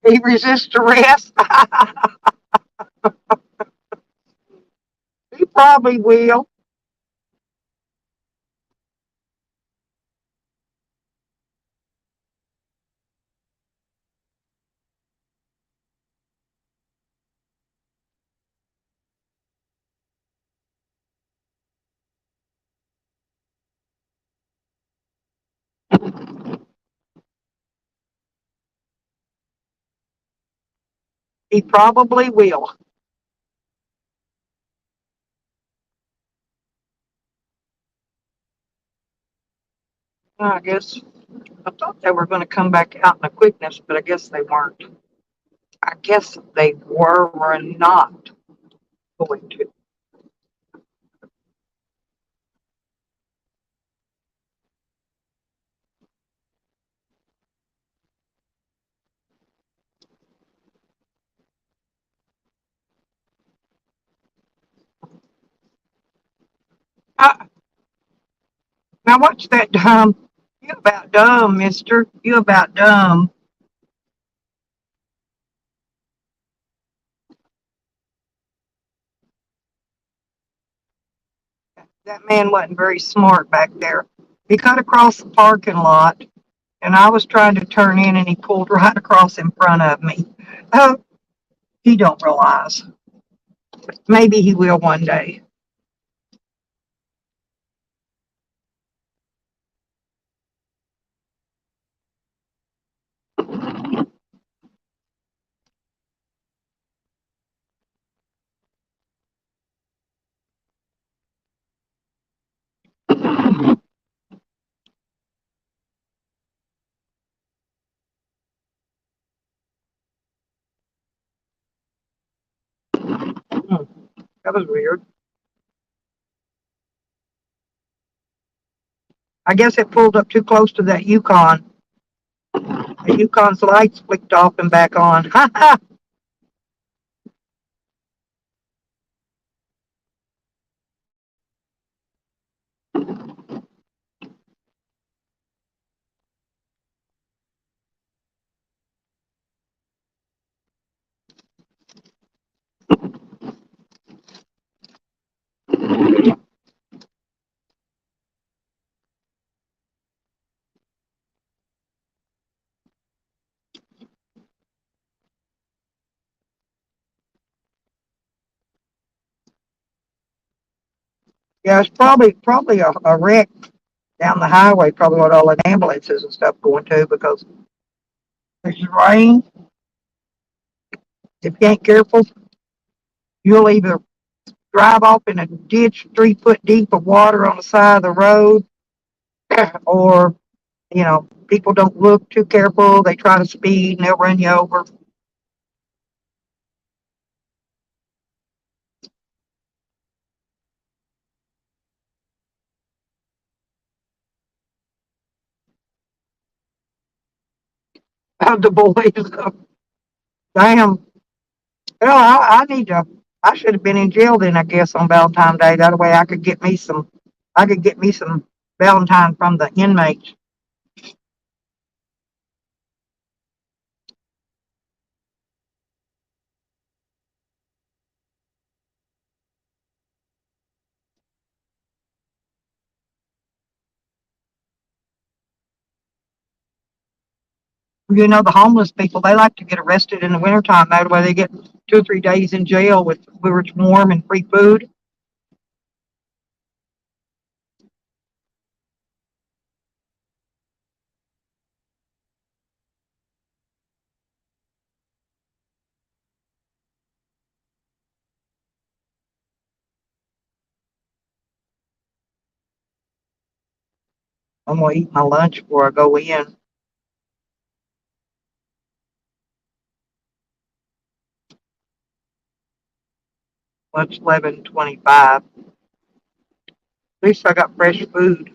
He resists arrest. He probably will. He probably will. I guess I thought they were going to come back out in a quickness, but I guess they weren't. I guess they were not going to. Uh, Now what's that dumb? You about dumb, mister. You about dumb. That man wasn't very smart back there. He cut across the parking lot, and I was trying to turn in, and he pulled right across in front of me. Oh, he don't realize. Maybe he will one day. Hmm, that was weird. I guess it pulled up too close to that Yukon. The Yukon's lights flicked off and back on. Ha ha! Yeah, it's probably a wreck down the highway, probably what all the ambulances and stuff going to because it's rain. If you ain't careful, you'll either drive off in a ditch 3 foot deep of water on the side of the road, or people don't look too careful. They try to speed and they'll run you over. The boys, damn. Well, I need to. I should have been in jail then, I guess, on Valentine's Day. That way, I could get me some. I could get me some Valentine from the inmates. The homeless people, they like to get arrested in the wintertime. That way, they get 2 or 3 days in jail with where it's warm and free food. I'm gonna eat my lunch before I go in. Lunch 11:25. At least I got fresh food.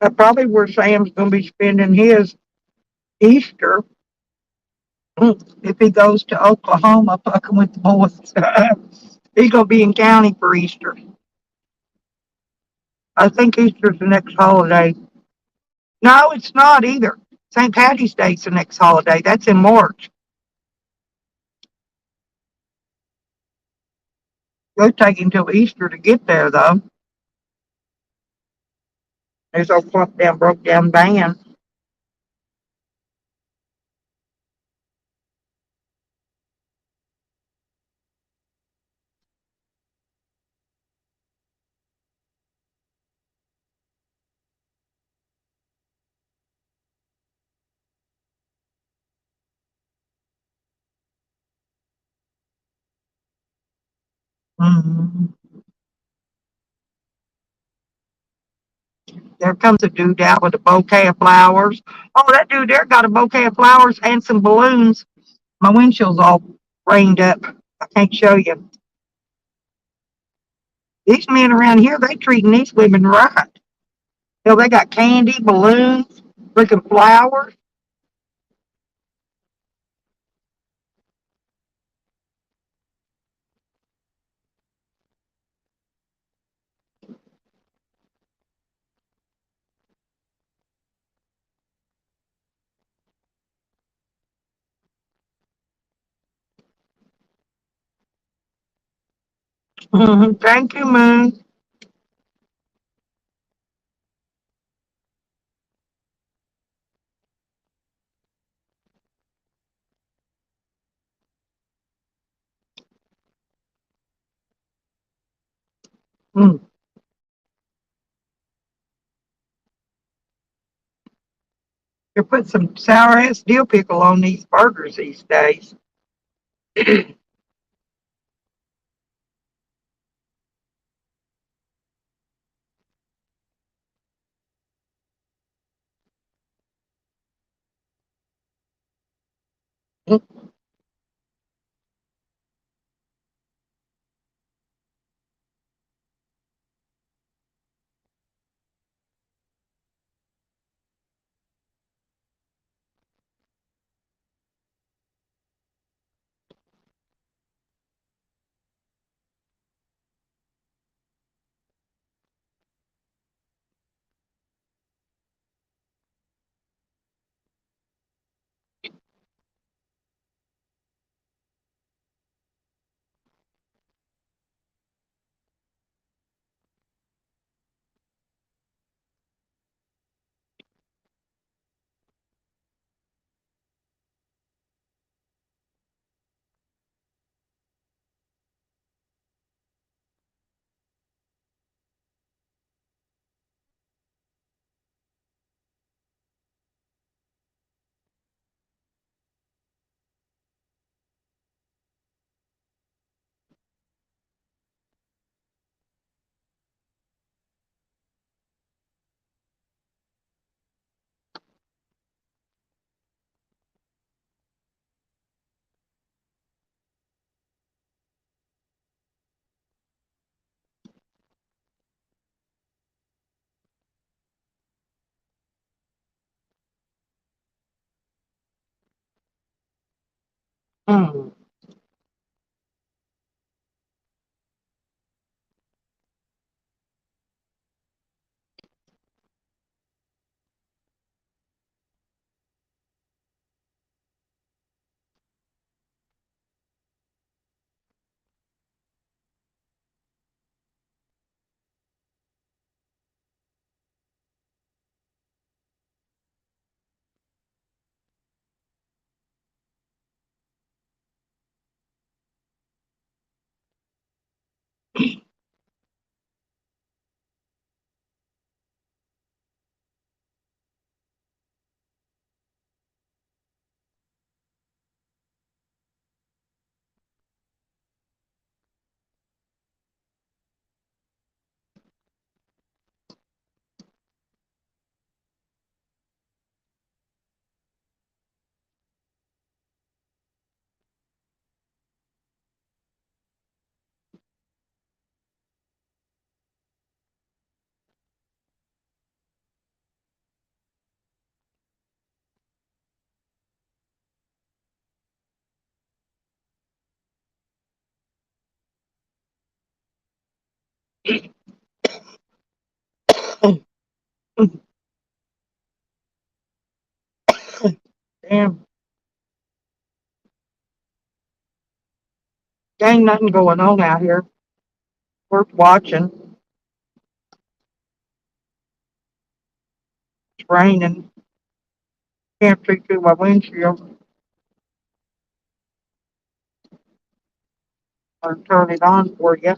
That's probably where Sam's gonna be spending his Easter. If he goes to Oklahoma fucking with the boys. He's gonna be in county for Easter. I think Easter's the next holiday. No, it's not either. St. Patty's Day's the next holiday. That's in March. It'll take until Easter to get there, though. There's old plump down, broke down van. Mm-hmm. There comes a dude out with a bouquet of flowers. Oh, that dude there got a bouquet of flowers and some balloons. My windshield's all rained up. I can't show you. These men around here, they treating these women right. Hell, they got candy, balloons, freaking flowers. Thank you, Moon. Mm. You put some sour ass dill pickle on these burgers these days. Mm. Damn, there ain't nothing going on out here worth watching. It's raining. Can't see through my windshield or turn it on for you.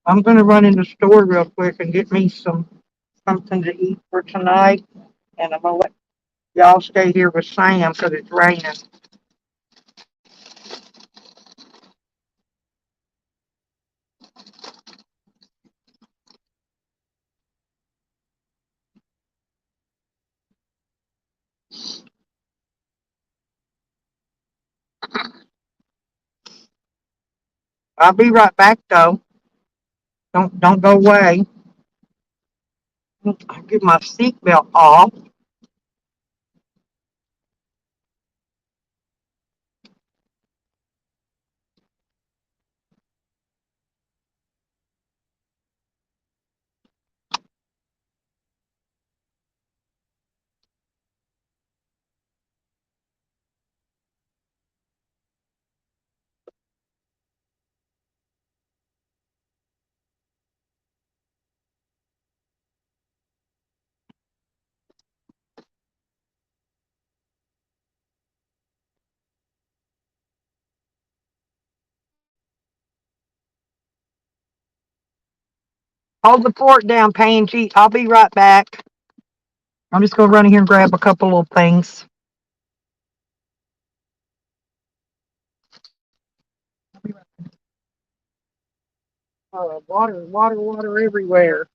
I'm gonna run in the store real quick and get me something to eat for tonight, and I'm gonna let y'all stay here with Sam because it's raining. I'll be right back though. Don't go away. I'll get my seatbelt off. Hold the fort down, Pangy. I'll be right back. I'm just gonna run in here and grab a couple little things. Water everywhere.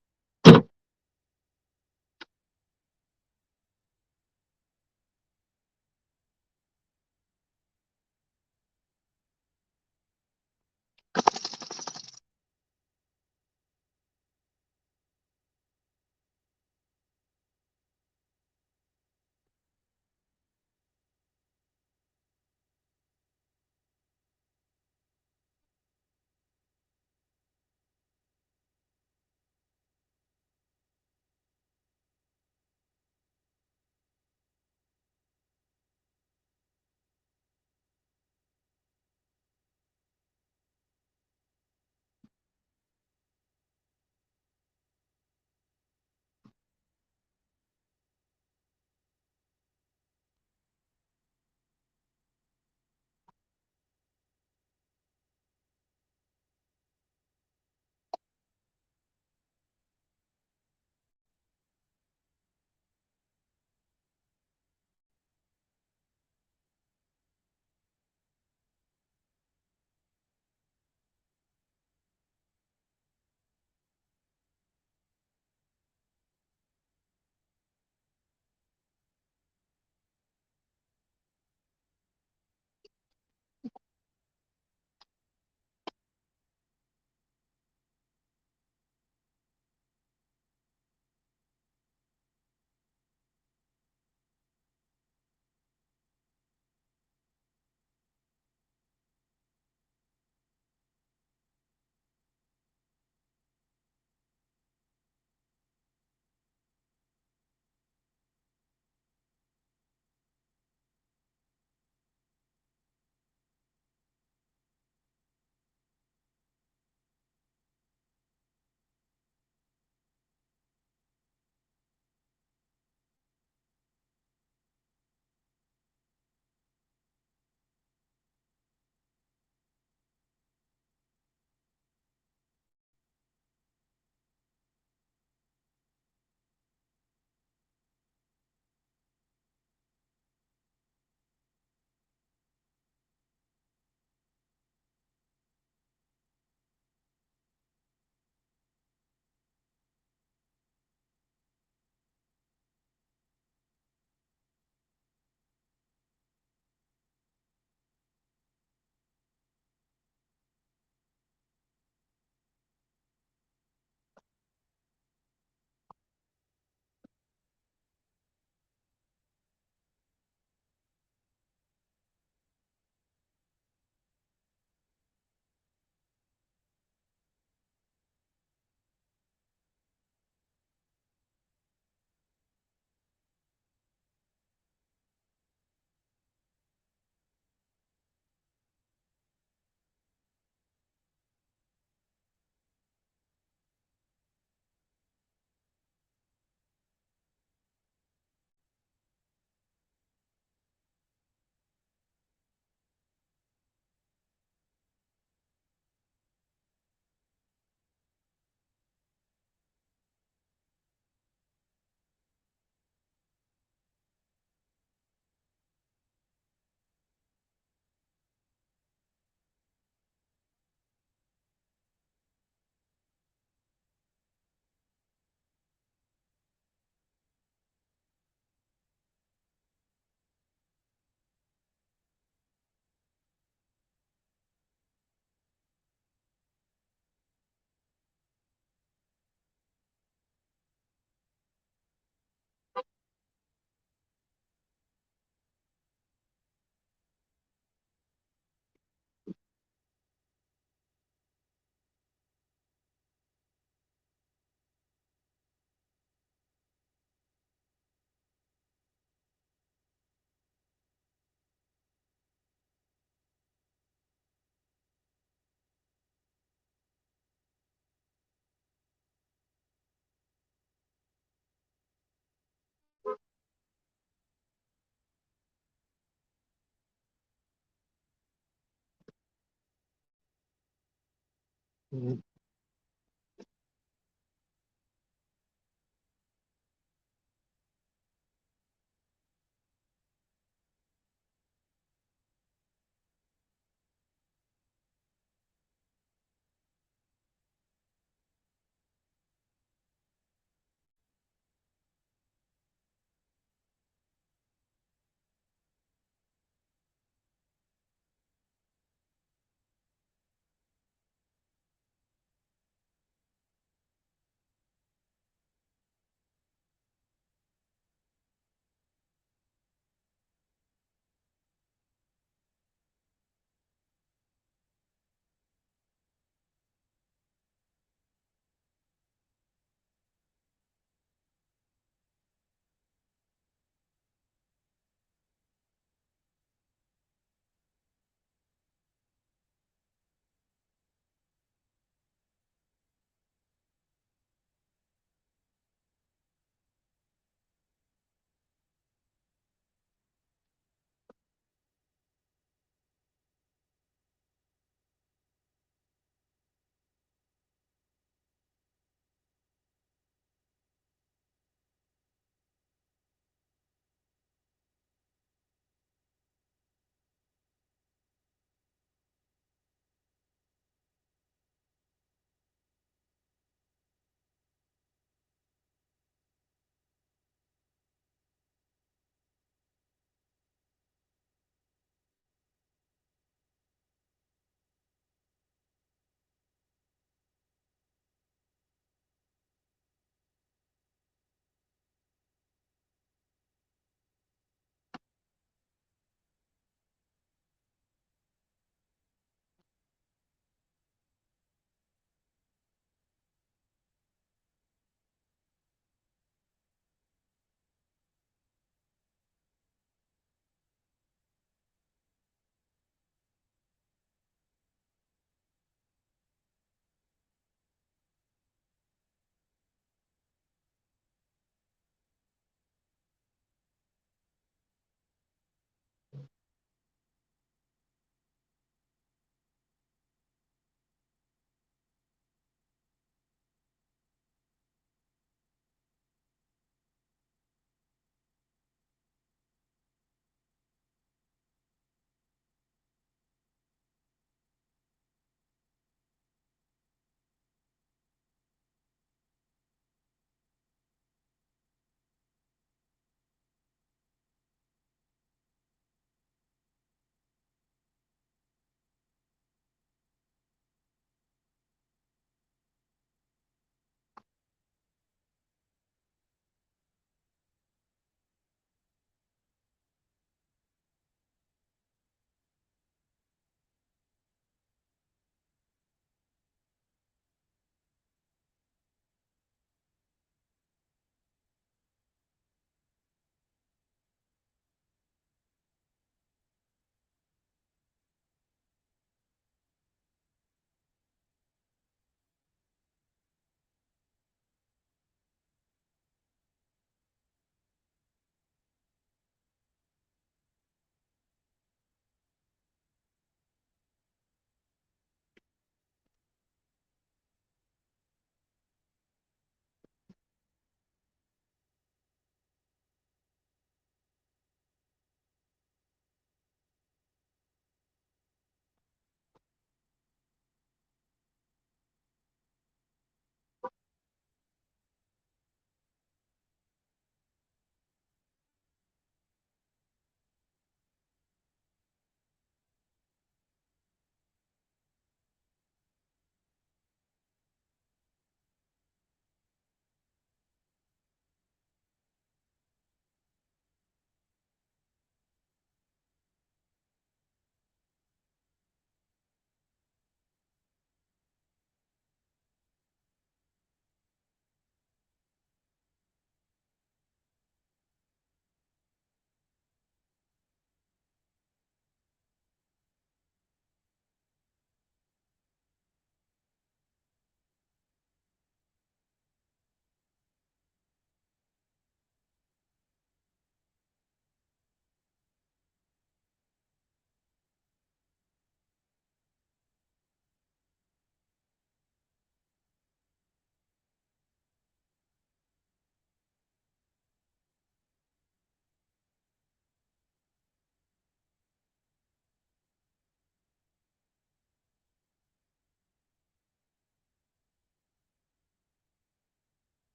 Mhm.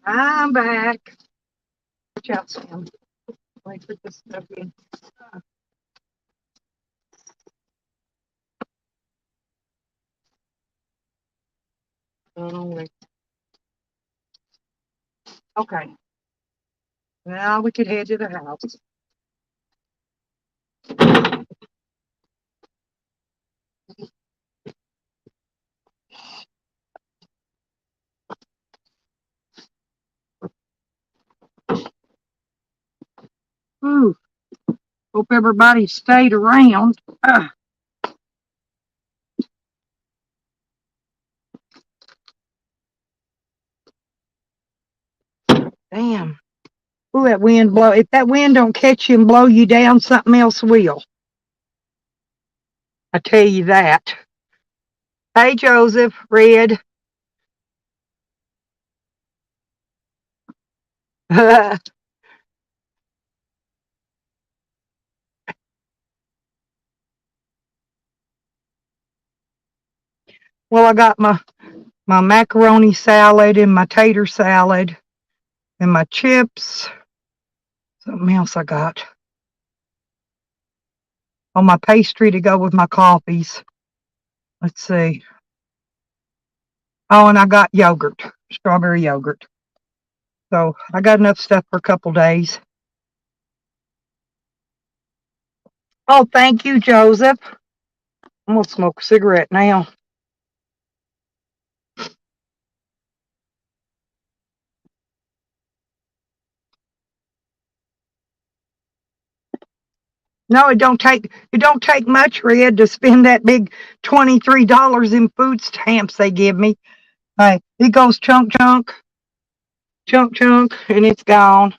I'm back. Watch out, Sam. Let me put this stuff in. Okay. Now we could head to the house. Ooh, hope everybody stayed around. Damn. Ooh, that wind blow. If that wind don't catch you and blow you down, something else will. I tell you that. Hey, Joseph, Red. Well, I got my macaroni salad and my tater salad and my chips. Something else I got. On my pastry to go with my coffees. Let's see. Oh, and I got yogurt, strawberry yogurt. So I got enough stuff for a couple days. Oh, thank you, Joseph. I'm going to smoke a cigarette now. No, it don't take much, Red, to spend that big $23 in food stamps they give me. Hey, it goes chunk, and it's gone.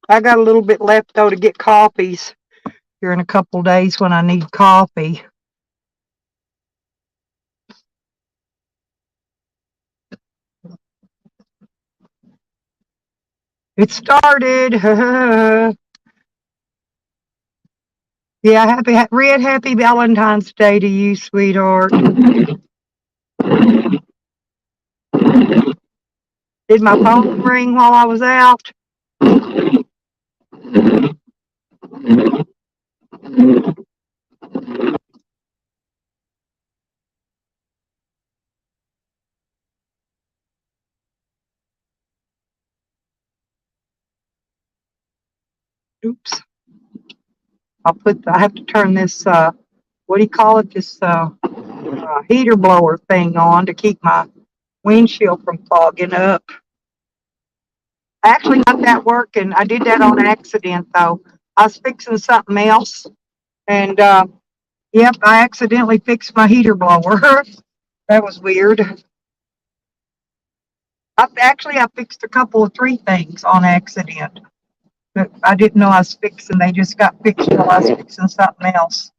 I got a little bit left though to get coffees here in a couple days when I need coffee. It started. Yeah, happy Valentine's Day to you, sweetheart. Did my phone ring while I was out? Oops. I have to turn this, what do you call it? This heater blower thing on to keep my windshield from fogging up. I actually got that working. I did that on accident though. I was fixing something else and, yep, I accidentally fixed my heater blower. That was weird. I fixed a couple of three things on accident. But I didn't know I was fixing. They just got fixed while I was fixing something else.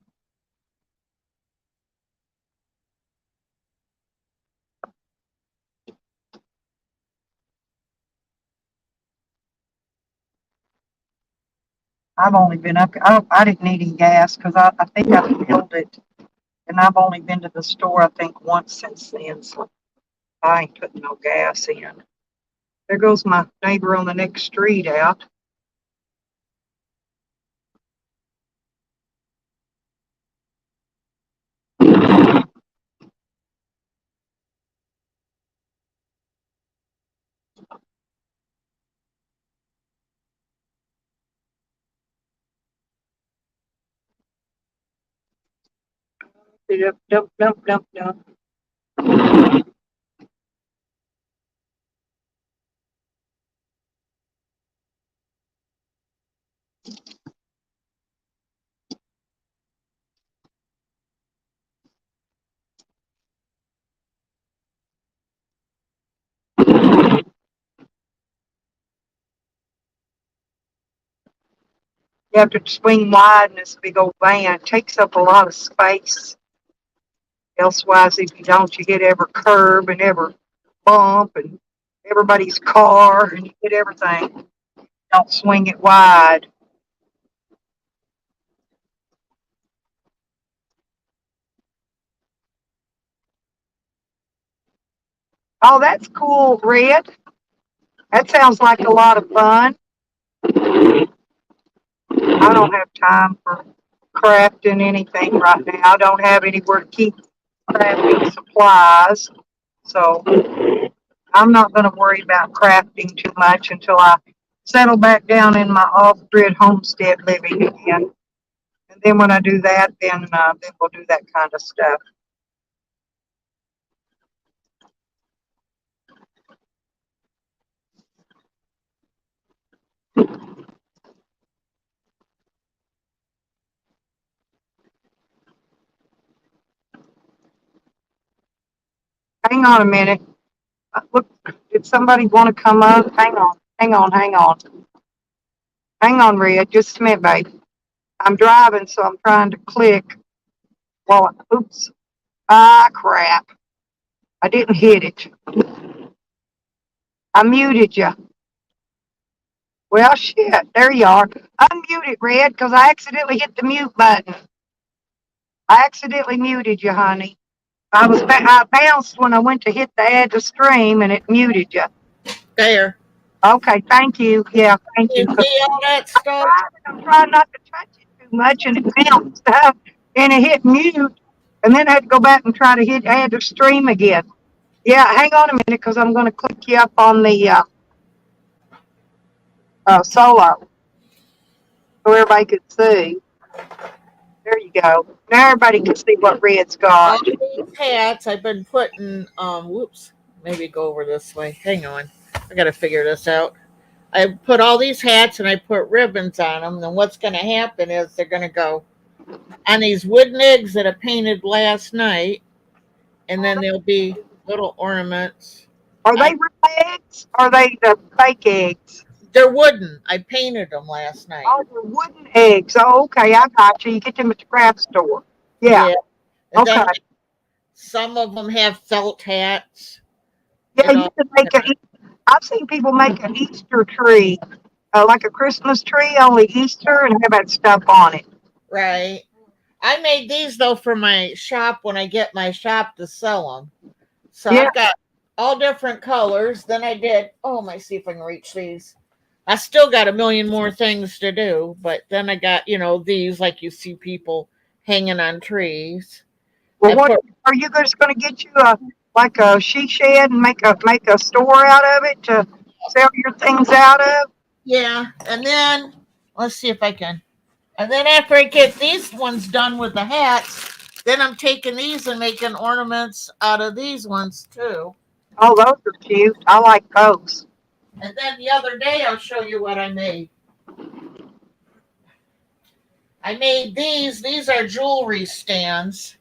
I've only been up. I didn't need any gas because I think I filled it, and I've only been to the store I think once since then. So I ain't putting no gas in. There goes my neighbor on the next street out. Dump, dump, dump, dump, dump. You have to swing wide in this big old van. It takes up a lot of space. Elsewise, if you don't, you hit every curb and every bump and everybody's car and you hit everything. Don't swing it wide. Oh, that's cool, Red. That sounds like a lot of fun. I don't have time for crafting anything right now. I don't have anywhere to keep crafting supplies. So I'm not going to worry about crafting too much until I settle back down in my off-grid homestead living again. And then when I do that, then we'll do that kind of stuff. Hang on a minute. Look, did somebody want to come up? Hang on, hang on, hang on. Hang on, Red, just a minute, babe. I'm driving, so I'm trying to click. Well, oops. Ah, crap. I didn't hit it. I muted you. Well, shit, there you are. Unmute it, Red, because I accidentally hit the mute button. I accidentally muted you, honey. I bounced when I went to hit the add to stream, and it muted you. There. Okay, thank you. Yeah, thank you. You see all that stuff? I'm trying not to touch it too much, and it bounced up, and it hit mute, and then I had to go back and try to hit add to stream again. Yeah, hang on a minute, because I'm going to click you up on the solo so everybody can see. There you go. Now everybody can see what Red's All got. these hats I've been putting, whoops, maybe go over this way. Hang on. I got to figure this out. I put all these hats and I put ribbons on them. And then what's going to happen is they're going to go on these wooden eggs that I painted last night. And then there'll be little ornaments. Are they real eggs? Or are they the fake eggs? They're wooden. I painted them last night. Oh, they're wooden eggs. Oh, okay, I got you. You get them at the craft store. Yeah. And Okay. then some of them have felt hats. Yeah, you can make I've seen people make an Easter tree, like a Christmas tree, only Easter, and have that stuff on it. Right. I made these though for my shop when I get my shop to sell them. So Yeah. I've got all different colors. Then I did, let me see if I can reach these. I still got a million more things to do, but then I got, these like you see people hanging on trees. Well, what are you just going to get you a she shed and make a store out of it to sell your things out of? Yeah, and then let's see if I can. And then after I get these ones done with the hats, then I'm taking these and making ornaments out of these ones too. Oh, those are cute. I like those. And then the other day, I'll show you what I made. I made these. These are jewelry stands.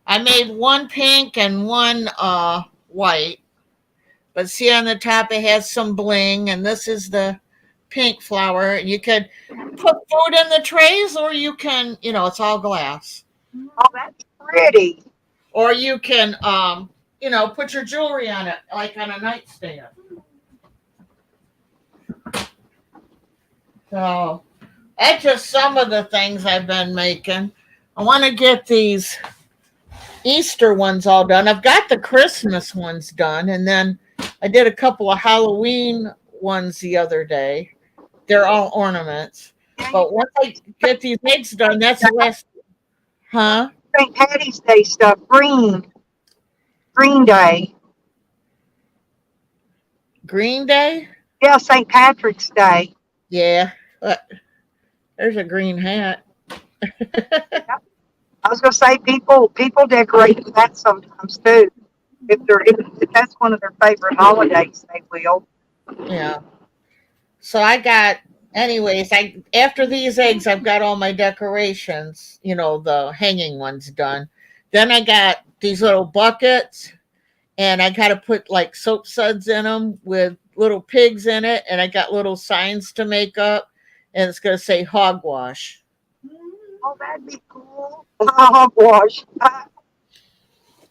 I made one pink and one white. But see on the top, it has some bling. And this is the pink flower. You could put food in the trays, or you can, it's all glass. Oh, that's pretty. Or you can, put your jewelry on it, like on a nightstand. So That's just some of the things I've been making. I want to get these Easter ones all done. I've got the Christmas ones done, and then I did a couple of Halloween ones the other day. They're all ornaments. Yeah, you But once I get these eggs done, that's the last. Huh? St. Patty's Day stuff, Green Day. Green Day? Yeah, St. Patrick's Day. Yeah. There's a green hat. I was gonna say people decorate for that sometimes too. If that's one of their favorite holidays, they will. Yeah. So I got, anyways, I after these eggs, I've got all my decorations, the hanging ones done. Then I got these little buckets, and I got to put like soap suds in them with little pigs in it, and I got little signs to make up, and it's gonna say hogwash. Oh, that'd be cool. Hogwash.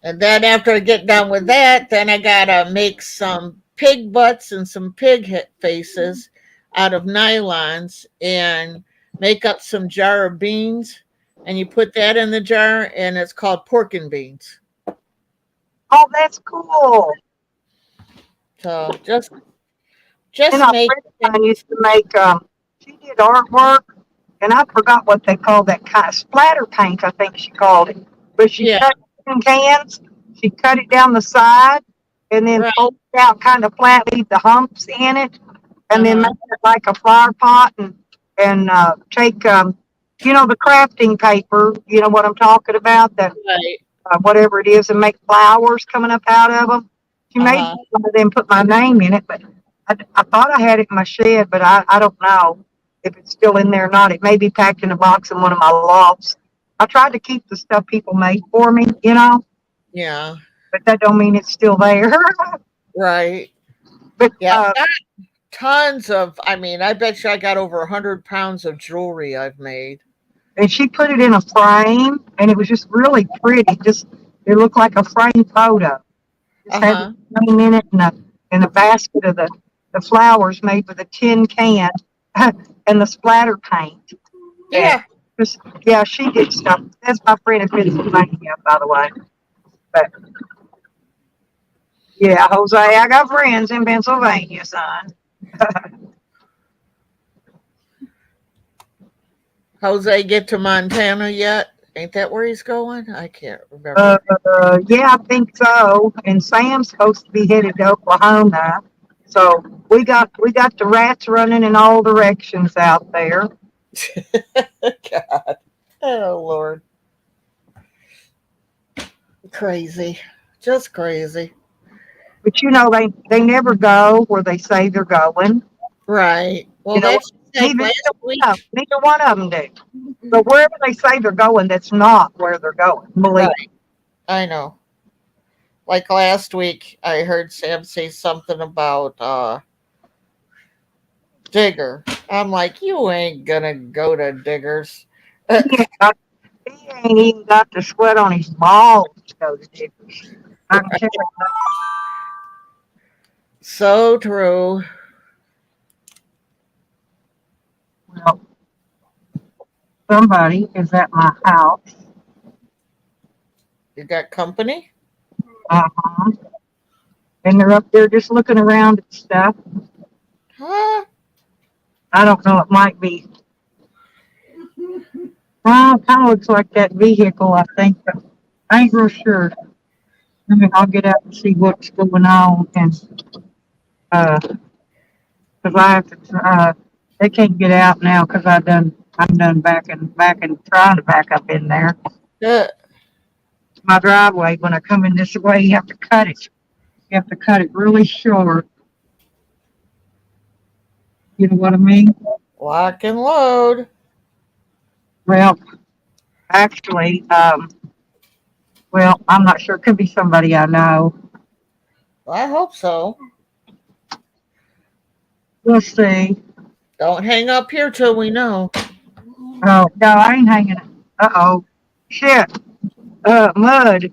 And then after I get done with that, then I gotta make some pig butts and some faces out of nylons and make up some jar of beans. And you put that in the jar, and it's called pork and beans. Oh, that's cool. So And just a make friend of mine used to make. She did artwork, and I forgot what they called that kind of splatter paint. I think she called it. But she yeah, cut it in cans. She cut it down the side, and then right, fold it out kind of flat, leave the humps in it, and then uh-huh, make it like a flower pot, and take the crafting paper. You know what I'm talking about? That right, whatever it is, and make flowers coming up out of them. She made uh-huh, one of them, put my name in it, but I thought I had it in my shed, but I don't know if it's still in there or not. It may be packed in a box in one of my lofts. I tried to keep the stuff people made for me, yeah, but that don't mean it's still there. right, but yeah. I've got tons of. I mean, I bet you I got over 100 pounds of jewelry I've made. and she put it in a frame, and it was just really pretty. Just it looked like a framed photo. Just Uh had the huh. name in it and the basket of the flowers made with a tin can and the splatter paint. And Yeah. just yeah, she did stuff. That's my friend in Pennsylvania, by the way. But yeah, Jose, I got friends in Pennsylvania, son. Jose get to Montana yet? Ain't that where he's going? I can't remember. Yeah, I think so. And Sam's supposed to be headed to Oklahoma. So we got the rats running in all directions out there. God. Oh Lord. Crazy. Just crazy. But they never go where they say they're going. Right. You Well, know, that's like neither, last week. neither one of them do. But wherever they say they're going, that's not where they're going. Believe Right. I know. Like last week, I heard Sam say something about Digger. I'm like, you ain't gonna go to Diggers. me. He ain't even got the sweat on his balls to go to Dickers. I can tell you. So true. Well, somebody is at my house. You got company? Uh-huh. And they're up there just looking around at stuff. Huh? I don't know. It might be. Kind of looks like that vehicle, I think, but I ain't real sure. I'll get out and see what's going on, and because I have to. They can't get out now because I'm done backing, trying to back up in there. Uh, My driveway. When I come in this way, you have to cut it. You have to cut it really short. You know what I mean? lock and load. Well, actually, well, I'm not sure. It could be somebody I know. I hope so. We'll see. Don't hang up here till we know. Oh, no, I ain't hanging. Uh-oh. Shit. Mud.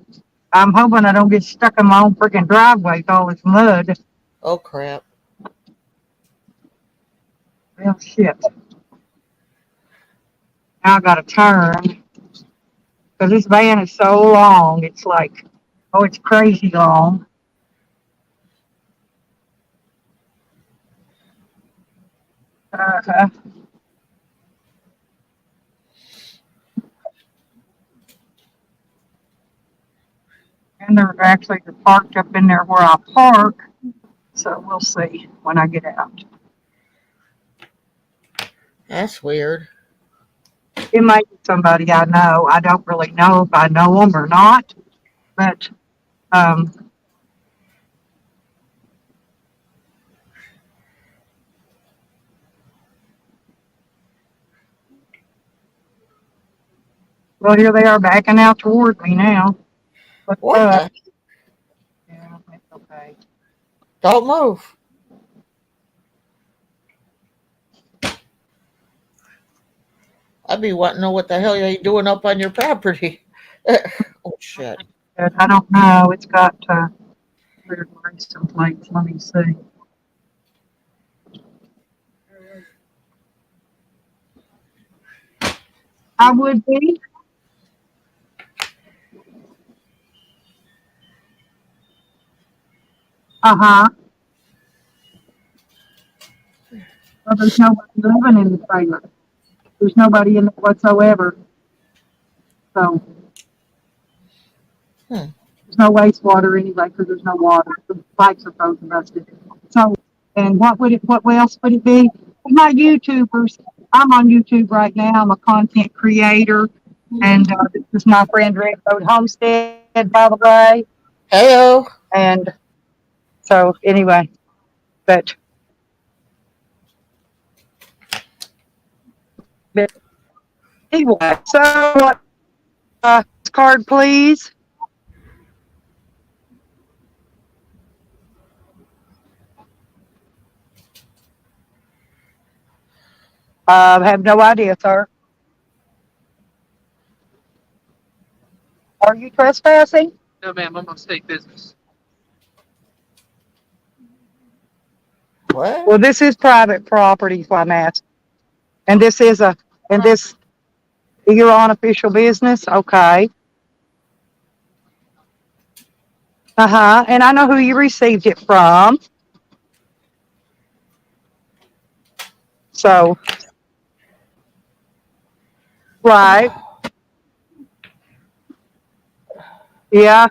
I'm hoping I don't get stuck in my own freaking driveway with all this mud. Oh crap. Well, shit. Now I got to turn because this van is so long. It's like, oh, it's crazy long. Uh, and they're actually parked up in there where I park. So we'll see when I get out. That's weird. It might be somebody I know. I don't really know if I know them or not, but um, well, here they are backing out toward me now. What's What up? the? Yeah, it's okay. Don't move. I'd be wanting to know what the hell are you doing up on your property. Oh shit. But I don't know. It's got weird license plates. Let me see. I would be. Uh huh. Well, there's nobody living in the trailer. There's nobody in it whatsoever. So Hmm. there's no wastewater anyway because there's no water. The pipes are frozen busted. So, and what else would it be? My YouTubers. I'm on YouTube right now. I'm a content creator. And this is my friend Red Road Homestead, by the way. Hello. And so, anyway, but, but anyway, so card, please. Have no idea, sir. Are you trespassing? No, ma'am, I'm on state business. What? Well, this is private property, so I'm asking. And this is and this, you're on official business? Okay. Uh huh. And I know who you received it from. So, right. Yeah,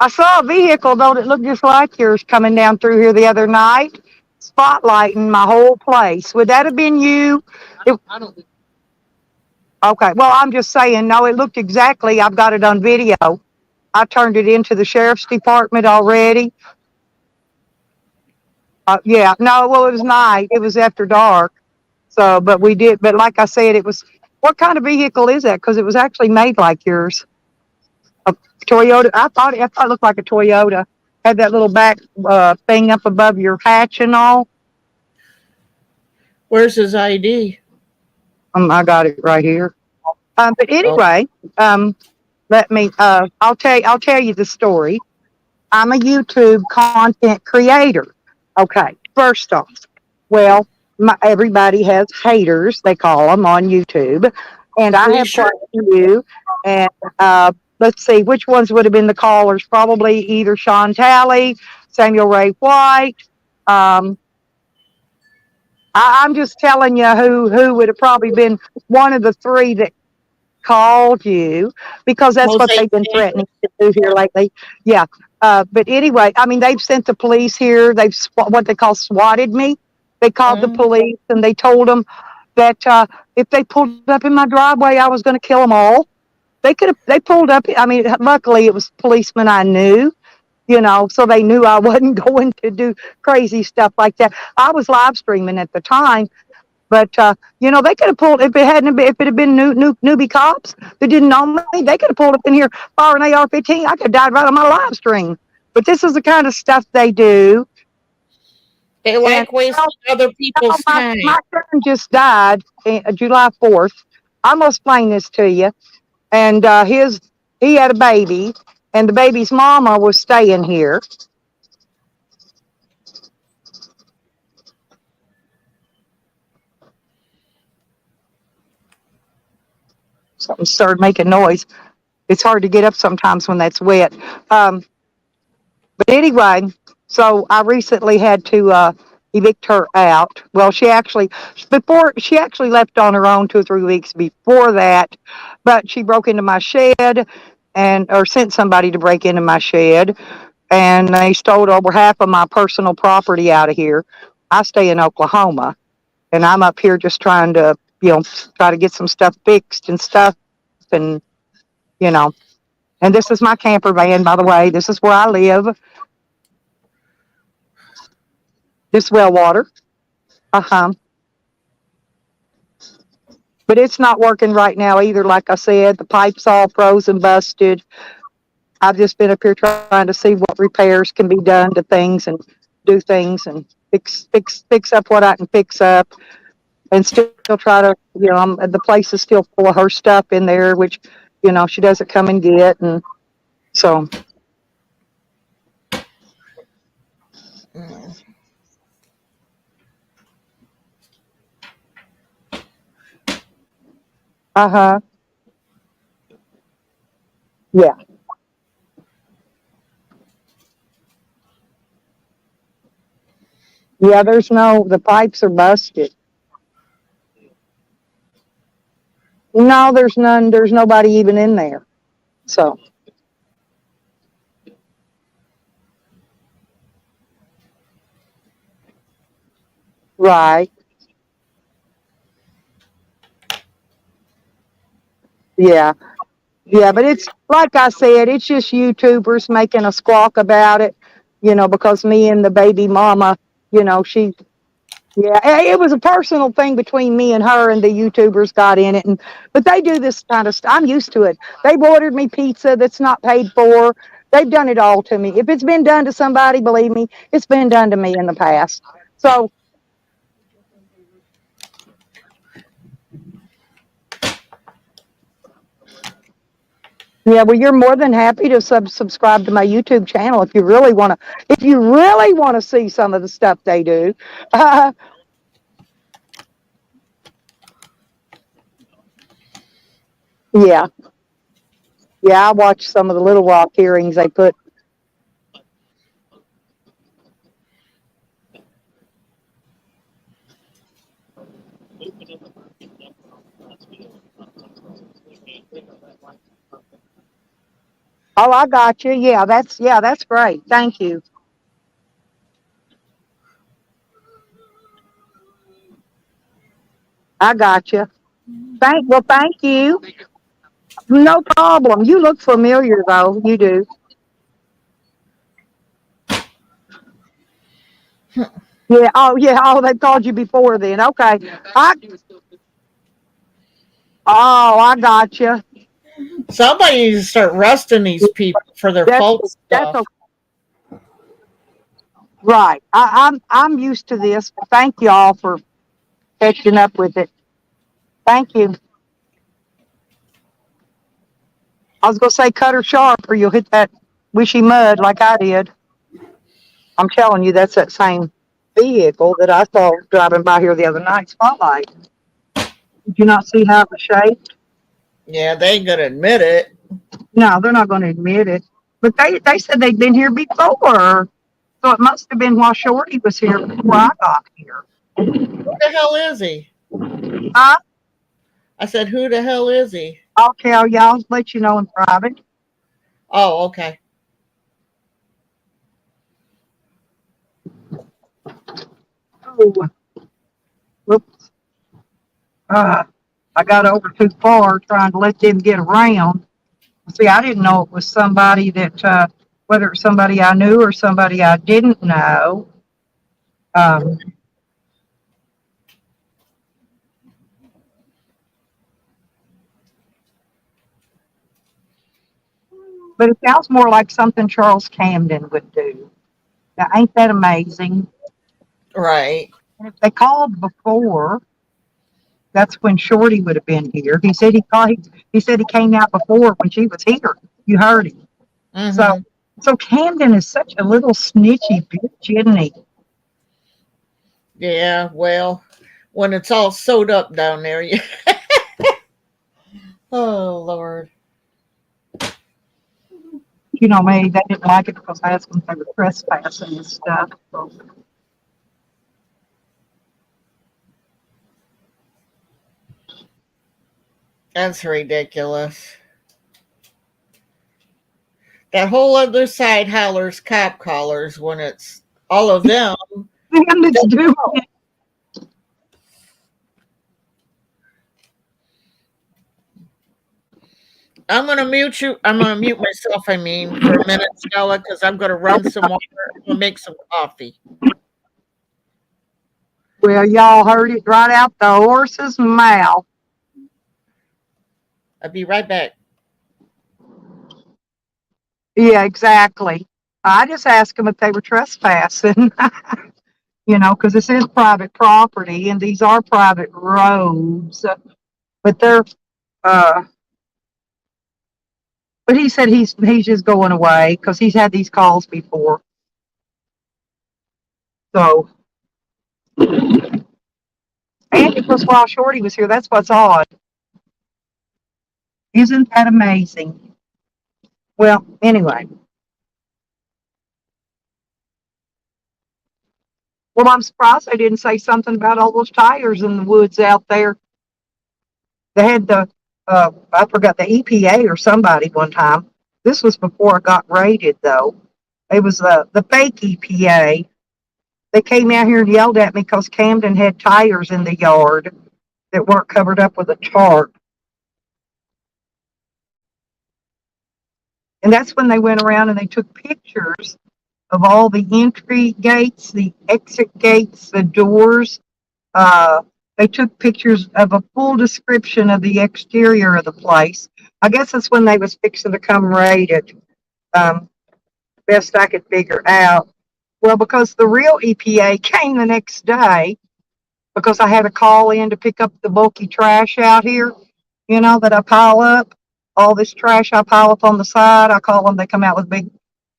I saw a vehicle though that looked just like yours coming down through here the other night, spotlighting my whole place. Would that have been you? I don't. Okay. Well, I'm just saying, no, it looked exactly. I've got it on video. I turned it into the sheriff's department already. Yeah. No, well, it was night. It was after dark. So, but we did. But like I said, it was. What kind of vehicle is that? Because it was actually made like yours. A Toyota. I thought it looked like a Toyota. Had that little back thing up above your hatch and all. Where's his ID? I got it right here. But Oh, anyway, um, let me. I'll tell you the story. I'm a YouTube content creator. Okay, first off, well, everybody has haters, they call them on YouTube, and I we have sure. quite a few. And let's see, which ones would have been the callers? Probably either Sean Talley, Samuel Ray White. Um, I'm just telling you who would have probably been one of the three that called you because that's what Jose they've been Canyon. threatening to do here lately. Yeah. But anyway, I mean, they've sent the police here. They've what they call swatted me. They called the police and they told them that if they pulled up in my driveway, I was going to kill them all. They could have. They pulled up. I mean, luckily it was policemen I knew. So they knew I wasn't going to do crazy stuff like that. I was live streaming at the time, but they could have pulled if it had been newbie cops that didn't know me. They could have pulled up in here, firing an AR-15. I could have died right on my live stream. But this is the kind of stuff they do. They And like wasting other people's time. my son just died July 4th. I'm gonna explain this to you. And he had a baby, and the baby's mama was staying here. Something started making noise. It's hard to get up sometimes when that's wet. Um, but anyway, so I recently had to evict her out. Well, she actually left on her own 2 or 3 weeks before that, but she broke into my shed and or sent somebody to break into my shed, and they stole over half of my personal property out of here. I stay in Oklahoma, and I'm up here just trying to, try to get some stuff fixed and stuff, and you know, and this is my camper van, by the way. This is where I live. This well water. Uh-huh. But it's not working right now either. Like I said, the pipe's all frozen, busted. I've just been up here trying to see what repairs can be done to things and do things and fix up what I can fix up and still try to, the place is still full of her stuff in there, which, she doesn't come and get. And so, Mm. uh-huh. Yeah. Yeah, the pipes are busted. No, there's nobody even in there. So, right. Yeah. Yeah, but it's like I said, it's just YouTubers making a squawk about it, because me and the baby mama, she, yeah, it was a personal thing between me and her, and the YouTubers got in it. But they do this kind of stuff. I'm used to it. They've ordered me pizza that's not paid for. They've done it all to me. If it's been done to somebody, believe me, it's been done to me in the past. So, yeah, well, you're more than happy to subscribe to my YouTube channel if you really want to. If you really want to see some of the stuff they do, uh, yeah, yeah. I watched some of the Little Rock hearings they put. Oh, I got you. Yeah, that's great. Thank you. I got you. Thank you. No problem. You look familiar though. You do. Yeah. Oh, yeah. Oh, they called you before then. Okay. I. Oh, I got you. Somebody needs to start arresting these people for their That's phone that's stuff. right. I'm used to this. Thank y'all for catching up with it. Thank you. I was gonna say cut her sharp or you'll hit that wishy mud like I did. I'm telling you, that's that same vehicle that I saw driving by here the other night. Spotlight. Did you not see how it was shaped? Yeah, they ain't gonna admit it. No, they're not going to admit it. But they said they'd been here before, so it must have been while Shorty was here before I got here. Who the hell is he? I, I said, who the hell is he? I'll tell y'all. Let you know in private. Oh, okay. Oh, whoops. Uh, I got over too far trying to let them get around. See, I didn't know it was somebody that, whether it's somebody I knew or somebody I didn't know. Um, but it sounds more like something Charles Camden would do. Now, ain't that amazing? Right. And if they called before, that's when Shorty would have been here. He said he called. He said he came out before when she was here. You heard him. So, Mm-hmm. so Camden is such a little snitchy bitch, isn't he? Yeah, well, when it's all sewed up down there, Oh Lord. You know, maybe they didn't like it because I asked them if they were trespassing and stuff. So, That's ridiculous. That whole other side hollers cop collars when it's all of them. and it's doing I'm gonna mute you. I'm gonna mute myself. I mean, for a minute, Stella, because I'm gonna run some water. I'm gonna make some coffee. well, y'all heard it right out the horse's mouth. I'll be right back. Yeah, exactly. I just asked them if they were trespassing, you know, because this is private property and these are private roads. But they're, uh, but he said he's just going away because he's had these calls before. So, and it was while Shorty was here. That's what's odd. Isn't that amazing? Well, anyway. Well, I'm surprised they didn't say something about all those tires in the woods out there. They had I forgot the EPA or somebody one time. This was before it got raided, though. It was the fake EPA. They came out here and yelled at me because Camden had tires in the yard that weren't covered up with a tarp. And that's when they went around and they took pictures of all the entry gates, the exit gates, the doors. Uh, they took pictures of a full description of the exterior of the place. I guess that's when they was fixing to come raid it. Um, best I could figure out. Well, because the real EPA came the next day because I had a call in to pick up the bulky trash out here, you know, that I pile up. All this trash I pile up on the side, I call them, they come out with a big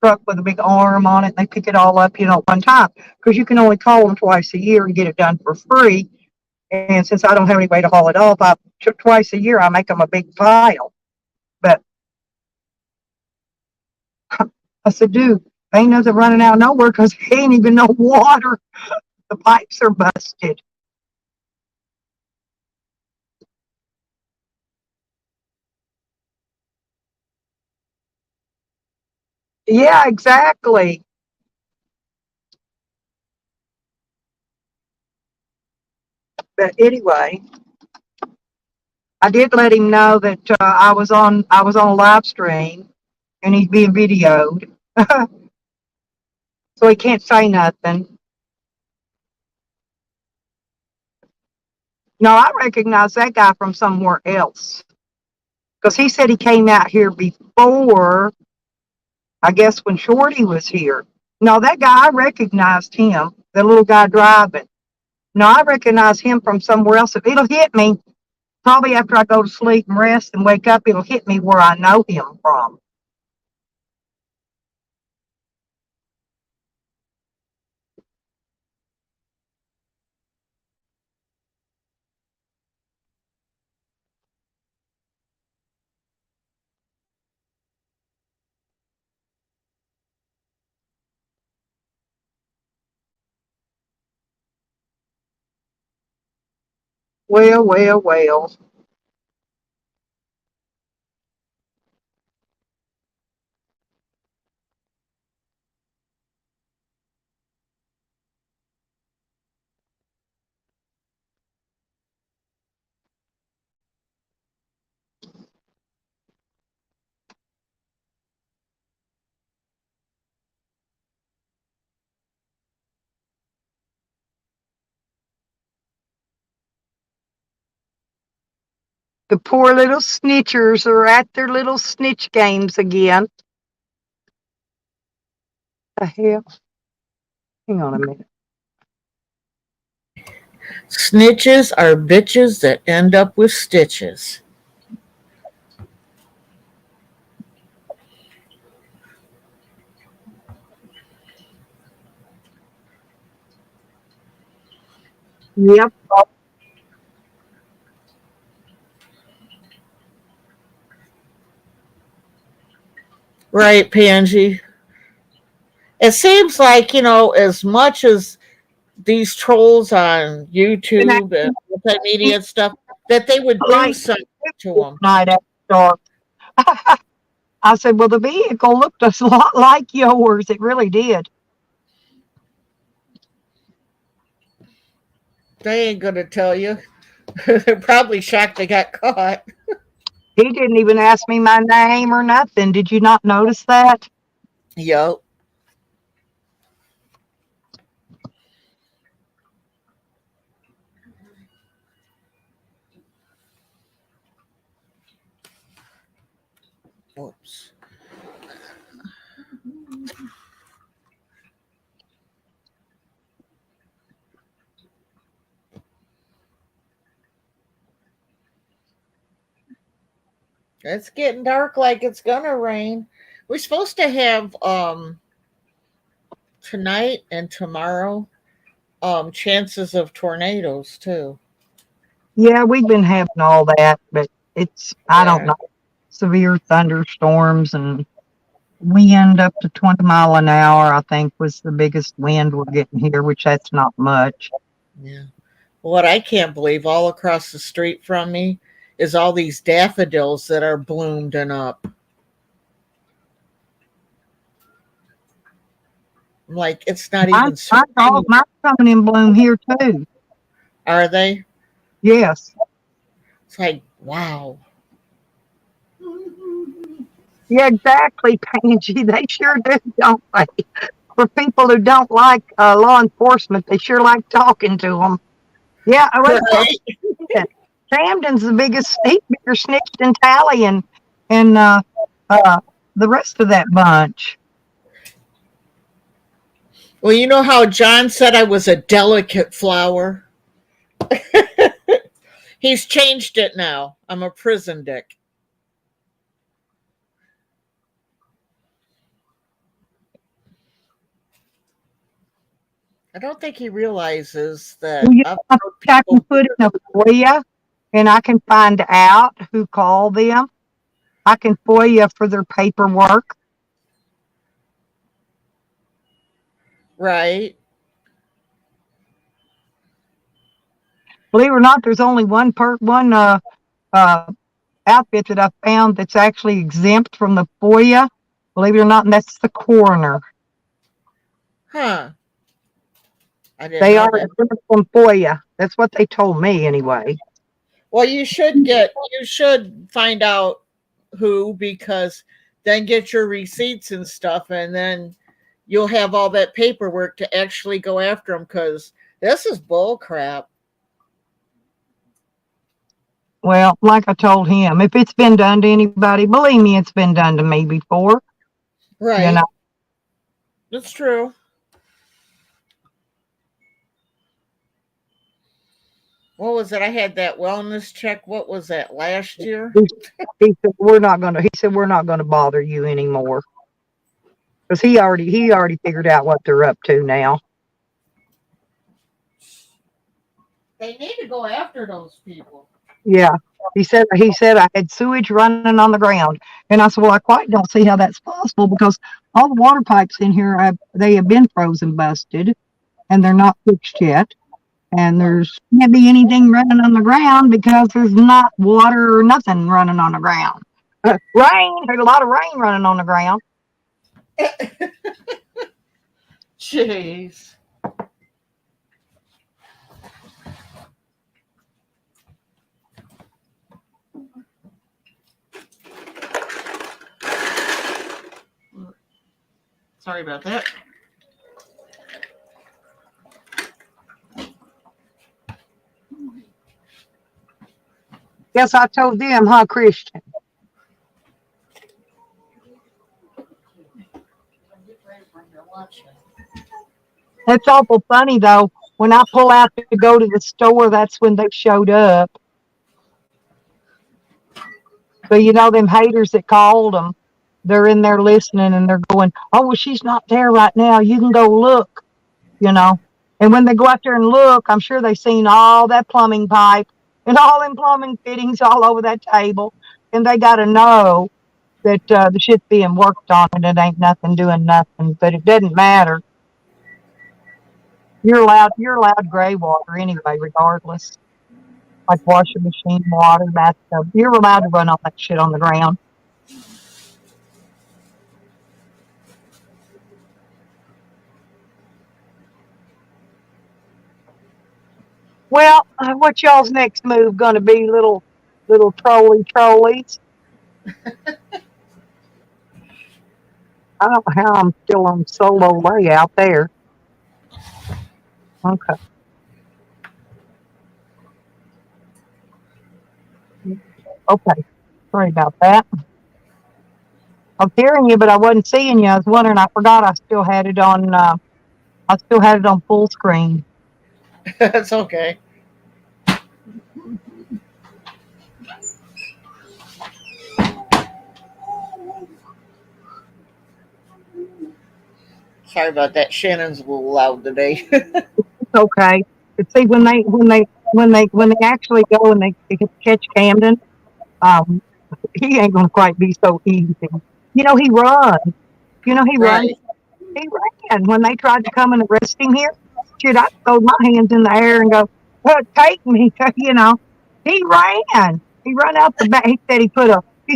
truck with a big arm on it. And they pick it all up, you know, at one time because you can only call them twice a year and get it done for free. And since I don't have any way to haul it off, twice a year I make them a big pile. But I said, dude, ain't nothing running out nowhere because there ain't even no water. The pipes are busted. Yeah, exactly. But anyway, I did let him know that I was on a live stream and he's being videoed, so he can't say nothing. No, I recognize that guy from somewhere else because he said he came out here before. I guess when Shorty was here. No, that guy I recognized him. The little guy driving. No, I recognize him from somewhere else. If it'll hit me, probably after I go to sleep and rest and wake up, it'll hit me where I know him from. Well, well, well. The poor little snitchers are at their little snitch games again. The hell? Hang on a minute. Snitches are bitches that end up with stitches. Yep. Right, Pangy. It seems like, as much as these trolls on And I YouTube and multimedia and stuff, that they would do like something to them. night after dark. I said, well, the vehicle looked a lot like yours. It really did. They ain't going to tell you. They're probably shocked they got caught. He didn't even ask me my name or nothing. Did you not notice that? Yup. Whoops. It's getting dark like it's going to rain. We're supposed to have tonight and tomorrow chances of tornadoes too. Yeah, we've been having all that, but I don't Yeah. know, severe thunderstorms and wind up to 20 mile an hour, I think was the biggest wind we're getting here, which that's not much. Yeah. What I can't believe all across the street from me is all these daffodils that are bloomed and up. I'm like, it's not even spring. Mine's coming in bloom here too. Are they? Yes. It's like, wow. Yeah, exactly, Pansy. They sure do, don't they? For people who don't like law enforcement, they sure like talking to them. Yeah, Right? Camden's the biggest, he's bigger snitch than Tally and uh, the rest of that bunch. Well, you know how John said I was a delicate flower? He's changed it now. I'm a prison dick. I don't think he realizes that Well, you I've know, known I can people. put in a FOIA and I can find out who called them. I can FOIA for their paperwork. Right? Believe it or not, there's only one uh, outfit that I found that's actually exempt from the FOIA. Believe it or not, and that's the coroner. Huh. I didn't They know are that. exempt from FOIA. That's what they told me anyway. Well, you should find out who, because then get your receipts and stuff, and then you'll have all that paperwork to actually go after them, because this is bull crap. Well, like I told him, if it's been done to anybody, believe me, it's been done to me before. You know, Right. That's true. What was it? I had that wellness check. What was that, last year? he, he said we're not gonna. He said we're not gonna bother you anymore because he already figured out what they're up to now. They need to go after those people. Yeah, he said I had sewage running on the ground, and I said, well, I quite don't see how that's possible because all the water pipes in here they have been frozen, busted, and they're not fixed yet. And there's can't be anything running on the ground because there's not water or nothing running on the ground. Rain, there's a lot of rain running on the ground. Jeez. Sorry about that. Yes, I told them, huh, Christian? It's awful funny though. When I pull out to go to the store, that's when they showed up. So you know them haters that called them, they're in there listening and they're going, "Oh, well, she's not there right now. You can go look." You know. And when they go out there and look, I'm sure they've seen all that plumbing pipe and all them plumbing fittings all over that table, and they got to know that the shit's being worked on and it ain't nothing doing nothing. But it doesn't matter. You're allowed gray water anyway, regardless. Like washing machine water, bathtub. You're allowed to run all that shit on the ground. Well, what y'all's next move gonna be, little trolleys? I don't know how I'm still on solo layout there. Okay. Okay. Sorry about that. I was hearing you, but I wasn't seeing you. I was wondering. I forgot I still had it on. I still had it on full screen. That's okay. Sorry about that. Shannon's a little loud today. It's okay. But see, when they actually go and they catch Camden, um, he ain't gonna quite be so easy. He runs. He runs. Right. He ran when they tried to come and arrest him here. Shit, I throw my hands in the air and go, "Take me!" He ran. He ran out the back. He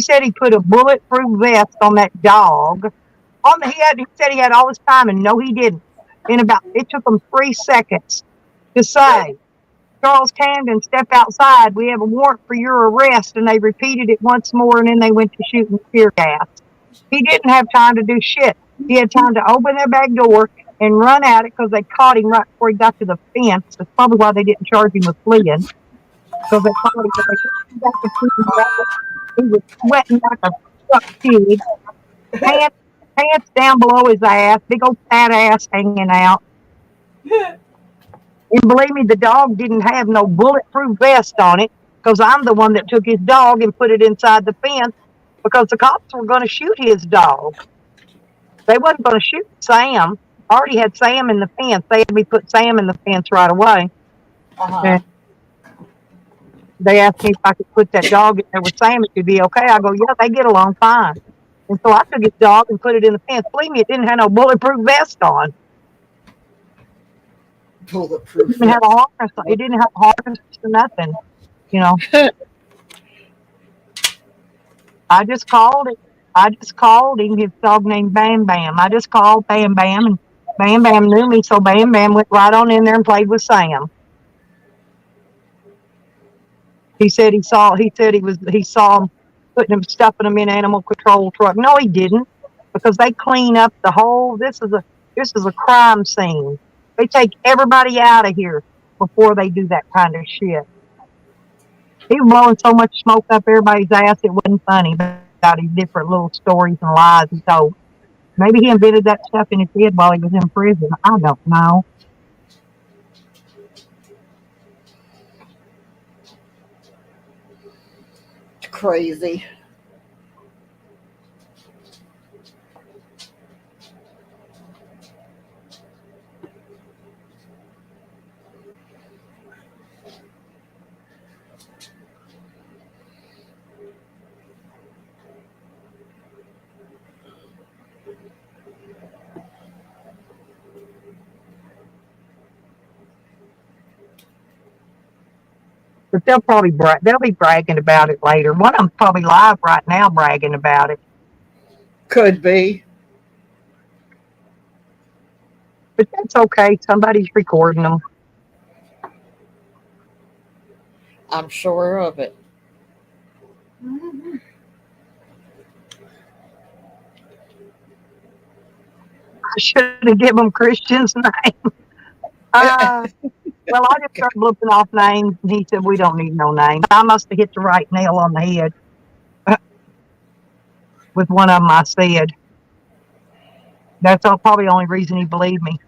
said he put a bulletproof vest on that dog. He said he had all this time, and no, he didn't. It took him 3 seconds to say, "Charles Camden, step outside. We have a warrant for your arrest." And they repeated it once more, and then they went to shooting tear gas. He didn't have time to do shit. He had time to open their back door and run at it because they caught him right before he got to the fence. That's probably why they didn't charge him with fleeing, because they caught him. He got to fleeing right. He was sweating like a stuck pig, pants, pants down below his ass, big old fat ass hanging out. And believe me, the dog didn't have no bulletproof vest on it because I'm the one that took his dog and put it inside the fence because the cops were going to shoot his dog. They wasn't going to shoot Sam. I already had Sam in the fence. They had me put Sam in the fence right away. Uh-huh. And they asked me if I could put that dog in there with Sam. It would be okay. I go, yeah, they get along fine. And so I took his dog and put it in the fence. Believe me, it didn't have no bulletproof vest on. It Bulletproof didn't have vest. a harness. It didn't have a harness or nothing. You know, I just called it. I just called him. His dog named Bam Bam. I just called Bam Bam, and Bam Bam knew me, so Bam Bam went right on in there and played with Sam. He said he saw. He saw him putting him stuffing him in animal control truck. No, he didn't, because they clean up the whole. This is a crime scene. They take everybody out of here before they do that kind of shit. He was blowing so much smoke up everybody's ass it wasn't funny about his different little stories and lies he told. Maybe he invented that stuff in his head while he was in prison. I don't know. It's crazy. But they'll be bragging about it later. One of them's probably live right now bragging about it. Could be. But that's okay. Somebody's recording them. I'm sure of it. I should have given them Christian's name. Well, I just started looking off names, and he said we don't need no names. I must have hit the right nail on the head with one of them. I said that's probably the only reason he believed me.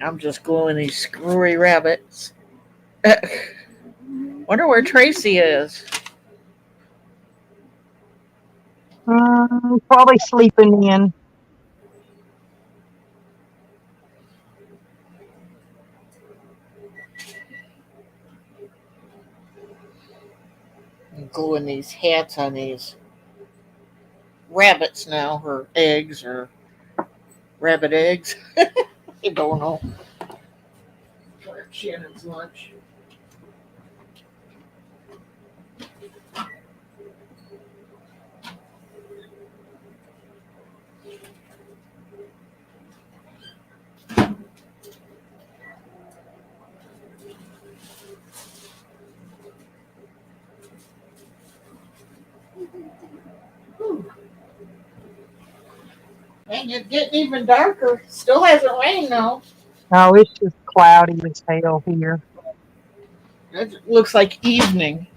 I'm just gluing these screwy rabbits. Wonder where Tracy is. Probably sleeping in. I'm gluing these hats on these rabbits now, or eggs, or rabbit eggs. I don't know. For Shannon's lunch. Dang, it's getting even darker. Still hasn't rained though. No, it's just cloudy as hell here. It looks like evening.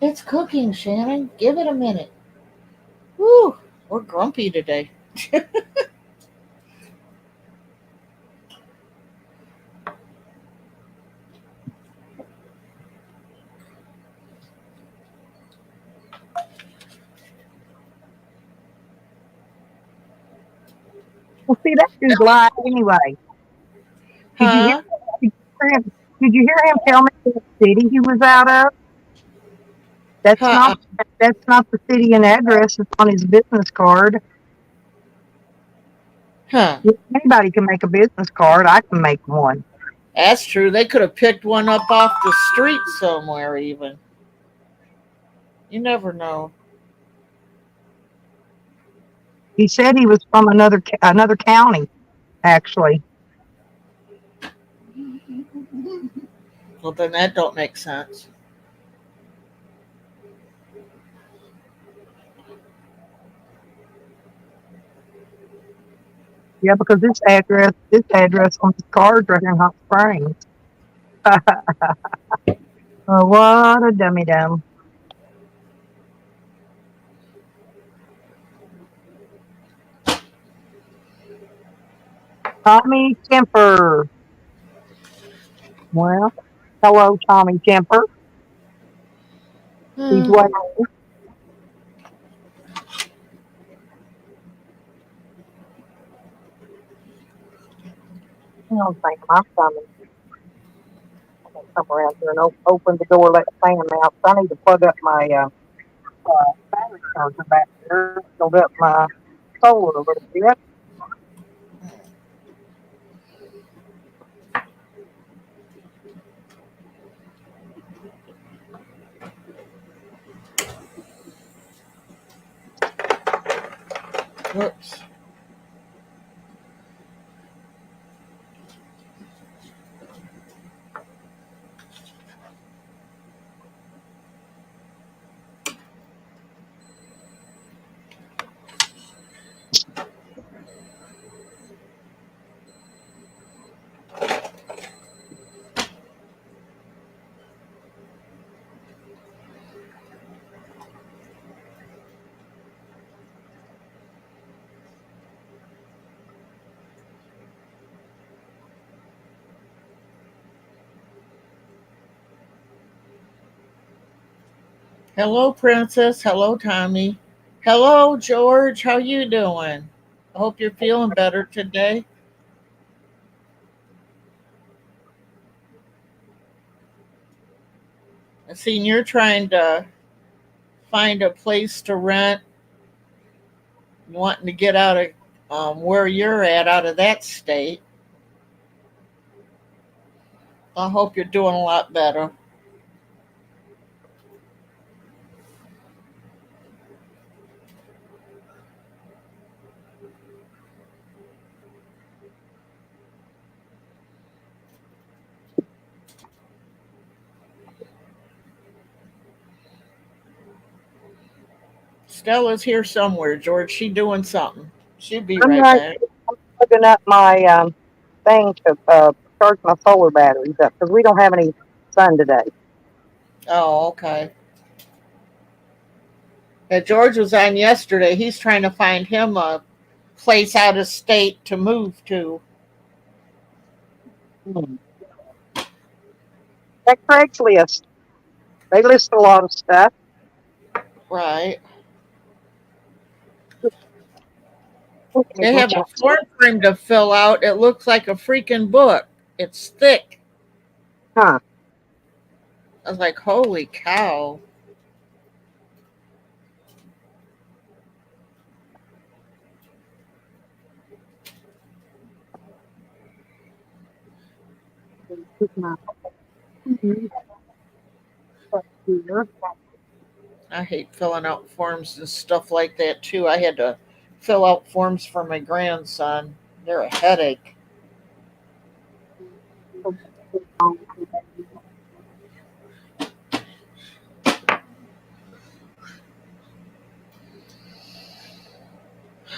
It's cooking, Shannon. Give it a minute. Whew, we're grumpy today. Well, see, that dude lied anyway. Did you hear? Huh? Did you hear him, did you hear him tell me what city he was out of? That's Huh? not. That's not the city and address. It's on his business card. Huh? Anybody can make a business card. I can make one. That's true. They could have picked one up off the street somewhere, even. You never know. He said he was from another county, actually. Well, then that don't make sense. Yeah, because this address on his card right here in Hot Springs. Oh, what a dummy dumb. Tommy Temper. Well, hello, Tommy Temper. He's Hmm. waiting. I don't think I'm coming. I'm gonna come around here and open the door, let the fan out. So I need to plug up my battery charger back there, build up my solar a little bit. Whoops. Hello, Princess. Hello, Tommy. Hello, George. How you doing? I hope you're feeling better today. I seen you're trying to find a place to rent, wanting to get out of where you're at, out of that state. I hope you're doing a lot better. Stella's here somewhere, George. She doing something. She'll be I'm right right back. plugging up my thing to charge my solar batteries up because we don't have any sun today. Oh, okay. Yeah, George was on yesterday. He's trying to find him a place out of state to move to. Hmm. That Craigslist. They list a lot of stuff. Right. Okay, They have watch a out. form for him to fill out. It looks like a freaking book. It's thick. Huh. I was like, holy cow. I hate filling out forms and stuff like that too. I had to fill out forms for my grandson. They're a headache.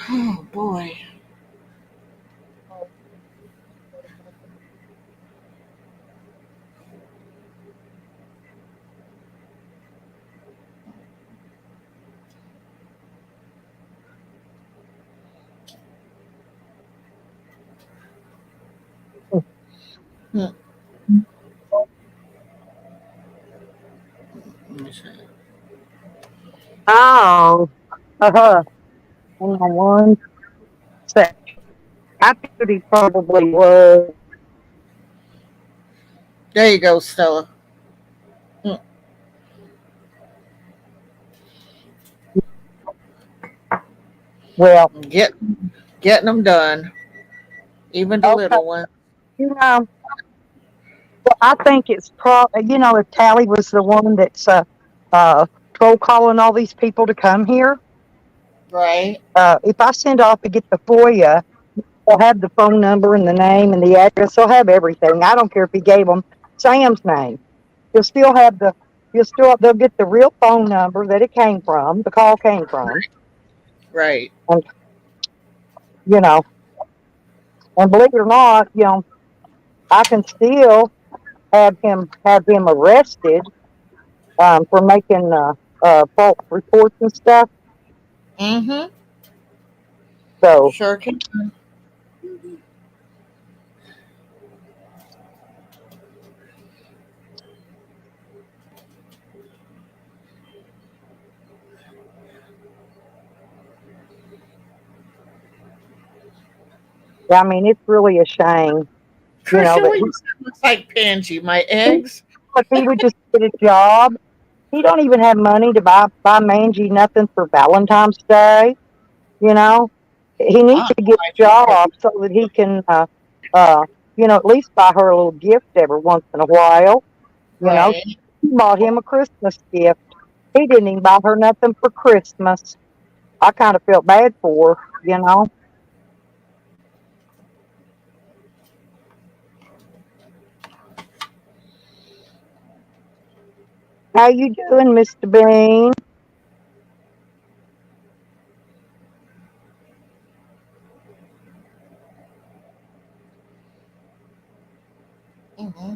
Oh boy. Hmm. Let me see. Oh, uh-huh. Hang on one sec. I figured he probably was. There you go, Stella. Hmm. Well, Getting them done, even the okay. little one. You know, well, I think it's if Tally was the one that's uh, troll calling all these people to come here, Right, if I send off to get the FOIA, they'll have the phone number and the name and the address. They'll have everything. I don't care if he gave them Sam's name. You'll still have they'll get the real phone number that it came from, the call came from, right. and you know, and believe it or not, I can still have him arrested for making false reports and stuff. Mm-hmm. So Sure can. I mean, it's really a shame, Trisha, that what you said looks like Pansy. My eggs? if he would just get a job. He don't even have money to buy Mangy nothing for Valentine's Day. You know, he needs Ah, to get a job so that he can, uh, at least buy her a little gift every once in a while. You know, right. he bought him a Christmas gift. He didn't even buy her nothing for Christmas. I kind of felt bad for her. How you doing, Mr. Bean? Mm-hmm.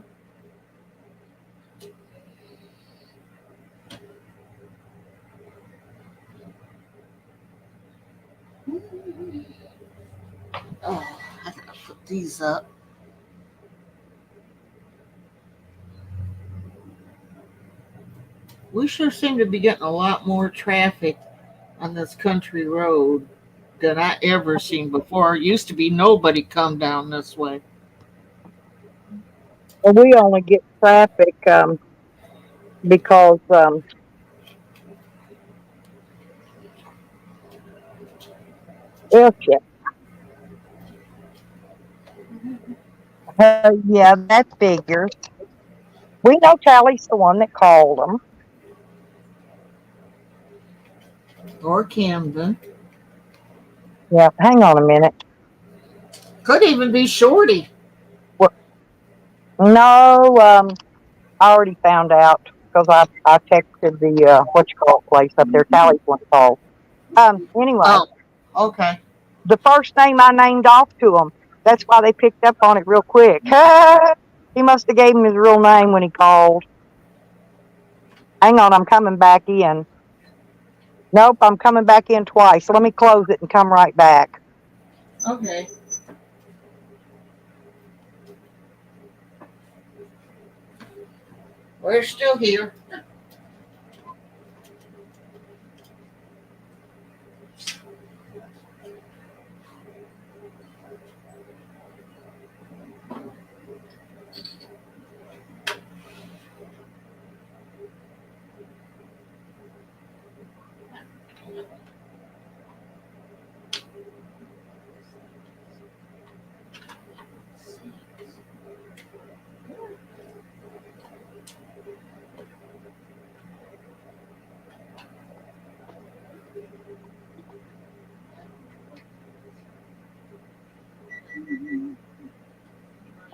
Oh, I gotta put these up. We sure seem to be getting a lot more traffic on this country road than I ever seen before. It used to be nobody come down this way. Well, we only get traffic because well, shit. Yeah, that figures. We know Tally's the one that called them. Or Camden. Yeah, hang on a minute. Could even be Shorty. Well, no, I already found out because I texted the what you call it place up there. Tally's one called. Anyway, Oh, okay. the first name I named off to him. That's why they picked up on it real quick. He must have gave him his real name when he called. Hang on, I'm coming back in. Nope, I'm coming back in twice. So let me close it and come right back. Okay. We're still here.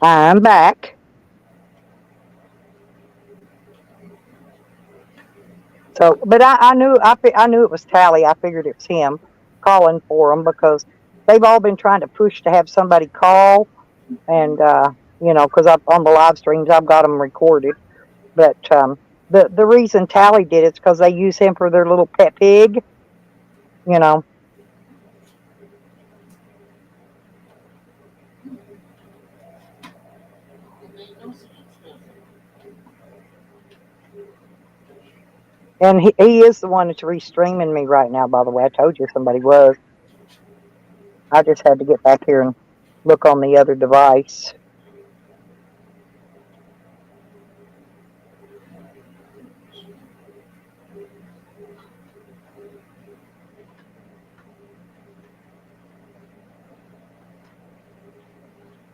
I'm back. So, but I knew it was Tally. I figured it was him calling for them because they've all been trying to push to have somebody call, and because on the live streams I've got them recorded. But the reason Tally did it's because they use him for their little pet pig. You know, and he is the one that's restreaming me right now. By the way, I told you somebody was. I just had to get back here and look on the other device.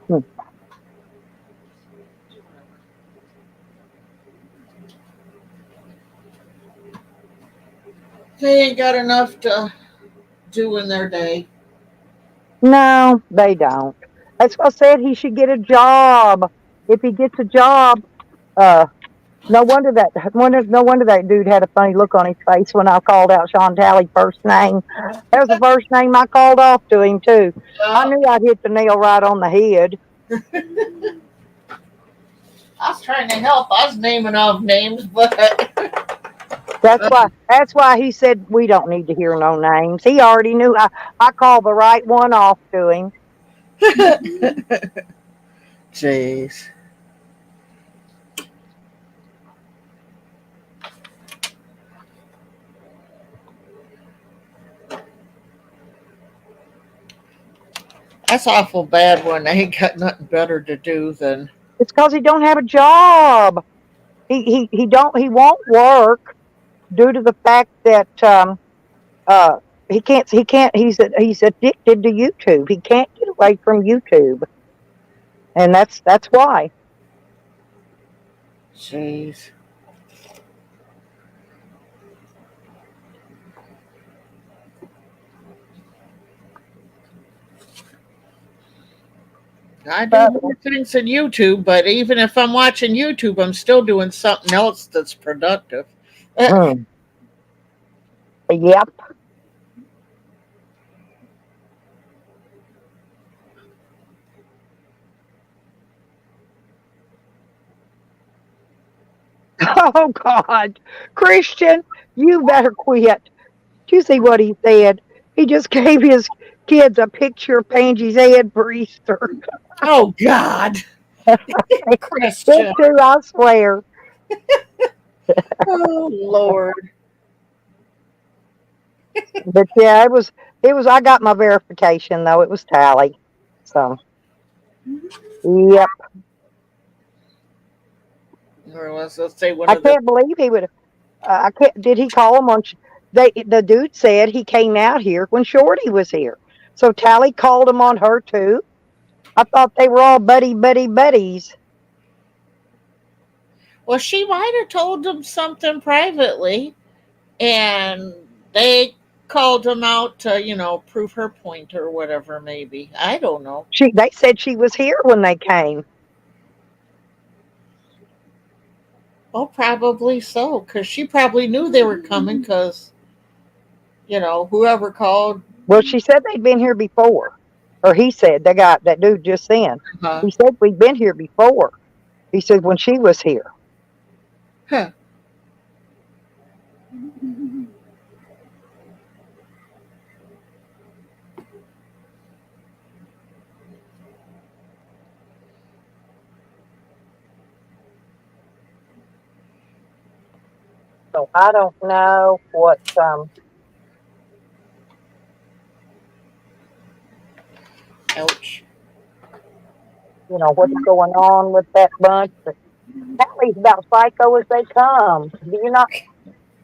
Hmm. They ain't got enough to do in their day. No, they don't. That's why I said he should get a job. If he gets a job, uh, no wonder that dude had a funny look on his face when I called out Sean Talley first name. That was the first name I called off to him too. I Well, knew I'd hit the nail right on the head. I was trying to help. I was naming off names, but That's why he said we don't need to hear no names. He already knew I called the right one off to him. jeez. That's awful bad when they ain't got nothing better to do than. It's because he don't have a job. He won't work due to the fact that uh he's addicted to YouTube. He can't get away from YouTube, and that's why. Jeez. I do But more things than YouTube, but even if I'm watching YouTube, I'm still doing something else that's productive. mm, yep. Oh God, Christian, you better quit. Do you see what he said? He just gave his kids a picture of Pangie's head for Easter. Oh, God. It's Christian. true, I swear. Oh, Lord. But yeah, it was. I got my verification though. It was Tally. So yep. Or let's say one I of the. can't believe he would. I can't. Did he call him on? The dude said he came out here when Shorty was here. So Tally called him on her too. I thought they were all buddies. Well, she might have told them something privately, and they called him out to, prove her point or whatever, maybe. I don't know. They said she was here when they came. Oh, probably so, because she probably knew they were coming, because, whoever called. Well, she said they'd been here before, or he said they got that dude just then. Uh, He said we'd been here before. He said when she was here. huh. So I don't know what Ouch. what's going on with that bunch. But Hallie's about psycho as they come. Do you not?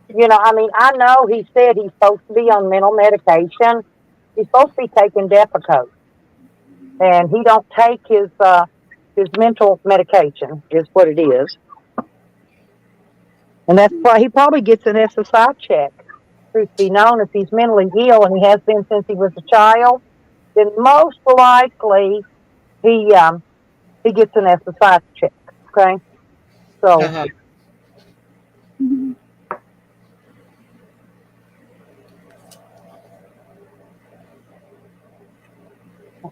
I mean, I know he said he's supposed to be on mental medication. He's supposed to be taking Depakote, and he don't take his mental medication. Is what it is, and that's why he probably gets an SSI check. Truth be known, if he's mentally ill and he has been since he was a child, then most likely he he gets an SSI check. Okay, so Uh-huh.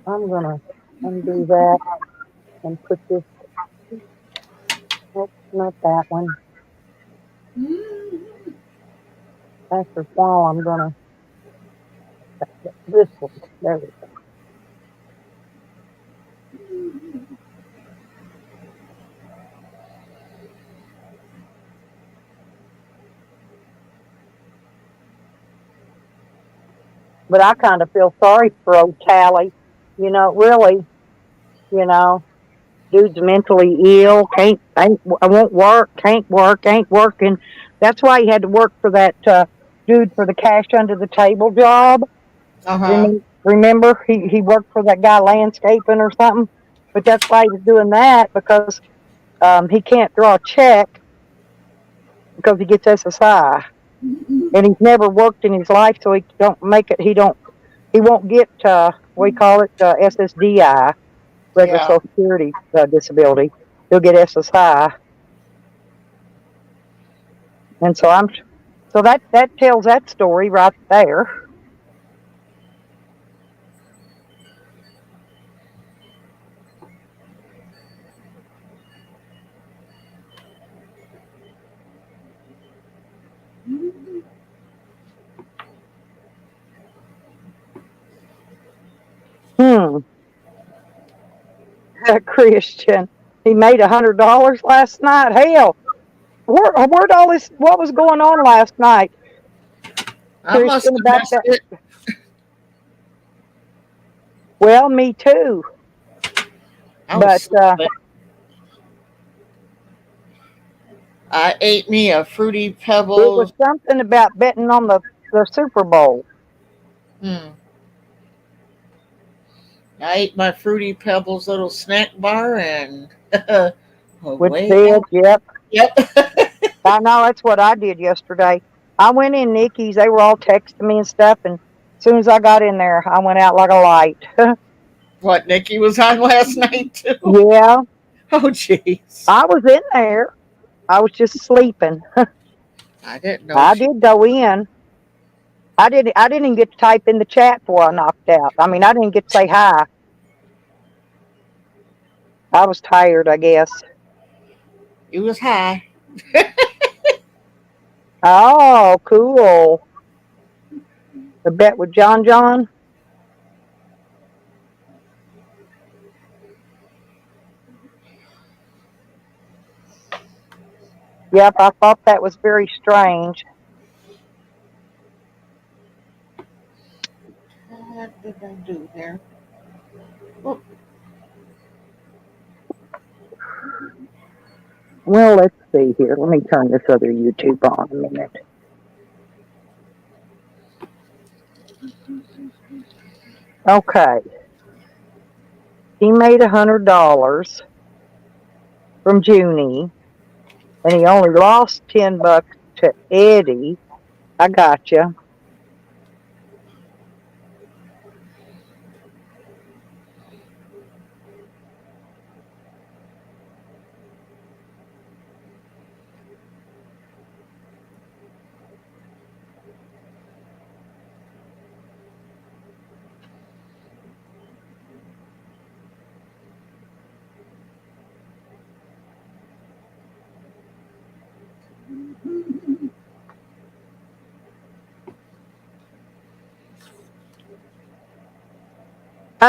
I'm gonna undo that and put this. Nope, not that one. After a while, I'm gonna this one. There we go. But I kind of feel sorry for old Tally. Really, you know, dude's mentally ill. I won't work. Can't work. Ain't working. That's why he had to work for that dude for the cash under the table job. Uh-huh. Remember, he worked for that guy landscaping or something. But that's why he was doing that because he can't draw a check because he gets SSI, and he's never worked in his life, so he don't make it. He won't get we call it SSDI, regular Yeah. Social Security disability. He'll get SSI, and so that tells that story right there. Hmm. Christian, he made $100 last night. Hell, where'd all this? What was going on last night, I must Christian? have About missed that? it. Well, me too. I was But sleeping. I ate me a fruity it was pebbles. something about betting on the Super Bowl. Hmm. I ate my fruity pebbles little snack bar and Which away. did, yep. Yep. I know that's what I did yesterday. I went in Nikki's. They were all texting me and stuff, and as soon as I got in there, I went out like a light. What, Nikki was on last night too? Yeah, Oh, jeez. I was in there. I was just sleeping. I didn't know I she. did go in. I didn't even get to type in the chat before I knocked out. I mean, I didn't get to say hi. I was tired, I guess. It was high. Oh, cool. The bet with John John. Yep, I thought that was very strange. What did I do there? Oh, Well, let's see here. Let me turn this other YouTube on a minute. Okay. He made $100 from Junie, and he only lost $10 to Eddie. I got you.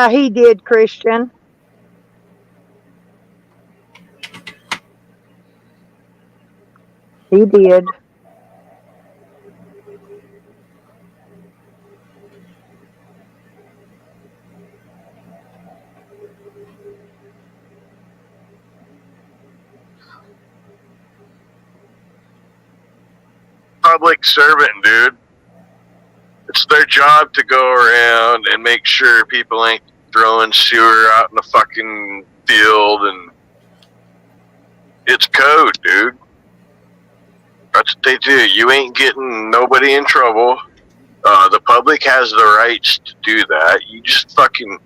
He did, Christian. He did. public servant, dude. It's their job to go around and make sure people ain't throwing sewer out in the fucking field, and it's code, dude. That's what they do. You ain't getting nobody in trouble. The public has the rights to do that. You just fucking,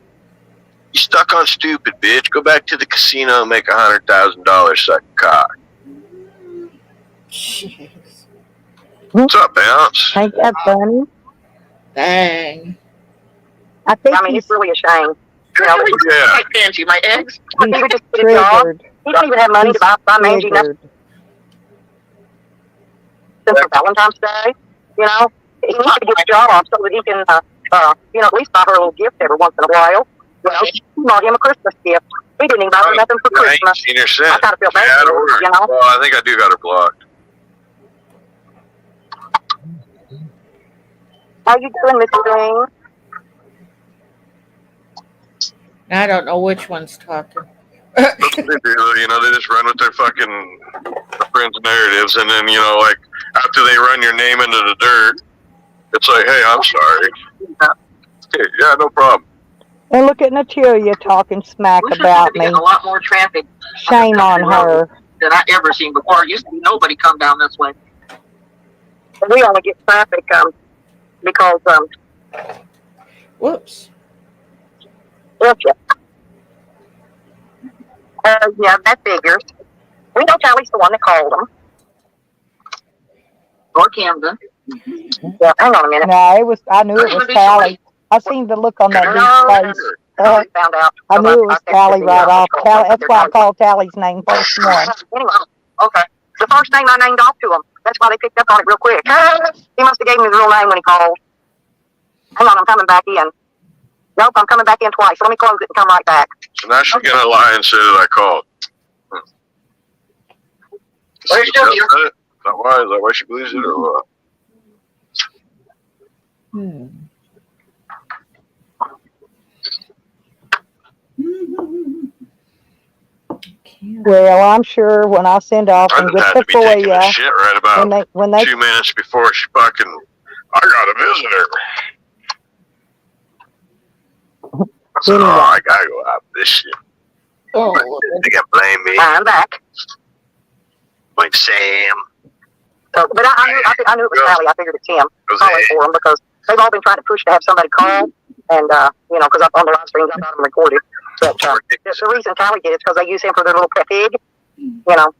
you stuck on stupid, bitch. Go back to the casino and make $100,000 sucking cock. Jeez. What's up, Bounce? Ain't that funny? Dang. I think I mean, he's it's really a shame. You know, Yeah. like Angie, my ex. he's He just did a job. triggered. He don't even have money to buy Angie nothing Triggered. for Valentine's Day. You know, he needs to get a job so that he can, you know, at least buy her a little gift every once in a while. You know, she bought him a Christmas gift. He didn't even buy her nothing for I ain't Christmas. seen her since. I kind of feel bad Yeah, for her, you know. well, I think I do got her blocked. How you doing, Mr. Green? I don't know which one's talking. That's what they do. You know, they just run with their fucking friends' narratives, and then, you know, like, after they run your name into the dirt, it's like, hey, I'm sorry. Hey, yeah, no problem. And look at Natalia talking smack We should about be me. getting a lot more traffic Shame on her. than I ever seen before. It used to be nobody come down this way. We only get traffic because Whoops. yeah, that figures. We know Charlie's the one that called them. Or Camden. Yeah, hang on a minute. No, it was. I knew it was Callie. I seen the look on that dude's face. Found out. I knew it was Callie right off. Callie, that's why I called Callie's name first one. Anyway, okay. The first name I named off to him. That's why they picked up on it real quick. He must have gave me his real name when he called. Hang on, I'm coming back in. Nope, I'm coming back in twice. Let me close it and come right back. So now she's gonna lie and say that I called. Well, you're still here. Is that why? Is that why she believes it, or what? Well, I'm sure when I send off I and just get had the to be taking FOIA, this shit right about when they 2 minutes before she fucking, I got a visitor. I said, Anyway. oh, I gotta go out this shit. Oh, They can blame me. I'm back. Like Sam. So, but I knew it was Callie. I figured it's him calling for him because they've all been trying to push to have somebody call, and you know, because on the live streams I got them recorded. But the reason Callie did it is because they use him for their little pet pig, you know.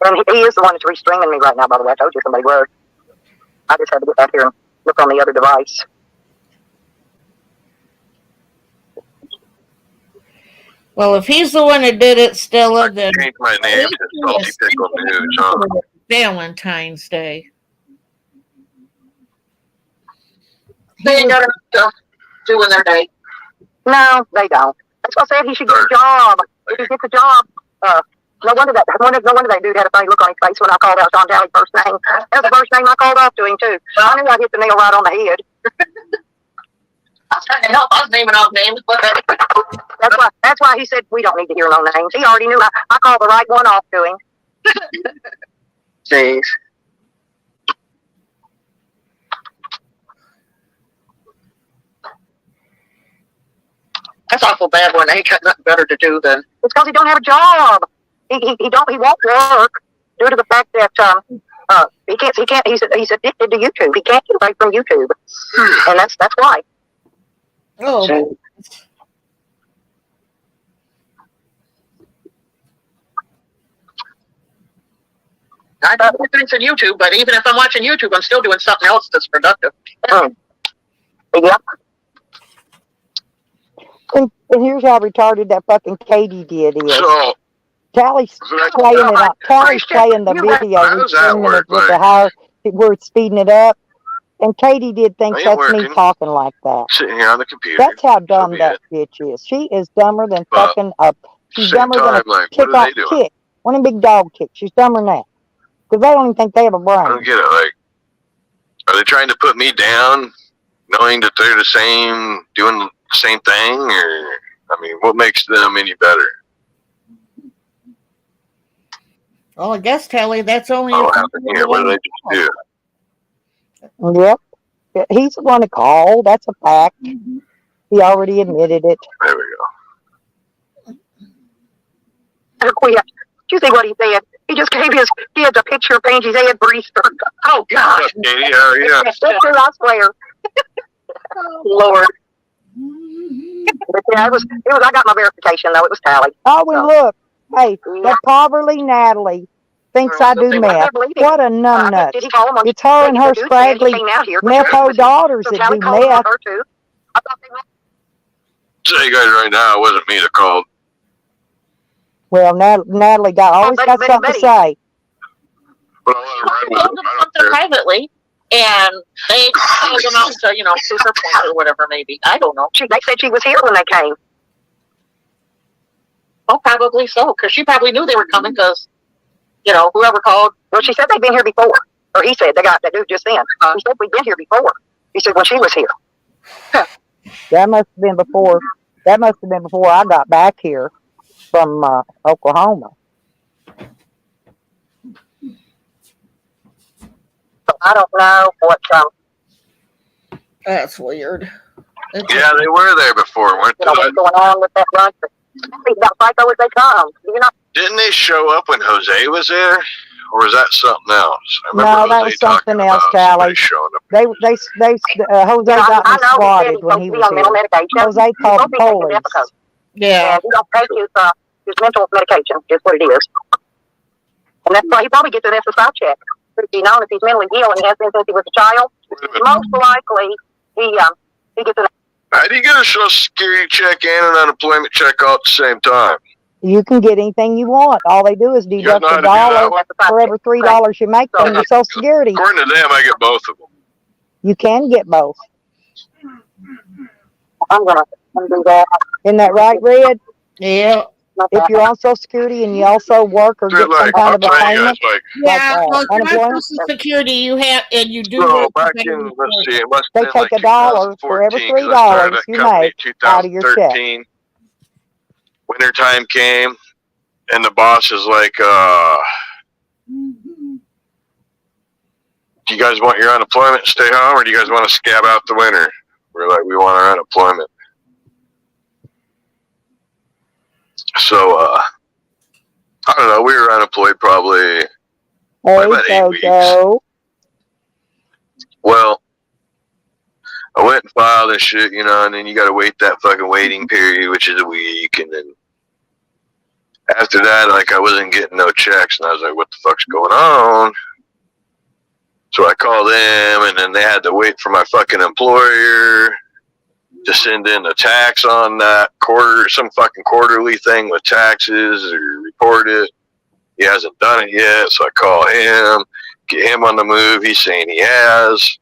And he is the one that's restringing me right now. By the way, I told you somebody was. I just had to get back here and look on the other device. well, if he's the one that did it, Stella, then Change my name to Salty Pickle News, huh? Valentine's Day. They ain't got enough stuff doing their day. No, they don't. That's what I said. He should get a job. If he gets a job, no wonder that dude had a funny look on his face when I called out John Talley's first name. That was the first name I called off to him too. I knew I hit the nail right on the head. I was trying to help. I was naming off names, but that's why he said we don't need to hear no names. He already knew I called the right one off to him. Jeez. That's awful bad when they ain't got nothing better to do than. It's because he don't have a job. He won't work due to the fact that he's addicted to YouTube. He can't get away from YouTube, and that's why. Oh, So, I thought it's on YouTube, but even if I'm watching YouTube, I'm still doing something else that's productive. Yep. and here's how retarded that fucking Katie did is. So, Tally's playing it up. Tally's playing the video. How does that work, with the like? how we're speeding it up. And Katie did think Ain't that's me working. talking like that. sitting here on the computer. That's how dumb be that bitch is. She is dumber than But fucking up. She's same dumber than time, a like, kick what are off they doing? kick. One of them big dog kicks. She's dumber than that. Because they don't even think they have a I don't brain. get it. Like, are they trying to put me down, knowing that they're the same, doing the same thing, or I mean, what makes them any better? Well, I guess, Telly, that's only Oh, if what happened here? What did they just do? Yep. He's the one that called. That's a fact. He already admitted it. There we go. Did you see what he said? He just gave his kids a picture of Angie's head breaster. Oh, God. What's up, Katie? How are you? That's true, I swear. Lord. But yeah, it was, I got my verification, though. It was Tally. Oh, and So, look. Hey, yeah. that poverty Natalie thinks I do meth. What a numbnuts. Did he call him on It's her and her Tuesday? scraggly He came out here, but meth-ho daughters so that Tally do called on meth. her, too. I thought they were. Tell you guys right now, it wasn't me that called. Well, Natalie always got something to say. But I'll let her run with it. I don't care. privately, and they told them out to, prove her point or whatever, maybe. I don't know. They said she was here when they came. Oh, probably so, because she probably knew they were coming, because, whoever called. Well, she said they'd been here before. Or he said, they got that dude just then. He said, we'd been here before. He said, when she was here. That must have been before I got back here from Oklahoma. So I don't know what, That's weird. Yeah, they were there before, weren't what's they? going on with that bunch. He's about psycho as they come. Didn't they show up when Jose was there? Or was that something else? I remember No, Jose that was something talking else, about Tally. somebody showing up. They Jose got me swatted when he was on mental here. medication. Jose called the police. Yeah. And he don't take his mental medication, is what it is. And that's why he probably gets an SSI check. If he's mentally ill and he has been since he was a child, most likely he gets an. How do you get a Social Security check and an unemployment check all at the same time? You can get anything you want. All they do is deduct know how a to do that? dollar for every $3 you make from your Social Security. According to them, I get both of them. You can get both. I'm gonna do that. Isn't that right, Red? Yeah. If you're on Social Security and you also work or They're get some like, kind I'll of a tell you payment, guys, like, Yeah, like, well, if you're on unemployment? Social Security, you have, and you do. so work back to pay in, your let's see, it must they have been take like a dollar for every 2014, 'cause I started $3 that you company make in out of your check. 2013. Wintertime came, and the boss is like, do you guys want your unemployment and stay home, or do you guys want to scab out the winter? We're like, we want our unemployment. So, I don't know, we were unemployed probably, Hey, about 8 weeks. Jojo. Well, I went and filed and shit, and then you gotta wait that fucking waiting period, which is a week, and then after that, like, I wasn't getting no checks, and I was like, what the fuck's going on? So I called them, and then they had to wait for my fucking employer to send in the tax on that some fucking quarterly thing with taxes or report it. He hasn't done it yet, so I call him, get him on the move. He's saying he has.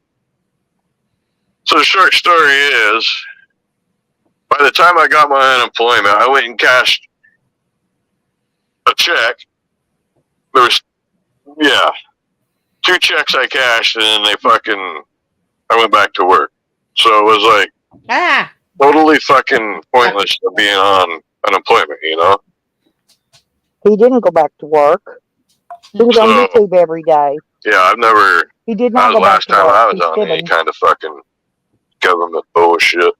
So the short story is, by the time I got my unemployment, I went and cashed a check. There was, 2 checks I cashed, and then I went back to work. So it was like totally fucking pointless of being on unemployment, He didn't go back to work. He was on YouTube every day. Yeah, I've never. He did That not was go the back last to time work. I was He's on any kidding. kind of fucking government bullshit.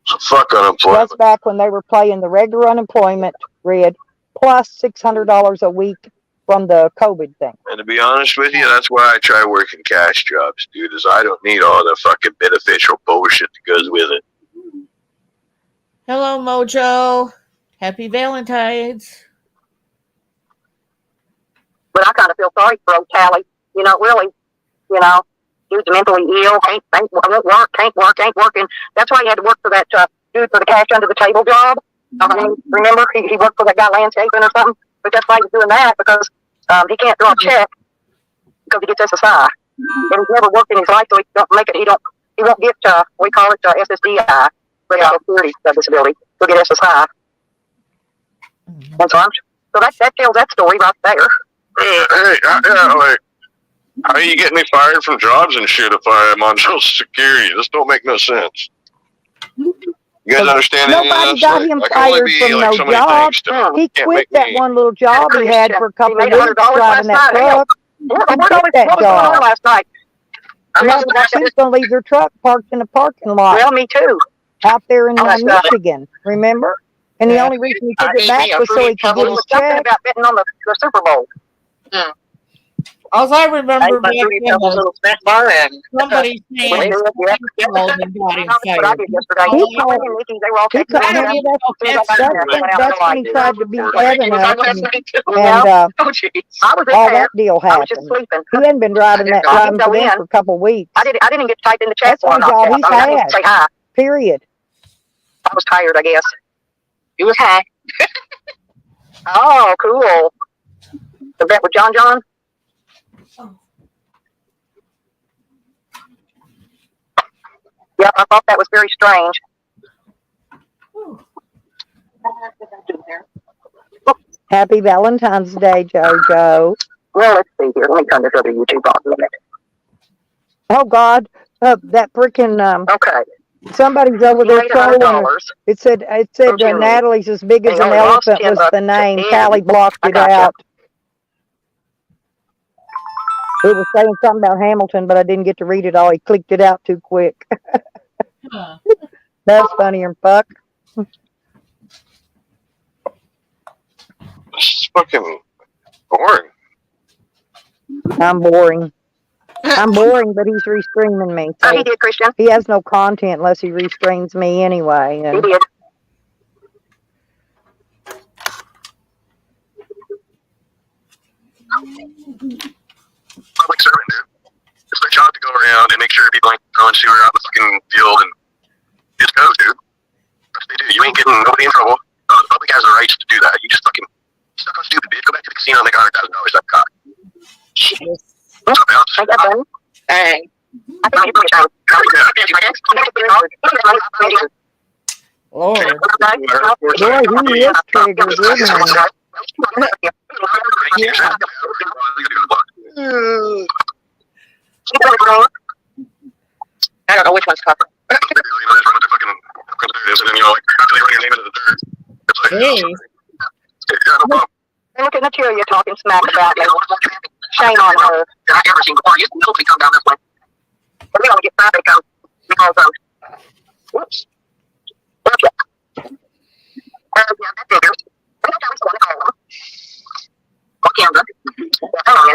So fuck unemployment. That's back when they were paying the regular unemployment, Red, plus $600 a week from the COVID thing. And to be honest with you, that's why I try working cash jobs, dude, is I don't need all the fucking beneficial bullshit that goes with it. Hello, Mojo. Happy Valentines. But I kind of feel sorry for old Tally. Really, he was mentally ill, won't work, ain't working. That's why he had to work for that dude for the cash under the table job. Remember, he worked for that guy landscaping or something. But that's why he was doing that, because he can't draw a check because he gets SSI. And he's never worked in his life, so he don't make it. He won't get we call it SSDI, Social Security Disability. He'll get SSI. And so that tells that story right there. Hey, like, how are you getting me fired from jobs and shit if I'm on Social Security? This don't make no sense. You guys understand any of Nobody this? got Like, him I can only fired be from like no so many job. things to He can't quit make that me. one little job he had for a couple of made weeks $100 driving last that night. truck. What He was quit that going on job. last night? She was going to leave their truck parked in a parking lot Well, me too. out there in That's right. Michigan, remember? And the Yeah. only reason he took Ate it back me a was so fruity he could get pebble. his Something check. about betting on the Super Bowl. All I I remember ate my back fruity then pebbles was little snack bar and somebody Well, saying yeah. called and got him That's what I fired. did yesterday. He He called- and Nikki, they were all He texting told me. me that's when he tried to beat I Evan was up, on last and night too. Yeah. Oh jeez. I was in all there. that deal I was just happened. sleeping. He hadn't been driving I for go them in. for a couple of weeks. I didn't even get to type in the chat That's the for him. only job he's I didn't had. say hi. Period. I was tired, I guess. He was high. Oh, cool. The bet with John John? Yeah, I thought that was very strange. Happy Valentine's Day, JoJo. Well, let's see here. Let me turn this other YouTube off a minute. Oh God, that freaking Okay. somebody's over He there made trolling. $100. It said Jimmy. Natalie's as big as And he an only lost elephant was $10 the to name. Ed. Callie blocked I it gotcha. out. It was saying something about Hamilton, but I didn't get to read it all. He clicked it out too quick. Huh. That's funnier than fuck. It's fucking boring. I'm boring. I'm boring, but he's restreaming me. Oh, So he did, Christian. he has no content unless he restreams me anyway. He And did. Public servant, dude. It's their job to go around and make sure people ain't throwing sewer out in the fucking field and just go, dude. That's what they do. You ain't getting nobody in trouble. The public has the rights to do that. You just fucking stuck on stupid, bitch. Go back to the casino and make $100,000 that cock. What's up, Alex? Ain't that funny? Hey. I think it's funny. Lord. boy, he is triggered, isn't he? I don't know which one's copper. And then, like, after they run your name into the dirt, it's like, Hey. yeah, no problem. And look at Natalia talking smack about me. Shame on her. I've ever seen before. You can come down this way. But we don't get Friday come because whoops. Okay. Yeah, that figures. I think I was going to call them. Or Canada.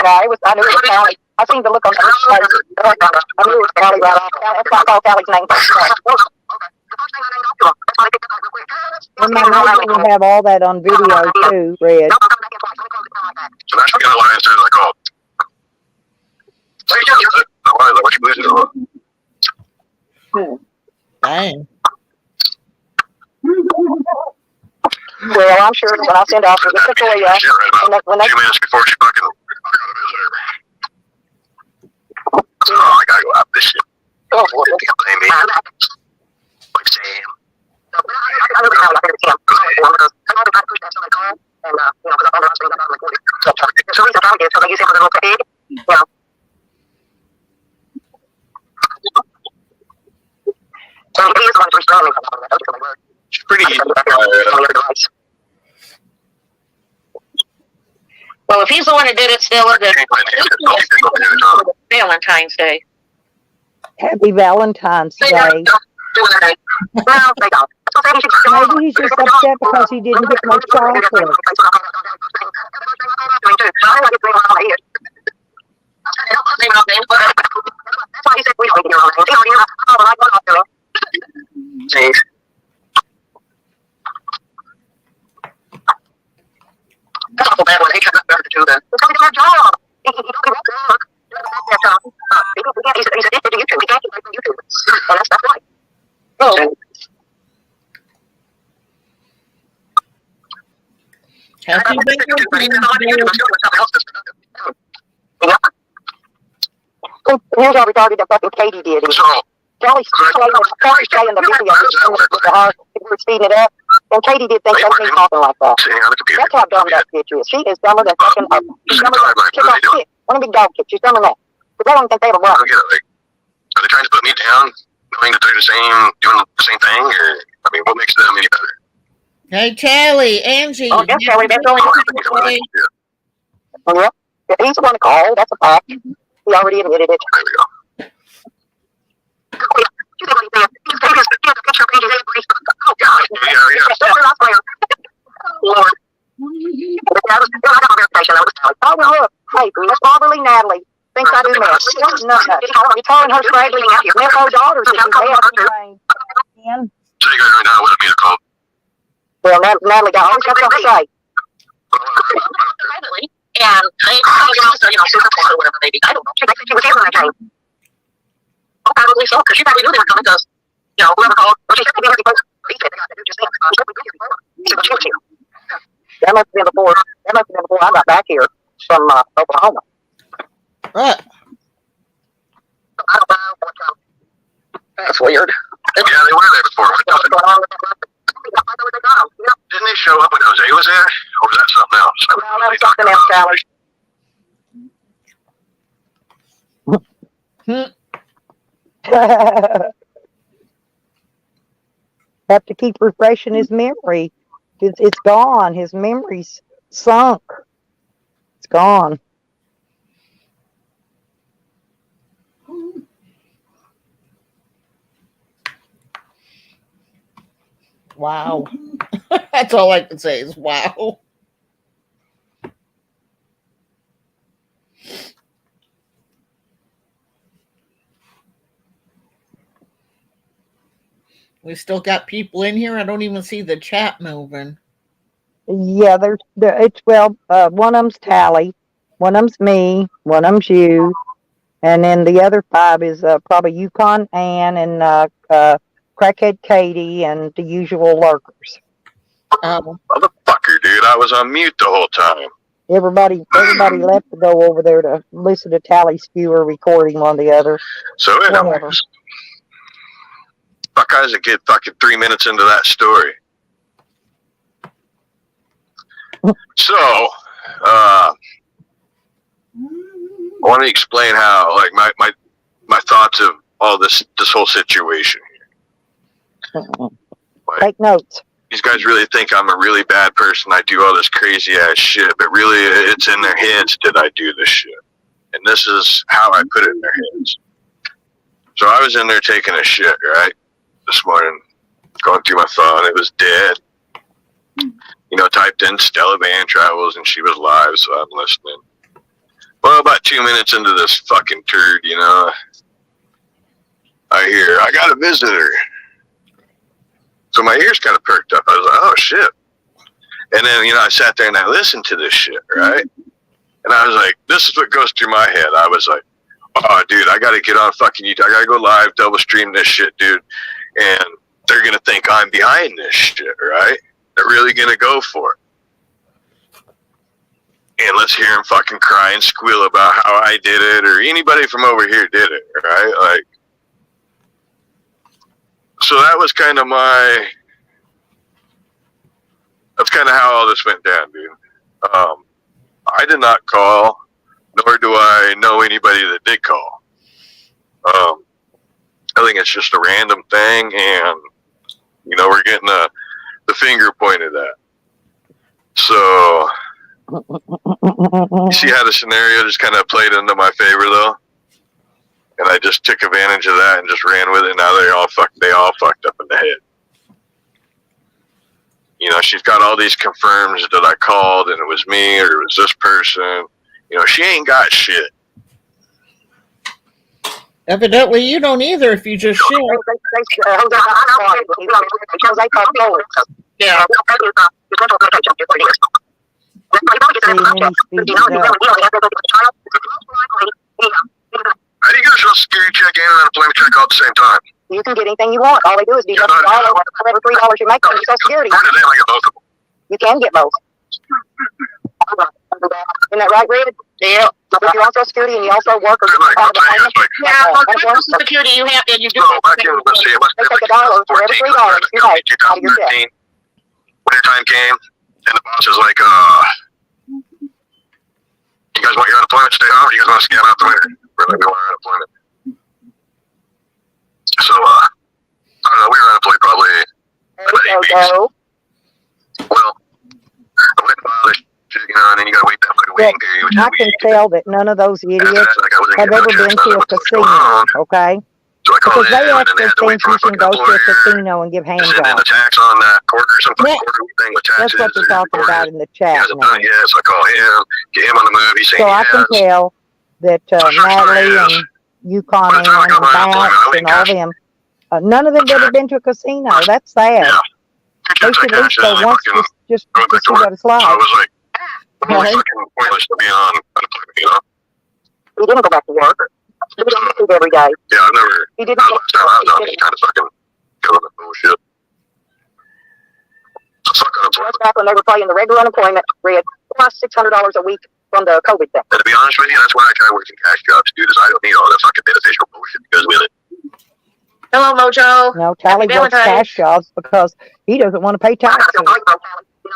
Yeah, it was. I knew it was Callie. I seen the look on her face. I knew it was Callie right off. That's why I called Callie's name. And my neighbor will have all that on video too, Red. So that's the alliance is like, oh. What you believe in? Dang. Well, I'm sure when I send off to Natalia, Shit right about when they 2 minutes before she fucking, I got a visitor. So, I gotta go out this shit. oh, They can blame me. Like Sam. It's pretty easy. Well, if he's the one that did it, still Valentine's Day. Happy Valentine's Day. Maybe he's just upset because he didn't get no chocolate. That's awful bad when they got better to do that. Oh. Happy Valentine's Here's how retarded that fucking Katie did. Kelly's saying the video with the heart, we're speeding it up, and Katie did think that's me talking like that. That's how dumb that bitch is. She is dumber than fucking. She's dumber than kick off shit. One big dog kick. She's dumber than that. But they don't think they have a run. Are they trying to put me down knowing that they're doing the same thing, or I mean, what makes them any better? Hey, Tally, Angie. Oh, yes, Kelly, that's only. Yeah, he's the one to call. That's a fact. He already admitted it. There we go. Oh, God. Yeah. Lord. Oh, well, look. Hey, Miss Barberly Natalie thinks I do mess. Nothing. You're calling her straggling Meth daughters. So you guys right now, what it mean to call? Well, Natalie got always got something to say. Privately, and they also, super close or whatever, maybe. I don't know. She was here when I came. Oh, probably so, because she probably knew they were coming, because, whoever called, well, she said to be here before. That must have been before. That must have been before I got back here from Oklahoma. What? I don't know. That's weird. Yeah, they were there before. What's going on with that? Didn't they show up when Jose was there, or was that something else? No, that was something else, Sally. Have to keep refreshing his memory. It's gone. His memory's sunk. It's gone. Wow. That's all I can say is wow. We still got people in here. I don't even see the chat moving. Yeah, one of them's Tally, one of them's me, one of them's you, and then the other 5 is probably Yukon Ann and Crackhead Katie and the usual lurkers. Motherfucker, dude, I was on mute the whole time. Everybody left to go over there to listen to Tally skewer recording one the other. So anyways, fuck, I was a kid fucking 3 minutes into that story. So, I want to explain how, like, my thoughts of all this whole situation. Take notes. These guys really think I'm a really bad person. I do all this crazy ass shit, but really it's in their heads that I do this shit. And this is how I put it in their heads. So I was in there taking a shit, right? This morning, going through my phone. It was dead. Typed in Stella Van Travels and she was live, so I'm listening. Well, about 2 minutes into this fucking turd, I hear, I got a visitor. So my ears kind of perked up. I was like, oh, shit. And then, I sat there and I listened to this shit, right? And I was like, this is what goes through my head. I was like, oh, dude, I got to get on fucking YouTube. I got to go live, double stream this shit, dude. And they're going to think I'm behind this shit, right? They're really going to go for it. And let's hear them fucking cry and squeal about how I did it or anybody from over here did it, right? Like, so that's kind of how all this went down, dude. I did not call, nor do I know anybody that did call. I think it's just a random thing, and, we're getting the finger pointed at. So, you see how the scenario just kind of played into my favor, though? And I just took advantage of that and just ran with it. Now they all fucked up in the head. She's got all these confirms that I called and it was me or it was this person. She ain't got shit. Evidently, you don't either if you just share. Yeah. How do you get a social security check and an unemployment check all at the same time? You can get anything you want. All they do is deduct $1 for every $3 you make on your Social Security. Or do they like both of them? You can get both. Isn't that right, Red? Yeah. If you're on Social Security and you also work or Like, part of the family, Yeah, on Social Security, you have, and you do. so back in, let's see, it must they be take like $1 for every $3 you make out of your check. 2013. Winter time came, and the boss is like, you guys want your unemployment to stay home, or you guys want to scan out the winter? We're like, we want our unemployment. So, Mojo. Well, I went and filed this shit, and then you gotta wait that fucking Well, waiting period. Which I is can week. tell that none of those After idiots that, like, I wasn't have getting ever no been checks. I to was a like, what's going casino, on? okay? So I called Because they them, and then they actually had to wait think for you a can fucking go to a employer casino and give to hand send in the jobs. tax on that quarter, some fucking Yeah. quarter thing with That's taxes. what they're talking Or about in the he chat hasn't now. done it yet, so I call him, get him on the move. He's saying So he I can has. tell that So sure Natalie is. and Yukon By the time I and got my unemployment, Bounce I went and all cash. them, none of them have ever been to a casino. That's sad. Yeah. They After I should at least cashed go in, I once fucking just went to back to see work. what it's So like. it was like, really Right. fucking pointless to be on unemployment, you know? He didn't go back to work. He was on YouTube every day. Yeah, I've never, He didn't that go last time I was on any kind of fucking government bullshit. So fuck unemployment. That's back when they were paying the regular unemployment rate plus $600 a week from the COVID thing. And to be honest with you, that's why I try working cash jobs, dude, is I don't need all that fucking beneficial bullshit that goes with it. Hello, Mojo. No, Tally Happy works Valentine's. cash jobs because he doesn't want to pay taxes. You know,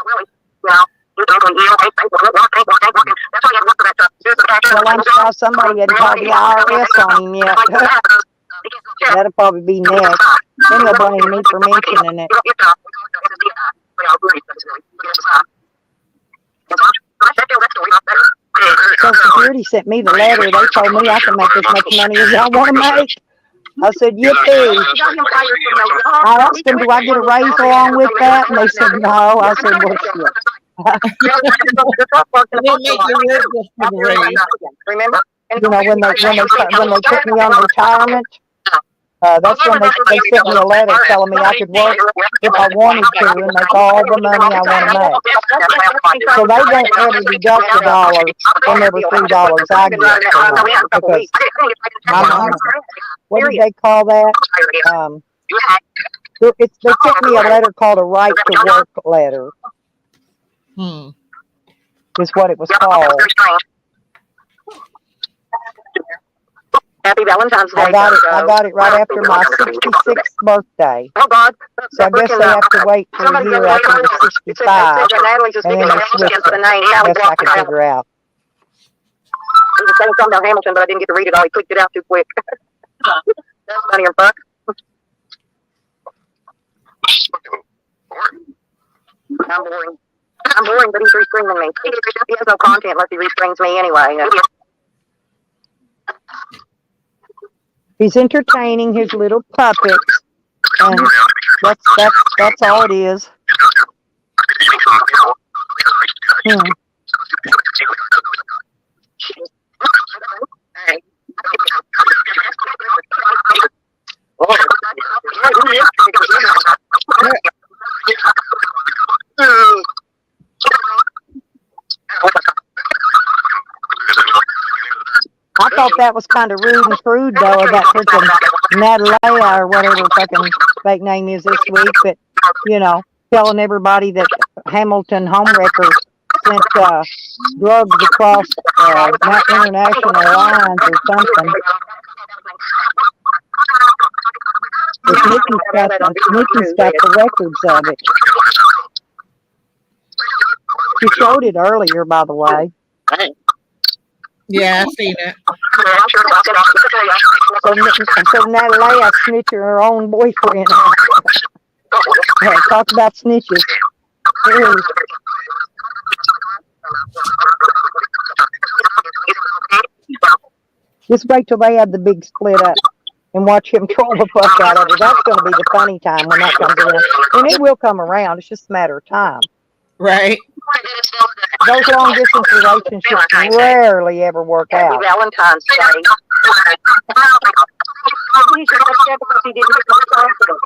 really. You know, Well, I'm surprised somebody hadn't called the IRS on him yet. That'll probably be next. Then they'll blame me for mentioning it. Social Security sent me the letter. They told me I can make as much money as I want to make. I said, yippee. I asked them, do I get a raise along with that? And they said, no. I said, well, shit. They'll make you work just for the raise. Remember? You know, when they put me on retirement, that's when they sent me a letter telling me I could work if I wanted to and make all the money I want to make. So they don't ever deduct a dollar from every $3 I get. Because my mom, what did they call that? They sent me a letter called a right to work letter, is what it was called. Happy Valentine's Day. I got it right after my 66th birthday. Oh God. So I guess they have to wait for a year after the 65, and then they switch it. That's I can figure out. He was saying something about Hamilton, but I didn't get to read it all. He clicked it out too quick. That's funny or fuck. I'm boring. I'm boring, but he's restringing me. He has no content unless he restrings me anyway. He's entertaining his little puppets, and that's all it is. I thought that was kind of rude and crude, though, of that freaking Natalia or whatever fucking fake name is this week. But, you know, telling everybody that Hamilton Homewrecker sent drugs across international lines or something. Nikki's got the records of it. She showed it earlier, by the way. Yeah, I seen it. So Natalia snitching her own boyfriend. Talk about snitches. Just wait till they have the big split up and watch him troll the fuck out of her. That's going to be the funny time when that comes around. And it will come around. It's just a matter of time. Right. Those long distance relationships rarely ever work out. Happy Valentine's Day. He should have said because he didn't get my confidence.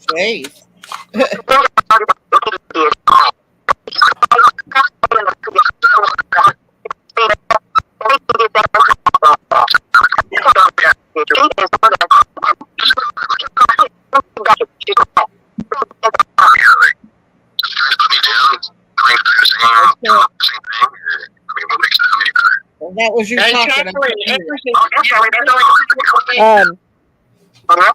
Jeez. That was you And talking Kathleen, about.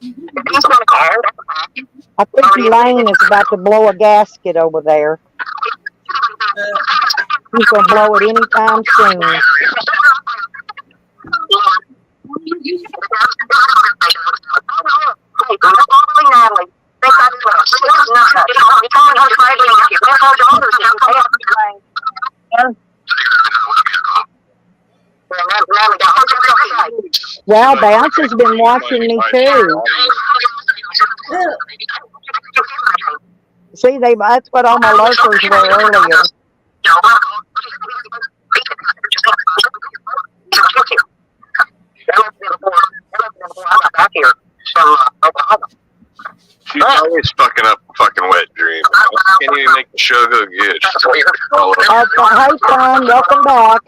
I think Elaine is about to blow a gasket over there. She's gonna blow it anytime soon. Well, Bounce has been watching me too. See, that's what all my lurkers were earlier. She's always fucking up a fucking wet dream. Can't even make the show go good. Hey, son, welcome back.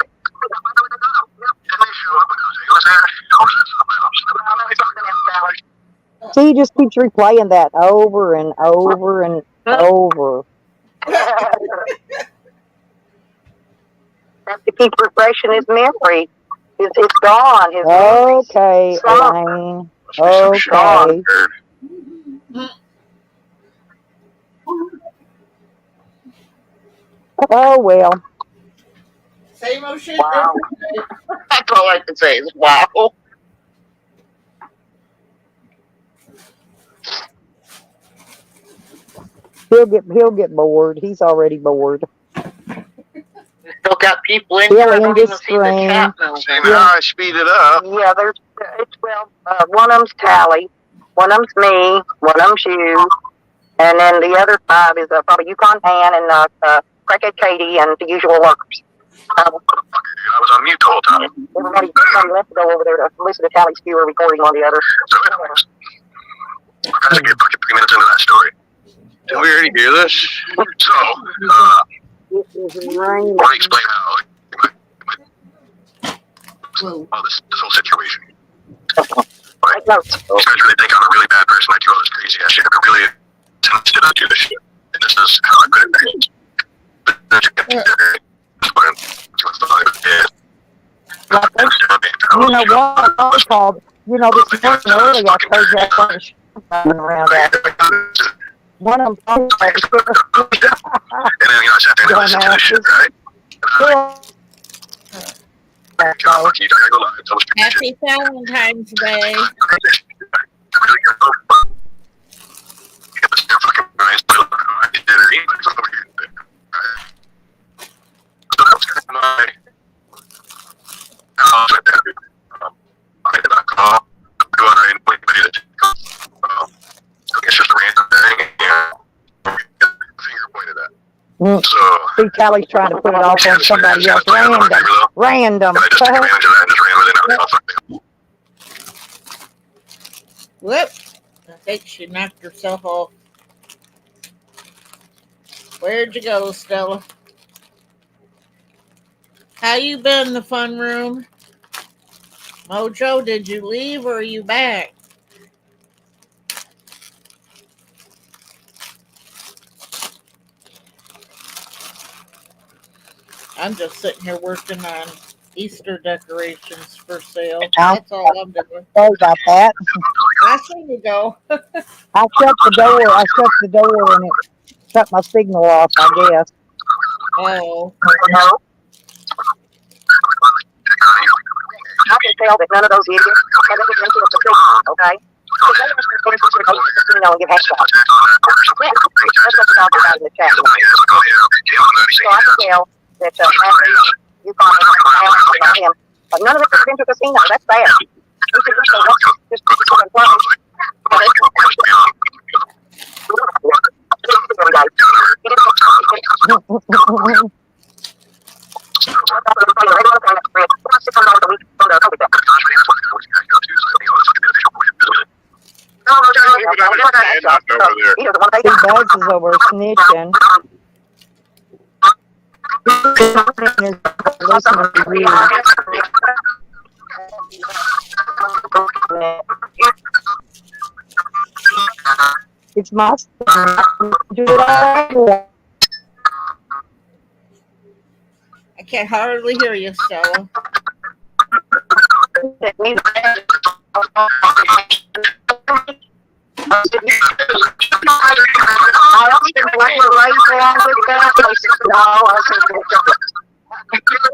See, he just keeps replaying that over and over and over. Have to keep refreshing his memory. It's gone. His Okay, Elaine. Okay. Oh, well. Same old shit. Wow. That's all I can say is wow. He'll get bored. He's already bored. Still got people in He'll here. I end don't his even see the stream. chat now. See how I speed it up. Yeah, one of them's Tally, one of them's me, one of them's you, and then the other 5 is probably Yukon Han and Crackhead Katie and the usual workers. I was on mute the whole time. Everybody left to go over there to listen to Tally's fewer recording on the other. So anyways, we're gonna get fucking 3 minutes into that story. Did we already hear this? So, let me explain how this whole situation. Right? You guys really think I'm a really bad person. I do all this crazy ass shit. I'm really sensitive to do this shit. And this is how I put it back. You know what? I was called. You know, this morning early, I told you I was around that. One of them phone calls. And then, I sat there and listened to this shit, right? Happy Valentine's Day. See, Tally's trying to put it off on somebody else. Random. Whoop. I think she knocked herself off. Where'd you go, Stella? How you been in the fun room? Mojo, did you leave or are you back? I'm just sitting here working on Easter decorations for sale. That's all I'm doing. Sorry about that. I see you go. I shut the door and it shut my signal off, I guess. Oh. I can tell that none of those idiots have ever been to a casino, okay? Because they have been to a casino and give headshots. Yeah, that's what we're talking about in the chat. So I can tell that you call me about him, but none of us have been to a casino. That's bad. You should just See, Bugs is over snitching. Listening to you. It's my I can hardly hear you, Stella.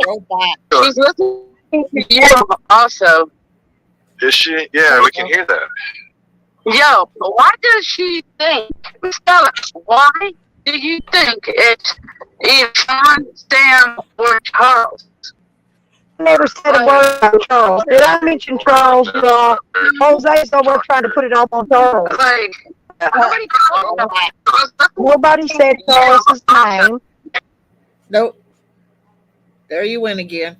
Robot. She's listening to you also. Is she? Yeah, we can hear that. Yo, why does she think, Stella, why do you think it's either Sean, Sam, or Charles? Never said a word about Charles. Did I mention Charles at all? Jose's over trying to put it all on Charles. Like, nobody called him. Nobody said Charles's name. Nope. There you went again.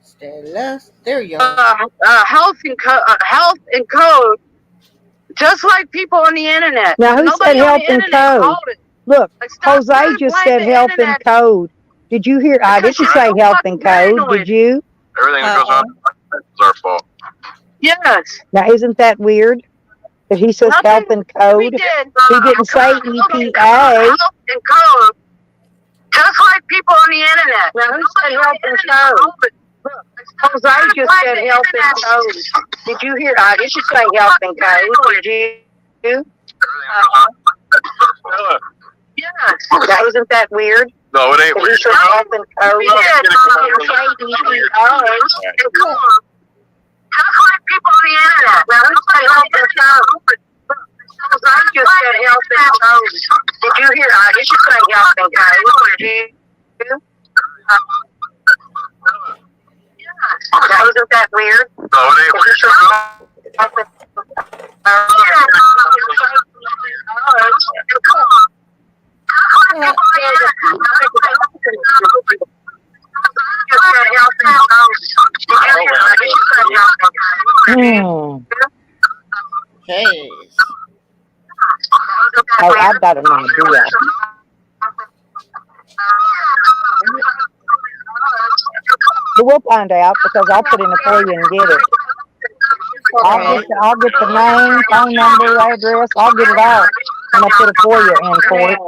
Stella, there you are. Health and code, just like people on the internet. Now, who Nobody said on health the and internet code? called it. Look, Like, stop Jose trying to just blame said the health and internet code. Did you hear? I because didn't you're say so health fucking and code. paranoid. Did you? Everything that goes on is our fault. Yes. Now, isn't that weird that he says Nothing health and we code? did. He didn't say Health EPA. and code, just like people on the internet. Now, who said health and code? Jose just said health and code. Did you hear? I didn't say health and code. Did you? Everything that goes on is our fault. Yes. Now, isn't that weird? No, it ain't That he weird. said health and code. We did. He didn't say EPA. And code, just like people on the internet. Now, who said health and code? Jose just said health and code. Did you hear? I didn't say health and code. Did you? Now, isn't that weird? No, it ain't weird. Hey. Oh, I've got an idea. But we'll find out because I'll put in a FOIA and get it. I'll get the name, phone number, address. I'll get it all. And I'll put a FOIA in for it.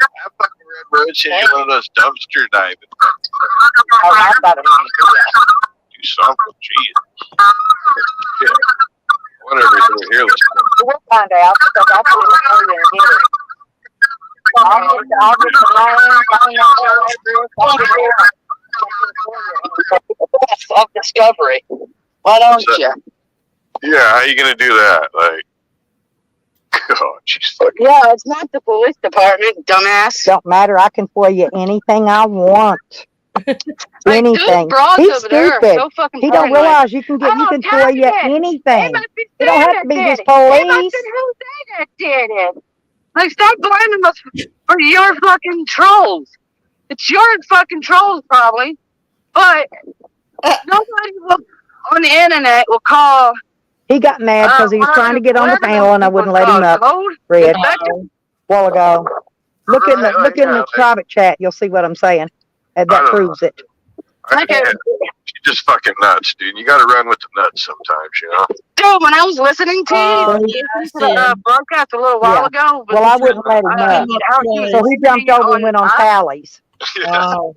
That fucking Red Road should be one of those dumpster diving. Oh, I've got an idea. Do something, geez. Yeah. Whatever, you're here listening. We'll find out because I'll put in a FOIA and get it. I'll get the name, phone number, address. I'll get it all. Self-discovery. Why don't you? Yeah, how you gonna do that? Like, oh, jeez, fucking. Yeah, it's not the police department, dumbass. Don't matter. I can FOIA anything I want. Like, those Anything. broads He's over there are stupid. so fucking He don't paranoid. realize you can get Oh, FOIA God, anything. must be It don't have Sam to be that his did it. They must police. have who that did it. Like, stop blaming us for your fucking trolls. It's your fucking trolls, probably. But nobody on the internet will call. He got mad because he was trying to get on the panel and I wouldn't let him up. Code Red, inspector. a while ago. Look in the private chat. You'll see what I'm saying. And that proves it. She's just fucking nuts, dude. You gotta run with the nuts sometimes, you know? Dude, when I was listening to the broadcast a little while ago. Well, I wouldn't let him up. So he jumped over and went on tallies. Wow.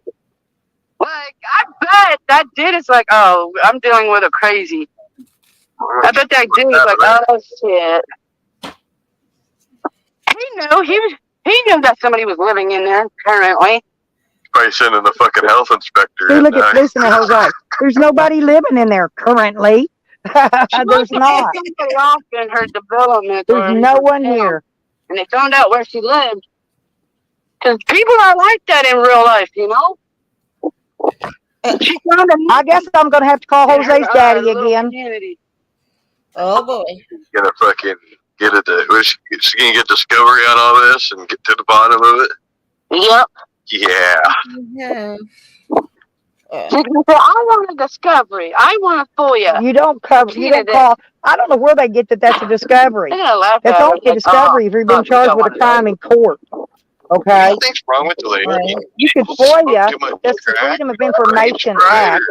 Like, I bet that dude is like, oh, I'm dealing with a crazy. I bet that dude is like, oh shit. He knew that somebody was living in there currently. Probably sending the fucking health inspector. See, in look there. at listen to Jose. There's nobody living in there currently. There's not. Somebody off in her development. There's no one here. And they found out where she lived. Because people are like that in real life, you know? She found a I guess I'm going to have to call Jose's daddy little again. community. Oh boy. Gonna fucking get it. She's gonna get discovery on all this and get to the bottom of it. Yep. Yeah. Yeah. She can say, I want a discovery. I want a FOIA. You don't cover. You don't call. I don't know where they get that. That's a discovery. They're gonna laugh That's at only a her. discovery if you've been charged with a crime in court. What Okay. do you think's wrong with the lady? Right. You can Smoke FOIA. too much That's the crack? Freedom of Information Right. Act,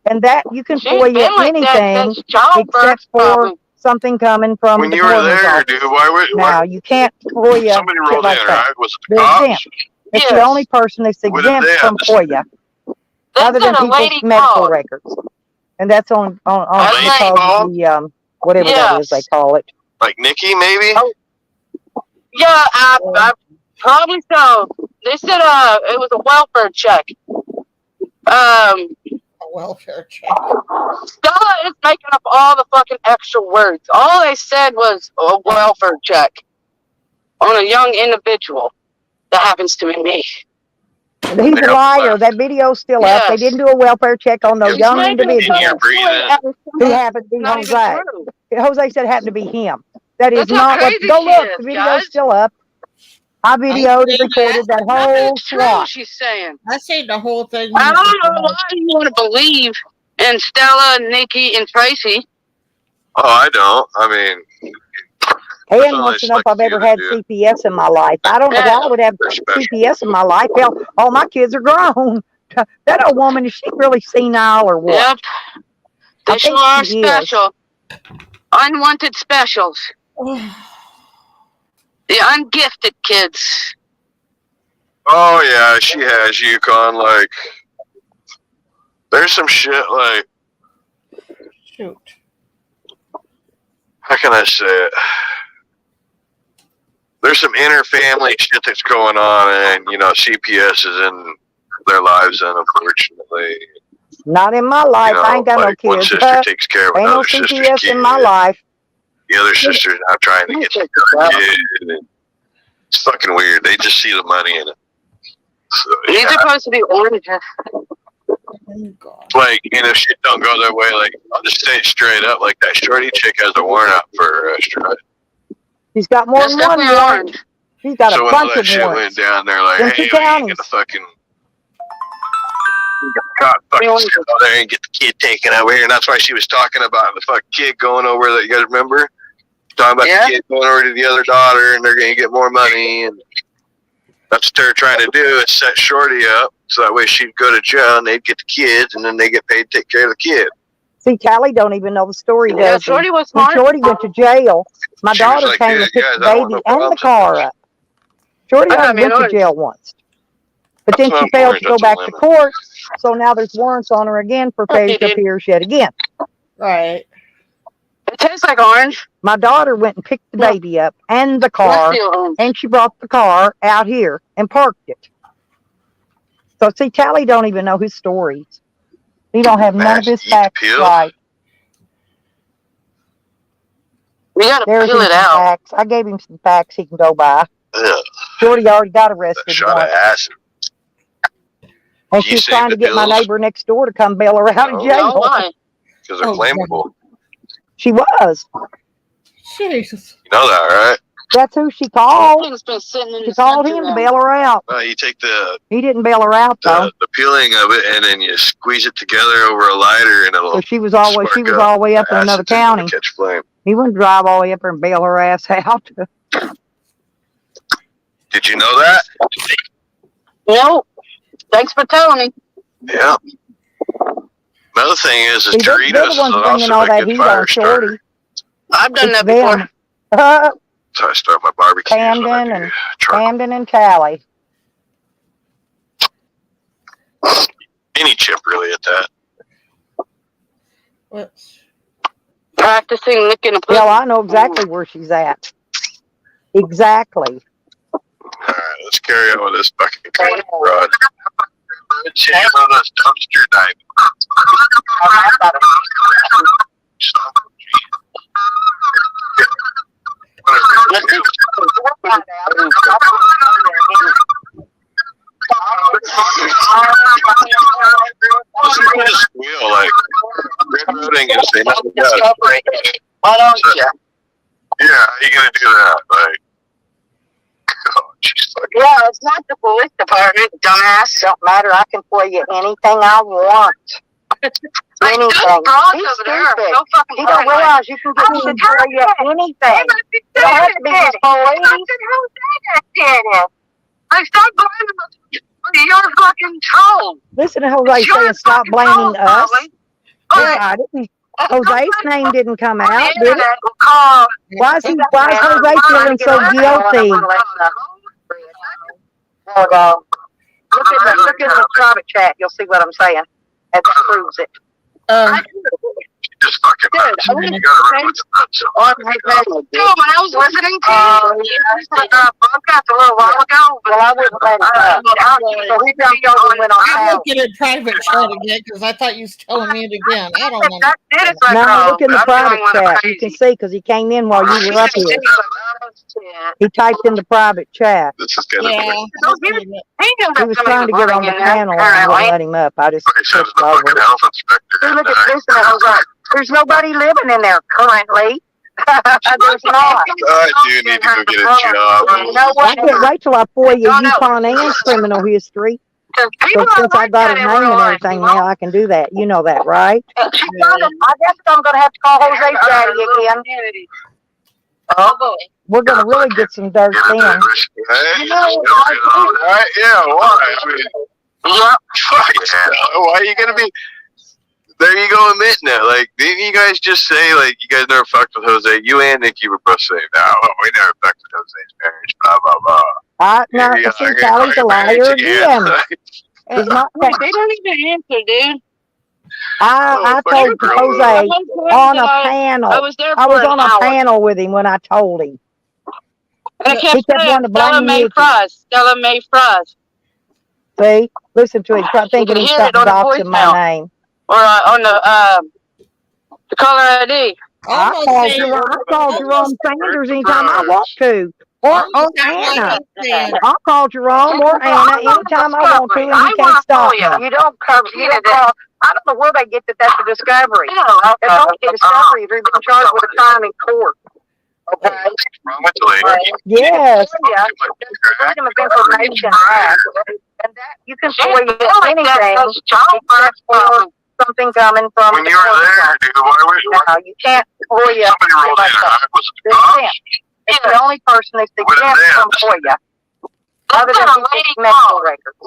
and that you can She's FOIA been like that anything since childbirth, except for probably. something coming from When the you were coroner's there, office. dude, why Now you can't FOIA somebody shit rolled like in, that. right? Was it the They're cops? exempt. It's the Yes. only person that's What did exempt they have from to say? FOIA, They other than said a people's lady medical called. records, and that's on A lady because of called? the whatever that is they Yes. call it. Like Nikki, maybe? Oh. Yeah, I probably so. They said it was a welfare check. A welfare check. Stella is making up all the fucking extra words. All they said was a welfare check on a young individual. That happens to be me. And he's a liar. That video's still up. They Yes. didn't do a welfare check on no Yep. young She's making individual You're up a breathing. story who happened to be not even Jose. true. Jose said it happened to be him. That is That's how not what. crazy Go she look. is, The video's guys. still up. I videoed and seen recorded that Nothing whole is true, swat. she's saying. I seen the whole thing. I don't know why you want to believe in Stella, Nikki, and Tracy. Oh, I don't. I mean, Ann all wants I to know if I've like ever to had do. CPS in my life. I don't know why I would have They're special. CPS in my life. Hell, all my kids are grown. That old woman, is she really senile or what? Yep. They I sure think are she is. special. Unwanted specials. The ungifted kids. Oh, yeah, she has Yukon. Like, there's some shit, like, Shoot. how can I say it? There's some inter-family shit that's going on, and, you know, CPS is in their lives, and unfortunately, Not in my life. you know, I ain't got like, no one kids. sister takes care of Ain't no another sister's CPS kid. in my life. The other sister's now trying to get the kid. And it's fucking weird. They just see the money in it. So, These yeah. are supposed to be oranges. Oh, God. Like, and if shit don't go their way, like, I'll just say it straight up, like, that shorty chick has a warrant out for arrest, right? She's got more That's than one definitely warrant. orange. She's got So a when all bunch that of shit went warrants. down, they're like, In hey, two we ain't counties. gonna fucking sit over there and get the kid taken over here. And that's why she was talking about the fucking kid going over there. You guys remember? Talking about Yeah. the kid going over to the other daughter, and they're gonna get more money, and that's what they're trying to do, is set Shorty up so that way she'd go to jail and they'd get the kids, and then they get paid to take care of the kid. See, Callie don't even know the story, Yeah, does she? Shorty was When smart. Shorty went to jail, my She was daughter like, came "Dude, and picked guys, the I don't baby want and no the problems car with up. Shorty I got already me an went to orange. jail once. But then That's she not failed orange, to go that's a back to lemon. court, so now there's warrants on her again for failure to appear yet again. Right. It tastes like orange. My daughter went and picked the baby up and the Let's car, see orange. and she brought the car out here and parked it. So see, Tally don't even know his stories. He don't have none of his Eat the facts peel? right. We gotta There's peel him it some out. facts. I gave him some facts he can go by. Ugh, Shorty already got that arrested shot of once, acid. and You she's saved trying the to get my pills? neighbor next door to come bail her out of No. No, jail. why? Because they're Oh, flammable. She was. Jesus. You know that, right? That's who she This called. thing's been sitting in She the called center him to now. bail her out. You take the He didn't bail her out though. the peeling of it, and then you squeeze it together over a lighter, and it'll So she was all spark the up. way up in another Acid's gonna county. catch flame. He wouldn't drive all the way up there and bail her ass out. Did you know that? No. Thanks for telling me. Yeah. Another thing is See, they're Doritos the is ones bringing also all a that good heat fire on starter. Shorty. I've done It's that before. them. So I start my barbecues when I Camden do and charcoal. Camden and Callie. Any chip really at that. What? Practicing licking a Hell, pussy. I know exactly where she's at. Exactly. Alright, let's carry on with this fucking crazy broad. Jam on us dumpster diving. Listen to the squeal, like, railroading and saying, "Oh, God." Why don't you? Yeah, how you gonna do that? Like, God. She's fucking. Yeah, it's not the police department, dumbass. Don't matter. I can play you anything I want. Anything. He's stupid. He don't realize you can get him to play you anything. You don't have to be his police. Like, stop blaming us for your fucking trolls. Listen to Jose saying, stop blaming us. I didn't. Jose's name didn't come out, did it? Why is Jose feeling so guilty? Look in the private chat. You'll see what I'm saying. And that proves it. Just fucking nuts. You gotta run with the nuts. Dude, when I was listening to podcast a little while ago, well, I wouldn't let it go. So he jumped over and went on I'm out. looking at private chat again because I thought you was telling me it again. I don't know. No, look in the private chat. You can see because he came in while you were up here. He typed in the private chat. This is gonna Yeah. be. He was trying to get on the panel and I wouldn't let him up. I just He says pushed the over. fucking health inspector. Look at this and I was like, there's nobody living in there currently. There's not. I do need to go get a job. You know I what? can't wait till I FOIA Yukon and criminal history. So since I got his name and everything now, I can do that. You know that, right? I guess I'm going to have to call Jose's daddy again. Oh, boy. We're going to really get some dirt then. Right? Yeah, why? I mean, fuck yeah. Why are you gonna be? There you go, admitting it. Like, didn't you guys just say, like, you guys never fucked with Jose? You and Nikki were both saying, no, we never fucked with Jose's marriage, blah, blah, blah. No, Here you see, are, Callie's a liar again. They don't even answer, dude. I told Jose on a panel. I was there for I was an on a hour. panel with him when I told him. And I He kept kept saying, wanting to blame Stella Mae Nikki. Fries, Stella Mae Fries. See? Listen to him. Thinking can he's hear it got on the doxing my voicemail. name. Or on the caller ID. I call Jerome Sanders anytime I want to. Or Anna. I'll call Jerome or Anna anytime I want to, and he can't stop me. You don't cover. You don't call. I don't know where they get that. That's a discovery. That's only a discovery if you're being charged with a crime in court. Okay. Wrong with the lady. Yes. Freedom of Information Act, and that you can FOIA anything except for something coming from. When you were there, dude, why was No, you can't FOIA. somebody rolled in? Was it the They cops? can't. It's the only person that's What exempt is from that? FOIA, other than people's medical records,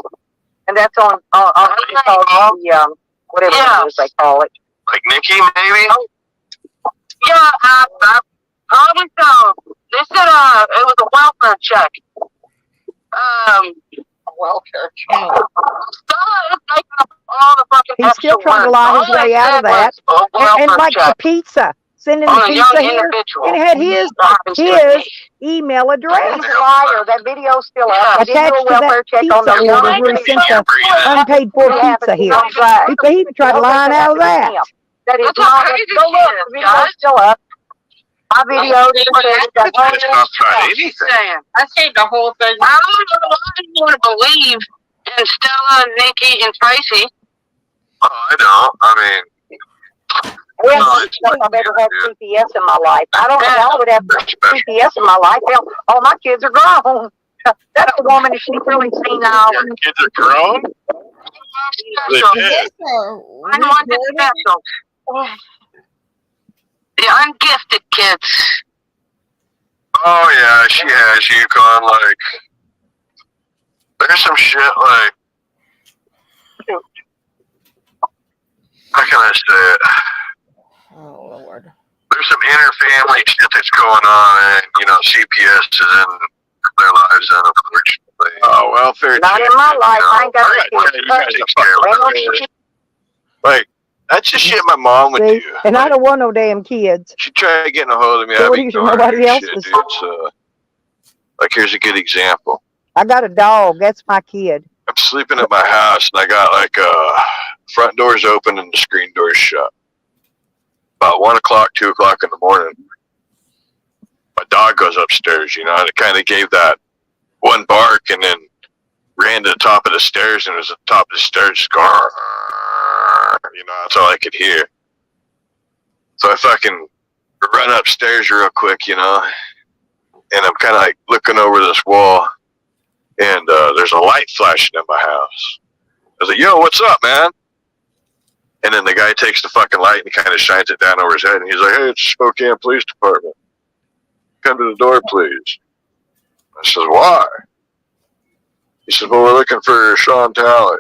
and that's on it's called the whatever it is they call it. Like Nikki, maybe? Yeah, probably so. They said it was a welfare check. Welfare check. Stella is taking up all the fucking He's still trying to lie his way out of that. And like the pizza. Sending the pizza here. And it had his email address. He's a liar. That video's still up. Attached to that pizza order where he sent the unpaid for pizza here. He even tried to lie out of that. That is not. Go look. The video's still up. I videoed it. It's not about anything. I saved the whole thing. I don't know why you want to believe in Stella, Nikki, and Tracy. Oh, I don't. I mean, Well, I don't know if I've ever had CPS in my life. I don't know how I would have CPS in my life. Hell, all my kids are grown. That's a woman that she's really seen now. your kids are grown? They did. I'm one that's special. The ungifted kids. Oh, yeah, she has Yukon. Like, there's some shit, like, how can I say it? Oh, Lord. There's some inter-family shit that's going on, and, you know, CPS is in their lives, and unfortunately. Oh, welfare Not check, in my you life. know. I ain't got Alright, no yeah, kids. you guys don't care what it is. Like, that's just shit my mom would See? do. And I don't want no damn kids. She tried getting a hold of me. So I'd what do you- ignore her nobody and else shit, is- dude. So, like, here's a good example. I got a dog. That's my kid. I'm sleeping at my house, and I got, like, front doors open and the screen doors shut. About 1 o'clock, 2 o'clock in the morning, my dog goes upstairs, you know, and it kind of gave that one bark and then ran to the top of the stairs, and it was at the top of the stairs just going, you know, that's all I could hear. So I fucking run upstairs real quick, you know, and I'm kind of like looking over this wall, and there's a light flashing in my house. I was like, yo, what's up, man? And then the guy takes the fucking light and he kind of shines it down over his head, and he's like, hey, it's Spokane Police Department. Come to the door, please. I says, why? He says, well, we're looking for Sean Talley.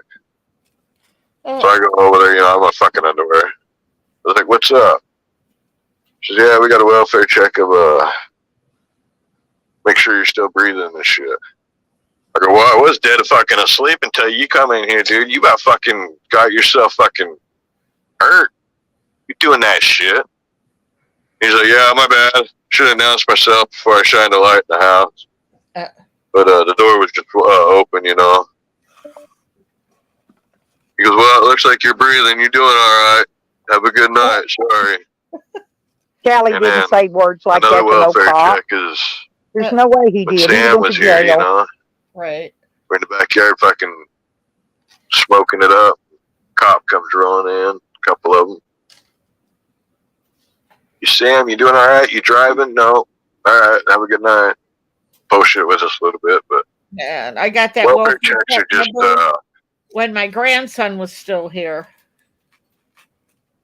So I go over there, I'm in fucking underwear. I was like, what's up? She says, yeah, we got a welfare check of, make sure you're still breathing and shit. I go, well, I was dead fucking asleep until you come in here, dude. You about fucking got yourself fucking hurt. You doing that shit. He's like, yeah, my bad. Should have announced myself before I shined a light in the house. But the door was just open, He goes, well, it looks like you're breathing. You're doing all right. Have a good night. Sorry. Callie didn't say words like that another to no welfare cop. check is There's no way he when did. He Sam went was to here, jail. Right. We're in the backyard fucking smoking it up. Cop comes rolling in, a couple of them. You Sam, you doing all right? You driving? No. All right, have a good night. Bullshit with us a little bit, but And I got that welfare welfare checks are check just number when my grandson was still here.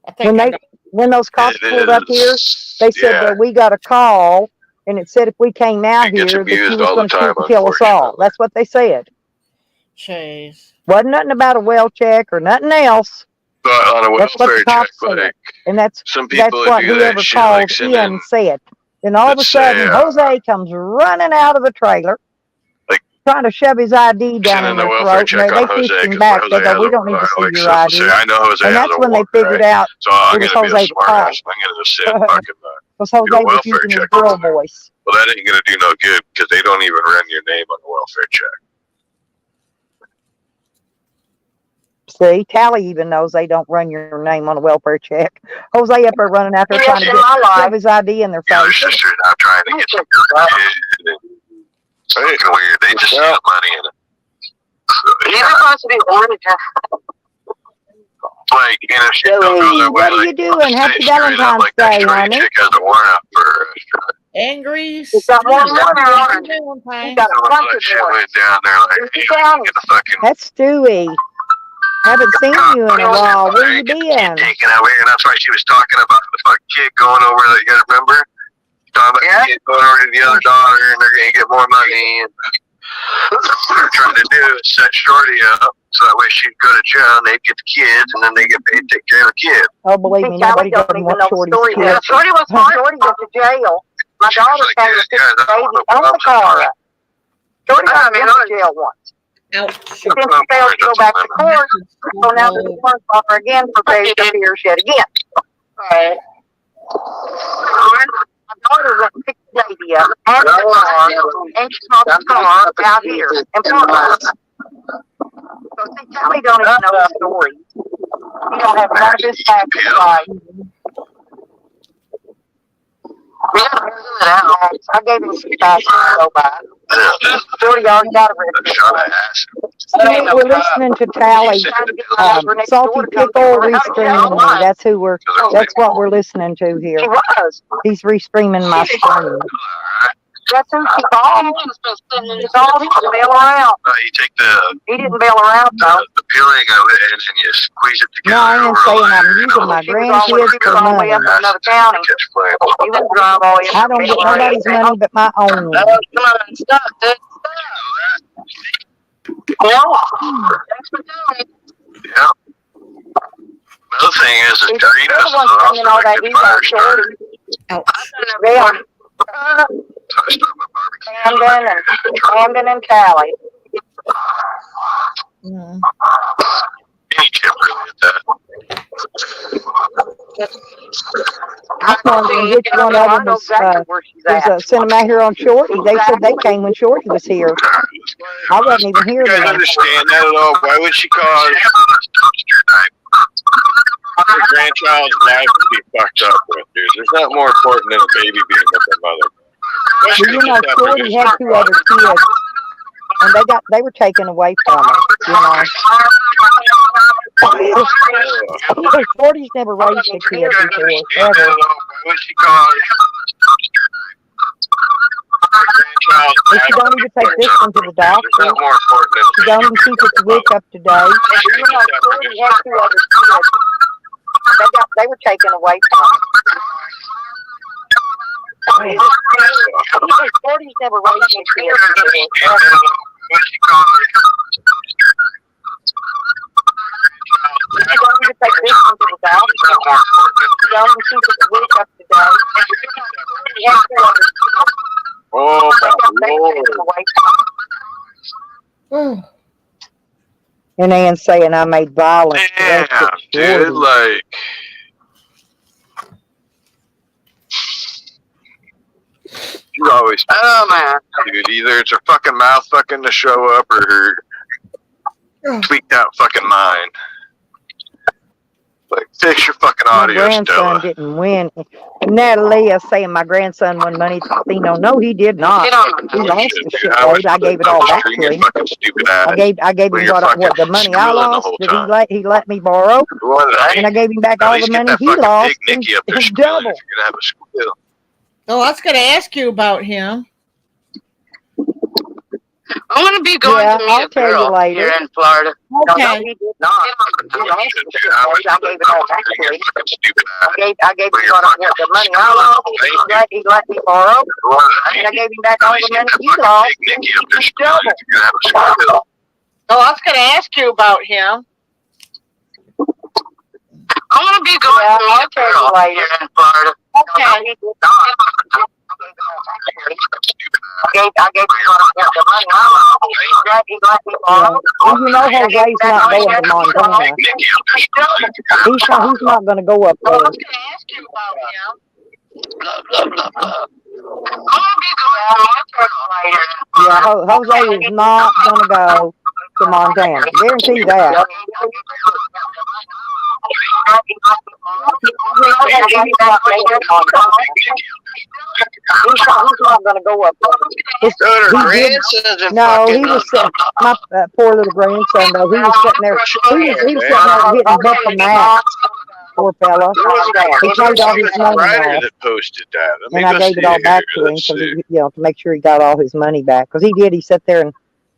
I think When those cops it pulled up here, is- they said yeah, that we got a call, and it said if we came out It gets here that he abused was all going the to shoot time, and kill us all. unfortunately. That's what they said. Jeez. Wasn't nothing about a well check or nothing else. but on a That's what welfare the check, cops said. like And that's some people what do whoever that shit, called like sending in said. Then all of a let's say, sudden, Jose comes running out of the trailer, like, trying to shove his ID down sending in the their welfare throat. check And they on Jose pushed him because back. Jose They go, has we don't need to see like your stuff to ID. say. I know Jose And has that's a when they warrant, figured right? out So I'm it was gonna be a Jose's smart fault. ass. I'm gonna just sit fucking Because Jose get a was welfare using his check girl on there. voice. Well, that ain't gonna do no good because they don't even run your name on the welfare check. See, Tally even knows they don't run your name on a welfare check. Jose up there running out there trying to shove his ID in their The other face. sister's out trying to get some good kid. It's fucking weird. They just see the money in it. He's supposed to be ordered. Like, shit don't go their way. What are you doing? Happy Valentine's like that Day, shorty honey. chick has a warrant out for Angry. He's got one more hour. He's Valentine. got a bunch that of shit more. went down there like, He's hey, down. get the fucking That's Stewie. Haven't seen you in a while. Where you get the been? kid taken over here, and that's why she was talking about the fucking kid going over there. You guys remember? Talking about the kid going over to the other daughter, and they're gonna get more money. And what they're trying to do is set Shorty up so that way she'd go to jail and they'd get the kids, and then they get paid to take care of the kid. Oh, believe me, nobody doesn't want Shorty's kid. Shorty was Shorty went to jail. My daughter came to pick the baby on the car up. Shorty got me to jail once. Ouch. Then she failed to go back to court. So now the defense offer again for failure to appear yet again. Right. My daughter went and picked the baby up out of the car, and she saw the car out here in Portland. So see, Callie don't even know the story. He don't have none of his facts right. I gave him some facts to go by. Shorty already got arrested. We're listening to Tally. Salty Pickle re-streaming me. That's what we're listening to here. She was. He's re-streaming my stream. That's who she called. She called him to bail her out. You take the He didn't bail her out though. peeling of it and you squeeze it together. No, I ain't saying I'm using my She was all grandkids for the way money. up in another county. He wouldn't drive all the way I up. don't get nobody's money but my own. Come on, stop, dude. Yeah. Thanks for doing it. Yeah. Another thing is He's Doritos the is one singing all also a that good email fire Shorty. starter. Ouch. Yeah. So I start my barbecue. Camden and Cali. Mm. Any chip really at that. I'm wondering which one of them sent them out here on Shorty. They said they came when Shorty was here. I wasn't even here You guys then. understand that at all? Why would she cause her grandchild's life to be fucked up with, dude? There's not more important than a baby being with their mother. Well, you know, Shorty had 2 other kids, and they were taken away from her, you know. Shorty's never raised a kid before, ever. Why would she cause her grandchild's But she don't even take this one to the There's doctor. not more important than She don't even keep its wick up to date. You know, Shorty had 2 other kids. They were taken away from her. Shorty's never raised any kids. She don't even take this one to the doctor. She don't even keep its wick up to date. She had 2 other kids. Oh They were my taken lord. away from her. And Ann's saying I made violence Damn, against dude, Shorty. like you always Oh man. dude, either it's her fucking mouth fucking to show up or her tweaked out fucking mind. Like fix your fucking My audio, grandson Stella. didn't win. Natalie is saying my grandson won money at the casino. No, he did not. Get on He the lost the Dude, shitload. I gave it all back string to your him. fucking stupid ass. I gave When him you're what fucking the money I squealing the lost whole that time. he let me borrow, Well, and I gave him back at all the least get money that he fucking lost big Nicky up there and squealing double. if you're gonna have a squeal. Oh, I was going to ask you about him. I'm gonna be going Yeah, to meet I'll a tell you girl later. here in Florida. Okay. No, he did not. He lost the shitload. I gave it all back to him. Fucking stupid ass. I gave him what the money I lost. He let me borrow. And I gave him back all the money he lost. Big Nicky up there squealing if you're gonna have a squeal. Oh, I was going to ask you about him. I'm gonna be going Yeah, to meet I'll a tell you girl later. here in Florida. No, he did not. I gave him what the money I lost. He let me borrow. And you know Jose's not going to Montana. Big Nicky up there squealing if you're gonna have a He's not going to go up Oh, I there. was going to ask you about him. Blah blah blah blah. I'm gonna be going to meet a girl later. Yeah, Jose is not going to go to Montana. Guarantee that. He's not going to go up there. He did. No, he was my poor little grandson. Though he was sitting there. He was sitting there getting buck a max. Poor fella. He paid all his money writer off, that posted that. Let me and I go gave see it all back here. to him Let's because see. to make sure he got all his money back. Because he did. He sat there and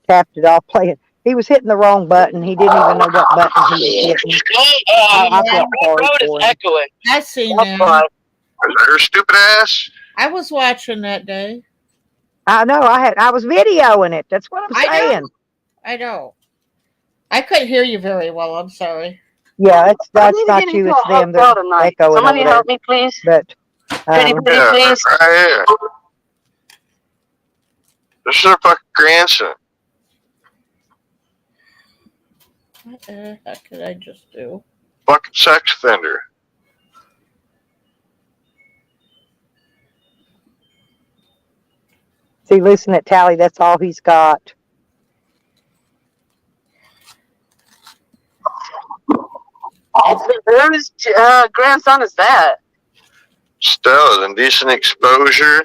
tapped it off, playing. He was hitting the wrong button. He didn't even know what button he was hitting. I felt sorry for him. Echoing. I seen that. Her stupid ass. I was watching that day. I know. I was videoing it. That's what I'm I know. saying. I know. I couldn't hear you very well. I'm sorry. Yeah, that's I need to not get you. into It's a them. hotel They're tonight. echoing Somebody over help there. me, please. But Pretty please, Yeah, please. right here. This is her fucking grandson. What the heck did I just do? Fucking sex offender. see, listen at Tally. That's all he's got. Whose grandson is that? Stella's indecent exposure.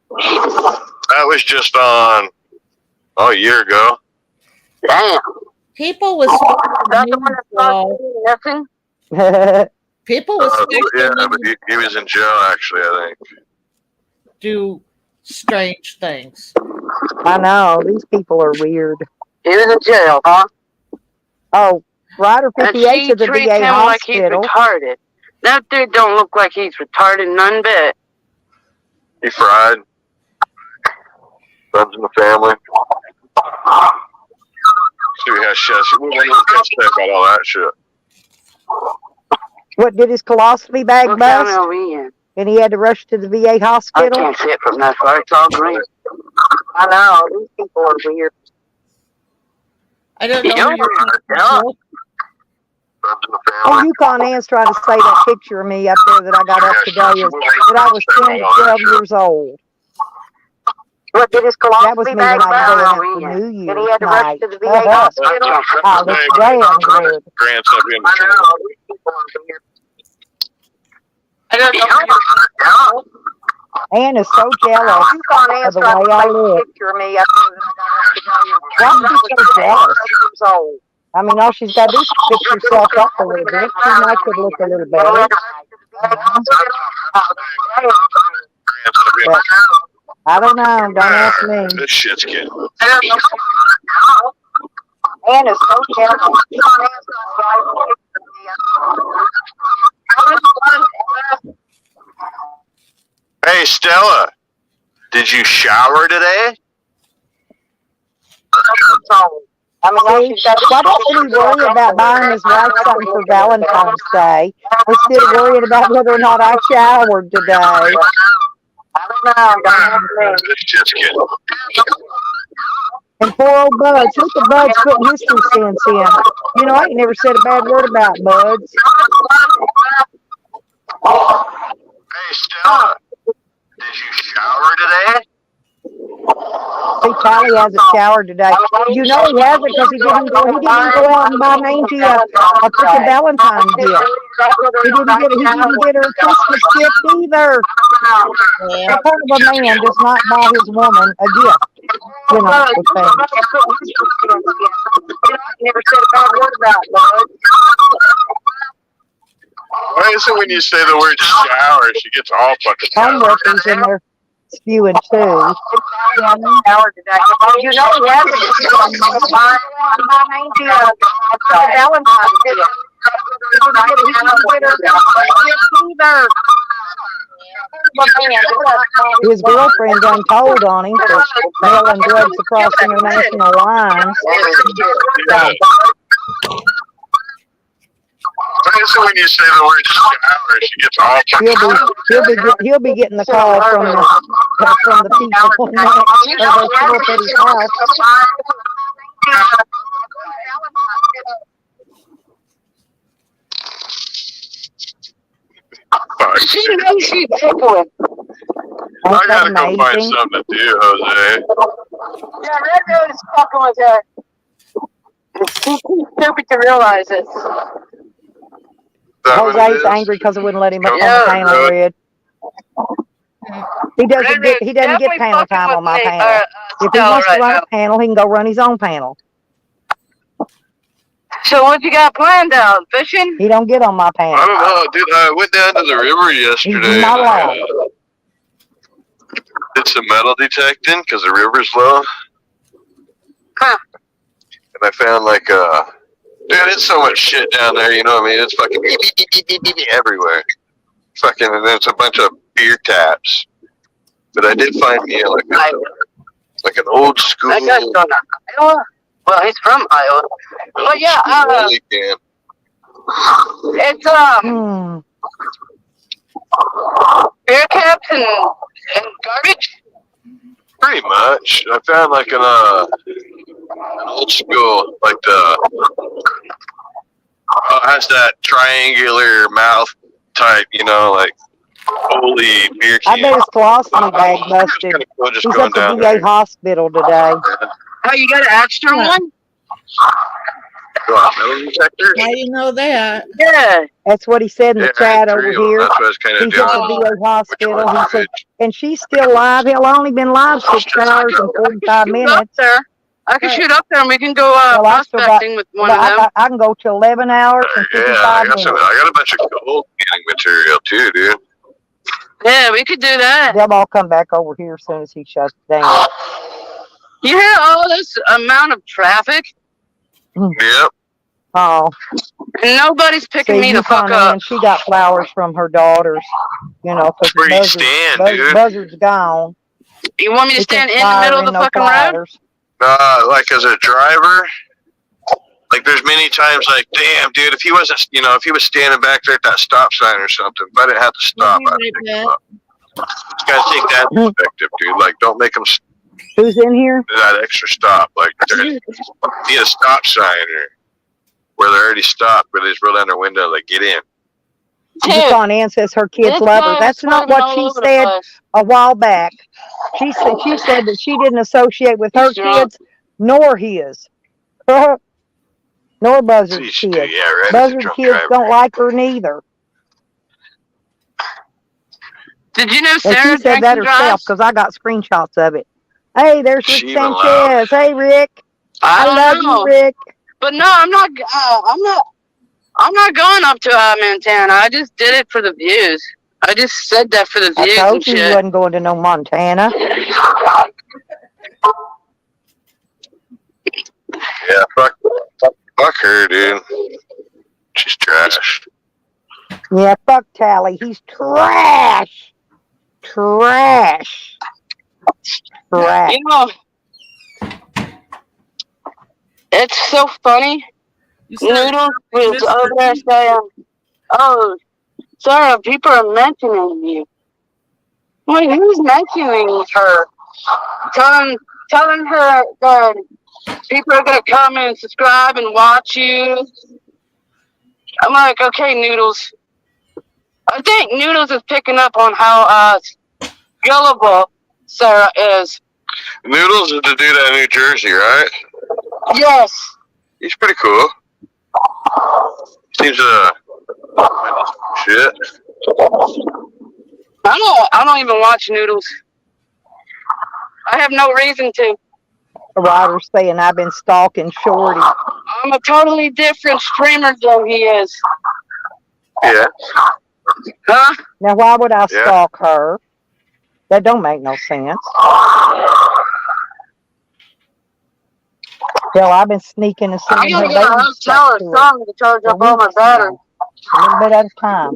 That was just on a year ago. Damn. People was That's the one that's not nothing. people was Yeah, but he was in jail actually, I think. do strange things. I know. These people are weird. He was in jail, huh? Oh, Ryder And 58 she to the treats VA him like he's hospital. retarded. That dude don't look like he's retarded none bit. He fried. Runs in the family. So he has shit. We won't even say about all that shit. What, did his colostomy bag What county bust? are we in? And he had to rush to the VA I hospital? can't see it from that far. It's all green. I know. These people are weird. I don't know. Yeah, who you're talking yeah. about. Runs in the Oh, family. Yukon Ann's trying to say that picture of me up there that I got up today is that I was 10 to 12 years old. What, did his That was colostomy me bag when I was bust? going out for New And he Year's had to rush night. to the VA hospital? I was damn weird. Grandson being I the know. These people are weird. I don't know. Who Ann is so jealous Yukon Ann's of the trying way to I take a look. picture of me up there that I Why got is she so jealous? years old. I mean, all she's got to do is fix herself up a little bit. She might could look a little better. But I don't know. Don't ask me. This shit's getting. Man is so terrible. Hey, Stella, did you shower today? I mean, why don't we worry about buying his wife something for Valentine's Day instead of worrying about whether or not I showered today? I don't know. Don't ask me. This shit's getting. And poor old Buds, look at Buds putting his 2 cents in. You know, I ain't never said a bad word about Buds. Hey, Stella, did you shower today? See, Charlie hasn't showered today. You know he hasn't because he didn't go out and buy Mangy a freaking Valentine's gift. He didn't get her a Christmas gift either. Yeah. That kind of a man does not buy his woman a gift. You know, for things. Never said a bad word about Bud. Why is it when you say the word shower, she gets all fucking Homeworkers in there spewing too. Hour today. You know he hasn't buy Mangy a Valentine's gift. He didn't get her a gift either. His girlfriend done told on him for mailing drugs across international lines. Yeah. Why is it when you say the word shower, she gets all fucking He'll be getting the call from the people next or they'll show up at his house. fuck. She knows she's tickling. I Ain't that gotta go find amazing? something to do, Jose. Yeah, Red Road is fucking with her. She's too stupid to realize it. Is that what it Jose's is? angry because I wouldn't let him up on Yeah, the panel, Red. Red. He doesn't get panel time on my panel. If he wants to run a panel, he can go run his own panel. So what you got planned out? Fishing? He don't get on my I panel. don't know, dude. I went down to the river yesterday. He's not and I, allowed. did some metal detecting because the river's low. Huh. And I found like dude, it's so much shit down there. You know what I mean? It's fucking beep, beep, beep, beep, beep, beep, beep, everywhere. Fucking, and there's a bunch of beer taps. But I did find me like an old school. That guy's from Iowa? Well, he's from Iowa. But yeah, rolly can. it's beer caps and garbage. Pretty much. I found like an old school, like it has that triangular mouth type, you know, like holy beer can. I bet his colostomy bag It's busted. kinda cool just He's going at the down VA there. hospital today. Oh, you got an extra one? What, metal detector? How do you know that? Yeah. That's what he said in the Yeah, I had chat over 3 of them. here. That's what I was kind of He's doing. at the VA Which hospital. one? He said, and she's still live. He'll only been live 6 hours and 45 Shoot up minutes. there. I can shoot up there and we can go Well, I still got, prospecting with one of them. I can go to 11 hours and Yeah, 55 I minutes. got a bunch of gold canning material too, dude. Yeah, we could do that. They'll all come back over here as soon as he shuts down. You hear all this amount of traffic? Yep. Oh, And nobody's picking see, me the fuck Yukon up. Ann, she got flowers from her daughters, you know, because Where you stand, dude? Buzzard's gone. You want me to He stand can't in the fire middle of in the no fucking road? flowers. Like as a driver, like there's many times like, damn, dude, if he wasn't, you know, if he was standing back there at that stop sign or something, if I didn't have to stop, I'd pick him up. Just gotta take that perspective, dude. Like, don't make him Who's in here? do that extra stop. Like, there need a stop sign or where they're already stopped, where they just roll down their window, like, get in. Yukon Ann says her kids love her. That's not what she said a while back. She said that she didn't associate with her kids nor his. Nor Buzzard's Jeez, dude, kids. yeah, right. Buzzard's kids don't like her neither. Did you know And Sarah she said drinks that and herself drives? because I got screenshots of it. Hey, there's Rick She even Sanchez. Hey, Rick. I I don't love know. you, Rick. But no, I'm not going up to Montana. I just did it for the views. I just said that for the I views told and you you shit. wasn't going to no Montana. Yeah, fuck her, dude. She's trash. Yeah, fuck Tally. He's trash. Trash. Trash. You know, it's so funny. You started Noodles talking was to over there Mr. saying, "Oh, Sarah, people are mentioning you." Wait, who's mentioning her? Telling her that people are gonna come and subscribe and watch you. I'm like, okay, Noodles. I think Noodles is picking up on how gullible Sarah is. Noodles is the dude out of New Jersey, right? Yes. He's pretty cool. Seems shit. I don't even watch Noodles. I have no reason to. A writer saying I've been stalking Shorty. I'm a totally different streamer than he is. Yeah. Huh? Now, why would I Yeah. stalk her? That don't make no sense. Hell, I've been sneaking and I sending her gotta get a baby hotel stuff or to her something to charge for up all my weeks battery. now. A little bit at a time.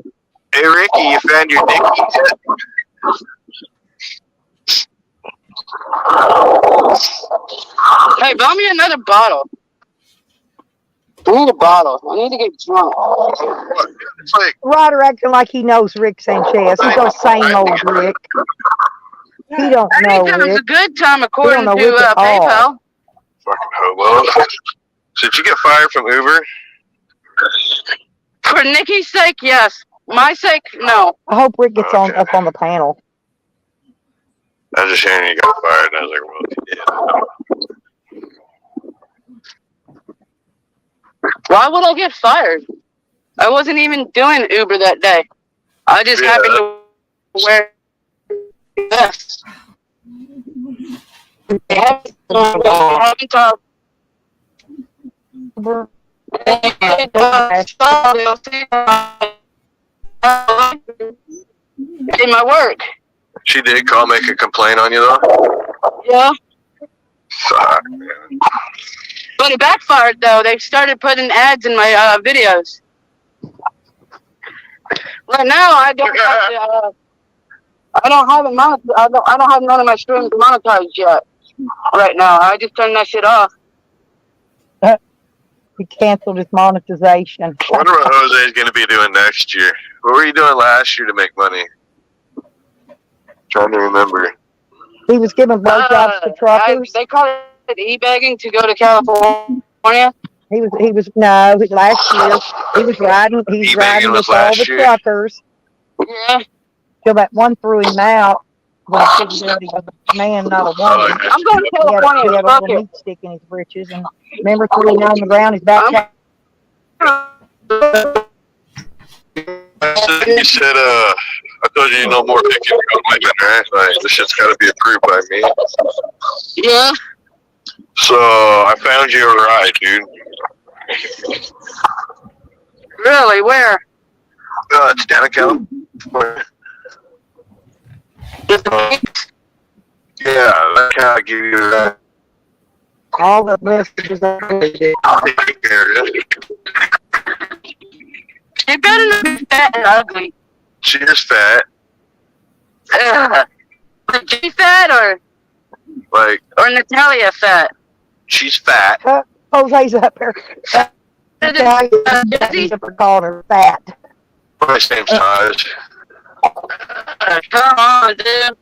Hey, Ricky, you found your Nicky yet? Hey, buy me another bottle. I need a bottle. I need to get drunk. It's like, Ryder acting like he knows Rick Sanchez. He goes same old Rick. He don't know Anytime's a Rick. good time according know to Rick at all. PayPal. fucking hobo. So did you get fired from Uber? For Nikki's sake, yes. My sake, no. I hope Rick gets on Okay. up on the panel. I was just hearing you got fired, and I was like, well, you did. Why would I get fired? I wasn't even doing Uber that day. I just happened to wear this. They haven't talked. In my work. She did call, make a complaint on you, though? Yeah. Fuck, man. But it backfired though. They started putting ads in my videos. Right now, I don't have I don't have it monetized. I don't have none of my streams monetized yet. Right now, I just turned that shit off. He canceled his monetization. I wonder what Jose's going to be doing next year. What were you doing last year to make money? Trying to remember. He was giving blowjobs to truckers. They call it e-bagging to go to California. He was last year he was riding. He's E-bagging riding was with all last the year? truckers. Yeah. Till that one threw him out. When he figured out he was a man, not a woman. Oh, I'm going to He had a California. Fuck little it. meat stick in his britches, and remember threw him on the ground. His back. You said, I told you no more picking women, right? Like, this shit's got to be approved by me. Yeah. So, I found you a ride, dude. Really? Where? It's down in California. Yeah, that's how I give you that. All the messages that I'll take care of it. She better not be fat and ugly. She is fat. Is she fat or Natalia fat? She's fat. Jose's up there. He's up there calling her fat. My same size. Come on, dude.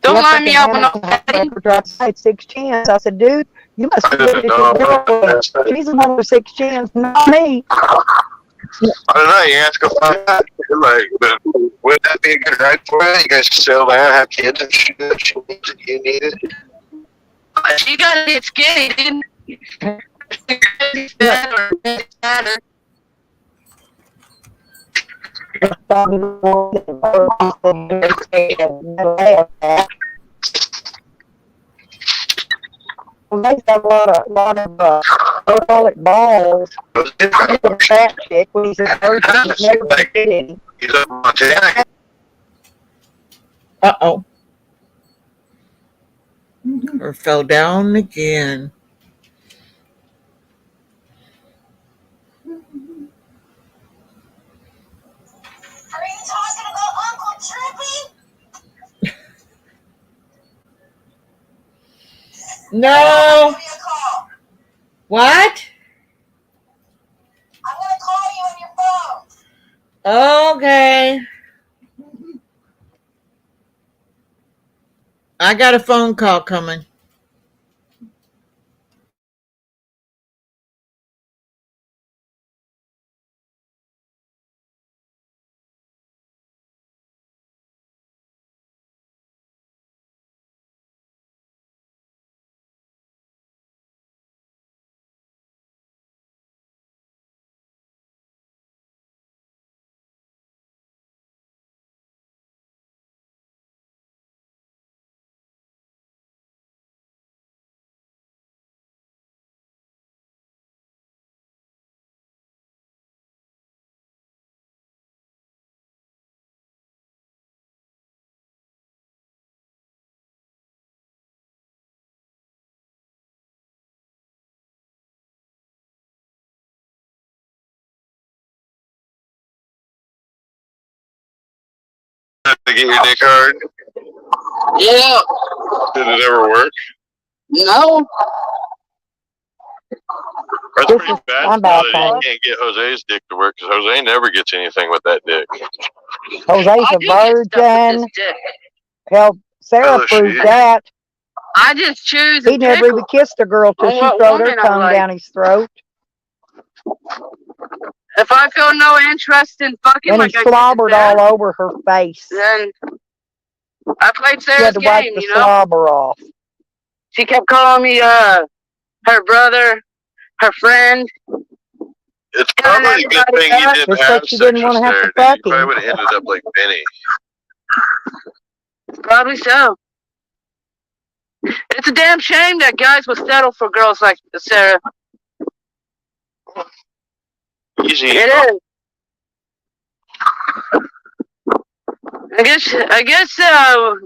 Don't line me up on no fatty. I had 6 chins. I said, dude, you must have looked at your girlfriend. She's the one with 6 chins, not me. I don't know. You ask her fat. But would that be a good ride for you? You guys can settle down, have kids and shit. She needs it. You need it. She gotta get skinny, dude. She's fat or fatter. They got a lot of alcoholic balls. He's a fat chick when he's a virgin. He's never did any. He's up in Montana. Uh-oh. Or fell down again. Are you talking about Uncle Trippy? No. Give me a call. What? I'm gonna call you on your phone. Okay. I got a phone call coming. To get your dick hard? Yeah. Did it ever work? No. That's This pretty is bad my to know that Valentine. he can't get Jose's dick to work because Jose never gets anything with that dick. Jose's I a do get stuff with virgin. this dick. Hell, Sarah Hell, proved shit. that. I just choose He and never pick even kissed a girl till on she what throwed her woman I tongue like. down his throat. If I feel no interest in fucking, Then he like I did slobbered Sarah, all over her face. then I played She had Sarah's to wipe game, the you know? slobber off. She kept calling me her brother, her friend, It's telling probably a good everybody thing he that. didn't Just have like she sex didn't with want to have to Sarah, dude. fuck He probably him. would have ended up like Benny. Probably so. It's a damn shame that guys will settle for girls like Sarah. Easy. It is. I guess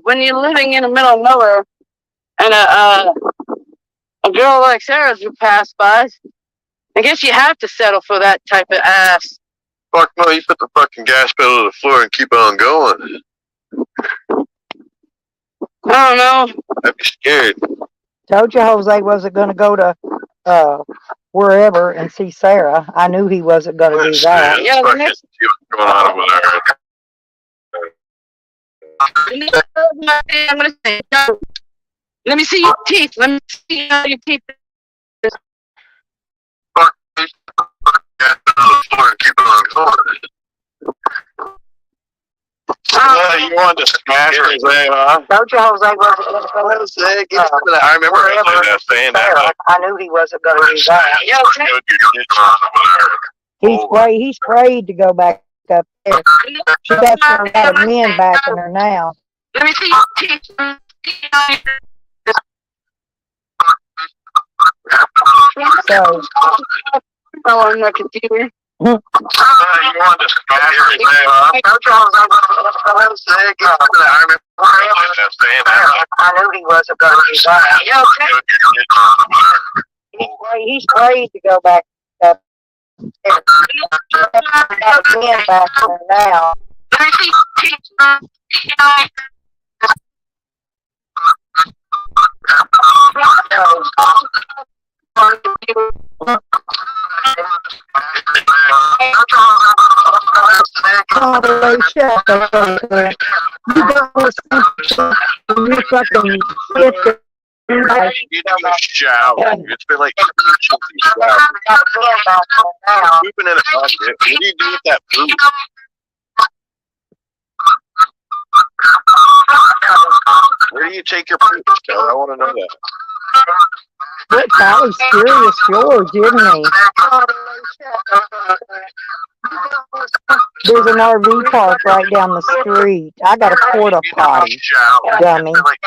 when you're living in the middle of nowhere and a girl like Sarah's you pass by, I guess you have to settle for that type of ass. Fuck no, you put the fucking gas pedal to the floor and keep on going. I don't know. I'd be scared. Told you Jose wasn't going to go to wherever and see Sarah. I knew he wasn't going to do Let's that. see, Yeah, the fucking next see what's going on over there. I'm gonna say, no. Let me see your teeth. Let me see how your teeth. Fuck, gas pedal to the floor and keep on going. You wanted to smash Jose, huh? Told you Jose wasn't going to go to Jose, get some of that. I remember Jose saying that. Sarah. I knew he wasn't going to do that. Yeah, okay. He's afraid to go back up there. She got a lot of men backing her now. Let me see your teeth. So On the computer. You wanted to smash Jose, huh? Jose, get some of that. I remember Jose saying that. I knew he wasn't going to do that. Yeah, okay. He's afraid to go back up there. She got a lot of men backing her now. Let me see your teeth. On the computer. Oh, shut the fuck up. You don't listen. You fucking shit. You need to go shower. It's been like 2 weeks since you showered. Pooping in a bucket. What do you do with that poop? Where do you take your poop, Scott? I want to know that. What probably serious George, isn't he? There's an RV park right down the street. I got a porta potty, dummy. Pooping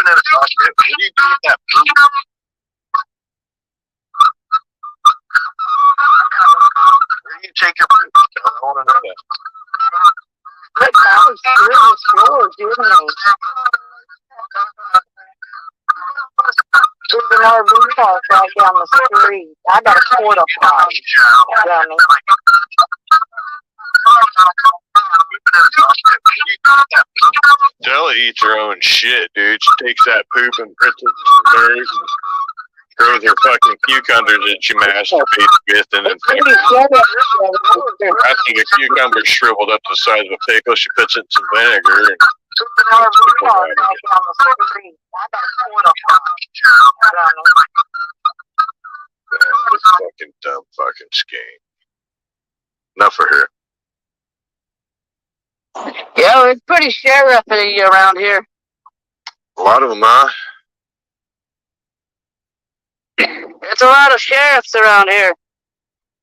in a bucket. What do you do with that poop? Where do you take your poop, Scott? I want to know that. forgive me. There's an RV park right down the street. I got a porta potty, dummy. Della eats her own shit, dude. She takes that poop and puts it in hers and throws her fucking cucumbers that she masturbates with, and then I think a cucumber shriveled up the size of a pickle. She puts it in some vinegar and this fucking dumb fucking skank. Enough for her. Yeah, it's pretty sheriffy around here. A lot of them, huh? It's a lot of sheriffs around here.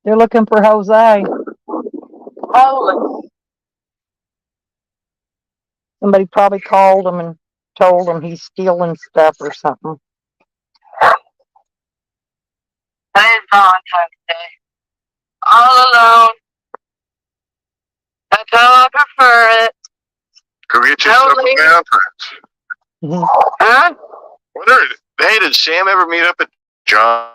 They're looking for Jose. Holy. Somebody probably called him and told him he's stealing stuff or something. Today's Valentine's Day. All alone. That's how I prefer it. Go get yourself a Valentine's. Huh? Hey, did Sam ever meet up at John?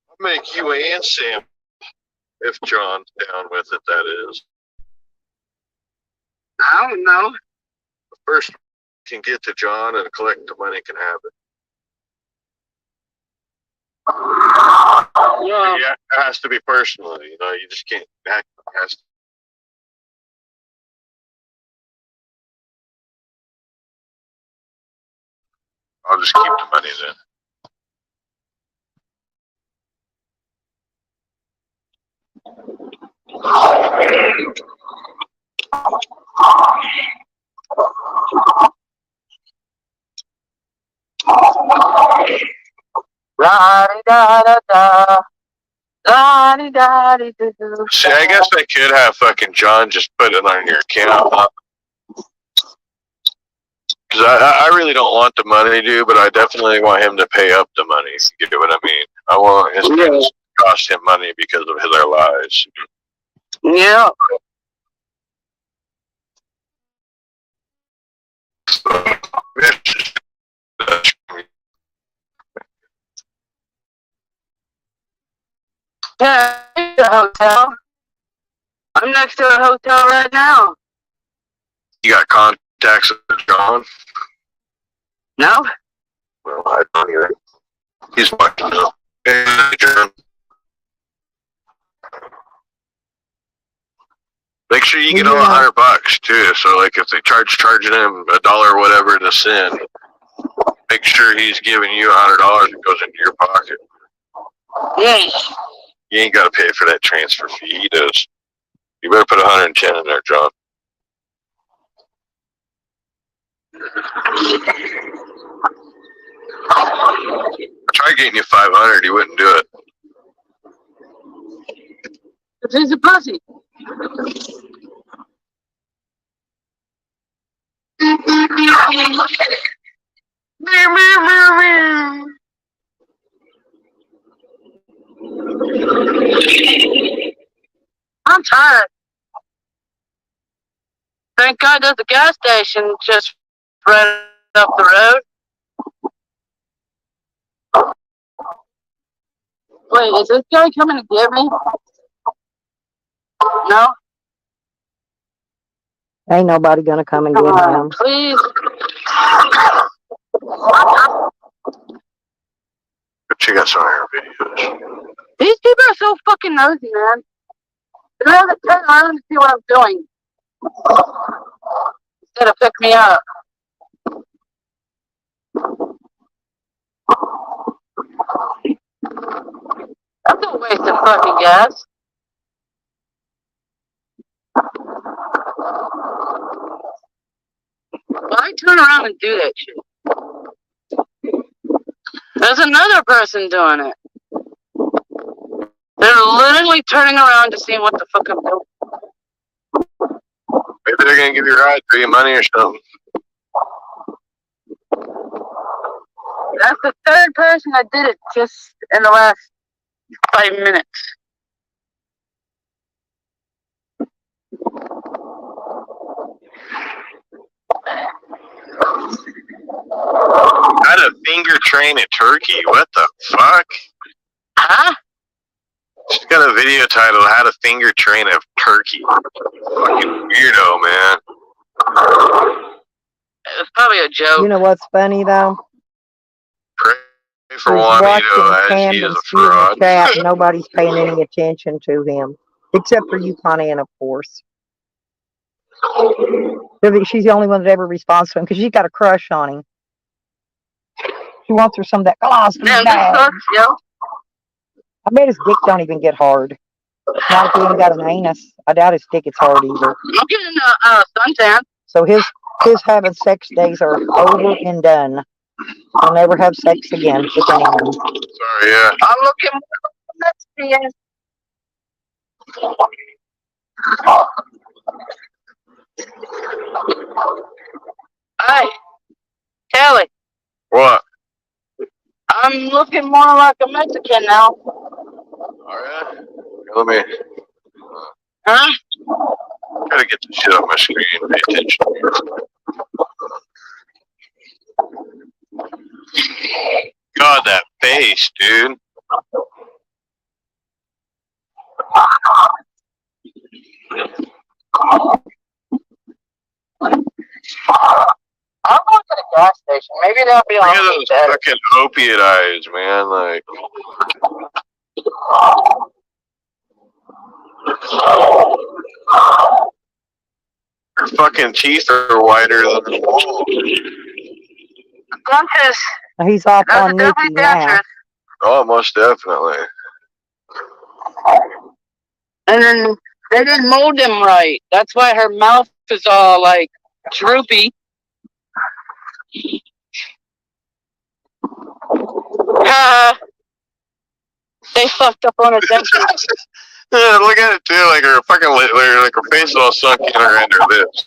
I'll make you and Sam, if John's down with it, that is. I don't know. First, can get to John and collect the money, can have it. Yeah. Yeah, it has to be personal, you know, you just can't act. I'll just keep the money then. La-di-da-da-da. La-di-da-di-do-do. See, I guess I could have fucking John just put it on your account. Because I really don't want the money, dude, but I definitely want him to pay up the money, if you get what I mean. I want his parents to cost him money because of their lives. Yeah. Yeah, the hotel. I'm next to a hotel right now. You got contacts with John? No? Well, I don't either. He's watching now. Make sure you get all $100 too. So, like, if they charging him $1 or whatever to send, make sure he's giving you $100 that goes into your pocket. Yes. You ain't got to pay for that transfer fee. He does. You better put 110 in there, John. I tried getting you 500. He wouldn't do it. This is a pussy. I'm tired. Thank God there's a gas station just right up the road. Wait, is this guy coming to get me? No? Ain't nobody gonna come and Come get on, him. please. Check out some of her videos. These people are so fucking nosy, man. They're gonna turn around to see what I'm doing instead of pick me up. That's a waste of fucking gas. Why turn around and do that shit? There's another person doing it. They're literally turning around to see what the fuck I'm doing. Maybe they're gonna give you a ride, pay you money or something. That's the third person that did it just in the last 5 minutes. How to finger train a turkey? What the fuck? Huh? She's got a video titled "How to Finger Train a Turkey." Fucking weirdo, man. It's probably a joke. You know what's funny though? Pray for He's Juanito watching as he is Camden a spew in the fraud. chat, and nobody's paying any attention to him. Except for you, Connie, and of course. She's the only one that ever responds to him because she's got a crush on him. She wants her some of that colostomy Man, this bag. sucks, yo. I bet his dick don't even get hard. Not if he ain't got an anus. I doubt his dick is hard either. I'm getting suntan. So his having sex days are over and done. He'll never have sex again with anyone. Sorry, yeah. I'm looking Mexican. Hey, Kelly. What? I'm looking more like a Mexican now. Alright. Let me. Huh? Gotta get this shit on my screen. Pay attention. God, that face, dude. I'll go to the gas station. Maybe that'll be Look at on those better. fucking opiate eyes, man. Like, her fucking teeth are whiter than the wall. Guntis. He's off Those are on Nikki definitely now. dangerous. Oh, most definitely. And then they didn't mold them right. That's why her mouth is all like droopy. They fucked up on her dentures. Yeah, look at it too. Like her fucking like her face all sunk in her and her lips.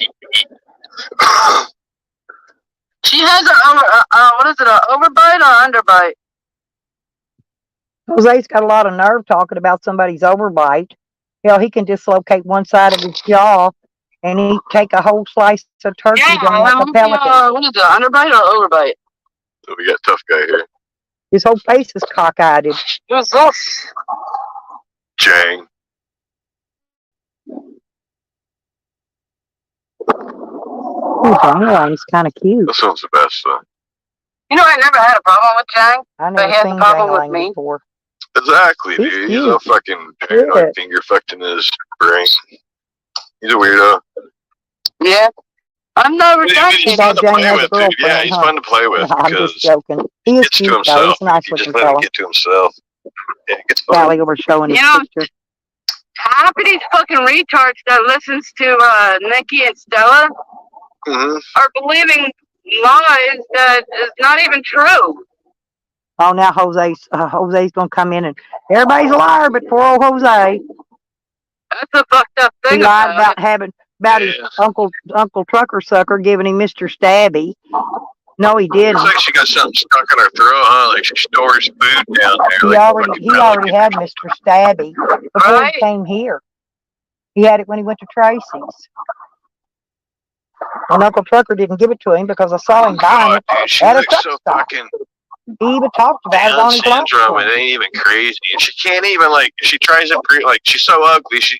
She has what is it, an overbite or underbite? Jose's got a lot of nerve talking about somebody's overbite. Hell, he can dislocate one side of his jaw and he take a whole slice of turkey Yeah, down like a pelican. what is it, underbite or overbite? So we got a tough guy here. His whole face is cockeyed. Who's this? Jang. Ooh, Jang's kind of cute. This one's the best though. You know, I never had a problem with Jang. I But he never has a seen problem with Jang me. before. Exactly, He's dude. He's cute. a fucking Good. paranoid finger fucked in his brain. He's a weirdo. Yeah. I've never But done he's it. fun to Jang play has a with, dude. Yeah, girlfriend, he's huh? fun to play with I'm just because joking. He he is gets to cute though. himself. He's a nice He looking just let him fella. get to himself. Yeah, it gets fun. Sally over showing his You know, picture. half of these fucking retards that listens to Nikki and Stella Mm-hmm. are believing lies that is not even true. Oh, now Jose's gonna come in and everybody's a liar, but poor old Jose. That's the fucked up He thing lied about about it. his Yeah. Uncle Trucker Sucker giving him Mr. Stabby. No, he didn't. Looks like she got something stuck in her throat, huh? Like she stores food down there. He Like a already fucking already pelican. had Mr. Stabby before Right? he came here. He had it when he went to Tracy's. And Uncle Trucker didn't give it to him because I saw him buying God, it dude, she at a looks truck so stop. fucking. He even talked about it Down on his live syndrome, it stream. ain't even crazy. And she can't even, like, she tries to, like, she's so ugly, she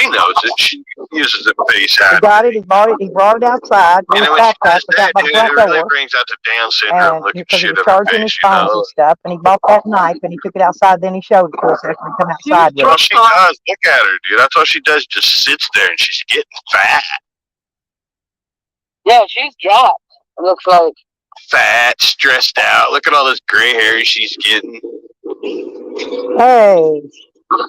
knows it. She uses it face He happy. got it. He brought it outside. And His then when she backpack does was that, out by the dude, it front really door. brings out the Down syndrome And looking because he shit was of her charging his face, you phones know? and stuff, and he bought that knife and he took it outside. Then he showed it to us after he come outside with That's all it. she does. Look at her, dude. That's all she does. Just sits there and she's getting fat. Yeah, she's dropped. It looks like. Fat, stressed out. Look at all this gray hair she's getting. Hey,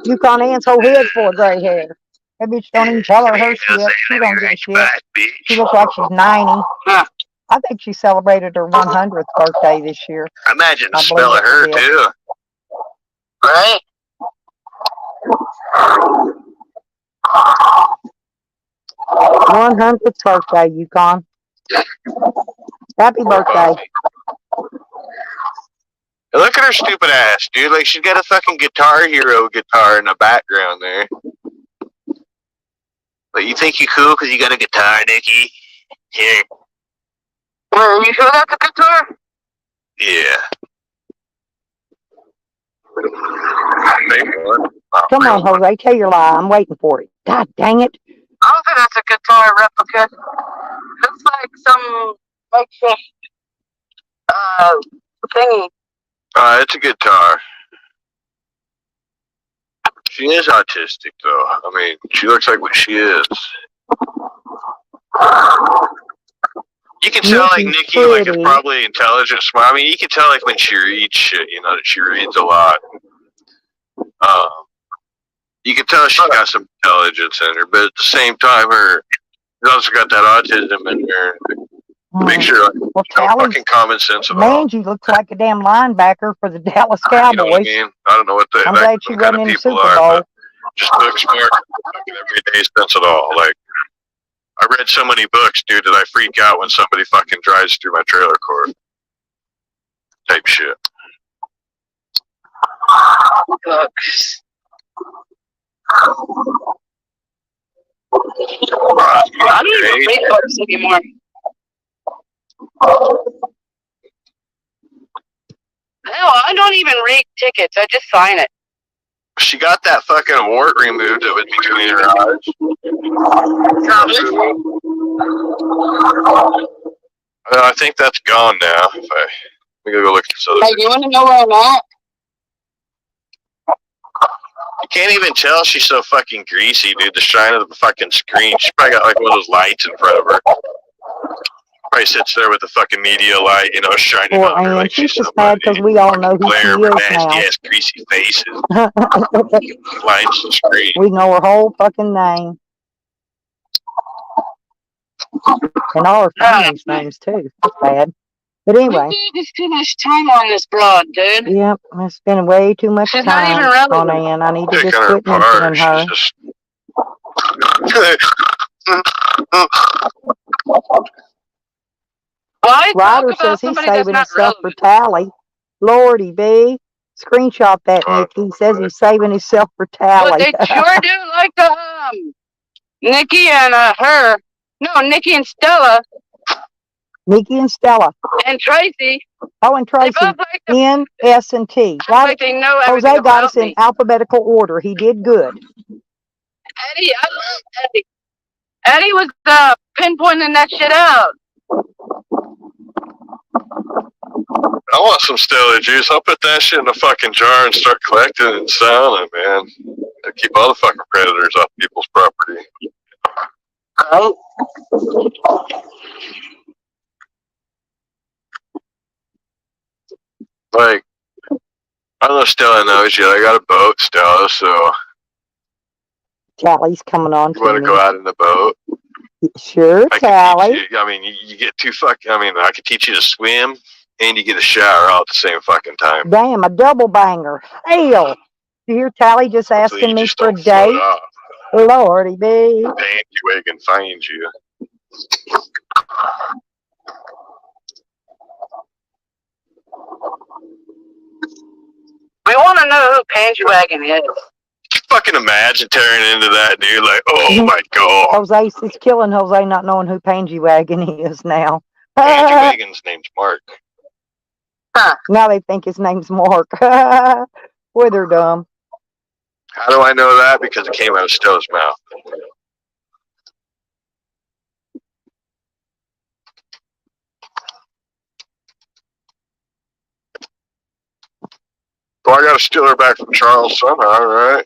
Yukon Ann's whole head full of gray hair. That bitch don't even tell her her shit. She don't give a shit. Fat bitch. She looks like she's 90. Huh. I think she celebrated her 100th birthday this year. I imagine the I smell believe of her, it is. too. Right? 100th birthday, Yukon. Happy birthday. And look at her stupid ass, dude. Like, she's got a fucking Guitar Hero guitar in the background there. But you think you cool because you got a guitar, Nikki? Here. Well, you sure that's a guitar? Yeah. Come on, Jose, tell your lie. I'm waiting for it. God dang it. I don't think that's a guitar replica. Looks like some makeshift thingy. It's a guitar. She is autistic, though. I mean, she looks like what she is. You can tell, like, Nikki, like, is probably intelligent, smart. I mean, you can tell, like, when she reads shit, you know, that she reads a lot. You can tell she's got some intelligence in her, but at the same time, she's also got that autism in her. Make sure, like, Well, no fucking common sense at all. Mangy looks like a damn linebacker for the Dallas You Cowboys. know what I mean? I don't know what I'm glad she wasn't in the Super Bowl. Just look smart, fucking everyday sense at all. Like, I read so many books, dude, that I freak out when somebody fucking drives through my trailer court. Type shit. Books. I don't even read books anymore. Hell, I don't even read tickets. I just sign it. She got that fucking wart removed that was between her eyes. I think that's gone now. I'm gonna go look at this other Hey, you want to know where I'm at? You can't even tell she's so fucking greasy, dude. The shine of the fucking screen. She probably got like one of those lights in front of her. Probably sits there with the fucking media light, you know, shining Poor on her Ann, like she's she's just mad because we all know who she glare of is her nasty now. ass greasy faces. Lines the screen. We know her whole fucking name. And all her family's names, too. That's bad. But anyway. There's too much time on this broad, dude. Yep, I'm spending way too much She's not even time on relevant. Ann. I need to Picking just her quit mentioning apart. her. She's just... Why Ryder talk about says he's somebody that's saving not himself for relevant? Tally. Lordy B. Screenshot that, Nikki. He says he's saving himself for Tally. But they sure do like the Nikki and her. No, Nikki and Stella. Nikki and Stella. And Tracy. Oh, and Tracy. They both like the, N, S, and T. like they know everything Jose got about us in me. alphabetical order. He did good. Eddie, I love Eddie. Eddie was pinpointing that shit out. I want some Stella juice. I'll put that shit in a fucking jar and start collecting it and selling it, man. To keep all the fucking predators off people's property. Right? Like, I don't know if Stella knows yet. I got a boat, Stella, so Tally's coming on you want to go out in the boat? Sure, I Tally. can teach you, I mean, you get two fucking, I mean, I could teach you to swim and you get a shower all at the same fucking time. Damn, a double banger. Hell. You hear Tally just asking me for a date? Lordy B. Panty wagon finds you. We want to know who Pansy Wagon is. You fucking imagine tearing into that, dude. Like, oh my god. Jose, it's killing Jose not knowing who Pangy Wagon is now. Panty Wagon's name's Mark. Now they think his name's Mark. Boy, they're dumb. How do I know that? Because it came out of Stella's mouth. Well, I got to steal her back from Charles somehow, right?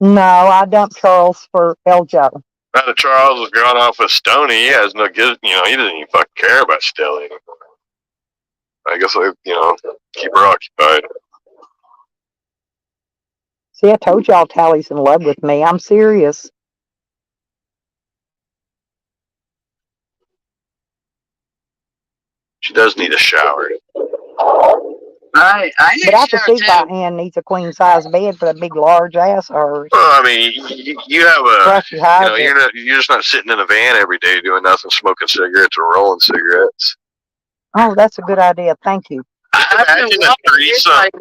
No, I dumped Charles for Eljo. Now that Charles has gone off with Stoney, he has no good. He doesn't even fucking care about Stella anymore. I guess I, keep her occupied. See, I told y'all Tally's in love with me. I'm serious. She does need a shower. I need But a I can shower see my too. hand needs a queen size bed for that big large ass of hers. Well, I mean, you have a, Plus she hides it. you're just not sitting in a van every day doing nothing, smoking cigarettes or rolling cigarettes. Oh, that's a good idea. Thank you. Imagine a threesome.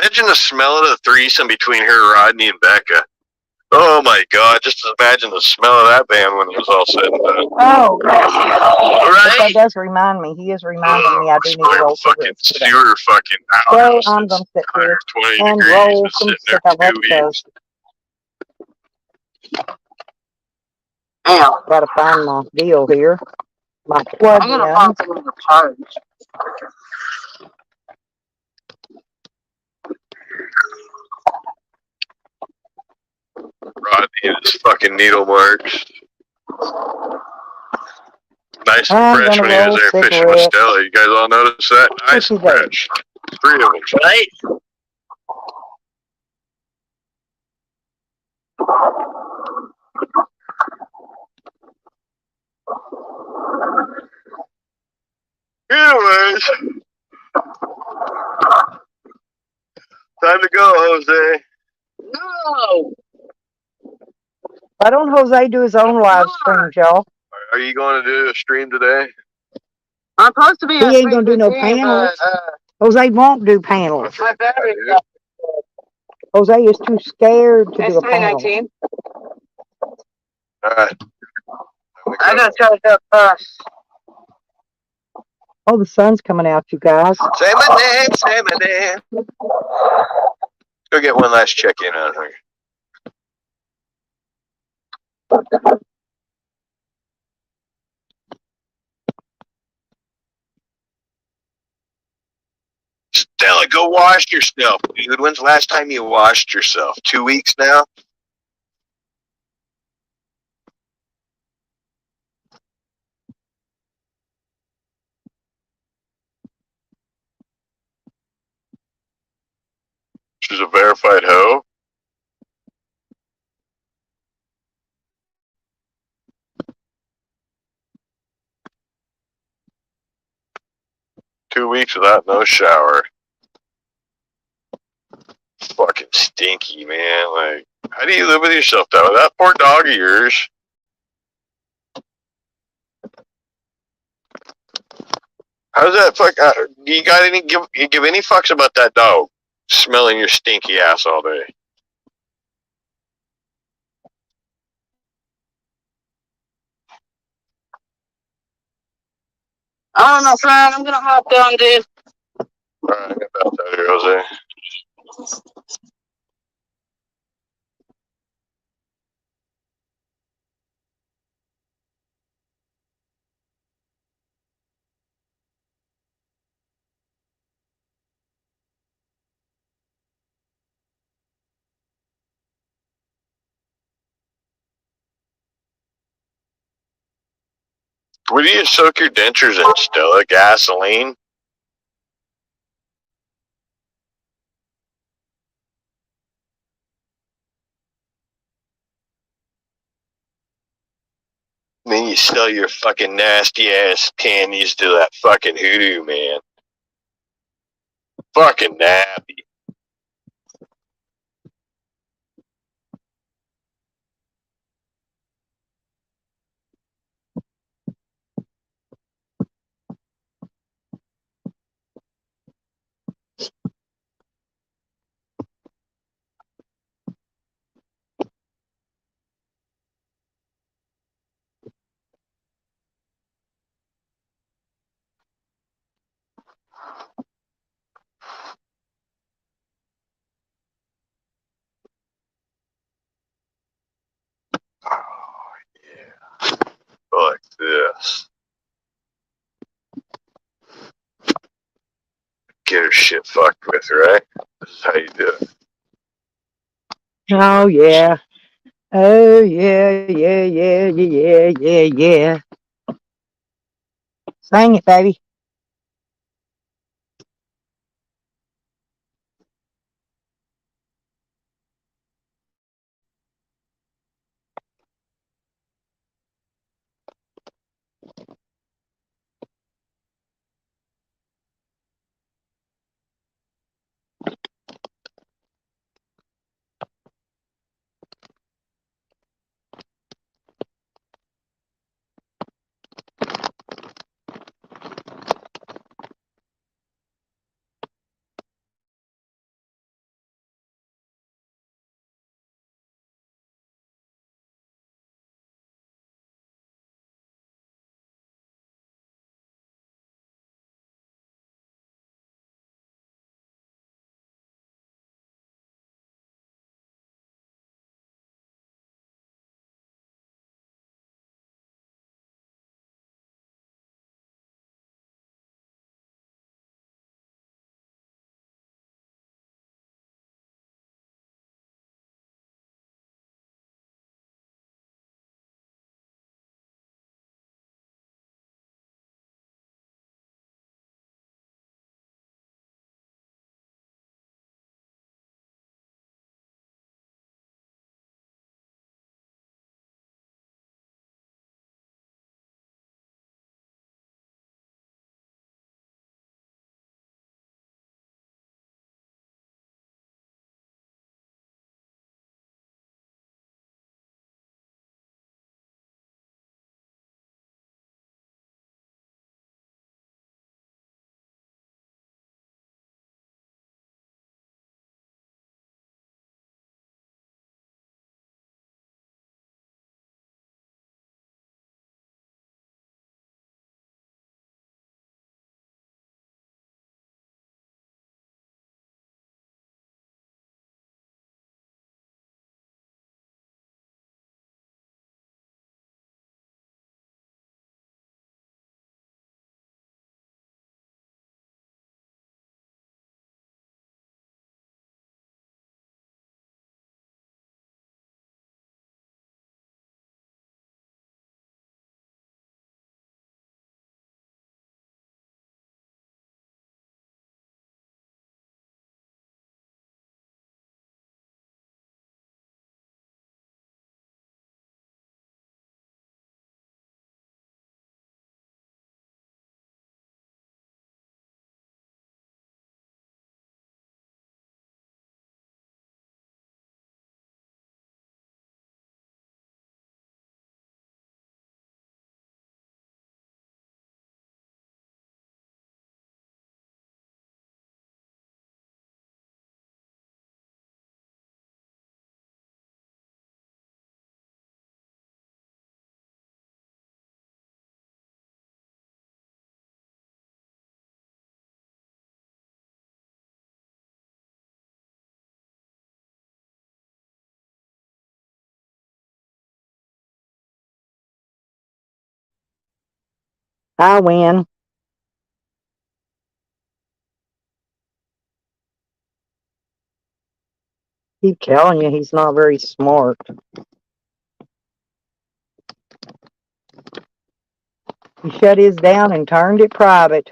Imagine the smell of the threesome between her, Rodney, and Becca. Oh my God! Just imagine the smell of that van when it was all said and done. Oh, but that Right? does remind me. He is reminding me I do need to roll fucking cigarettes today. sewer fucking So outhouse. I'm going to sit here 120 and degrees. roll Been some sitting there for 2 cigarettes. weeks. Now, Got to find my deal here. My plug I'm gonna in. find something to charge. Rodney and his fucking needle marks. Nice and I'm fresh gonna when he was roll there fishing with cigarettes. Stella. You guys all notice that? Nice and Cookie dough. fresh. 3 of them, right? Anyways, time to go, Jose. No. Why don't Jose do his own live stream, y'all? Are you going to do a stream today? I'm supposed to be He at ain't gonna do no panels. Jose won't do panels. my battery. Jose is too scared to do a panel. 2019. Alright. I gotta charge up first. Oh, the sun's coming out, you guys. Say my name, say my name. Let's go get one last check-in on her. Stella, go wash yourself, dude. When's the last time you washed yourself? 2 weeks now? She's a verified hoe. Two weeks without no shower. Fucking stinky, man. Like, how do you live with yourself, though? That poor dog of yours. How's that fuck? You got any give any fucks about that dog smelling your stinky ass all day? I don't know, friend. I'm gonna hop down, dude. Alright, I got that out here, Jose. What do you soak your dentures in, Stella? Gasoline? Then you sell your fucking nasty ass panties to that fucking hoodoo man. Fucking nappy. fucked with, right? This is how you do it. Oh yeah. Oh yeah, yeah, yeah, yeah, yeah, yeah. Sing it, baby. I win. Keep telling you he's not very smart. He shut his down and turned it private.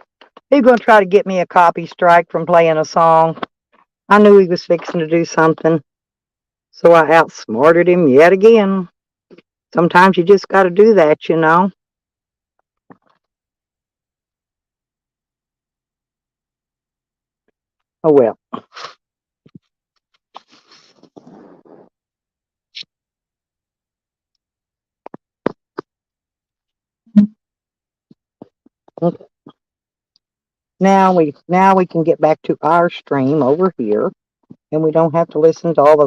He's gonna try to get me a copy strike from playing a song. I knew he was fixing to do something, so I outsmarted him yet again. Sometimes you just gotta do that, you know. Oh well. Okay. Now we can get back to our stream over here, and we don't have to listen to all the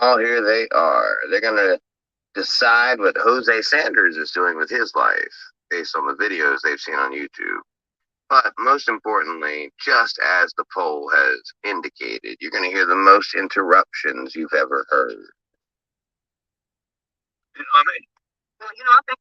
Oh, here they are. They're gonna decide what Jose Sanders is doing with his life based on the videos they've seen on YouTube. But most importantly, just as the poll has indicated, you're going to hear the most interruptions you've ever heard. I mean, well, I think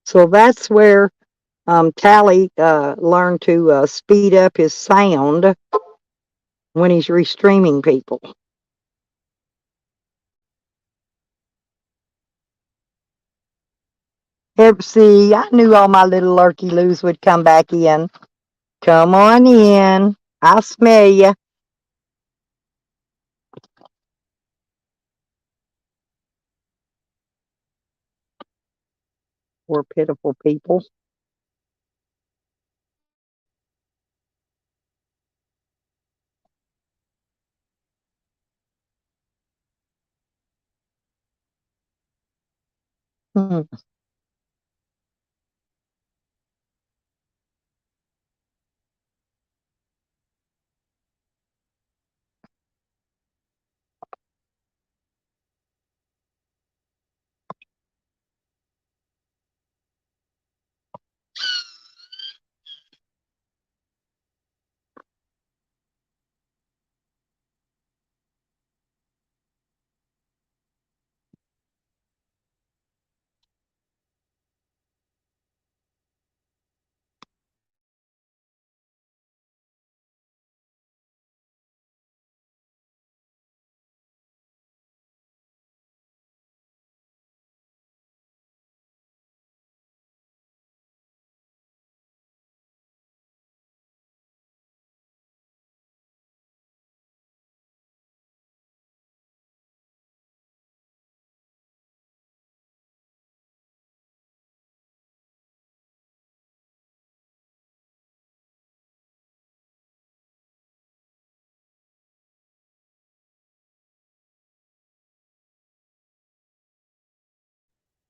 So that's where Tally learned to speed up his sound when he's restreaming people. See, I knew all my little lurky loos would come back in. Come on in. I smell you. Poor pitiful people. Hmm.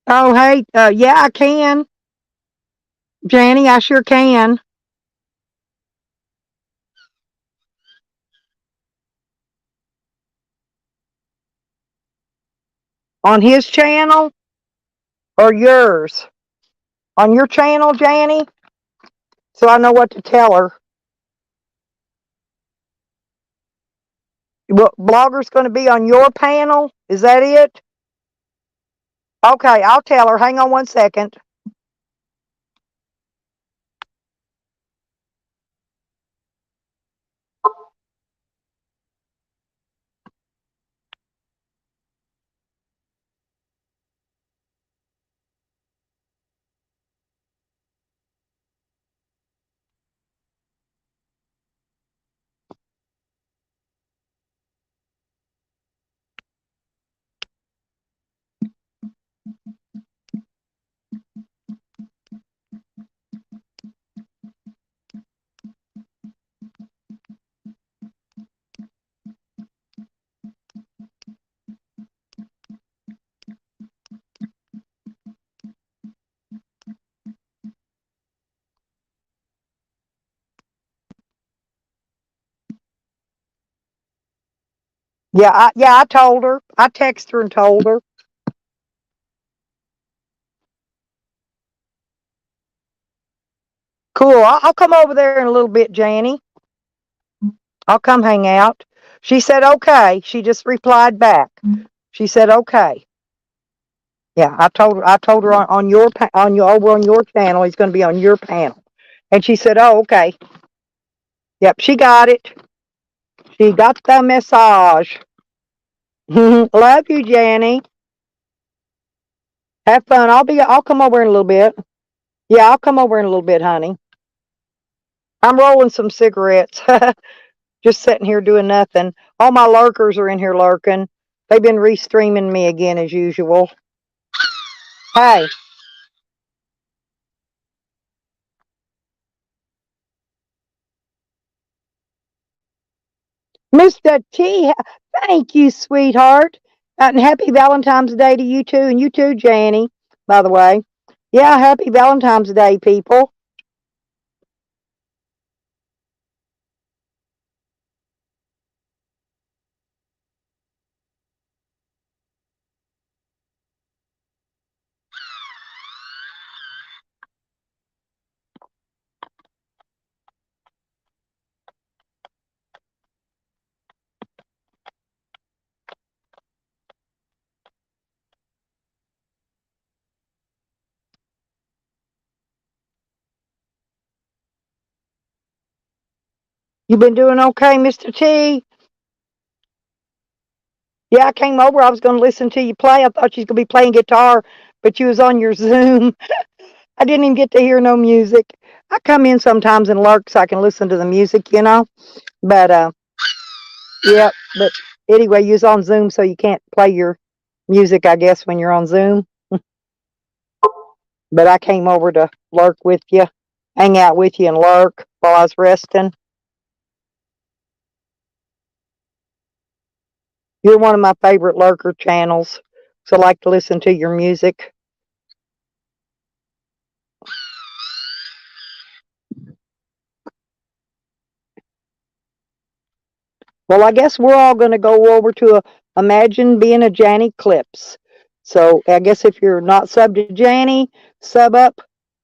Oh, hey, yeah, I can. Janny, I sure can. On his channel or yours? On your channel, Janny? So I know what to tell her. Well, Blogger's going to be on your panel? Is that it? Okay, I'll tell her. Hang on one second. Yeah, I told her. I texted her and told her. Cool. I'll come over there in a little bit, Janny. I'll come hang out. She said okay. She just replied back. She said okay. Yeah, I told her. I told her on your on your over on your channel. He's going to be on your panel, and she said, "Oh, okay." Yep, she got it. She got the message. Love you, Janny. Have fun. I'll come over in a little bit. Yeah, I'll come over in a little bit, honey. I'm rolling some cigarettes. Just sitting here doing nothing. All my lurkers are in here lurking. They've been restreaming me again as usual. Hey, Mr. T, thank you, sweetheart. And happy Valentine's Day to you too, and you too, Janny, by the way. Yeah, happy Valentine's Day, people. You been doing okay, Mr. T? Yeah, I came over. I was going to listen to you play. I thought you was going to be playing guitar, but you was on your Zoom. I didn't even get to hear no music. I come in sometimes and lurk so I can listen to the music, you know. But yeah. But anyway, you was on Zoom, so you can't play your music, I guess, when you're on Zoom. But I came over to lurk with you, hang out with you, and lurk while I was resting. You're one of my favorite lurker channels, so I like to listen to your music. Well, I guess we're all going to go over to Imagine Being a Janny Clips. So I guess if you're not sub to Janny, sub up,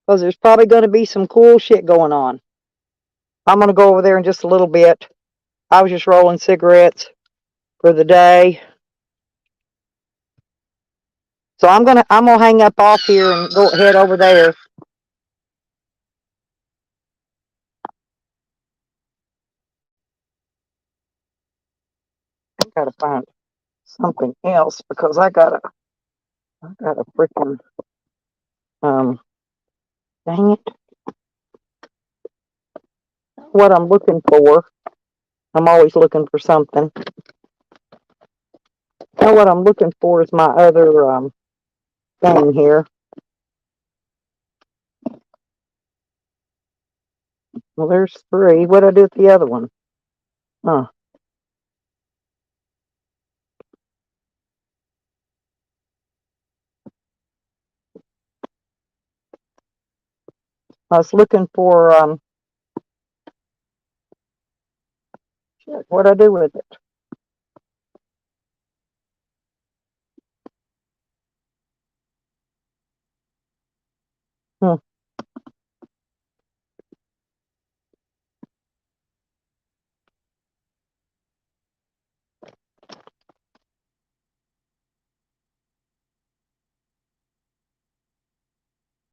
because there's probably going to be some cool shit going on. I'm going to go over there in just a little bit. I was just rolling cigarettes for the day. So I'm gonna hang up off here and go head over there. I gotta find something else because I got a freaking um dang it. What I'm looking for. I'm always looking for something. Now what I'm looking for is my other thing here. Well, there's three. What did I do with the other one? Huh. I was looking for shit, what did I do with it? Hmm.